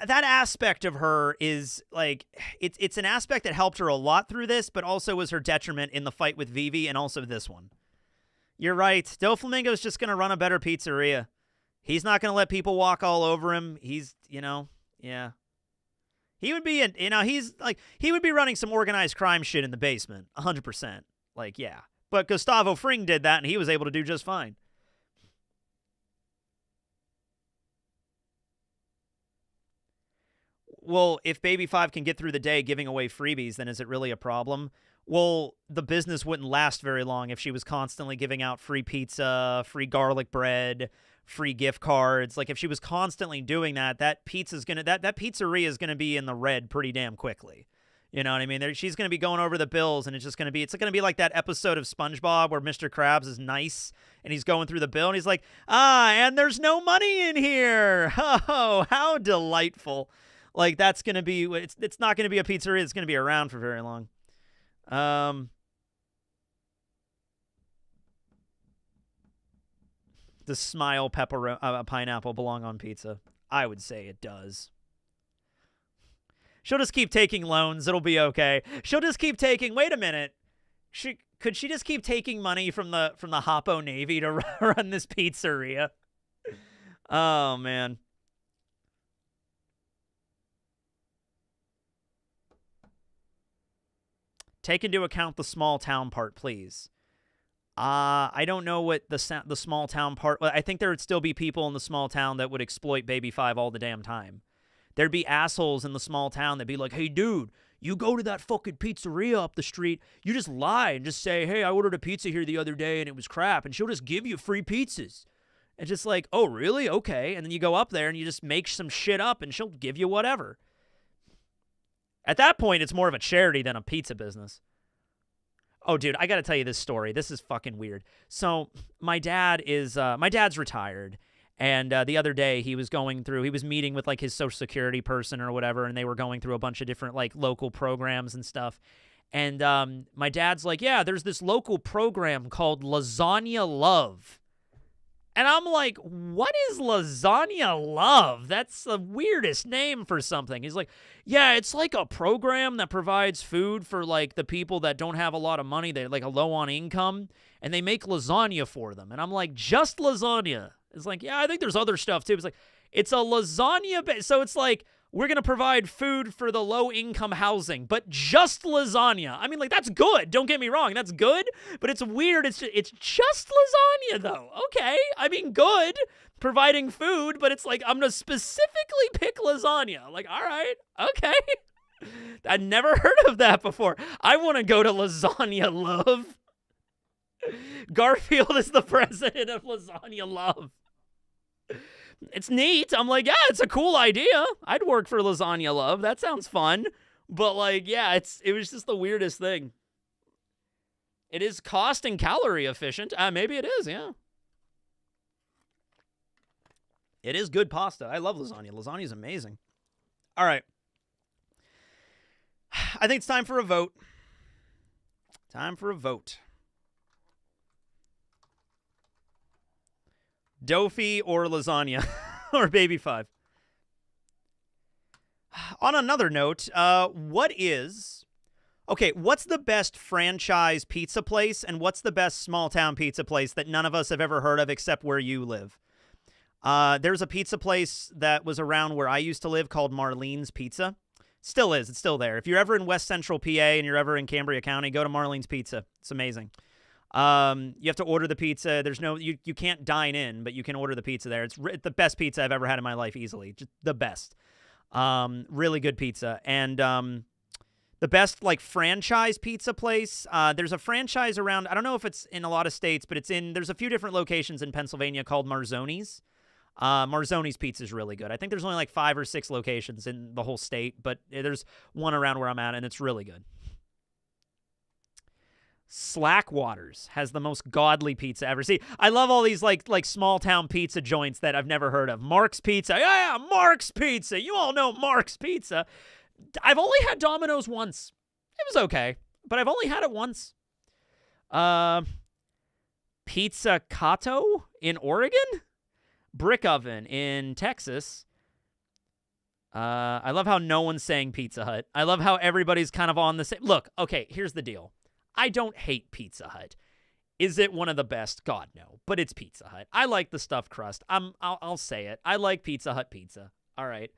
aspect of her is like, it's an aspect that helped her a lot through this, but also was her detriment in the fight with Vivi and also this one. You're right. Doflamingo's just going to run a better pizzeria. He's not going to let people walk all over him. He's, yeah. He would be, he's like, he would be running some organized crime shit in the basement. 100%. Like, yeah. But Gustavo Fring did that and he was able to do just fine. Well, if Baby 5 can get through the day giving away freebies, then is it really a problem? Well, the business wouldn't last very long if she was constantly giving out free pizza, free garlic bread, free gift cards. Like, if she was constantly doing that, that pizzeria is gonna be in the red pretty damn quickly. You know what I mean? She's gonna be going over the bills, and it's gonna be like that episode of SpongeBob where Mr. Krabs is nice and he's going through the bill and he's like, and there's no money in here. Oh, how delightful. Like, that's going to be, it's not going to be a pizzeria that's going to be around for very long. Does Smile pineapple belong on pizza? I would say it does. She'll just keep taking loans. It'll be okay. She'll just keep taking, wait a minute. Could she just keep taking money from the Hoppo Navy to run this pizzeria? Oh, man. Take into account the small town part, please. I don't know what the small town part... I think there would still be people in the small town that would exploit Baby 5 all the damn time. There'd be assholes in the small town that'd be like, hey, dude, you go to that fucking pizzeria up the street, you just lie and just say, hey, I ordered a pizza here the other day and it was crap, and she'll just give you free pizzas. And just like, oh, really? Okay. And then you go up there and you just make some shit up and she'll give you whatever. At that point, it's more of a charity than a pizza business. Oh, dude, I got to tell you this story. This is fucking weird. So my dad's retired. And the other day he was meeting with like his Social Security person or whatever. And they were going through a bunch of different like local programs and stuff. And my dad's like, yeah, there's this local program called Lasagna Love. And I'm like, what is Lasagna Love? That's the weirdest name for something. He's like, yeah, it's like a program that provides food for like the people that don't have a lot of money. They're like a low on income and they make lasagna for them. And I'm like, just lasagna? It's like, yeah, I think there's other stuff too. It's like, it's a lasagna. So it's like, we're going to provide food for the low-income housing, but just lasagna. I mean, like, that's good. Don't get me wrong. That's good, but it's weird. It's just lasagna, though. Okay. I mean, good, providing food, but it's like, I'm going to specifically pick lasagna. Like, all right. Okay. I'd never heard of that before. I want to go to Lasagna Love. Garfield is the president of Lasagna Love. It's neat. I'm like, yeah, it's a cool idea. I'd work for Lasagna Love. That sounds fun. But like, yeah, it was just the weirdest thing. It is cost and calorie efficient. Maybe it is, yeah. It is good pasta. I love lasagna. Lasagna is amazing. All right. I think it's time for a vote. Time for a vote. Dofi or lasagna or Baby 5. On another note, what's the best franchise pizza place and what's the best small town pizza place that none of us have ever heard of except where you live? There's a pizza place that was around where I used to live called Marlene's Pizza. Still is. It's still there. If you're ever in West Central PA and you're ever in Cambria County, go to Marlene's Pizza. It's amazing. You have to order the pizza. There's no, you can't dine in, but you can order the pizza there. It's the best pizza I've ever had in my life, easily. Just the best. Really good pizza. And the best, like, franchise pizza place, there's a franchise around, I don't know if it's in a lot of states, but there's a few different locations in Pennsylvania called Marzoni's. Marzoni's pizza is really good. I think there's only like 5 or 6 locations in the whole state, but there's one around where I'm at, and it's really good. Slackwaters has the most godly pizza ever. See, I love all these like small town pizza joints that I've never heard of. Mark's Pizza. Yeah, Mark's Pizza. You all know Mark's Pizza. I've only had Domino's once. It was okay, but I've only had it once. Pizza Cato in Oregon? Brick Oven in Texas. I love how no one's saying Pizza Hut. I love how everybody's kind of on the same. Look, okay, here's the deal. I don't hate Pizza Hut. Is it one of the best? God, no. But it's Pizza Hut. I like the stuffed crust. I'll say it. I like Pizza Hut pizza. All right.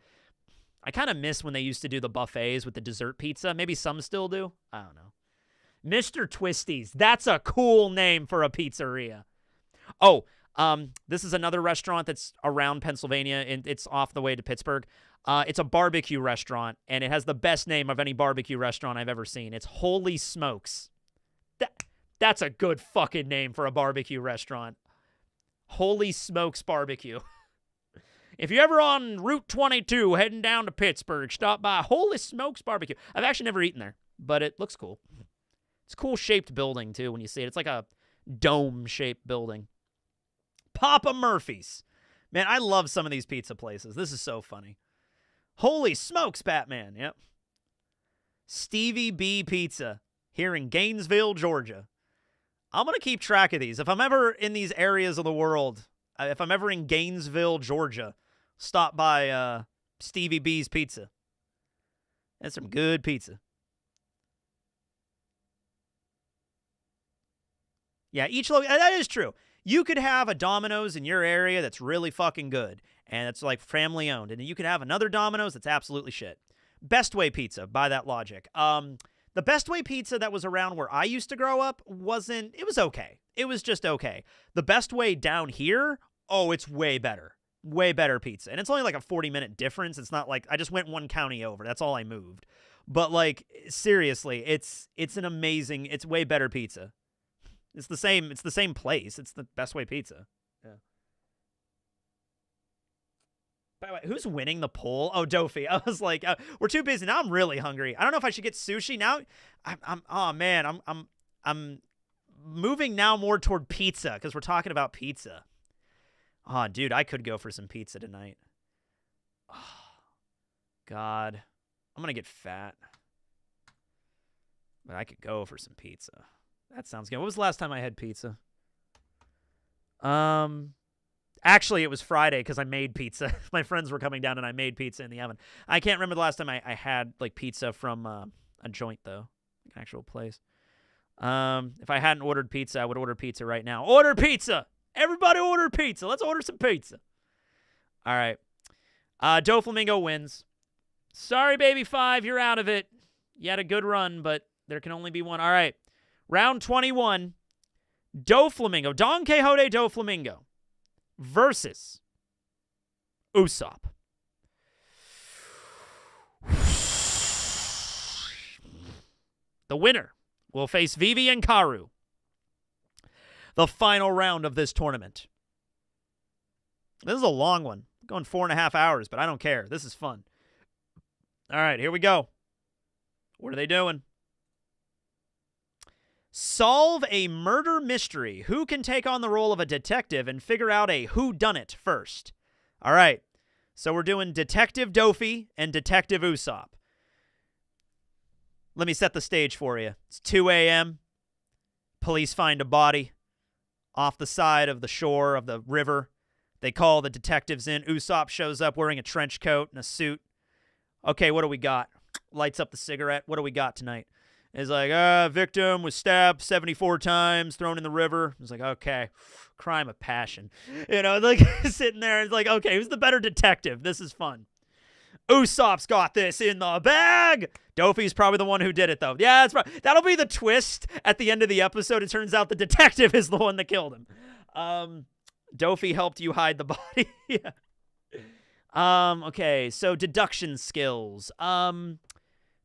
I kind of miss when they used to do the buffets with the dessert pizza. Maybe some still do. I don't know. Mr. Twisty's. That's a cool name for a pizzeria. Oh, this is another restaurant that's around Pennsylvania, and it's off the way to Pittsburgh. It's a barbecue restaurant, and it has the best name of any barbecue restaurant I've ever seen. It's Holy Smokes. That's a good fucking name for a barbecue restaurant. Holy Smokes Barbecue. If you're ever on Route 22 heading down to Pittsburgh, stop by Holy Smokes Barbecue. I've actually never eaten there, but it looks cool. It's a cool-shaped building, too, when you see it. It's like a dome-shaped building. Papa Murphy's. Man, I love some of these pizza places. This is so funny. Holy Smokes, Batman. Yep. Stevie B Pizza here in Gainesville, Georgia. I'm going to keep track of these. If I'm ever in these areas of the world, if I'm ever in Gainesville, Georgia, stop by Stevie B's Pizza. That's some good pizza. Yeah, that is true. You could have a Domino's in your area that's really fucking good, and it's like family owned, and you could have another Domino's that's absolutely shit. Best Way Pizza, by that logic. The Best Way Pizza that was around where I used to grow up it was okay. It was just okay. The Best Way down here, oh, it's way better. Way better pizza. And it's only like a 40-minute difference. It's not like I just went one county over. That's all I moved. But like, seriously, it's way better pizza. It's the same place. It's the Best Way Pizza. Yeah. By the way, who's winning the poll? Oh, Dofi. I was like, we're too busy. Now I'm really hungry. I don't know if I should get sushi now. I'm moving now more toward pizza because we're talking about pizza. Oh, dude, I could go for some pizza tonight. Oh, God. I'm going to get fat. But I could go for some pizza. That sounds good. What was the last time I had pizza? Actually, it was Friday because I made pizza. My friends were coming down and I made pizza in the oven. I can't remember the last time I had like pizza from a joint, though. An actual place. If I hadn't ordered pizza, I would order pizza right now. Order pizza! Everybody order pizza. Let's order some pizza. All right. Doflamingo wins. Sorry, Baby 5, you're out of it. You had a good run, but there can only be one. All right. Round 21. Doflamingo. Don Quixote Doflamingo versus Usopp. The winner will face Vivi and Karu. The final round of this tournament. This is a long one. Going 4.5 hours, but I don't care. This is fun. All right, here we go. What are they doing? Solve a murder mystery. Who can take on the role of a detective and figure out a whodunit first? All right, so we're doing Detective Dofi and Detective Usopp. Let me set the stage for you. It's 2 a.m. Police find a body off the side of the shore of the river. They call the detectives in. Usopp shows up wearing a trench coat and a suit. Okay, what do we got? Lights up the cigarette. What do we got tonight? It's like, victim was stabbed 74 times, thrown in the river. It's like, okay, crime of passion. You know, like sitting there, it's like, okay, who's the better detective? This is fun. Usopp's got this in the bag. Dofi's probably the one who did it, though. Yeah, that's right. That'll be the twist at the end of the episode. It turns out the detective is the one that killed him. Dofi helped you hide the body. Yeah. Okay, so deduction skills.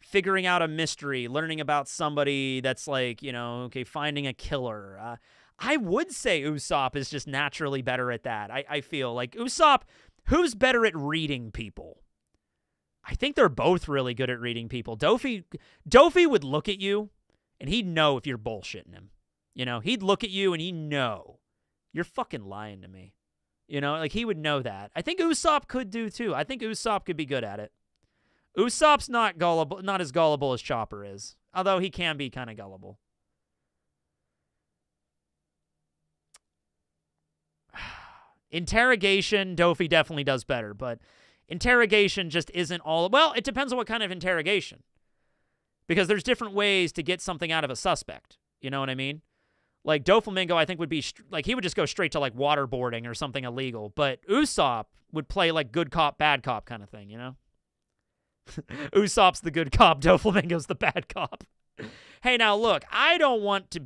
Figuring out a mystery, learning about somebody that's like, you know, okay, finding a killer. I would say Usopp is just naturally better at that. I feel like Usopp, who's better at reading people? I think they're both really good at reading people. Dofi would look at you, and he'd know if you're bullshitting him. You know, he'd look at you, and he'd know. You're fucking lying to me. You know, like, he would know that. I think Usopp could do, too. I think Usopp could be good at it. Usopp's not gullible, not as gullible as Chopper is, although he can be kind of gullible. Interrogation, Dofi definitely does better, but interrogation just isn't all... Well, it depends on what kind of interrogation. Because there's different ways to get something out of a suspect. You know what I mean? Like, Doflamingo, I think, would be... like, he would just go straight to, like, waterboarding or something illegal. But Usopp would play, like, good cop, bad cop kind of thing, you know? Usopp's the good cop, Doflamingo's the bad cop. Hey, now, look, I don't want you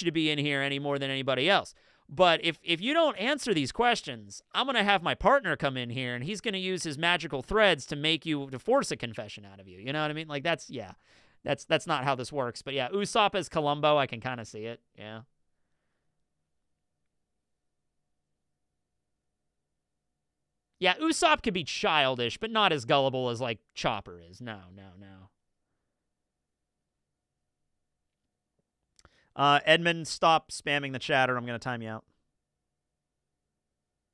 to be in here any more than anybody else. But if you don't answer these questions, I'm going to have my partner come in here, and he's going to use his magical threads to force a confession out of you. You know what I mean? Like, that's not how this works. But yeah, Usopp as Columbo, I can kind of see it. Yeah. Yeah, Usopp could be childish, but not as gullible as, like, Chopper is. No. Edmund, stop spamming the chat or I'm going to time you out.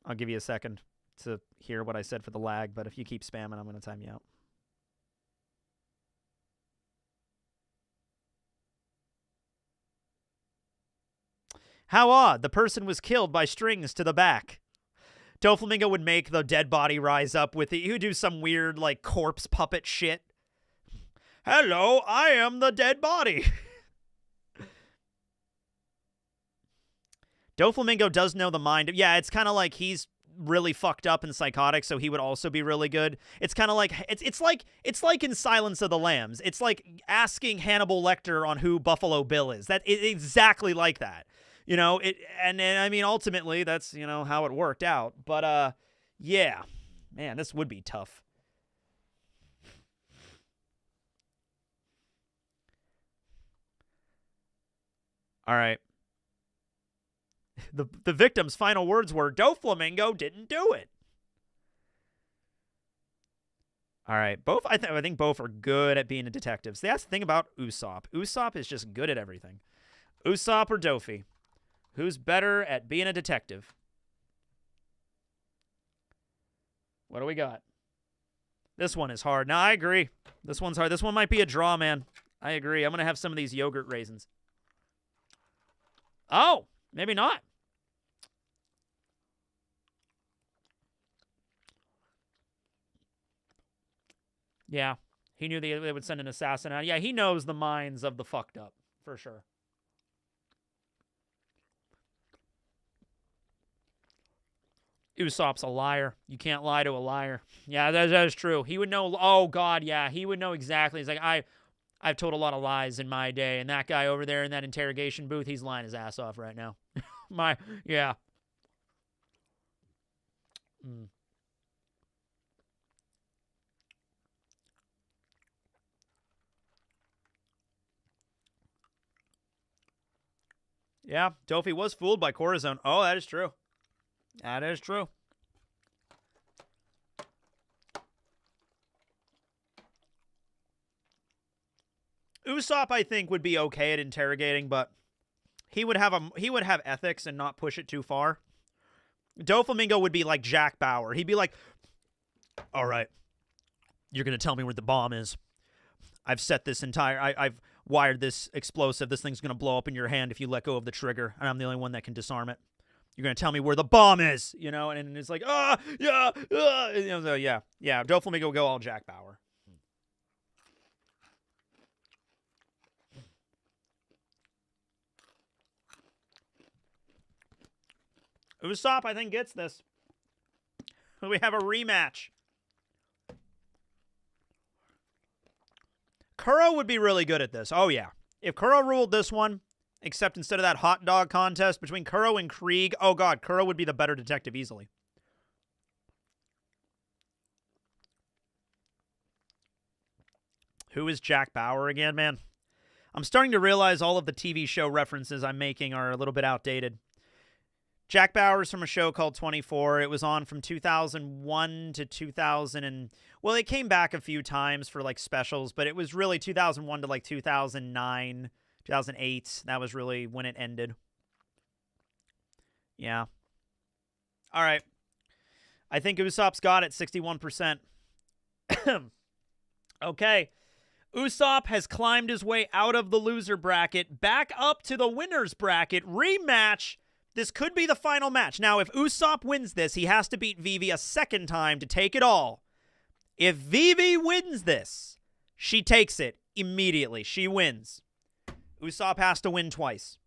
I'll give you a second to hear what I said for the lag, but if you keep spamming, I'm going to time you out. How odd. The person was killed by strings to the back. Doflamingo would make the dead body rise up with it. He would do some weird, like, corpse puppet shit. Hello, I am the dead body. Doflamingo does know the mind. Yeah, it's kind of like he's really fucked up and psychotic, so he would also be really good. It's kind of like it's like in Silence of the Lambs. It's like asking Hannibal Lecter on who Buffalo Bill is. Exactly like that. You know, and I mean ultimately that's, you know, how it worked out. But yeah. Man, this would be tough. All right. The victim's final words were, Doflamingo didn't do it. All right. I think both are good at being a detective. So that's the thing about Usopp. Usopp is just good at everything. Usopp or Dofi? Who's better at being a detective? What do we got? This one is hard. No, I agree. This one's hard. This one might be a draw, man. I agree. I'm going to have some of these yogurt raisins. Oh, maybe not. Yeah, he knew they would send an assassin out. Yeah, he knows the minds of the fucked up, for sure. Usopp's a liar. You can't lie to a liar. Yeah, that is true. He would know. Oh, God, yeah. He would know exactly. He's like, I've told a lot of lies in my day, and that guy over there in that interrogation booth, he's lying his ass off right now. Yeah. Yeah, Dofi was fooled by Corazon. Oh, that is true. That is true. Usopp, I think, would be okay at interrogating, but he would have ethics and not push it too far. Doflamingo would be like Jack Bauer. He'd be like, all right, you're going to tell me where the bomb is. I've set this I've wired this explosive. This thing's going to blow up in your hand if you let go of the trigger, and I'm the only one that can disarm it. You're going to tell me where the bomb is, you know? And it's like, yeah. You know, so yeah. Doflamingo will go all Jack Bauer. Usopp, I think, gets this. We have a rematch. Kuro would be really good at this. Oh, yeah. If Kuro ruled this one, except instead of that hot dog contest between Kuro and Krieg, oh, God, Kuro would be the better detective easily. Who is Jack Bauer again, man? I'm starting to realize all of the TV show references I'm making are a little bit outdated. Jack Bauer's from a show called 24. It was on from 2001 to 2000 and... Well, it came back a few times for, like, specials, but it was really 2001 to, like, 2009, 2008. That was really when it ended. Yeah. All right. I think Usopp's got it, 61%. Okay. Usopp has climbed his way out of the loser bracket, back up to the winner's bracket. Rematch. This could be the final match. Now, if Usopp wins this, he has to beat Vivi a second time to take it all. If Vivi wins this, she takes it immediately. She wins. Usopp has to win twice.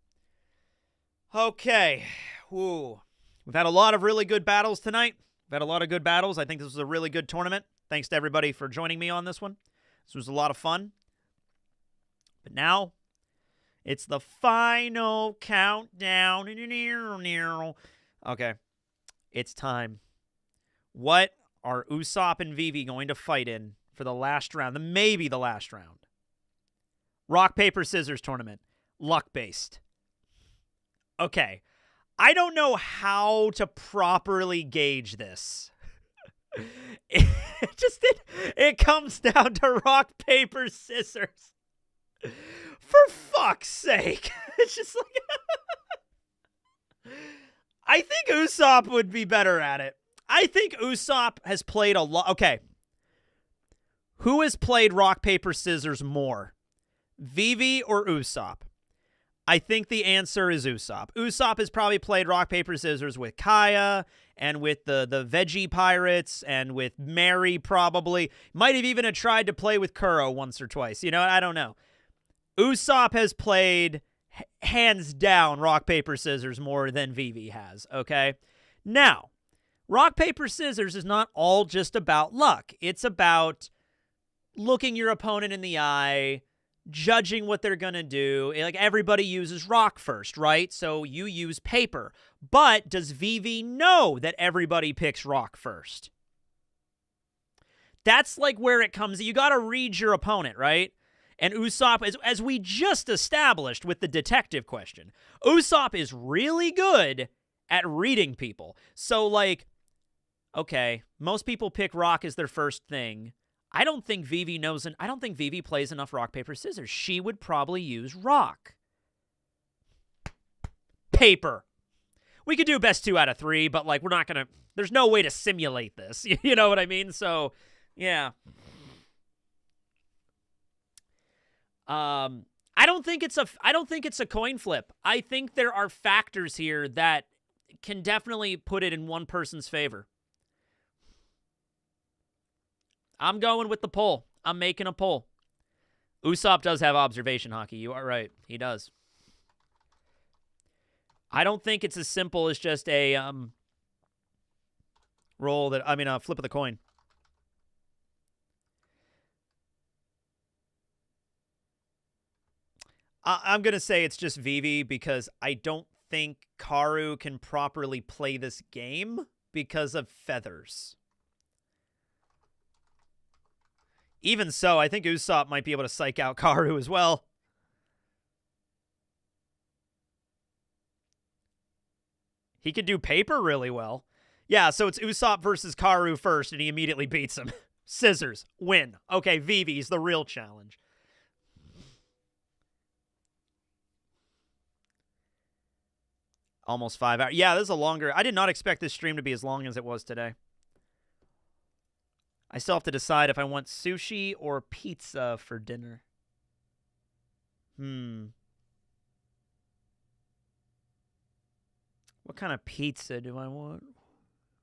Okay. Woo. We've had a lot of really good battles tonight. We've had a lot of good battles. I think this was a really good tournament. Thanks to everybody for joining me on this one. This was a lot of fun. But now, it's the final countdown. Okay. It's time. What are Usopp and Vivi going to fight in for the last round? Maybe the last round. Rock, paper, scissors tournament. Luck-based. Okay. I don't know how to properly gauge this. It comes down to rock, paper, scissors. For fuck's sake. It's just like... I think Usopp would be better at it. I think Usopp has played a lot. Okay. Who has played rock, paper, scissors more? Vivi or Usopp? I think the answer is Usopp. Usopp has probably played rock, paper, scissors with Kaya and with the veggie pirates and with Mary probably. Might have even tried to play with Kuro once or twice. You know, I don't know. Usopp has played, hands down, rock, paper, scissors more than Vivi has, okay? Now, rock, paper, scissors is not all just about luck. It's about looking your opponent in the eye, judging what they're going to do. Like, everybody uses rock first, right? So you use paper. But does Vivi know that everybody picks rock first? That's like where it comes. You got to read your opponent, right? And Usopp, as we just established with the detective question, Usopp is really good at reading people. So, like, okay, most people pick rock as their first thing. I don't think Vivi knows, I don't think Vivi plays enough rock, paper, scissors. She would probably use rock. Paper. We could do best 2 out of 3, but, like, we're not going to, there's no way to simulate this. You know what I mean? So, yeah. I don't think it's a coin flip. I think there are factors here that can definitely put it in one person's favor. I'm going with the poll. I'm making a poll. Usopp does have observation hockey. You are right. He does. I don't think it's as simple as just a flip of the coin. I'm going to say it's just Vivi because I don't think Karu can properly play this game because of feathers. Even so, I think Usopp might be able to psych out Karu as well. He could do paper really well. Yeah, so it's Usopp versus Karu first, and he immediately beats him. Scissors. Win. Okay, Vivi's the real challenge. Almost 5 hours. Yeah, this is a longer... I did not expect this stream to be as long as it was today. I still have to decide if I want sushi or pizza for dinner. What kind of pizza do I want?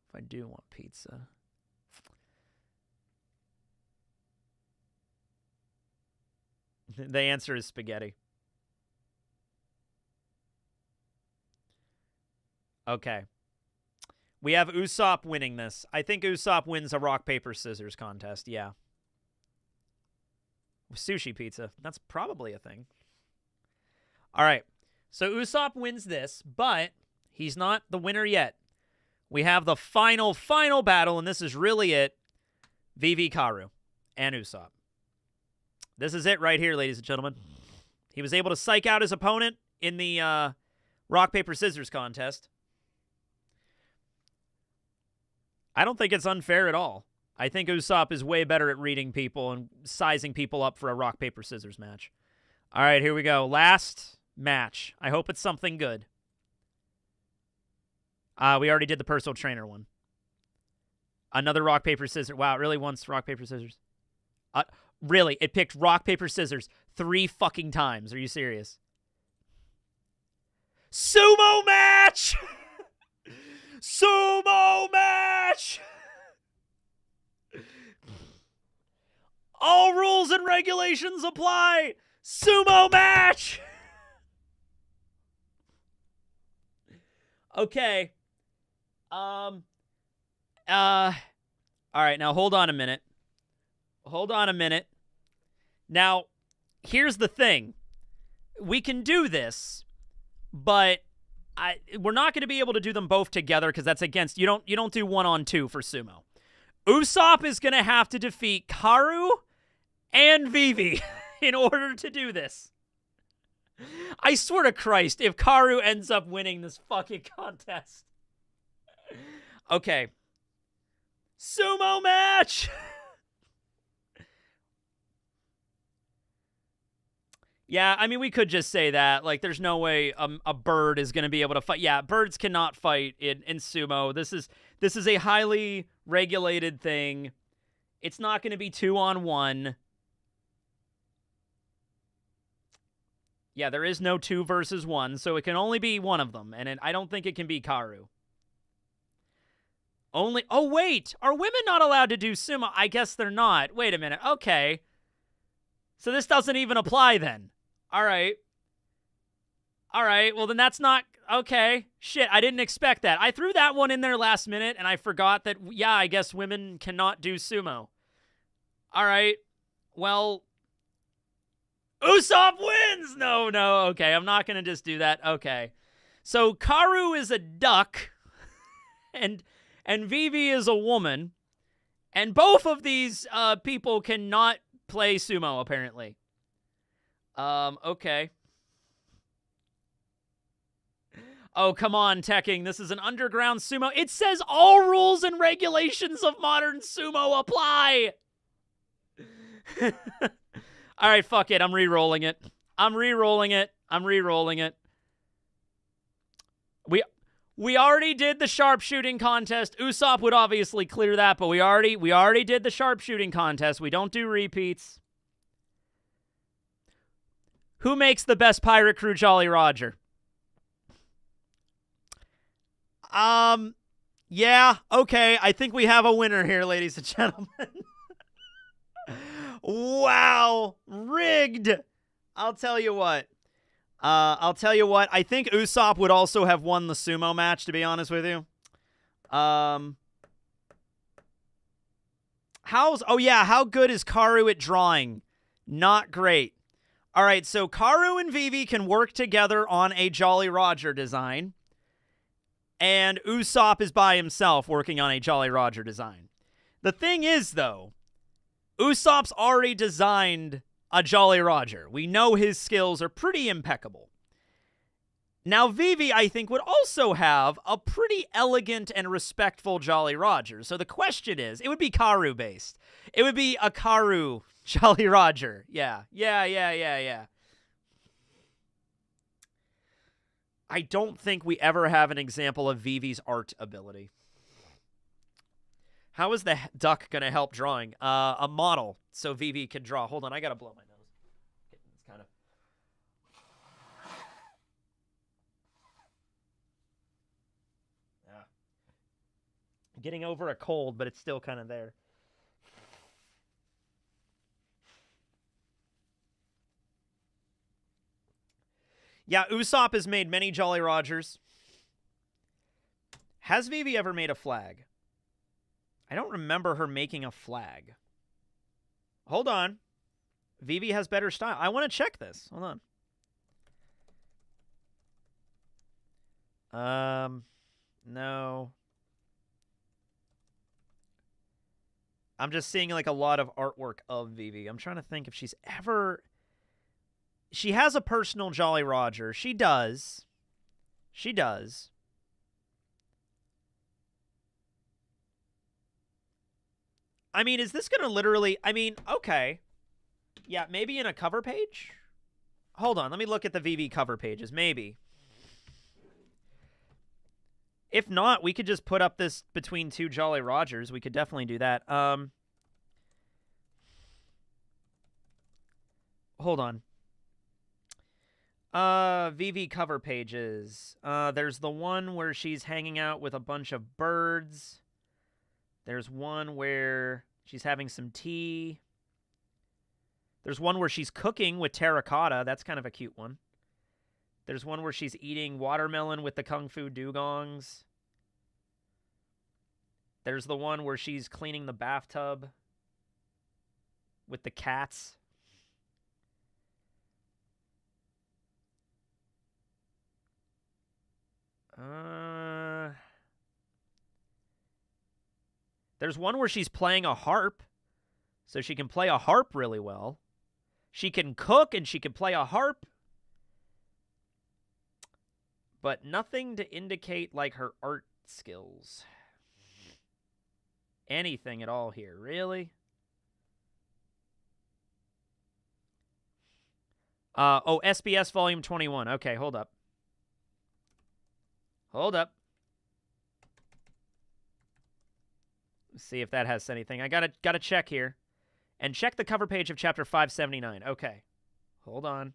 If I do want pizza. The answer is spaghetti. Okay. We have Usopp winning this. I think Usopp wins a rock, paper, scissors contest. Yeah. Sushi pizza. That's probably a thing. All right. So Usopp wins this, but he's not the winner yet. We have the final battle, and this is really it. Vivi, Karu, and Usopp. This is it right here, ladies and gentlemen. He was able to psych out his opponent in the rock, paper, scissors contest. I don't think it's unfair at all. I think Usopp is way better at reading people and sizing people up for a rock, paper, scissors match. All right, here we go. Last match. I hope it's something good. We already did the personal trainer one. Another rock, paper, scissors. Wow, it really wants rock, paper, scissors. Really, it picked rock, paper, scissors 3 fucking times. Are you serious? Sumo match! Sumo match! All rules and regulations apply! Sumo match! Okay. All right, now hold on a minute. Hold on a minute. Now, here's the thing. We can do this, but we're not going to be able to do them both together because that's against... You don't do 1-on-2 for sumo. Usopp is going to have to defeat Karu and Vivi in order to do this. I swear to Christ, if Karu ends up winning this fucking contest. Okay. Sumo match! Yeah, I mean, we could just say that. Like, there's no way a bird is going to be able to fight. Yeah, birds cannot fight in sumo. This is a highly regulated thing. It's not going to be 2-on-1. Yeah, there is no 2 versus 1, so it can only be one of them. And I don't think it can be Karu. Only... Oh, wait! Are women not allowed to do sumo? I guess they're not. Wait a minute. Okay. So this doesn't even apply then. All right. All right, well then that's not... Okay. Shit, I didn't expect that. I threw that one in there last minute, and I forgot that, yeah, I guess women cannot do sumo. All right. Well... Usopp wins! No, okay, I'm not going to just do that. Okay. So Karu is a duck, and Vivi is a woman, and both of these people cannot play sumo, apparently. Okay. Oh, come on, Tekking. This is an underground sumo. It says all rules and regulations of modern sumo apply! All right, fuck it. I'm re-rolling it. We already did the sharpshooting contest. Usopp would obviously clear that, but we already did the sharpshooting contest. We don't do repeats. Who makes the best pirate crew, Jolly Roger? Yeah, okay. I think we have a winner here, ladies and gentlemen. Wow, rigged. I'll tell you what. I think Usopp would also have won the sumo match, to be honest with you. How good is Karu at drawing? Not great. All right, so Karu and Vivi can work together on a Jolly Roger design, and Usopp is by himself working on a Jolly Roger design. The thing is, though, Usopp's already designed a Jolly Roger. We know his skills are pretty impeccable. Now, Vivi, I think, would also have a pretty elegant and respectful Jolly Roger. So the question is, it would be Karu-based. It would be a Karu Jolly Roger. Yeah. I don't think we ever have an example of Vivi's art ability. How is the duck going to help drawing? A model, so Vivi can draw. Hold on, I got to blow my nose. It's kind of... Yeah. Getting over a cold, but it's still kind of there. Yeah, Usopp has made many Jolly Rogers. Has Vivi ever made a flag? I don't remember her making a flag. Hold on. Vivi has better style. I want to check this. Hold on. No. I'm just seeing like a lot of artwork of Vivi. I'm trying to think if she's ever... She has a personal Jolly Roger. She does. I mean, is this going to literally... I mean, okay. Yeah, maybe in a cover page? Hold on, let me look at the Vivi cover pages. Maybe. If not, we could just put up this between 2 Jolly Rogers. We could definitely do that. hold on. VV cover pages. There's the one where she's hanging out with a bunch of birds. There's one where she's having some tea. There's one where she's cooking with terracotta. That's kind of a cute one. There's one where she's eating watermelon with the Kung Fu dugongs. There's the one where she's cleaning the bathtub with the cats. There's one where she's playing a harp, so she can play a harp really well. She can cook and she can play a harp, but nothing to indicate like her art skills. Anything at all here, really? Oh, SBS Volume 21. Okay, hold up. Hold up. Let's see if that has anything. I gotta check here. And check the cover page of chapter 579. Okay. Hold on.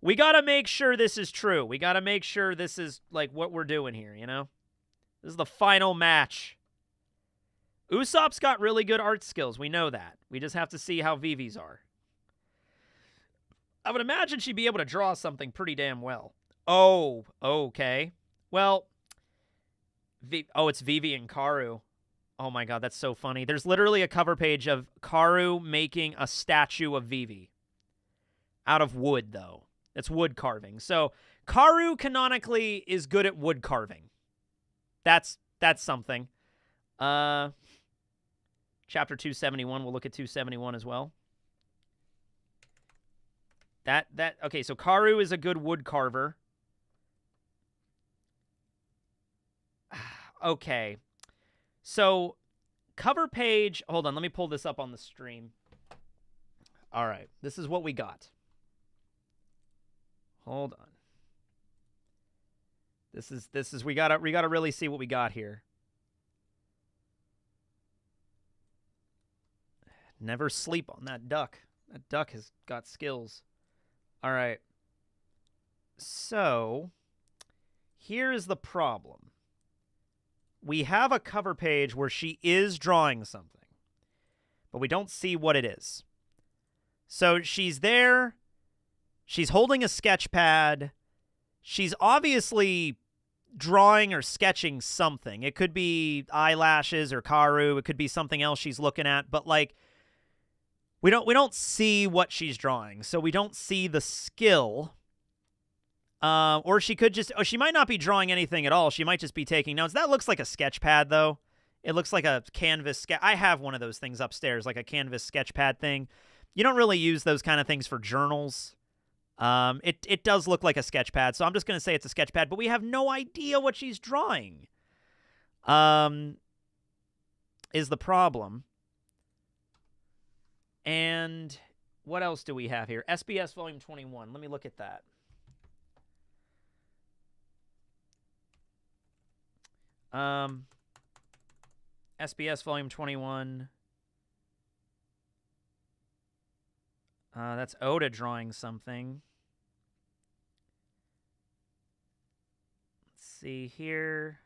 We gotta make sure this is true. We gotta make sure this is, like, what we're doing here, you know? This is the final match. Usopp's got really good art skills. We know that. We just have to see how Vivi's are. I would imagine she'd be able to draw something pretty damn well. Oh, okay. Well, it's Vivi and Karu. Oh my god, that's so funny. There's literally a cover page of Karu making a statue of Vivi. Out of wood, though. It's wood carving. So, Karu canonically is good at wood carving. That's something. Chapter 271, we'll look at 271 as well. Okay, so Karu is a good wood carver. Okay. So, cover page... Hold on, let me pull this up on the stream. All right, this is what we got. Hold on. This is we gotta really see what we got here. Never sleep on that duck. That duck has got skills. All right. So, here's the problem. We have a cover page where she is drawing something, but we don't see what it is. So she's there. She's holding a sketch pad. She's obviously drawing or sketching something. It could be eyelashes or Karu. It could be something else she's looking at, but like we don't see what she's drawing. So we don't see the skill. Or she could just... Oh, she might not be drawing anything at all. She might just be taking notes. That looks like a sketch pad, though. It looks like a canvas... I have one of those things upstairs, like a canvas sketch pad thing. You don't really use those kind of things for journals. It does look like a sketch pad, so I'm just going to say it's a sketch pad, but we have no idea what she's drawing. Is the problem. And what else do we have here? SBS Volume 21. Let me look at that. SBS Volume 21. That's Oda drawing something. Let's see here.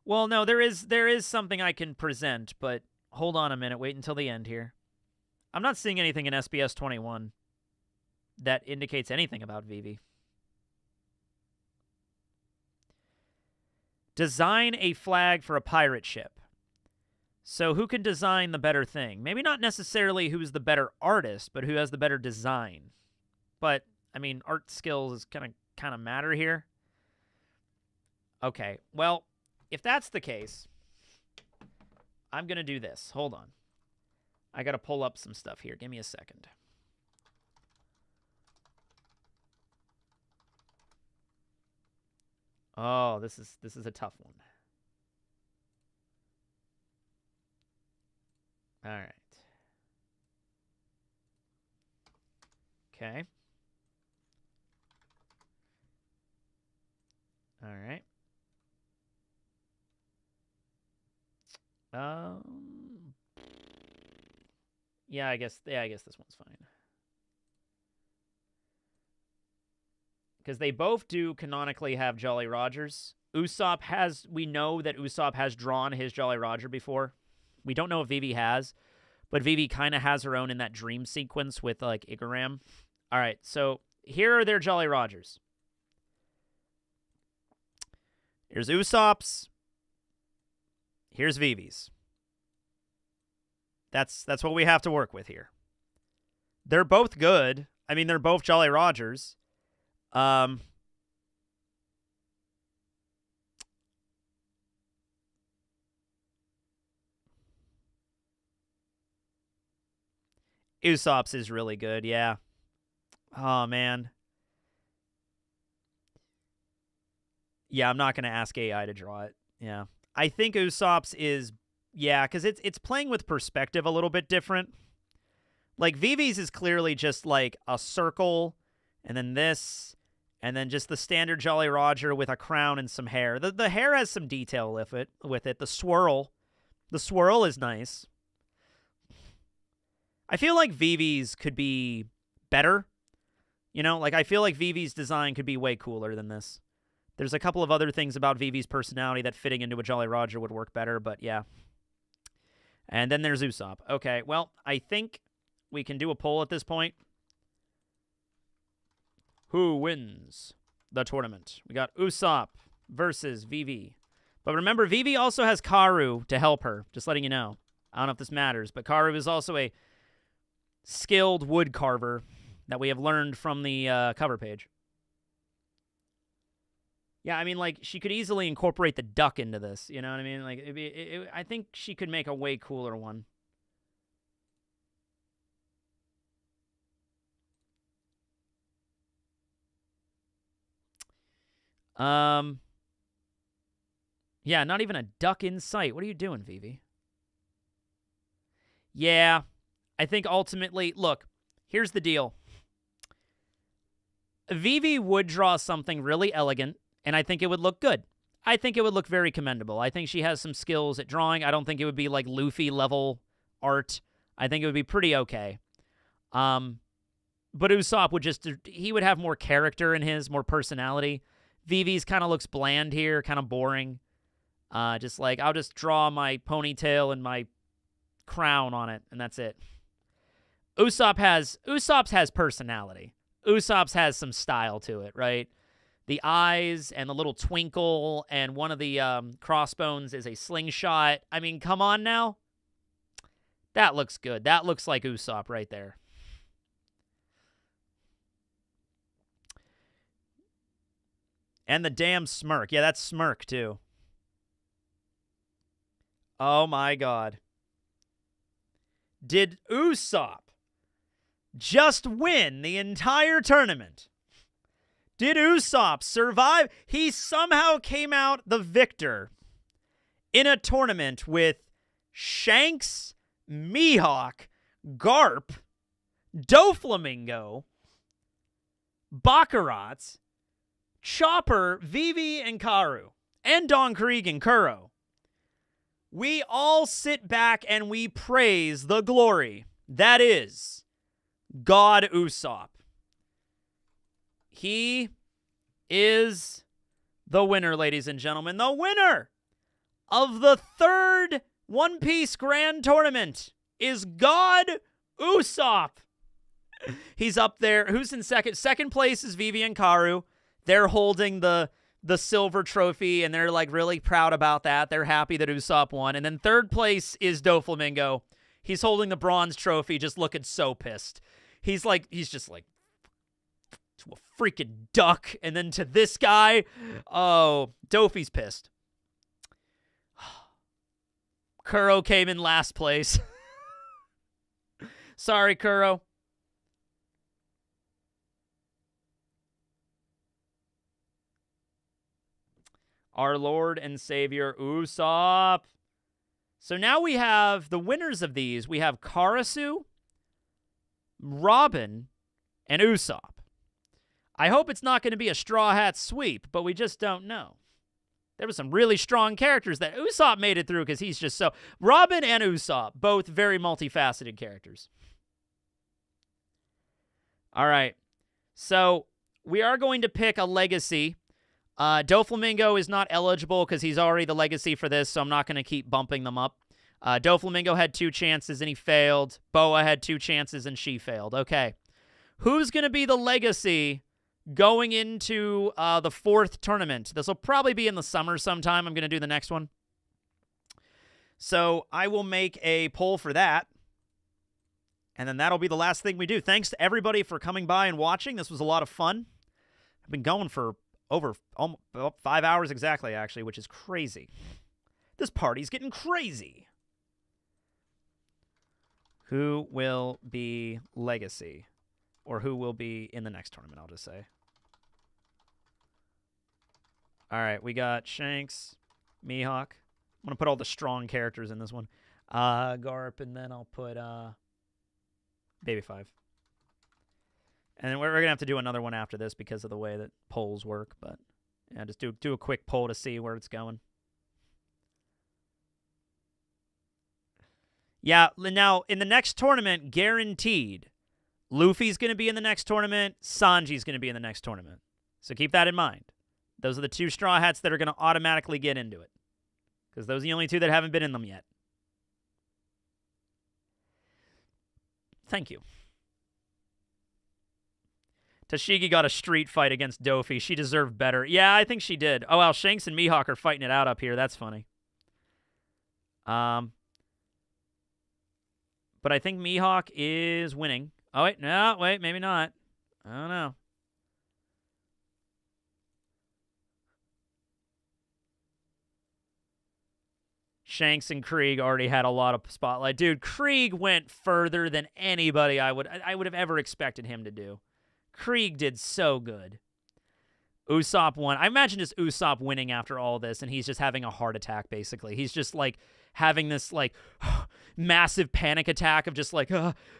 Well, no, there is something I can present, but hold on a minute. Wait until the end here. I'm not seeing anything in SBS 21 that indicates anything about Vivi. Design a flag for a pirate ship. So who can design the better thing? Maybe not necessarily who's the better artist, but who has the better design. But, I mean, art skills is kind of matter here. Okay, well, if that's the case, I'm going to do this. Hold on. I got to pull up some stuff here. Give me a second. Oh, this is a tough one. All right. Okay. All right. Yeah, I guess this one's fine. Because they both do canonically have Jolly Rogers. We know that Usopp has drawn his Jolly Roger before. We don't know if Vivi has, but Vivi kind of has her own in that dream sequence with, like, Igaram. All right, so here are their Jolly Rogers. Here's Usopp's. Here's Vivi's. That's what we have to work with here. They're both good. I mean, they're both Jolly Rogers. Usopp's is really good, yeah. Oh, man. Yeah, I'm not going to ask AI to draw it. Yeah. I think Usopp's is, yeah, because it's playing with perspective a little bit different. Like, Vivi's is clearly just, like, a circle, and then this, and then just the standard Jolly Roger with a crown and some hair. The hair has some detail with it. The swirl is nice. I feel like Vivi's could be better. You know, like, I feel like Vivi's design could be way cooler than this. There's a couple of other things about Vivi's personality that fitting into a Jolly Roger would work better, but yeah. And then there's Usopp. Okay, well, I think we can do a poll at this point. Who wins the tournament? We got Usopp versus Vivi. But remember, Vivi also has Karu to help her, just letting you know. I don't know if this matters, but Karu is also a skilled wood carver that we have learned from the cover page. Yeah, I mean, like, she could easily incorporate the duck into this, you know what I mean? Like, I think she could make a way cooler one. Yeah, not even a duck in sight. What are you doing, Vivi? Yeah, I think ultimately, look, here's the deal. Vivi would draw something really elegant, and I think it would look good. I think it would look very commendable. I think she has some skills at drawing. I don't think it would be like Luffy-level art. I think it would be pretty okay. But Usopp would he would have more character in his, more personality. Vivi's kind of looks bland here, kind of boring. Just like, I'll just draw my ponytail and my crown on it, and that's it. Usopp's has personality. Usopp's has some style to it, right? The eyes and the little twinkle, and one of the crossbones is a slingshot. I mean, come on now. That looks good. That looks like Usopp right there. And the damn smirk. Yeah, that's smirk, too. Oh, my God. Did Usopp just win the entire tournament? Did Usopp survive? He somehow came out the victor in a tournament with Shanks, Mihawk, Garp, Doflamingo, Baccarat, Chopper, Vivi, and Karu, and Don Krieg and Kuro. We all sit back and we praise the glory that is God Usopp. He is the winner, ladies and gentlemen. The winner of the third One Piece Grand Tournament is God Usopp. He's up there. Who's in second? Second place is Vivi and Karu. They're holding the silver trophy, and they're, like, really proud about that. They're happy that Usopp won. And then third place is Doflamingo. He's holding the bronze trophy, just looking so pissed. He's just like, to a freaking duck. And then to this guy, oh, Dofi's pissed. Kuro came in last place. Sorry, Kuro. Our Lord and Savior, Usopp. So now we have the winners of these. We have Karasu, Robin, and Usopp. I hope it's not going to be a Straw Hat sweep, but we just don't know. There was some really strong characters that Usopp made it through because he's just so... Robin and Usopp, both very multifaceted characters. All right. So we are going to pick a legacy. Doflamingo is not eligible because he's already the legacy for this, so I'm not going to keep bumping them up. Doflamingo had 2 chances and he failed. Boa had 2 chances and she failed. Okay. Who's going to be the legacy going into the 4th tournament? This will probably be in the summer sometime. I'm going to do the next one. So I will make a poll for that. And then that'll be the last thing we do. Thanks to everybody for coming by and watching. This was a lot of fun. I've been going for over 5 hours exactly, actually, which is crazy. This party's getting crazy. Who will be legacy? Or who will be in the next tournament, I'll just say. All right, we got Shanks, Mihawk. I'm going to put all the strong characters in this one. Garp, and then I'll put Baby 5. And we're going to have to do another one after this because of the way that polls work. But yeah, just do a quick poll to see where it's going. Yeah, now, in the next tournament, guaranteed, Luffy's going to be in the next tournament, Sanji's going to be in the next tournament. So keep that in mind. Those are the 2 Straw Hats that are going to automatically get into it. Because those are the only 2 that haven't been in them yet. Thank you. Tashigi got a street fight against Dofi. She deserved better. Yeah, I think she did. Oh, well, Shanks and Mihawk are fighting it out up here. That's funny. But I think Mihawk is winning. Oh, wait. No, wait. Maybe not. I don't know. Shanks and Krieg already had a lot of spotlight. Dude, Krieg went further than anybody I would have ever expected him to do. Krieg did so good. Usopp won. I imagine just Usopp winning after all this, and he's just having a heart attack, basically. He's just, like, having this, like, massive panic attack of just, like,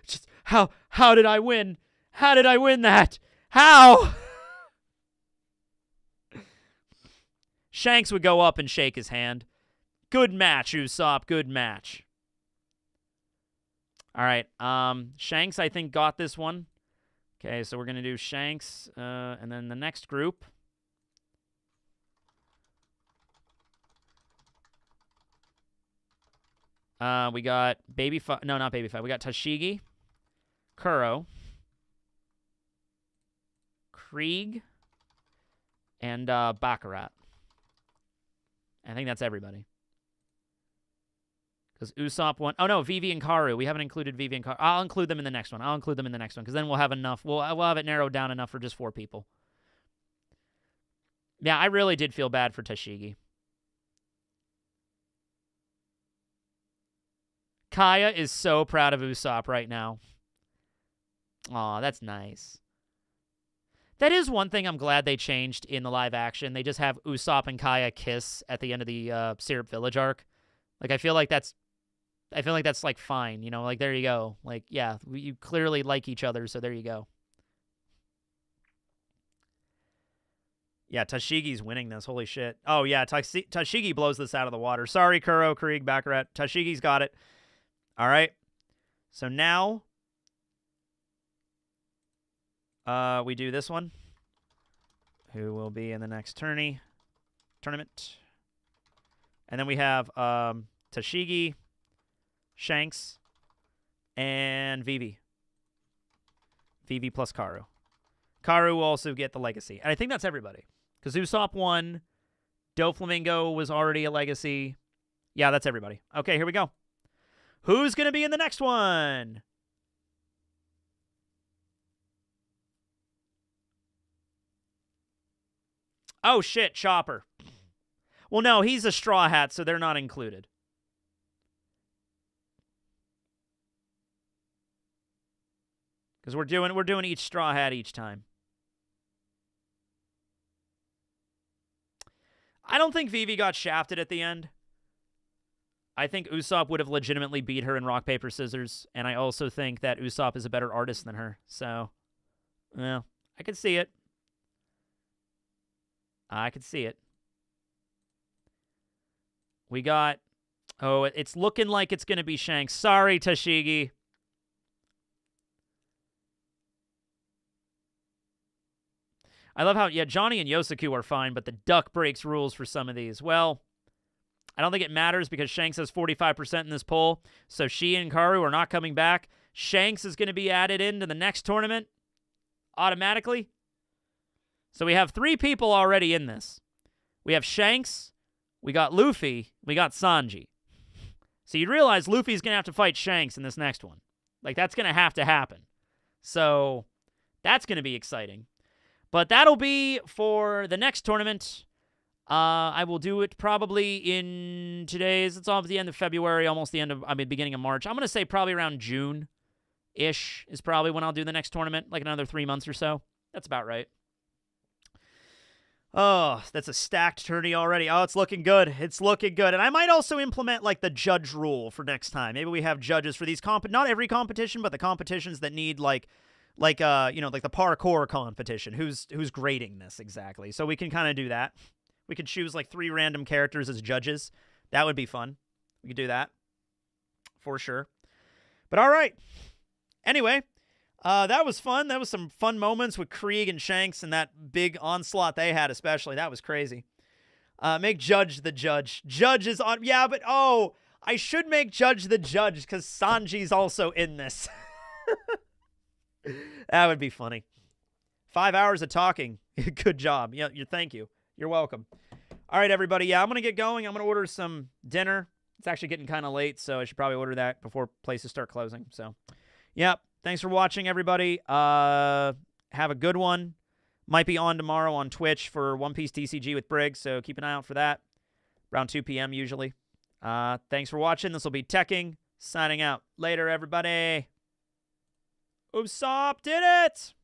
just how did I win? How did I win that? How? Shanks would go up and shake his hand. Good match, Usopp. Good match. All right. Shanks, I think, got this one. Okay, so we're going to do Shanks, and then the next group. We got Baby Five. No, not Baby Five. We got Tashigi, Kuro, Krieg, and Baccarat. I think that's everybody. Because Usopp won. Oh, no, Vivi and Karu. We haven't included Vivi and Karu. I'll include them in the next one. Because then we'll have enough. We'll have it narrowed down enough for just 4 people. Yeah, I really did feel bad for Tashigi. Kaya is so proud of Usopp right now. Aw, that's nice. That is one thing I'm glad they changed in the live action. They just have Usopp and Kaya kiss at the end of the Syrup Village arc. Like, I feel like that's like fine, you know, like there you go. Like, yeah, you clearly like each other, so there you go. Yeah, Tashigi's winning this. Holy shit. Oh, yeah, Tashigi blows this out of the water. Sorry, Kuro, Krieg, Baccarat. Tashigi's got it. All right. So now we do this one. Who will be in the next tournament. And then we have Tashigi, Shanks, and Vivi. Vivi plus Karu. Karu will also get the legacy. And I think that's everybody. Because Usopp won. Doflamingo was already a legacy. Yeah, that's everybody. Okay, here we go. Who's going to be in the next one? Oh, shit, Chopper. Well, no, he's a Straw Hat, so they're not included. Because we're doing each Straw Hat each time. I don't think Vivi got shafted at the end. I think Usopp would have legitimately beat her in rock, paper, scissors. And I also think that Usopp is a better artist than her. So, well, I could see it. I could see it. We got... Oh, it's looking like it's going to be Shanks. Sorry, Tashigi. I love how, yeah, Johnny and Yosaku are fine, but the duck breaks rules for some of these. Well, I don't think it matters because Shanks has 45% in this poll, so she and Karu are not coming back. Shanks is going to be added into the next tournament automatically. So we have 3 people already in this. We have Shanks, we got Luffy, we got Sanji. So you realize Luffy's going to have to fight Shanks in this next one. Like, that's going to have to happen. So that's going to be exciting. But that'll be for the next tournament. I will do it probably in today's, it's almost the end of February, almost the end of, beginning of March. I'm going to say probably around June-ish is probably when I'll do the next tournament, like another 3 months or so. That's about right. Oh, that's a stacked tourney already. Oh, it's looking good. It's looking good. And I might also implement, like, the judge rule for next time. Maybe we have judges for these not every competition, but the competitions that need, like the parkour competition. Who's grading this exactly? So we can kind of do that. We could choose, like, 3 random characters as judges. That would be fun. We could do that. For sure. But all right. Anyway, that was fun. That was some fun moments with Krieg and Shanks and that big onslaught they had especially. That was crazy. Make Judge the judge. Judge is on... Yeah, but, oh, I should make Judge the judge because Sanji's also in this. That would be funny. 5 hours of talking. Good job. Yeah, thank you. You're welcome. All right, everybody. Yeah, I'm going to get going. I'm going to order some dinner. It's actually getting kind of late, so I should probably order that before places start closing. So, yep. Thanks for watching, everybody. Have a good one. Might be on tomorrow on Twitch for One Piece TCG with Briggs, so keep an eye out for that. Around 2 p.m. usually. Thanks for watching. This will be Teching. Signing out. Later, everybody. Usopp did it!